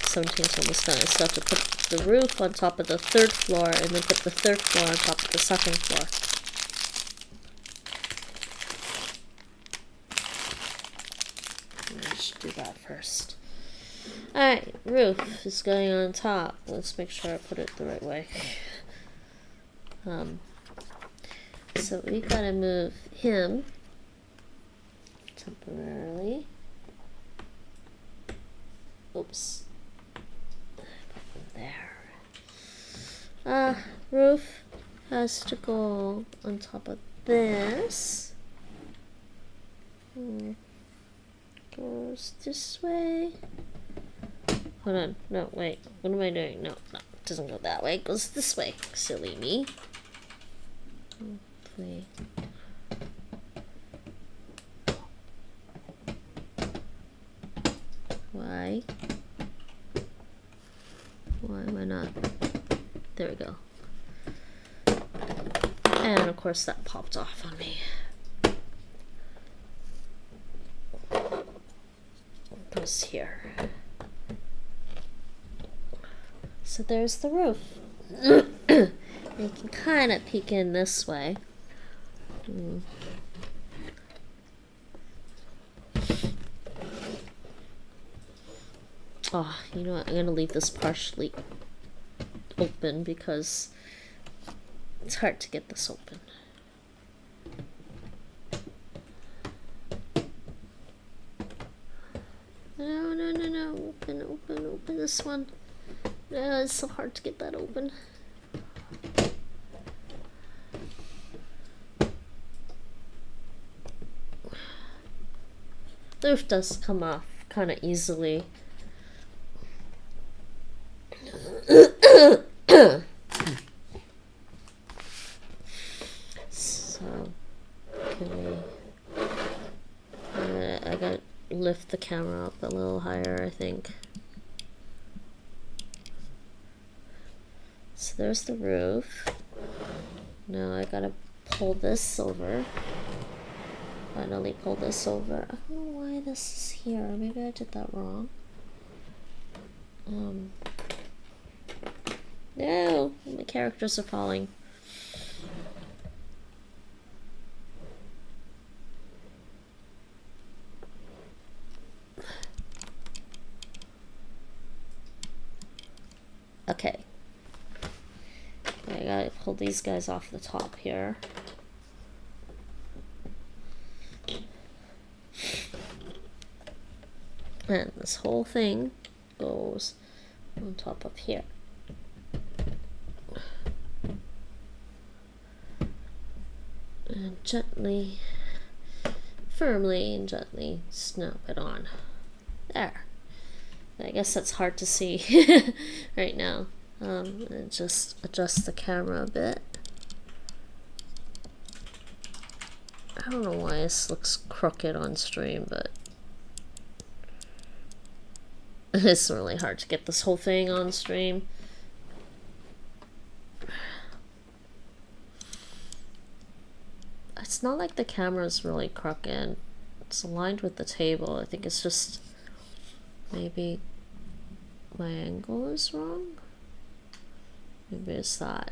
17's almost done. I still have to put the roof on top of the third floor and then put the third floor on top of the second floor. I should do that first. Alright, roof is going on top. Let's make sure I put it the right way. So we gotta move him temporarily. Oops. There. Roof has to go on top of this. Goes this way. Hold on. No, wait. What am I doing? No, it doesn't go that way. It goes this way. Silly me. Hopefully. Why? Why am I not? There we go. And of course that popped off on me. It goes here. So there's the roof. You can kind of peek in this way. Oh, you know what? I'm gonna leave this partially open because it's hard to get this open. No, no, no, no. Open, open, open this one. No, it's so hard to get that open. The roof does come off kind of easily. So, can we... I got lift the camera up a little higher, I think. So there's the roof. Now I gotta pull this over. Finally pull this over. I don't know why this is here. Maybe I did that wrong. No, my characters are falling. Okay. I gotta pull these guys off the top here. And this whole thing goes on top of here. And gently, firmly and gently snap it on. There. I guess that's hard to see right now. And just adjust the camera a bit. I don't know why this looks crooked on stream, but it's really hard to get this whole thing on stream. It's not like the camera's really crooked. It's aligned with the table. I think it's just maybe my angle is wrong. Maybe it's that.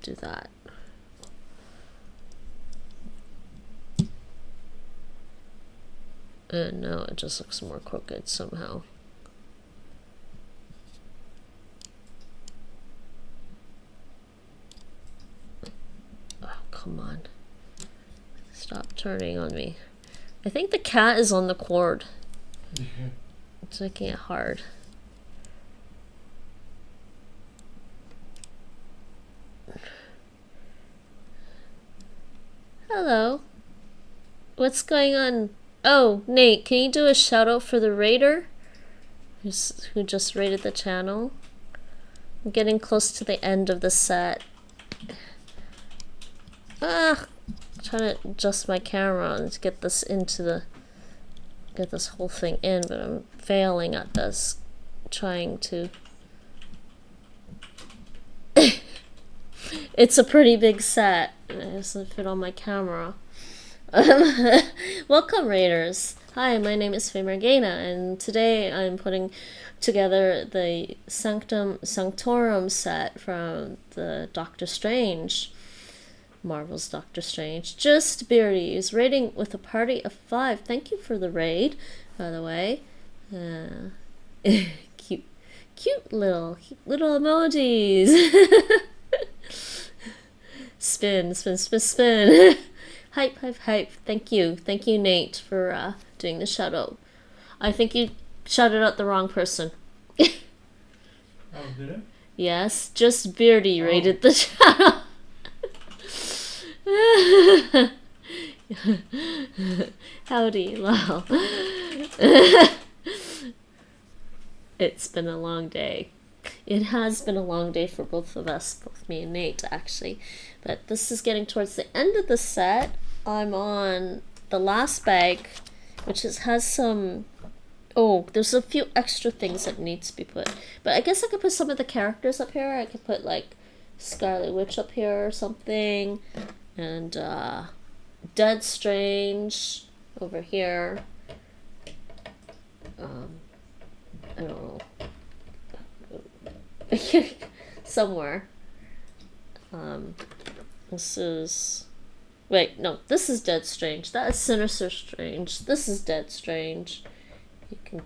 Do that. And now it just looks more crooked somehow. Oh, come on. Stop turning on me. I think the cat is on the cord. Yeah. It's making it hard. Hello. What's going on? Oh, Nate, can you do a shout out for the raider who just raided the channel? I'm getting close to the end of the set. I'm trying to adjust my camera and get this get this whole thing in, but I'm failing at this. Trying to. It's a pretty big set. It doesn't fit on my camera. Welcome, Raiders. Hi, my name is Faye Morgana, and today I'm putting together the Sanctum Sanctorum set from the Doctor Strange, Marvel's Doctor Strange. Just Beardy is raiding with a party of 5. Thank you for the raid, by the way. Cute little emojis. Spin. Hype. Thank you, Nate, for doing the shout out. I think you shouted out the wrong person. Oh, did I? Yes, just Beardy rated the channel. Howdy, lol. It's been a long day. It has been a long day for both of us, both me and Nate, actually. But this is getting towards the end of the set. I'm on the last bag, which has some... Oh, there's a few extra things that need to be put. But I guess I could put some of the characters up here. I could put, like, Scarlet Witch up here or something. And, Dead Strange over here. I don't know. Somewhere. This is... Wait, no, this is Dead Strange. That is Sinister Strange. This is Dead Strange. You can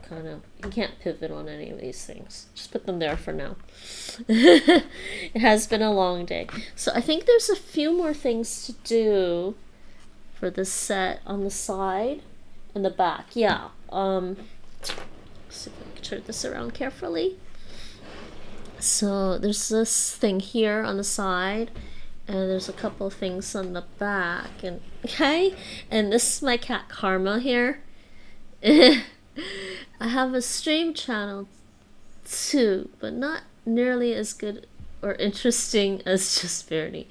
kind of... You can't pivot on any of these things. Just put them there for now. It has been a long day. So I think there's a few more things to do for this set on the side and the back. Yeah. See if I can turn this around carefully. So there's this thing here on the side, and there's a couple of things on the back, and okay, and this is my cat Karma here. I have a stream channel too, but not nearly as good or interesting as Just Verity.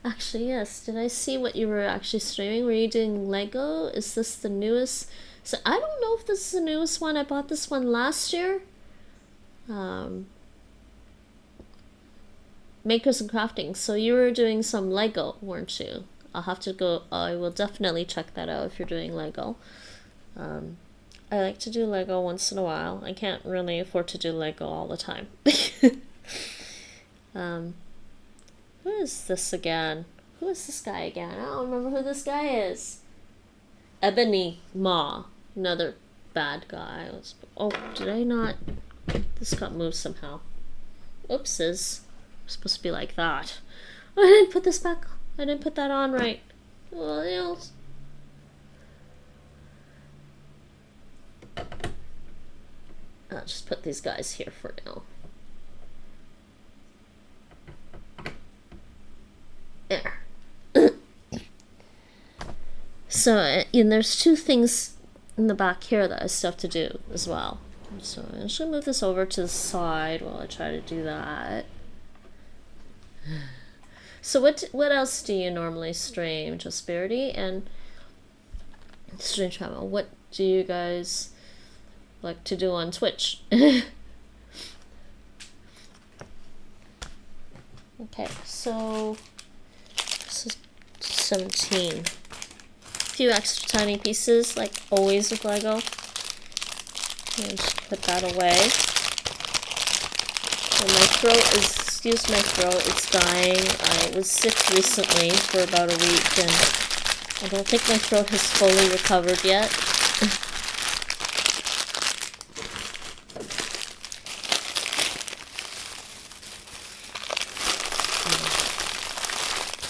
Actually, yes. Did I see what you were actually streaming? Were you doing Lego? Is this the newest? So I don't know if this is the newest one. I bought this one last year. Makers and crafting. So you were doing some Lego, weren't you? I'll have to go. I will definitely check that out if you're doing Lego. I like to do Lego once in a while. I can't really afford to do Lego all the time. Who is this again? Who is this guy again? I don't remember who this guy is. Ebony Maw. Another bad guy. Oh, did I not? This got moved somehow. Oopses. Supposed to be like that. Oh, I didn't put this back. I didn't put that on right. Well, you know. I'll just put these guys here for now. There. So, and there's two things in the back here that I still have to do as well. So I'm just gonna move this over to the side while I try to do that. So what else do you normally stream? Just Verity and Strange Travel. What do you guys like to do on Twitch? Okay, so this is 17. A few extra tiny pieces, like always with Lego. And just put that away. And my throat is, excuse my throat, it's dying. I was sick recently for about a week, and I don't think my throat has fully recovered yet.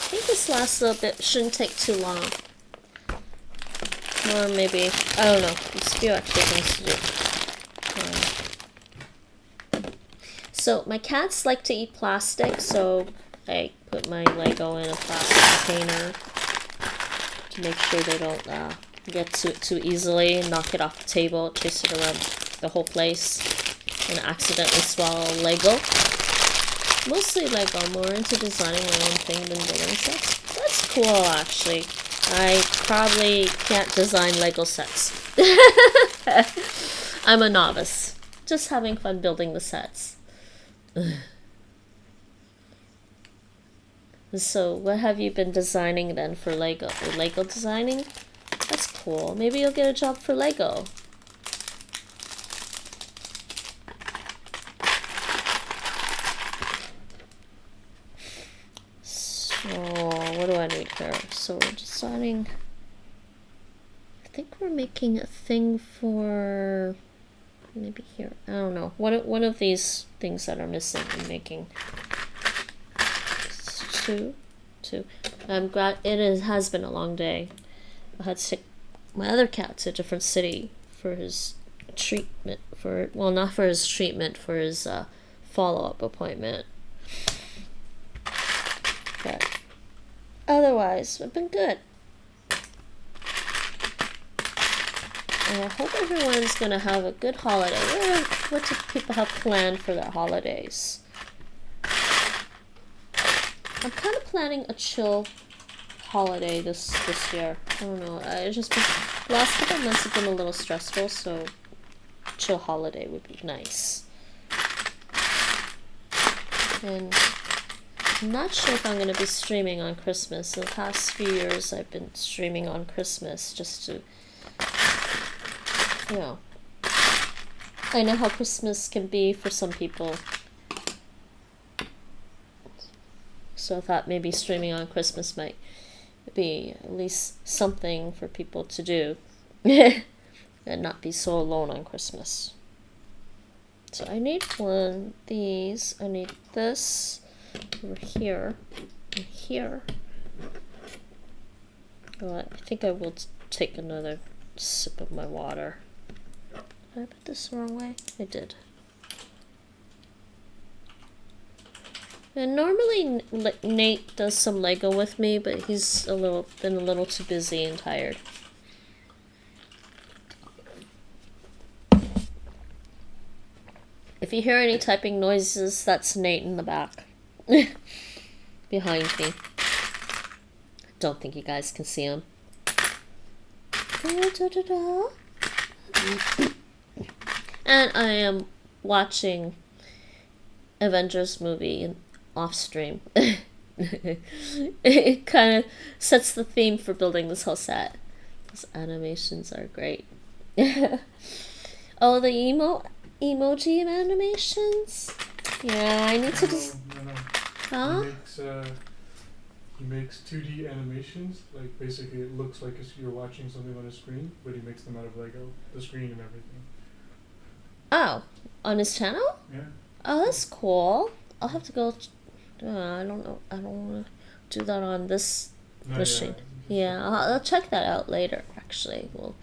I think this last little bit shouldn't take too long. Or maybe, I don't know, there's a few extra things to do. So my cats like to eat plastic, so I put my Lego in a plastic container to make sure they don't get to it too easily and knock it off the table, chase it around the whole place, and accidentally swallow Lego. Mostly Lego, more into designing my own thing than building sets. That's cool, actually. I probably can't design Lego sets. I'm a novice. Just having fun building the sets. So, what have you been designing then for Lego? Lego designing? That's cool. Maybe you'll get a job for Lego. So, what do I need here? So, we're designing. I think we're making a thing for. Maybe here. I don't know. One of these things that are missing I'm making. Two. I'm glad it has been a long day. I had to take my other cat to a different city for his treatment not for his treatment, for his follow-up appointment. But otherwise, I've been good. And I hope everyone's going to have a good holiday. What do people have planned for their holidays? I'm kind of planning a chill holiday this year. I don't know. Last couple of months have been a little stressful, so a chill holiday would be nice. And I'm not sure if I'm going to be streaming on Christmas. In the past few years, I've been streaming on Christmas just to, you know, I know how Christmas can be for some people. So I thought maybe streaming on Christmas might be at least something for people to do. And not be so alone on Christmas. So I need one of these. I need this over here and here. Oh, I think I will take another sip of my water. Did I put this the wrong way? I did. And normally Nate does some Lego with me, but he's been a little too busy and tired. If you hear any typing noises, that's Nate in the back. Behind me. don't think you guys can see him. And I am watching Avengers movie off stream. It kind of sets the theme for building this whole set. Those animations are great. Oh, the emoji animations? Yeah, I need to just... No. Huh? He makes 2D animations. Like, basically it looks like you're watching something on a screen, but he makes them out of Lego. The screen and everything. Oh, on his channel? Yeah. Oh, that's cool. I'll have to go... I don't know. I don't want to do that on this machine. Yeah, I'll check that out later, actually. Well,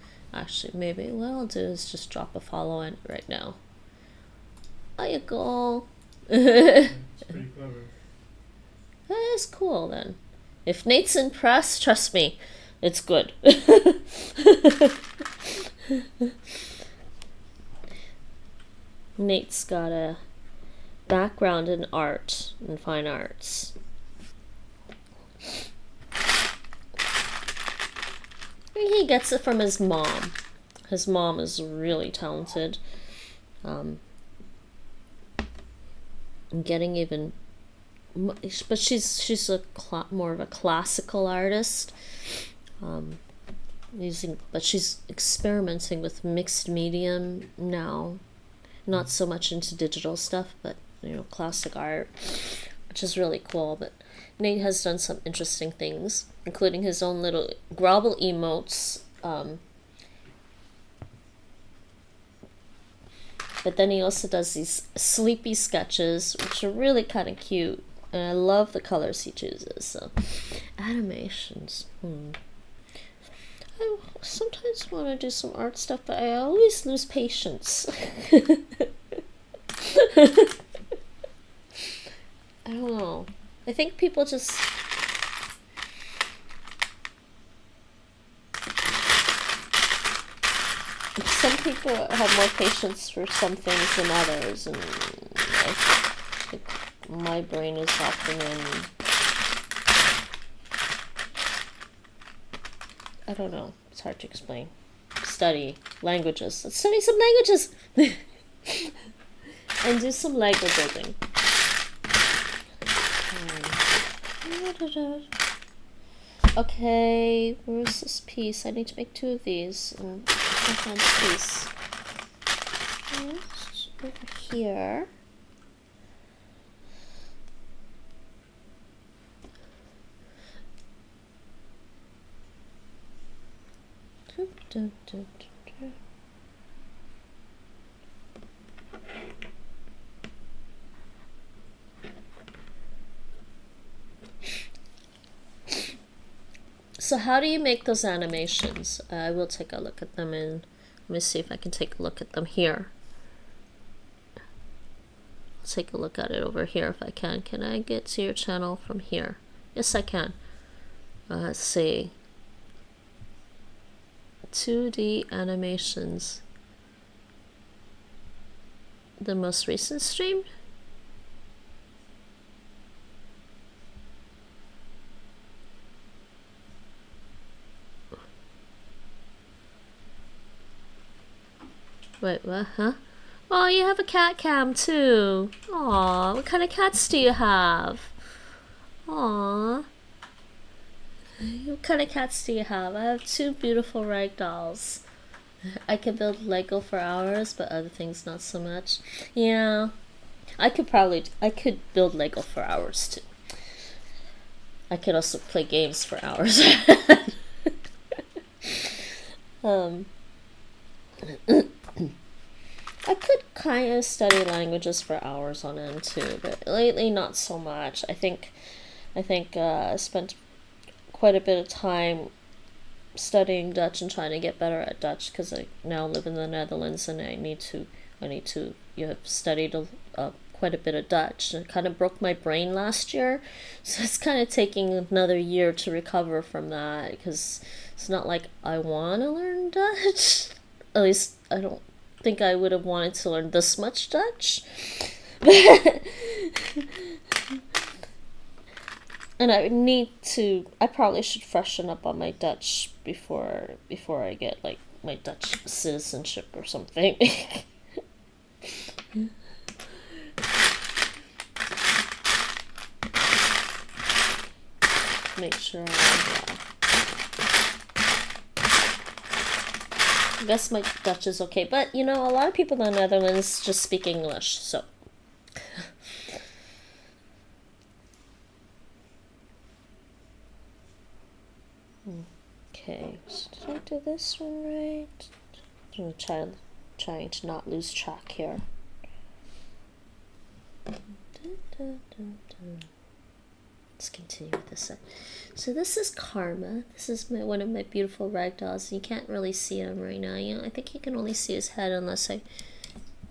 maybe what I'll do is just drop a follow in right now. There you go. It's pretty clever. That is cool, then. If Nate's impressed, trust me, it's good. Nate's got a background in art and fine arts. He gets it from his mom. His mom is really talented. And getting even, but she's more of a classical artist. But she's experimenting with mixed medium now. Not so much into digital stuff, but classic art, which is really cool. But Nate has done some interesting things, including his own little Grobble emotes. But then he also does these sleepy sketches, which are really kind of cute. And I love the colors he chooses. So, animations. I sometimes want to do some art stuff, but I always lose patience. I don't know. I think people just... Some people have more patience for some things than others, and I think my brain is often in... I don't know. It's hard to explain. Study languages. Let's study some languages! And do some Lego building. Okay, where's this piece? I need to make 2 of these. And I can't find the piece. It's over here. So how do you make those animations? I will take a look at them, and let me see if I can take a look at them here. I'll take a look at it over here if I can. Can I get to your channel from here? Yes, I can. Let's see. 2D animations. The most recent stream? Wait, what? Huh? Oh, you have a cat cam too. Aw, what kind of cats do you have? Aw. What kind of cats do you have? I have 2 beautiful rag dolls. I could build Lego for hours, but other things not so much. Yeah. I could build Lego for hours too. I could also play games for hours. I could kind of study languages for hours on end too, but lately not so much. I think I spent quite a bit of time studying Dutch and trying to get better at Dutch, because I now live in the Netherlands and I need to have studied quite a bit of Dutch. It kind of broke my brain last year, so it's kind of taking another year to recover from that, because it's not like I want to learn Dutch. At least I don't think I would have wanted to learn this much Dutch. And I probably should freshen up on my Dutch before I get like my Dutch citizenship or something. Make sure I guess my Dutch is okay, but you know, a lot of people in the Netherlands just speak English, so. Okay, so did I do this one right? I'm trying to not lose track here. Let's continue with this side. So this is Karma. This is one of my beautiful ragdolls. You can't really see him right now. You know, I think you can only see his head unless I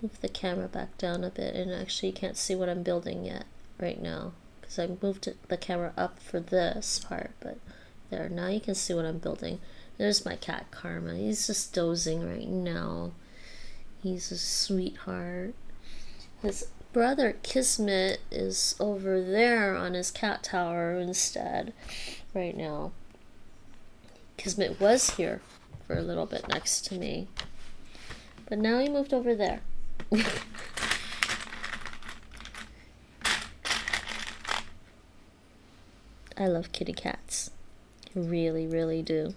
move the camera back down a bit. And actually, you can't see what I'm building yet right now because I moved the camera up for this part. But there, now you can see what I'm building. There's my cat Karma. He's just dozing right now. He's a sweetheart. His brother Kismet is over there on his cat tower instead right now. Kismet was here for a little bit next to me, but now he moved over there. I love kitty cats. I really, really do.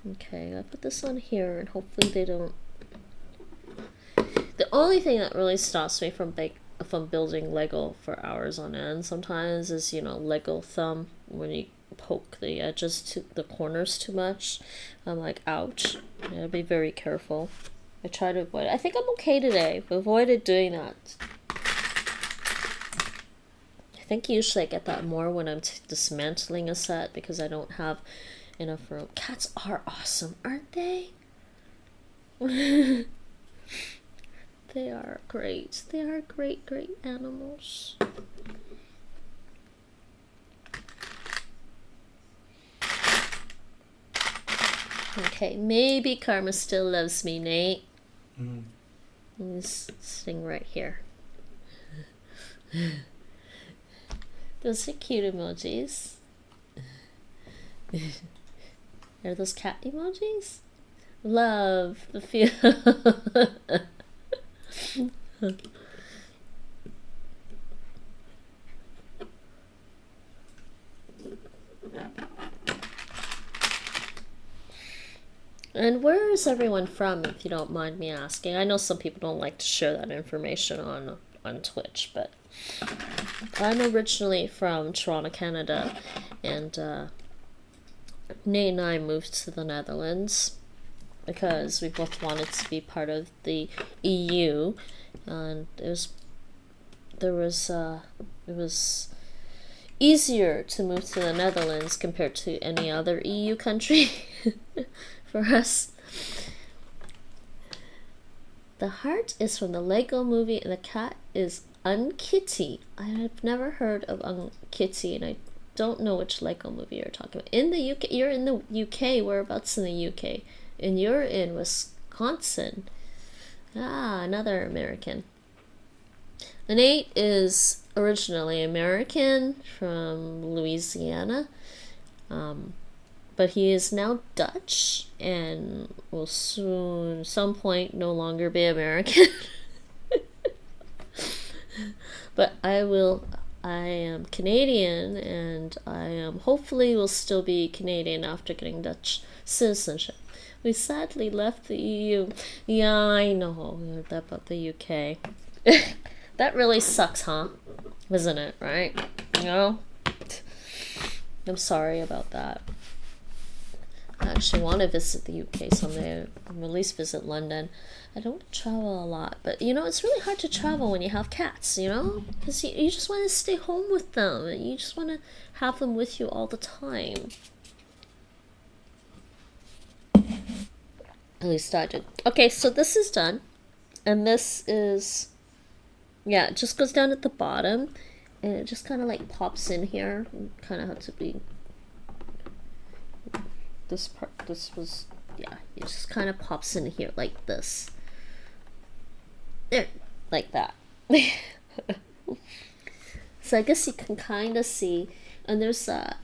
Okay, I put this on here and hopefully they don't... The only thing that really stops me from building Lego for hours on end sometimes is, you know, Lego thumb. When you poke the edges to the corners too much, I'm like, ouch. I gotta be very careful. I try to avoid it. I think I'm okay today. I've avoided doing that. I think usually I get that more when I'm dismantling a set because I don't have enough room. Cats are awesome, aren't they? They are great. They are great, great animals. Okay, maybe Karma still loves me, Nate. He's sitting right here. Those are cute emojis. Are those cat emojis? Love the feel. And where is everyone from, if you don't mind me asking? I know some people don't like to share that information on Twitch, but I'm originally from Toronto, Canada, and Nate and I moved to the Netherlands because we both wanted to be part of the EU, and it was easier to move to the Netherlands compared to any other EU country for us. The heart is from the Lego movie and the cat is Unkitty. I have never heard of Unkitty, and I don't know which Lego movie you're talking about. In the UK, you're in the UK. Whereabouts in the UK? And you're in Wisconsin. Ah, another American. Nate is originally American from Louisiana, but he is now Dutch and will soon, some point, no longer be American. But I am Canadian, and I am hopefully will still be Canadian after getting Dutch citizenship. We sadly left the EU. Yeah, I know. We heard that about the UK. That really sucks, huh? Isn't it, right? You know? I'm sorry about that. I actually want to visit the UK someday. Or at least visit London. I don't travel a lot, but you know, it's really hard to travel when you have cats, you know? Because you just want to stay home with them, and you just want to have them with you all the time. At least I did. Okay, so this is done. And this is... Yeah, it just goes down at the bottom, and it just kind of like pops in here. Kind of have to be... This part, this was... Yeah, it just kind of pops in here like this. There, like that. So I guess you can kind of see, and there's that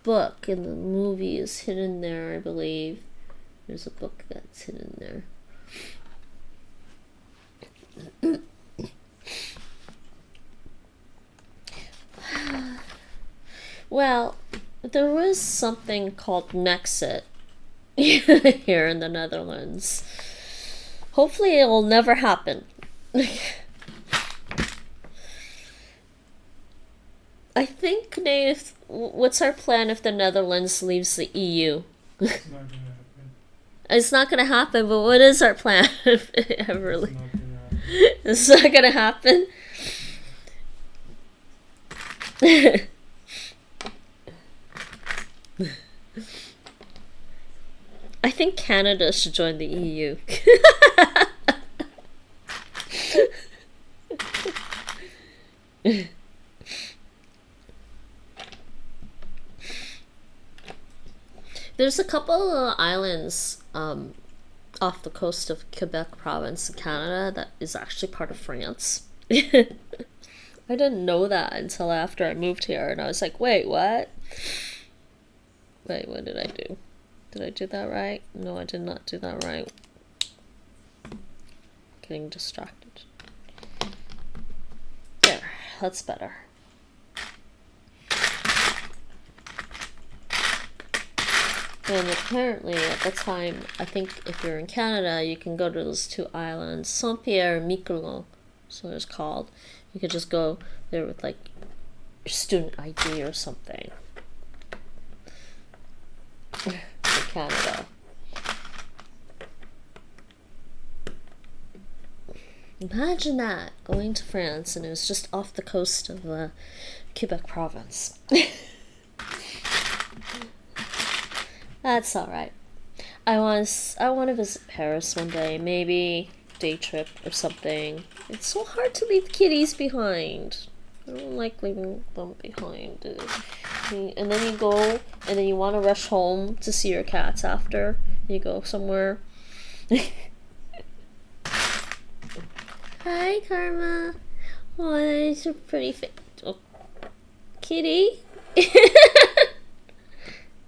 book in the movie is hidden there, I believe. There's a book that's hidden there. Well, there was something called Nexit here in the Netherlands. Hopefully it will never happen. I think, Nate, what's our plan if the Netherlands leaves the EU? It's not gonna happen. It's not gonna happen, but what is our plan if it ever It's leaves? not gonna happen. It's not gonna happen? I think Canada should join the EU. There's a couple of islands off the coast of Quebec province in Canada that is actually part of France. I didn't know that until after I moved here, and I was like, wait, what? Wait, what did I do? Did I do that right? No, I did not do that right. Getting distracted. There, that's better. And apparently, at the time, I think if you're in Canada, you can go to those two islands, Saint-Pierre and Miquelon, so it's called. You could just go there with, like, your student ID or something. In Canada. Imagine that, going to France, and it was just off the coast of Quebec province. That's alright. I want to visit Paris one day, maybe day trip or something. It's so hard to leave kitties behind. I don't like leaving them behind. And then you go, and then you want to rush home to see your cats after you go somewhere. Hi, Karma. Oh, that is a pretty face. Oh. Kitty?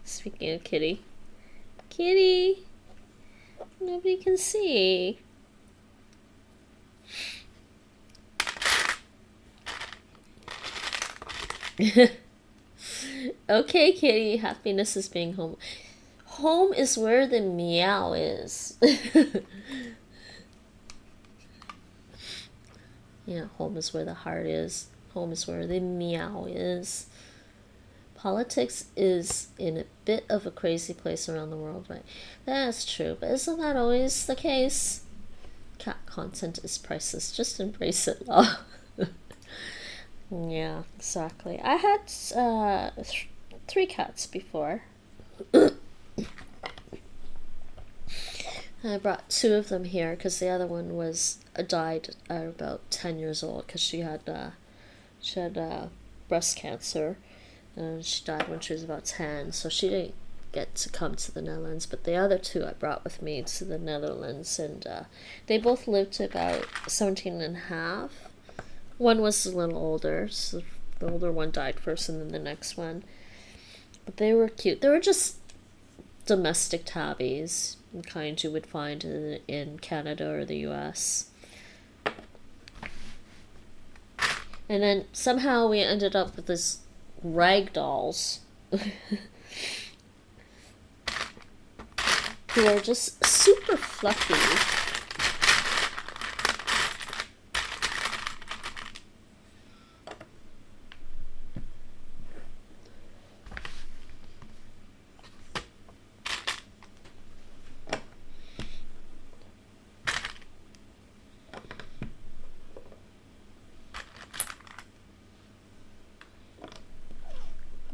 Speaking of kitty. Kitty! Nobody can see. Okay, kitty. Happiness is being home. Home is where the meow is. Yeah, home is where the heart is. Home is where the meow is. Politics is in a bit of a crazy place around the world, right? That's true, but isn't that always the case? Cat content is priceless. Just embrace it, love. Yeah, exactly. I had 3 cats before. I brought 2 of them here because the other one was died at about 10 years old because she had breast cancer. And she died when she was about 10, so she didn't get to come to the Netherlands. But the other 2 I brought with me to the Netherlands, and they both lived to about 17 and a half. One was a little older, so the older one died first, and then the next one. But they were cute. They were just domestic tabbies, the kind you would find in Canada or the US. And then somehow we ended up with this rag dolls who are just super fluffy.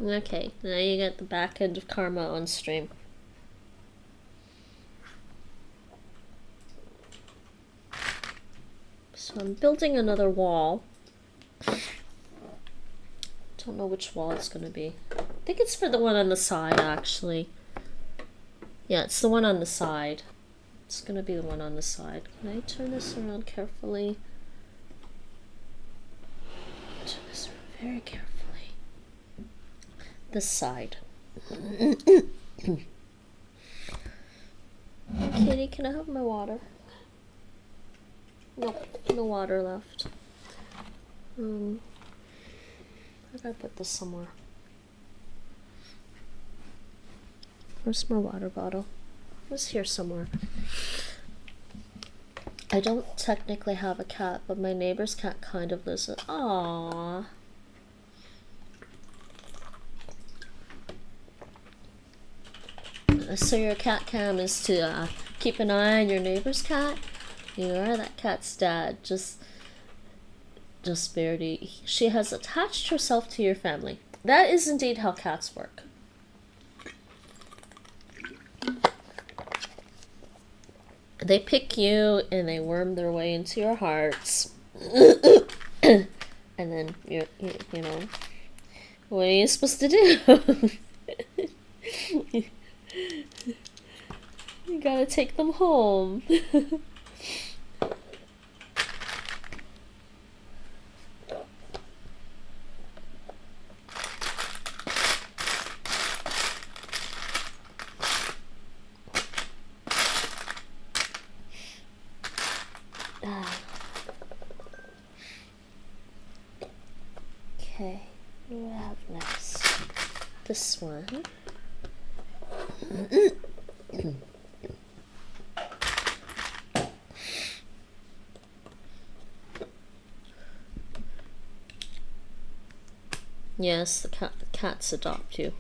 Okay, now you get the back end of Karma on stream. So I'm building another wall. Don't know which wall it's gonna be. I think it's for the one on the side, actually. Yeah, it's the one on the side. It's gonna be the one on the side. Can I turn this around carefully? very carefully. This side. Kitty, can I have my water? Nope, no water left. I gotta put this somewhere. Where's my water bottle? It was here somewhere. I don't technically have a cat, but my neighbor's cat kind of lives it. Aww. So your cat cam is to keep an eye on your neighbor's cat? You are that cat's dad. Just barely. She has attached herself to your family. That is indeed how cats work. They pick you and they worm their way into your hearts. And then, you know, what are you supposed to do? You gotta take them home. Okay, what do I have next? This one. Yes, the cats adopt you.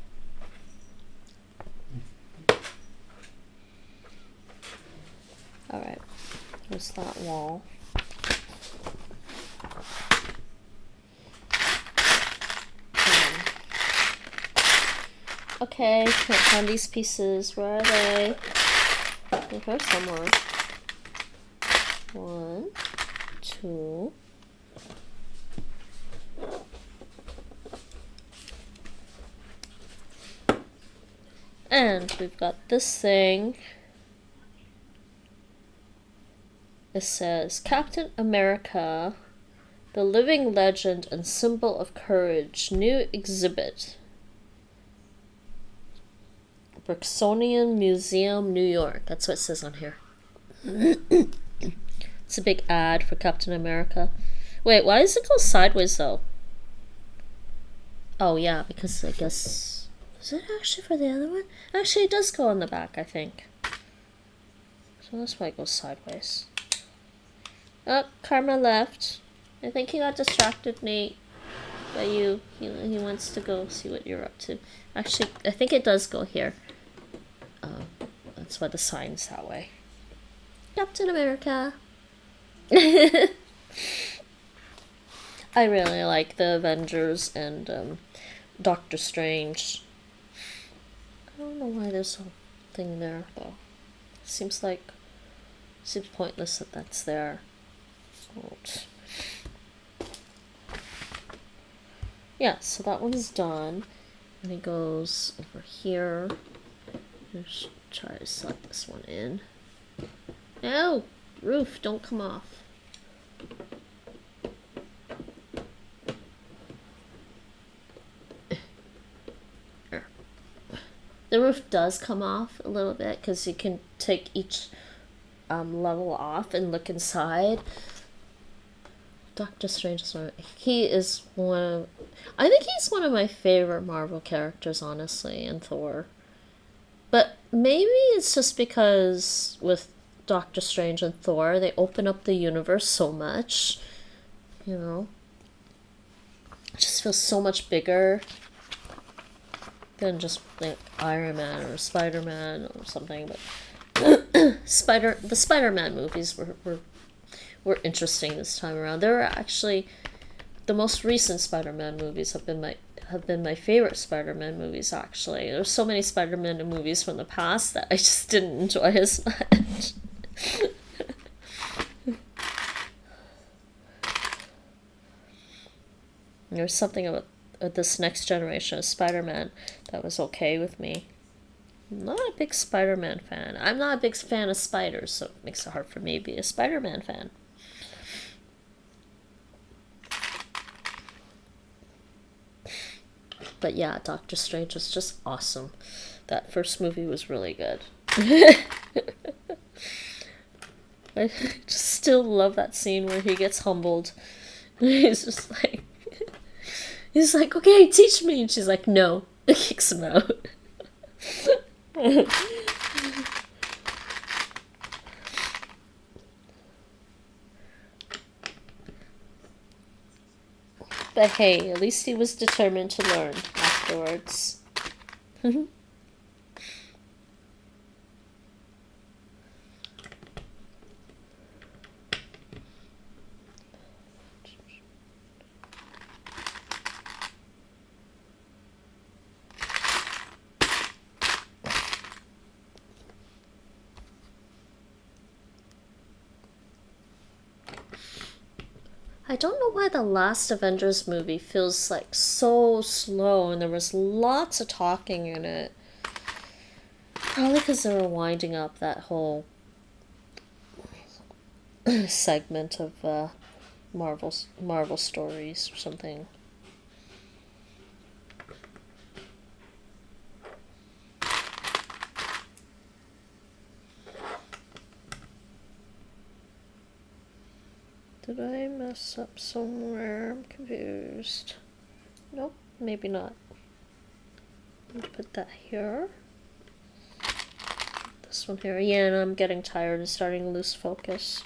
Alright, there's that wall. Okay, can't find these pieces. Where are they? They're here somewhere. 1, 2. And we've got this thing. It says, Captain America, the living legend and symbol of courage, new exhibit. Brixonian Museum, New York. That's what it says on here. It's a big ad for Captain America. Wait, why does it go sideways though? Oh yeah, because I guess... Is it actually for the other one? Actually, it does go on the back, I think. So that's why it goes sideways. Oh, Karma left. I think he got distracted, Nate, by you. He wants to go see what you're up to. Actually, I think it does go here. That's why the sign's that way. Captain America. I really like the Avengers and Doctor Strange. I don't know why there's a thing there, though. Seems pointless that that's there. Oops. Yeah, so that one's done. And it goes over here. Let's try to slide this one in. No! Roof, don't come off. The roof does come off a little bit because you can take each level off and look inside. Doctor Strange, he is I think he's one of my favorite Marvel characters, honestly, and Thor. But maybe it's just because with Doctor Strange and Thor, they open up the universe so much. You know? It just feels so much bigger than just like Iron Man or Spider-Man or something. But the Spider-Man movies were interesting this time around. They were actually the most recent Spider-Man movies have been my favorite Spider-Man movies, actually. There's so many Spider-Man movies from the past that I just didn't enjoy as much. There's something about this next generation of Spider-Man that was okay with me. I'm not a big Spider-Man fan. I'm not a big fan of spiders, so it makes it hard for me to be a Spider-Man fan. But yeah, Doctor Strange was just awesome. That first movie was really good. I just still love that scene where he gets humbled. He's just like, he's like, okay, teach me. And she's like, no. Kicks him out. But hey, at least he was determined to learn afterwards. I don't know why the last Avengers movie feels like so slow and there was lots of talking in it. Probably because they were winding up that whole segment of Marvel stories or something. Did I mess up somewhere? I'm confused. Nope, maybe not. I'm gonna put that here. This one here. Yeah, and I'm getting tired and starting to lose focus.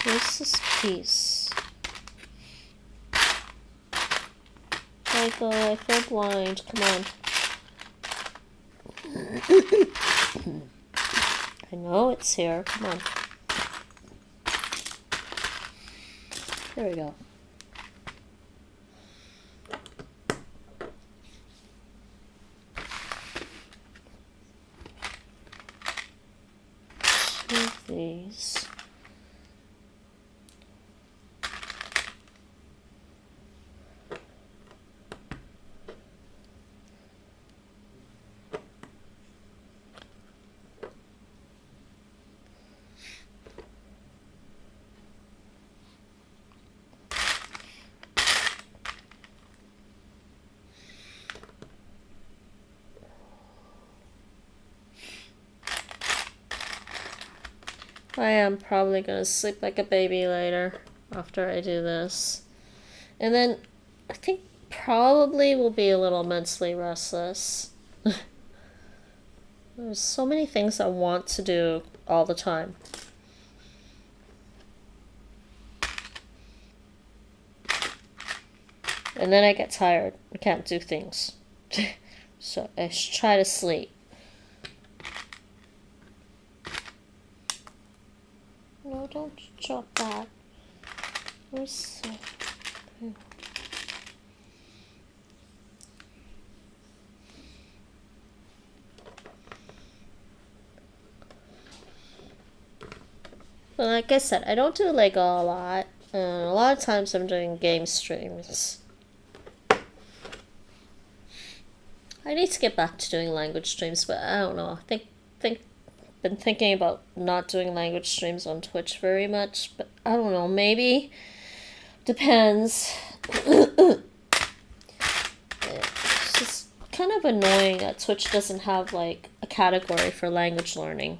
Where's this piece? Michael, I feel blind. Come on. I know it's here. Come on. There we go. Two of these. I am probably gonna sleep like a baby later after I do this. And then I think probably will be a little mentally restless. There's so many things I want to do all the time. And then I get tired. I can't do things. So I should try to sleep. No, don't drop that. Where's the... Well, like I said, I don't do Lego a lot. A lot of times I'm doing game streams. I need to get back to doing language streams, but I don't know. Been thinking about not doing language streams on Twitch very much, but I don't know, maybe. Depends. It's just kind of annoying that Twitch doesn't have like a category for language learning.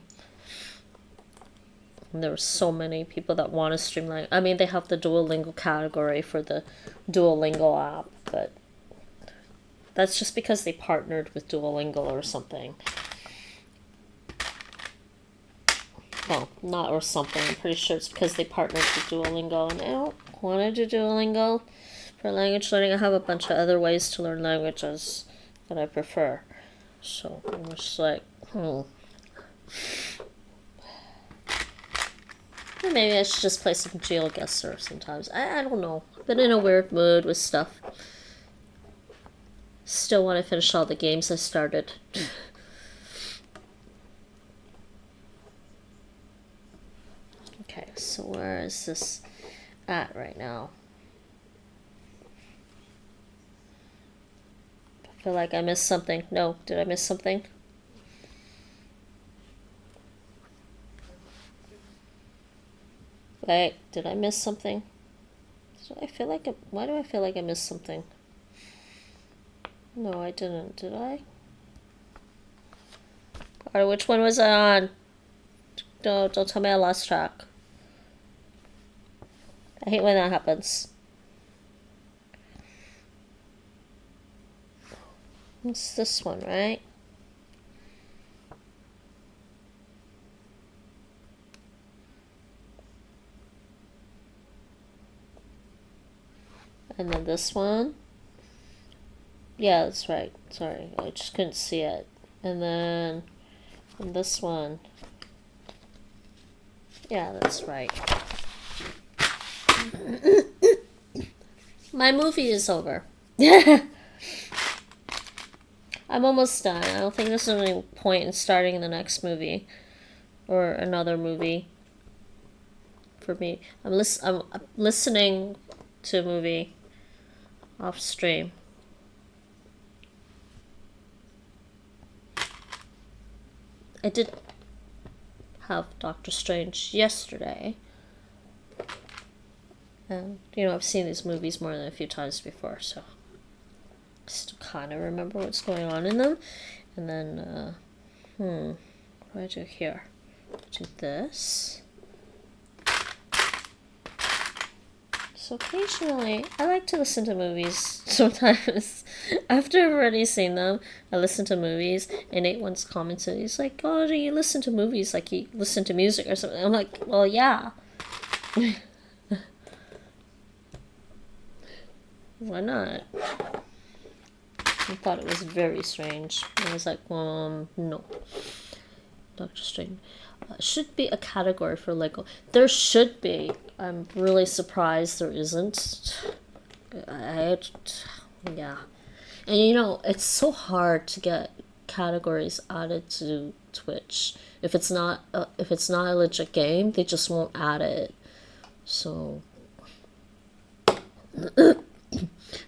And there are so many people that want to stream language. I mean, they have the Duolingo category for the Duolingo app, but that's just because they partnered with Duolingo or something. Well, not or something. I'm pretty sure it's because they partnered with Duolingo, and I don't want to do Duolingo for language learning. I have a bunch of other ways to learn languages that I prefer. So I'm just like, Maybe I should just play some GeoGuessr sometimes. I don't know. I've been in a weird mood with stuff. Still want to finish all the games I started. Okay, so where is this at right now? I feel like I missed something. No, did I miss something? Wait, did I miss something? Why do I feel like I missed something? No, I didn't. Did I? Alright, which one was I on? Don't tell me I lost track. I hate when that happens. It's this one, right? And then this one. Yeah, that's right. Sorry, I just couldn't see it. And then this one. Yeah, that's right. My movie is over. I'm almost done. I don't think there's any point in starting the next movie or another movie for me. I'm listening to a movie off stream. I did have Doctor Strange yesterday. And, I've seen these movies more than a few times before, so I still kind of remember what's going on in them. And then, what do I do here? Do this. So occasionally, I like to listen to movies sometimes. After I've already seen them, I listen to movies, and Nate once commented, he's like, oh, do you listen to movies like you listen to music or something? I'm like, well, yeah. Why not? I thought it was very strange. I was like, no. Doctor Strange. Should be a category for Lego. There should be. I'm really surprised there isn't. Yeah. And it's so hard to get categories added to Twitch. If it's not a legit game, they just won't add it. So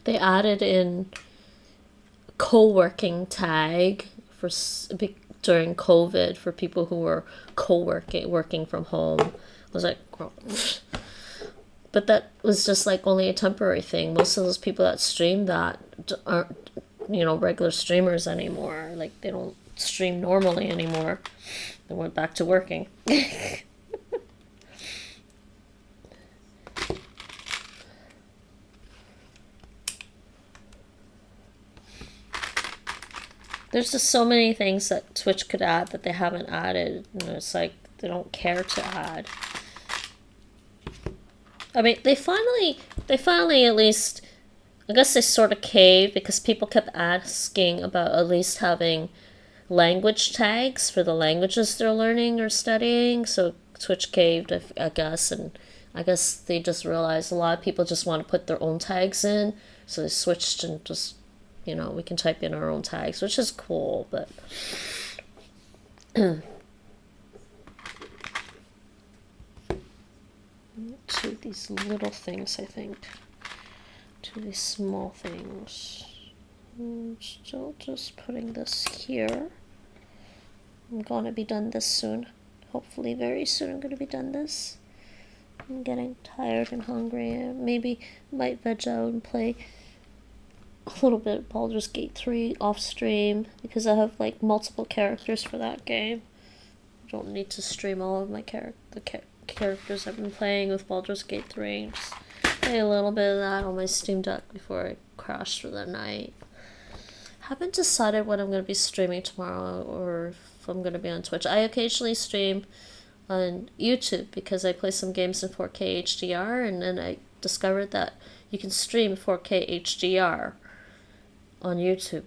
they added in co-working tag during COVID for people who were working from home. I was like, but that was just like only a temporary thing. Most of those people that stream that aren't, regular streamers anymore. Like, they don't stream normally anymore. They went back to working. There's just so many things that Twitch could add that they haven't added. It's like they don't care to add. I mean, they finally at least, I guess they sort of caved because people kept asking about at least having language tags for the languages they're learning or studying. So Twitch caved, I guess, and I guess they just realized a lot of people just want to put their own tags in. So they switched and just, we can type in our own tags, which is cool, but to these little things, I think. To these small things. I'm still just putting this here. I'm gonna be done this soon. Hopefully very soon I'm gonna be done this. I'm getting tired and hungry. Maybe might veg out and play a little bit of Baldur's Gate 3 off stream because I have like multiple characters for that game. I don't need to stream all of my characters I've been playing with Baldur's Gate 3. Just play a little bit of that on my Steam Deck before I crash for the night. Haven't decided what I'm going to be streaming tomorrow or if I'm going to be on Twitch. I occasionally stream on YouTube because I play some games in 4K HDR, and then I discovered that you can stream 4K HDR on YouTube.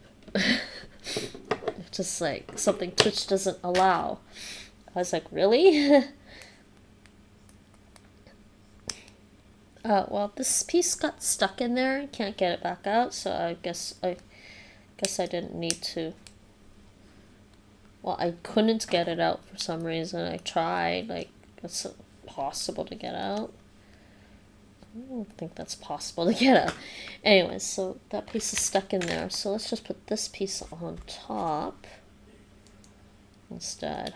Just like something Twitch doesn't allow. I was like, really? Well, this piece got stuck in there. I can't get it back out, so I guess I didn't need to. Well, I couldn't get it out for some reason. I tried, like, it's possible to get out. I don't think that's possible to get out. Anyways, so that piece is stuck in there. So let's just put this piece on top instead.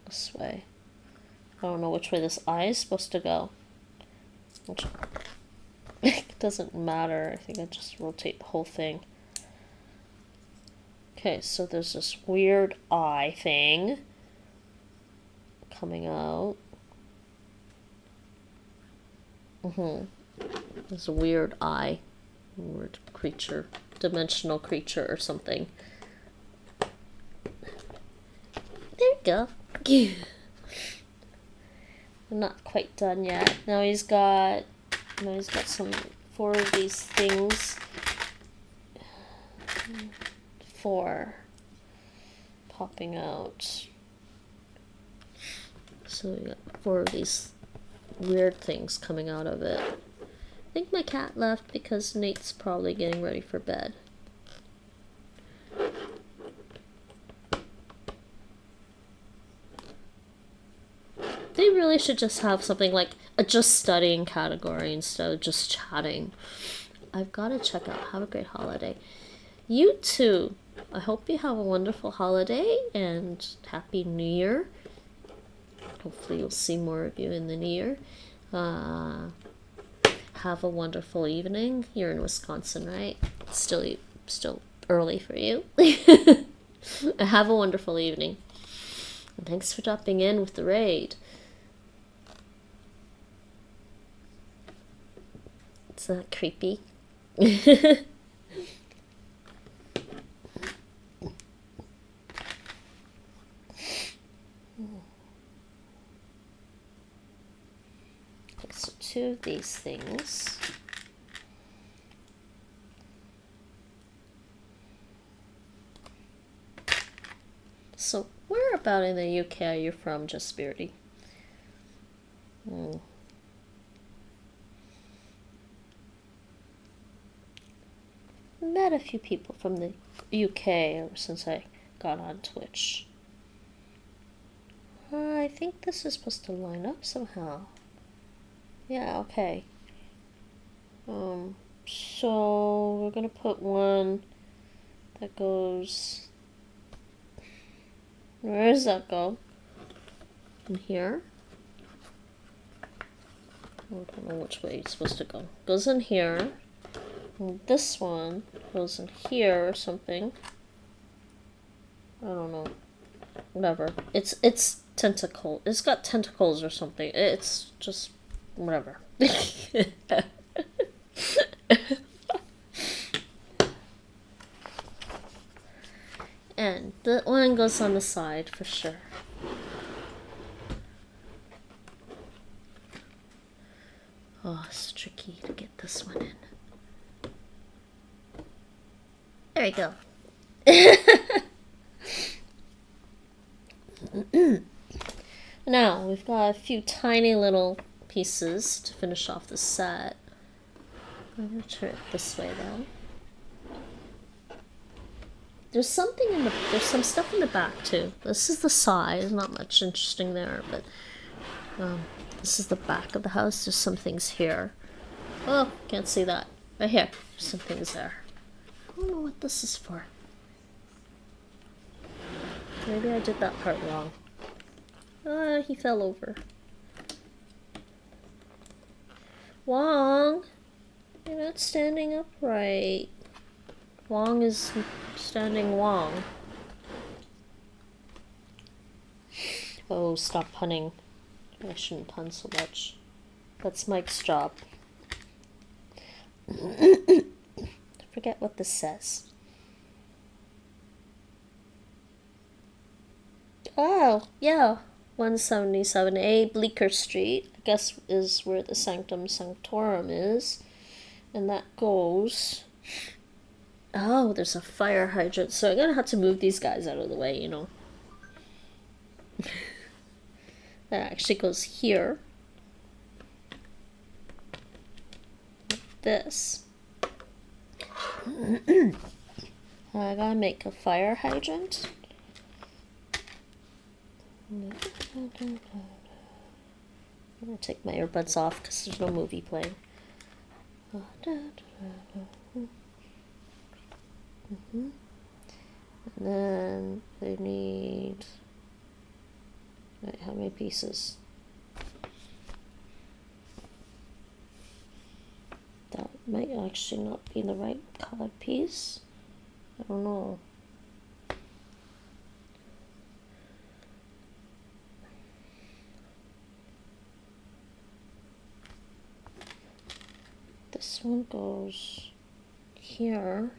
This way. I don't know which way this eye is supposed to go. Which it doesn't matter. I think I just rotate the whole thing. Okay, so there's this weird eye thing coming out. There's a weird eye. Weird creature. Dimensional creature or something. There you go. I'm not quite done yet. Now he's got some 4 of these things. 4 popping out. So we got 4 of these weird things coming out of it. I think my cat left because Nate's probably getting ready for bed. They really should just have something like a just studying category instead of just chatting. I've got to check out. Have a great holiday. You too. I hope you have a wonderful holiday and Happy New Year. Hopefully you'll see more of you in the new year. Have a wonderful evening. You're in Wisconsin, right? Still early for you. Have a wonderful evening. And thanks for dropping in with the raid. It's not creepy. So 2 of these things. So where about in the UK are you from, Just Spirity? Met a few people from the UK ever since I got on Twitch. I think this is supposed to line up somehow. Yeah, okay. So we're gonna put one that goes. Where does that go? In here? I don't know which way it's supposed to go. Goes in here. And this one goes in here or something. I don't know. Whatever. It's tentacle. It's got tentacles or something. It's just whatever. And the one goes on the side for sure. Oh, it's tricky to get this one in. There we go. Now, we've got a few tiny little pieces to finish off the set. I'm going to turn it this way, though. There's some stuff in the back, too. This is the side. Not much interesting there, but this is the back of the house. There's some things here. Oh, can't see that. Right here. There's some things there. I don't know what this is for. Maybe I did that part wrong. Ah, he fell over. Wong! You're not standing upright. Wong is standing Wong. Oh, stop punning. I shouldn't pun so much. That's Mike's job. Forget what this says. Oh, yeah. 177A Bleecker Street, I guess, is where the Sanctum Sanctorum is. And that goes... Oh, there's a fire hydrant, so I'm gonna have to move these guys out of the way, you know. That actually goes here. Like this. I gotta make a fire hydrant. I'm gonna take my earbuds off because there's no movie playing. And then they need... Wait, how many pieces? Might actually not be the right colored piece. I don't know. This one goes here.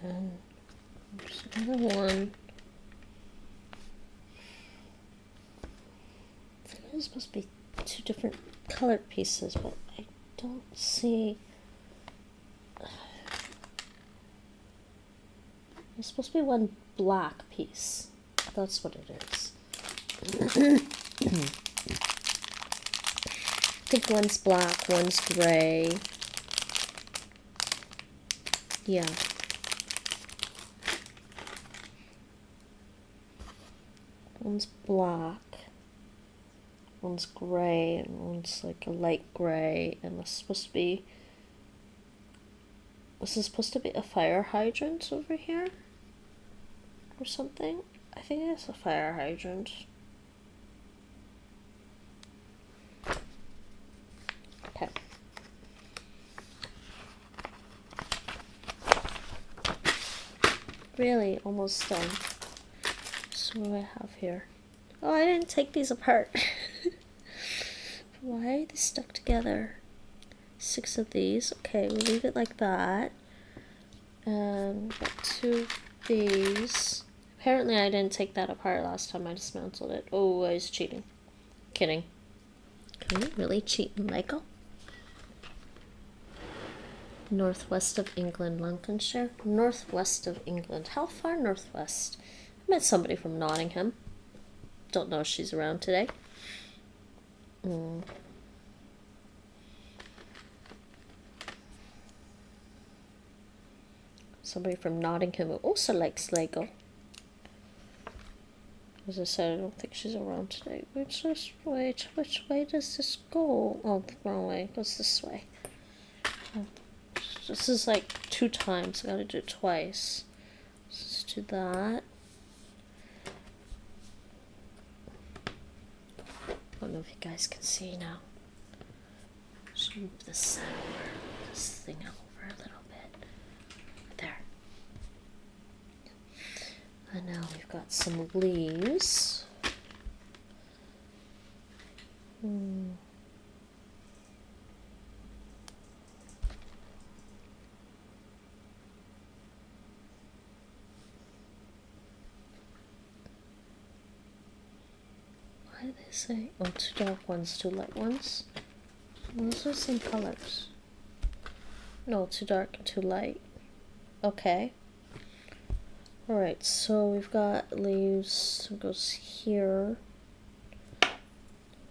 And there's another one. There's supposed to be two different colored pieces, but I don't see. There's supposed to be one black piece. That's what it is. I think one's black, one's gray. Yeah. One's black, one's gray, and one's like a light gray, and this is supposed to be a fire hydrant over here or something. I think it's a fire hydrant. Okay. Really almost done. So what do I have here? Oh, I didn't take these apart. Why are they stuck together? 6 of these. Okay, we'll leave it like that. And got 2 of these. Apparently I didn't take that apart last time I dismantled it. Oh, I was cheating. Kidding. Can you really cheat in Lego? Northwest of England, Lancashire. Northwest of England. How far northwest? I met somebody from Nottingham. Don't know if she's around today. Somebody from Nottingham who also likes Lego. As I said, I don't think she's around today. Which way does this go? Oh, the wrong way. It goes this way. Oh. This is like 2 times. I gotta do it twice. Let's do that. I don't know if you guys can see now. Just move this thing over a little bit. There. And now we've got some leaves. Why did they say, oh, 2 dark ones, 2 light ones? Those are some colors. No, 2 dark and 2 light. Okay. Alright, so we've got leaves that goes here.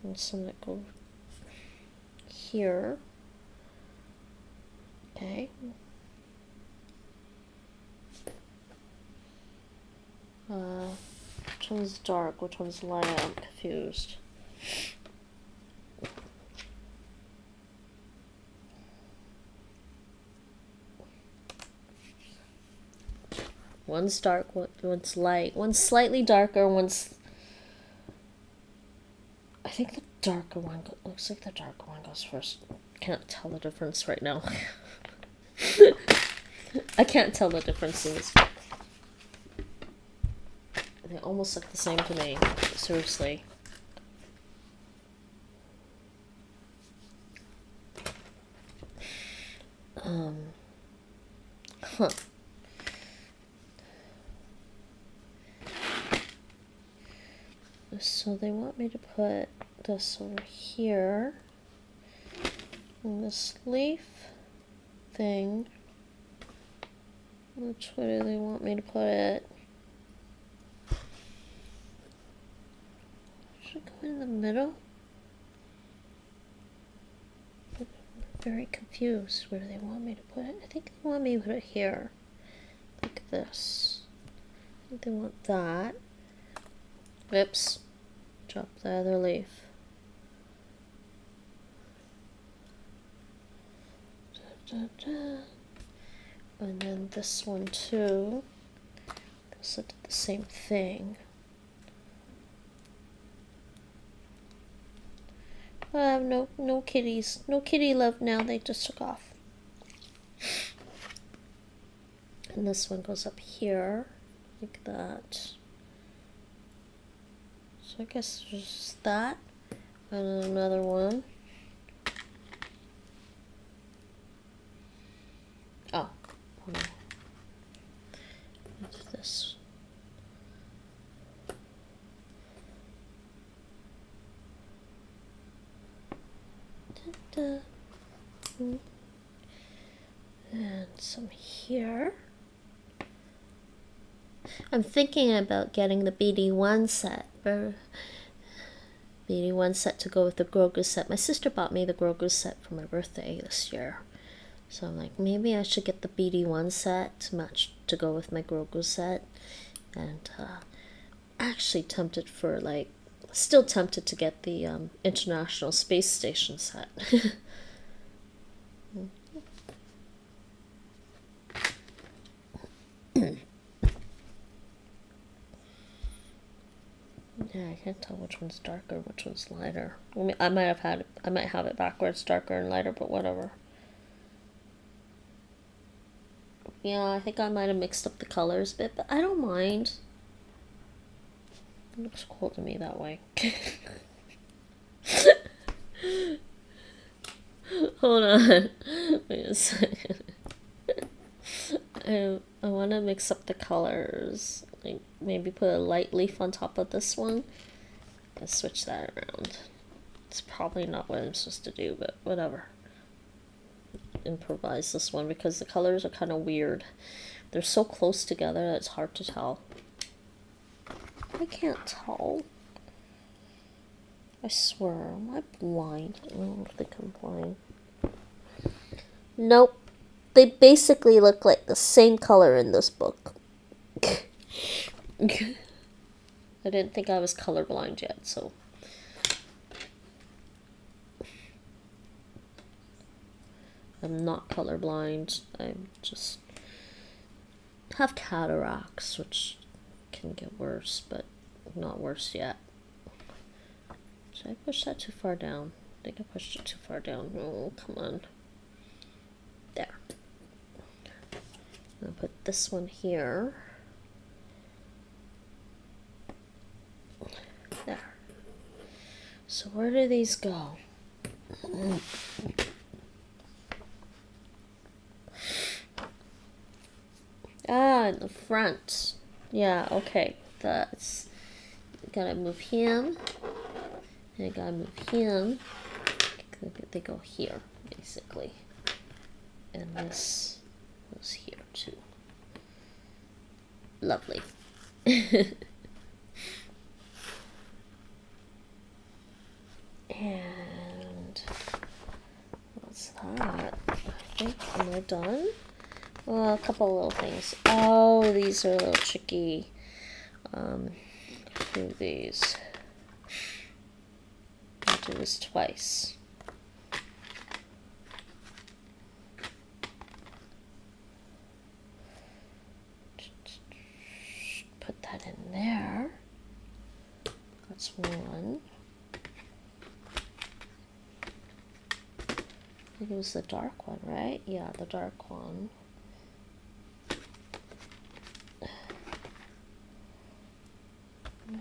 And some that go here. Okay. Which one's dark? Which one's light? I'm confused. One's dark, one's light. One's slightly darker, one's... I think the darker one looks like the darker one goes first. Can't tell the difference right now. I can't tell the differences. They almost look the same to me. Seriously. Huh. So they want me to put this over here. And this leaf thing. Which way do they want me to put it? Should I go in the middle? I'm very confused. Where do they want me to put it? I think they want me to put it here. Like this. I think they want that. Whoops. Drop the other leaf. Da, da, da. And then this one too. This will do the same thing. I have no kitties. No kitty love now. They just took off. And this one goes up here, like that. So I guess there's just that. And another one. Oh. What's this? And some here. I'm thinking about getting the BD1 set. BD1 set to go with the Grogu set. My sister bought me the Grogu set for my birthday this year. So I'm like, maybe I should get the BD1 set to match to go with my Grogu set. And actually tempted for still tempted to get the International Space Station set. Yeah, I can't tell which one's darker, which one's lighter. I mean, I might have it backwards, darker and lighter, but whatever. Yeah, I think I might have mixed up the colors a bit, but I don't mind. It looks cool to me that way. Hold on. Wait a second. I want to mix up the colors. Like maybe put a light leaf on top of this one. And switch that around. It's probably not what I'm supposed to do, but whatever. Improvise this one because the colors are kind of weird. They're so close together that it's hard to tell. I can't tell. I swear, am I blind? I don't think I'm blind. Nope. They basically look like the same color in this book. I didn't think I was colorblind yet, so. I'm not colorblind. I just have cataracts, which can get worse, but not worse yet. Did I push that too far down? I think I pushed it too far down. Oh, come on. There. I'll put this one here. There. So where do these go? Ah, in the front. Yeah, okay. That's... Gotta move him. And I gotta move him. They go here, basically. And this goes here, too. Lovely. And... what's that? I think, am I done? Well, a couple little things. Oh, these are a little tricky. Do these. I'll do this twice. Put that in there. That's one. I think it was the dark one, right? Yeah, the dark one.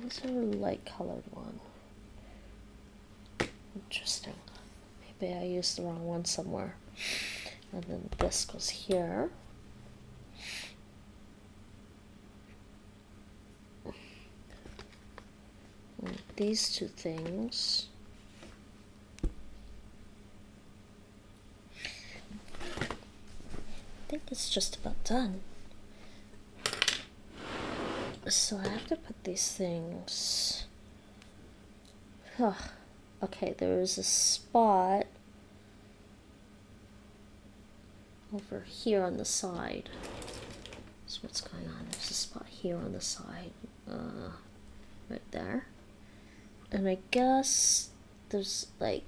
This is a light colored one. Interesting. Maybe I used the wrong one somewhere. And then this goes here. And these two things. I think it's just about done. So I have to put these things. Okay, there is a spot over here on the side. So what's going on? There's a spot here on the side, right there. And I guess there's like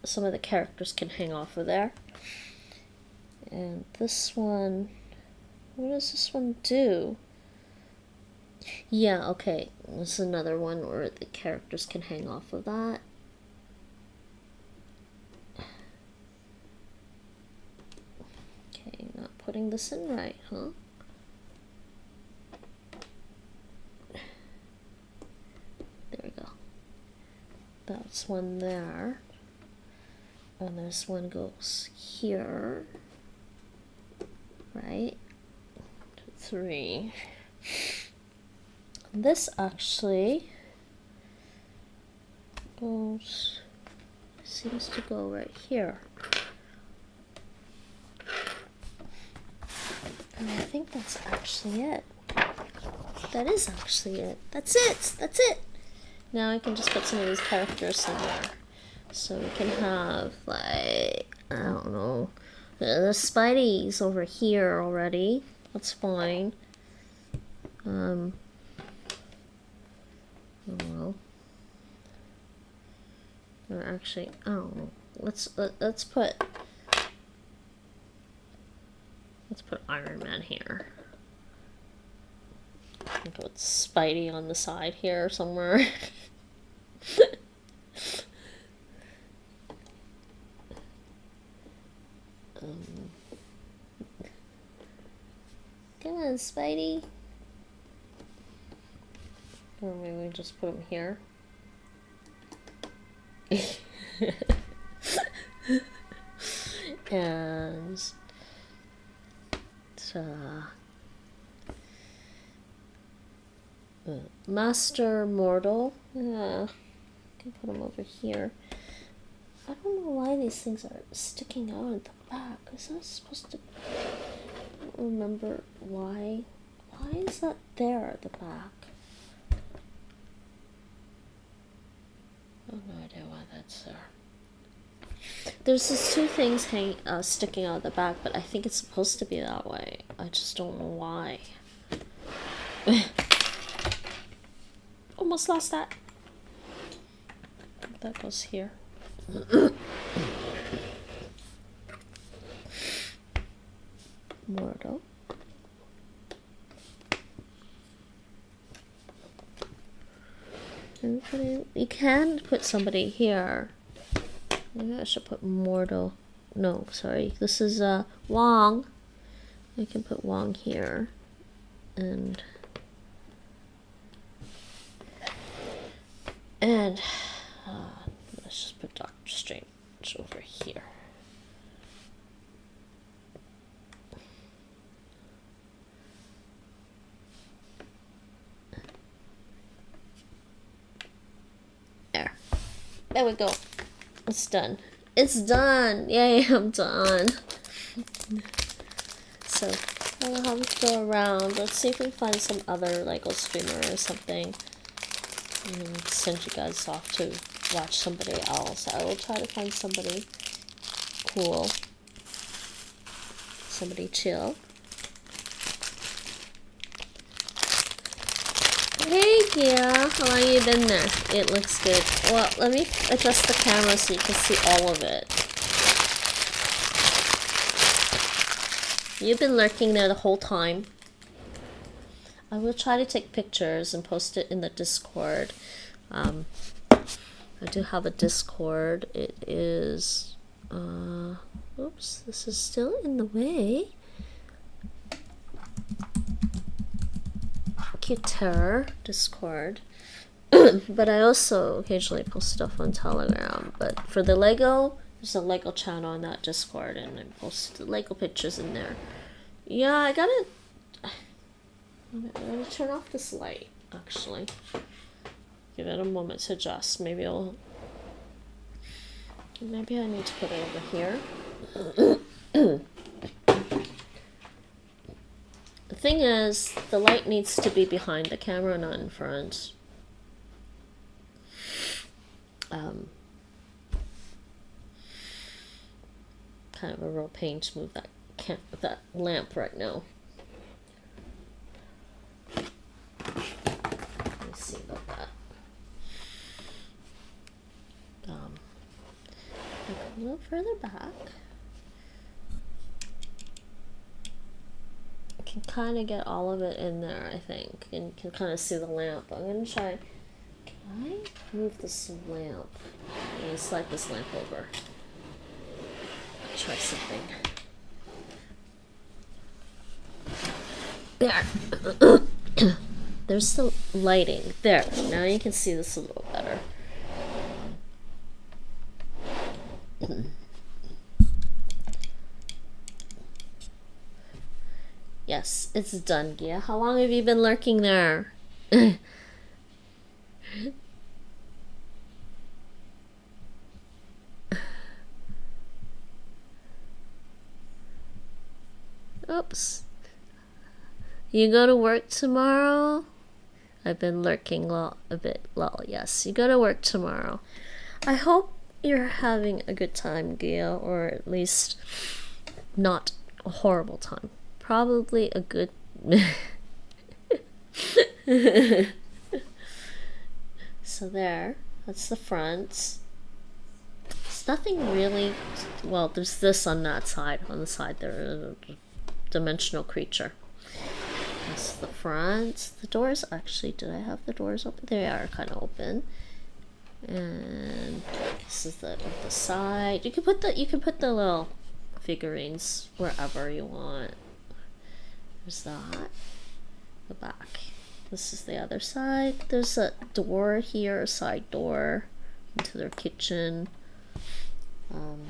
some of the characters can hang off of there. And this one, what does this one do? Yeah, okay. This is another one where the characters can hang off of that. putting this in right, huh? There we go. That's one there. And this one goes here. Right? 2, 3. This actually goes, seems to go right here. And I think that's actually it. That is actually it. That's it. That's it. Now I can just put some of these characters in there. So we can have, like, I don't know, the Spidey's over here already. That's fine. I don't know. Or actually, I don't know. Let's put Iron Man here. I'll put Spidey on the side here somewhere. Come on, Spidey. Or maybe we just put him here. And Master Mortal. Yeah, I can put him over here. I don't know why these things are sticking out at the back. Is that supposed to... I don't remember why. Why is that there at the back? I have no idea why that's there. There's these two things sticking out at the back, but I think it's supposed to be that way. I just don't know why. Almost lost that. That goes here. Mortal. You can put somebody here. Maybe I should put Mortal. No, sorry. This is Wong. I can put Wong here. And let's just put Doctor Strange over here. There we go. It's done. It's done! Yay, I'm done. So, I'll have to go around. Let's see if we can find some other Lego streamer or something. And send you guys off to watch somebody else. I will try to find somebody cool. Somebody chill. Hey, Gia, how long you been there? It looks good. Well, let me adjust the camera so you can see all of it. You've been lurking there the whole time. I will try to take pictures and post it in the Discord. I do have a Discord. It is... oops, this is still in the way. Terror Discord. But I also occasionally post stuff on Telegram. But for the Lego, there's a Lego channel on that Discord, and I post Lego pictures in there. Yeah, I'm gonna turn off this light, actually. Give it a moment to adjust. Maybe I need to put it over here. The thing is, the light needs to be behind the camera, not in front. Kind of a real pain to move that lamp right now. Let me see about that. A little further back. Can kind of get all of it in there, I think, and can kind of see the lamp. I'm gonna try. Can I move this lamp? I'm gonna slide this lamp over. I'll try something. There. There's the lighting. There. Now you can see this a little better. Yes, it's done, Gia. How long have you been lurking there? Oops. You go to work tomorrow? I've been lurking a bit. Lol, yes. You go to work tomorrow. I hope you're having a good time, Gia, or at least not a horrible time. Probably a good... So there. That's the front. There's nothing really... Well, there's this on that side. On the side there. A dimensional creature. That's the front. The doors, actually, did I have the doors open? They are kind of open. And this is the side. You can put the little figurines wherever you want. There's that. The back. This is the other side. There's a door here, a side door into their kitchen. And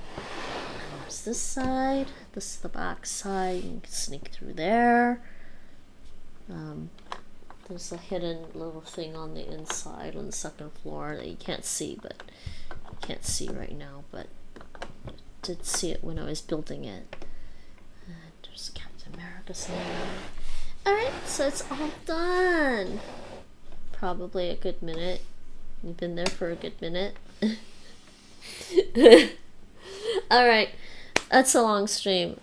there's this side. This is the back side. You can sneak through there. There's a hidden little thing on the inside on the second floor that you can't see, but you can't see right now, but I did see it when I was building it. And there's Captain America saying, alright, so it's all done. Probably a good minute. You've been there for a good minute. Alright, that's a long stream.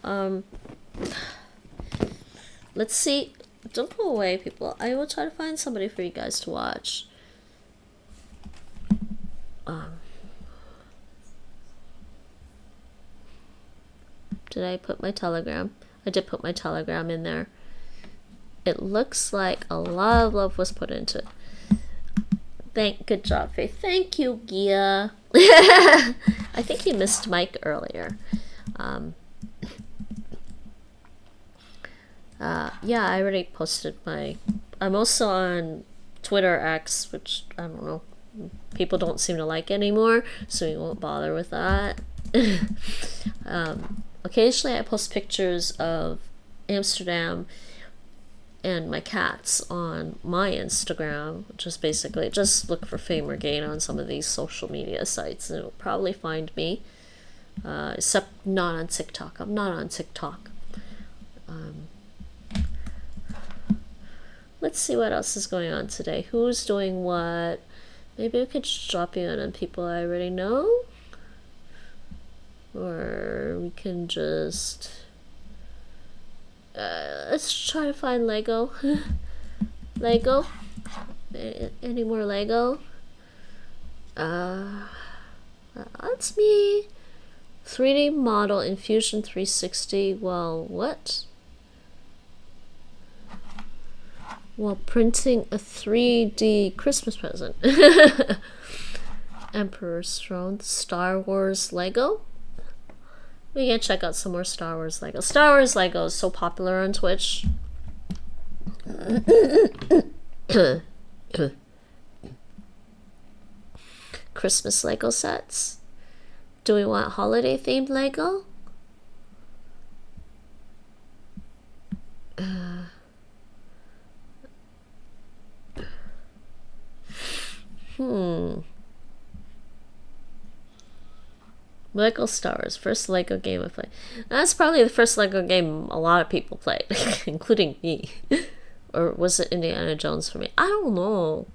Let's see. Don't go away, people. I will try to find somebody for you guys to watch. Did I put my Telegram? I did put my Telegram in there. It looks like a lot of love was put into it. Good job, Faith. Thank you, Gia. I think you missed Mike earlier. Yeah, I already posted I'm also on Twitter X, which, I don't know, people don't seem to like anymore, so we won't bother with that. Occasionally I post pictures of Amsterdam and my cats on my Instagram, which is basically, just look for Fame or Gain on some of these social media sites, and it'll probably find me, except not on TikTok. I'm not on TikTok. Let's see what else is going on today. Who's doing what? Maybe we could just drop you in on people I already know. Or we can just... let's try to find Lego. Lego? Any more Lego? That's me. 3D model in Fusion 360. Well, what? While printing a 3D Christmas present. Emperor's Throne, Star Wars Lego. We can check out some more Star Wars Lego. Star Wars Lego is so popular on Twitch. Christmas Lego sets. Do we want holiday themed Lego? Lego Star Wars, first Lego game I played. That's probably the first Lego game a lot of people played, including me. Or was it Indiana Jones for me? I don't know.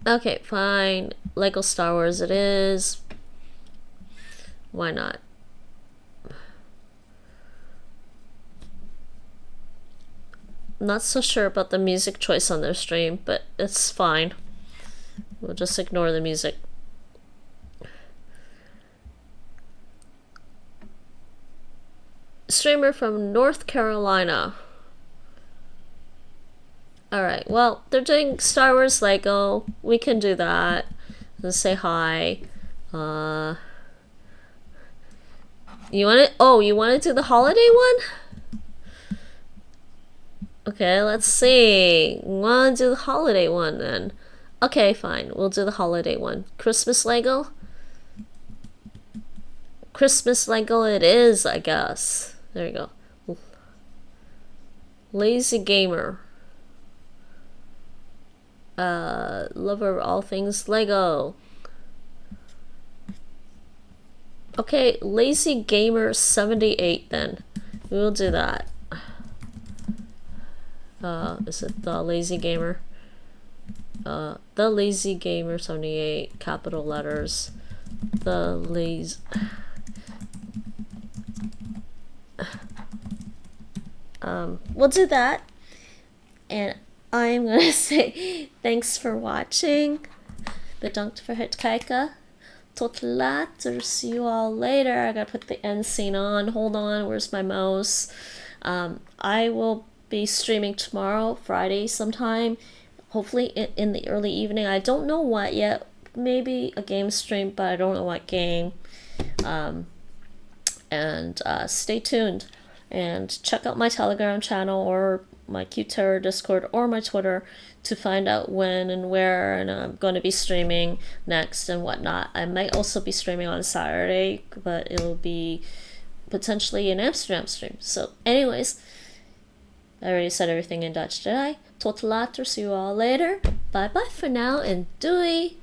Okay, fine. Lego Star Wars it is. Why not? Not so sure about the music choice on their stream, but it's fine. We'll just ignore the music. Streamer from North Carolina. Alright, well, they're doing Star Wars Lego. We can do that. Let's say hi. You want it? Oh, you want to do the holiday one? Okay, let's see. Want to do the holiday one then? Okay, fine. We'll do the holiday one. Christmas Lego? Christmas Lego it is, I guess. There you go. Lazy gamer. Lover of all things Lego. Okay, Lazy Gamer 78 then. We will do that. Is it the Lazy Gamer? The Lazy Gamer 78, capital letters. The lazy... We'll do that. And I'm gonna say thanks for watching. Bedankt voor het kijken. Tot later. See you all later. I gotta put the end scene on. Hold on. Where's my mouse? I will be streaming tomorrow, Friday sometime. Hopefully in the early evening. I don't know what yet. Maybe a game stream, but I don't know what game. Stay tuned. And check out my Telegram channel or my Qterra Discord or my Twitter to find out when and where and I'm going to be streaming next and whatnot. I might also be streaming on Saturday, but it'll be potentially an Amsterdam stream. So anyways, I already said everything in Dutch, did I? Tot later, see you all later. Bye bye for now and doei!